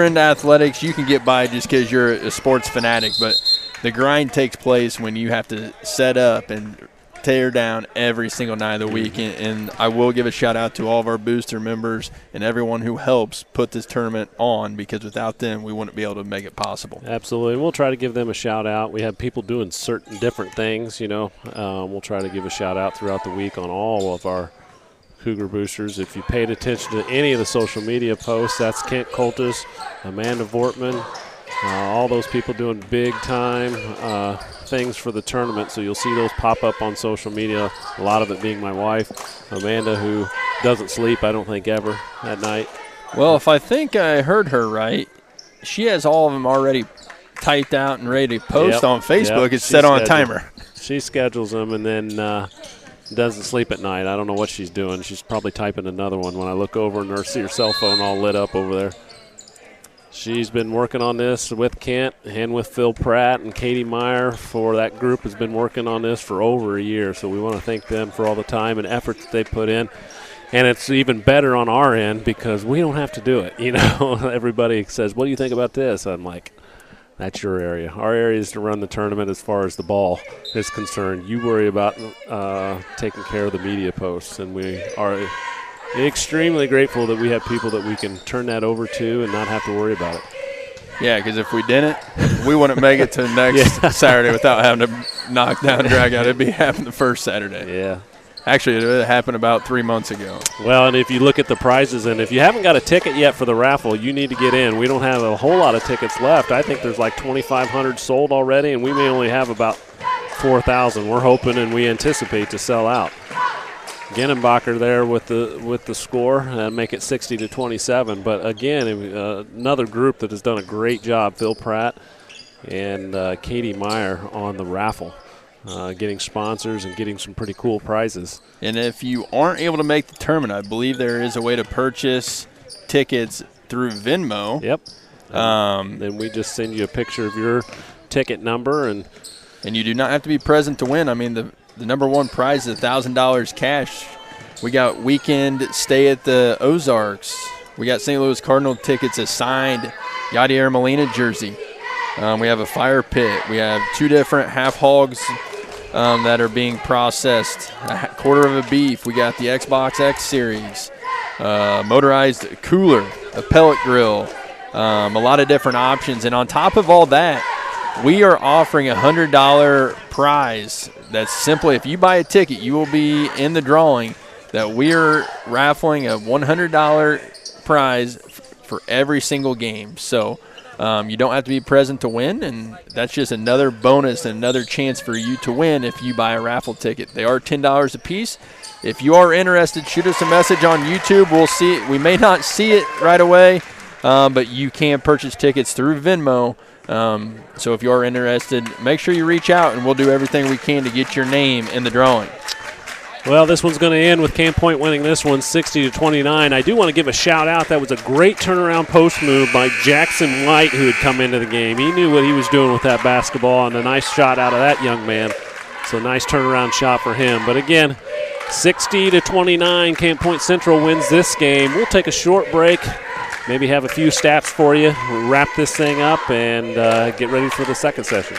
into athletics, you can get by just because you're a sports fanatic, but the grind takes place when you have to set up and tear down every single night of the week. And I will give a shout-out to all of our booster members and everyone who helps put this tournament on, because without them, we wouldn't be able to make it possible. Absolutely. We'll try to give them a shout-out. We have people doing certain different things, We'll try to give a shout-out throughout the week on all of our Cougar Boosters. If you paid attention to any of the social media posts, that's Kent Coltis, Amanda Vortman, all those people doing big-time things for the tournament. So you'll see those pop up on social media, a lot of it being my wife, Amanda, who doesn't sleep, I don't think, ever at night. Well, if I think I heard her right, she has all of them already typed out and ready to post on Facebook. It's set on a timer. She schedules them and then doesn't sleep at night. I don't know what she's doing. She's probably typing another one. When I look over and see her cell phone all lit up over there. She's been working on this with Kent and with Phil Pratt and Katie Meyer. For that group has been working on this for over a year. So we want to thank them for all the time and effort that they put in. And it's even better on our end because we don't have to do it. You know, everybody says, "What do you think about this?" I'm like, that's your area. Our area is to run the tournament as far as the ball is concerned. You worry about taking care of the media posts, and we are extremely grateful that we have people that we can turn that over to and not have to worry about it. Yeah, because if we didn't, we wouldn't make it to next Saturday without having to knock down, drag out. It'd be happening the first Saturday. Yeah. Actually, it happened about 3 months ago. Well, and if you look at the prizes, and if you haven't got a ticket yet for the raffle, you need to get in. We don't have a whole lot of tickets left. I think there's like 2,500 sold already, and we may only have about 4,000. We're hoping and we anticipate to sell out. Ginnenbacher there with the score, make it 60-27. But again, another group that has done a great job, Phil Pratt and Katie Meyer on the raffle. Getting sponsors and getting some pretty cool prizes. And if you aren't able to make the tournament, I believe there is a way to purchase tickets through Venmo. Yep. Then we just send you a picture of your ticket number. And you do not have to be present to win. I mean, the number one prize is $1,000 cash. We got weekend stay at the Ozarks. We got St. Louis Cardinal tickets, a signed Yadier Molina jersey. We have a fire pit. We have 2 different half hogs that are being processed, a quarter of a beef. We got the Xbox X Series, motorized cooler, a pellet grill, a lot of different options. And on top of all that, we are offering a $100 prize. That's simply, if you buy a ticket, you will be in the drawing that we are raffling a $100 prize for every single game. So you don't have to be present to win, and that's just another bonus and another chance for you to win if you buy a raffle ticket. They are $10 a piece. If you are interested, shoot us a message on YouTube. We'll see it. We may not see it right away, but you can purchase tickets through Venmo. So if you are interested, make sure you reach out, and we'll do everything we can to get your name in the drawing. Well, this one's going to end with Camp Point winning this one 60-29. I do want to give a shout-out. That was a great turnaround post move by Jackson White, who had come into the game. He knew what he was doing with that basketball, and a nice shot out of that young man. So nice turnaround shot for him. But again, 60-29, Camp Point Central wins this game. We'll take a short break, maybe have a few stats for you. We'll wrap this thing up and get ready for the second session.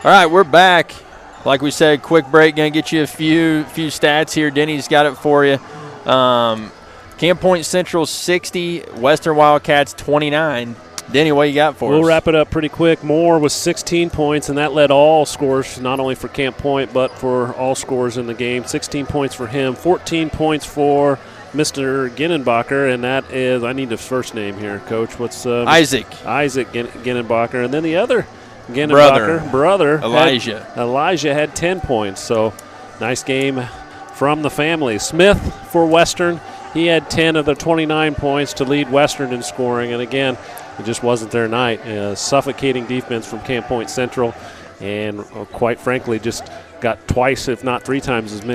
All right, we're back. Like we said, quick break. Going to get you a few stats here. Denny's got it for you. Camp Point Central 60, Western Wildcats 29. Denny, what you got for us? We'll wrap it up pretty quick. Moore was 16 points, and that led all scores, not only for Camp Point, but for all scores in the game. 16 points for him, 14 points for Mr. Ginnenbacher, and that is, I need the first name here, Coach. What's Isaac Ginnenbacher. And then the other Ginnenbacher brother Elijah had 10 points. So nice game from the family. Smith for Western, he had 10 of the 29 points to lead Western in scoring. And again, it just wasn't their night. Suffocating defense from Camp Point Central, and quite frankly, just got twice, if not 3 times as many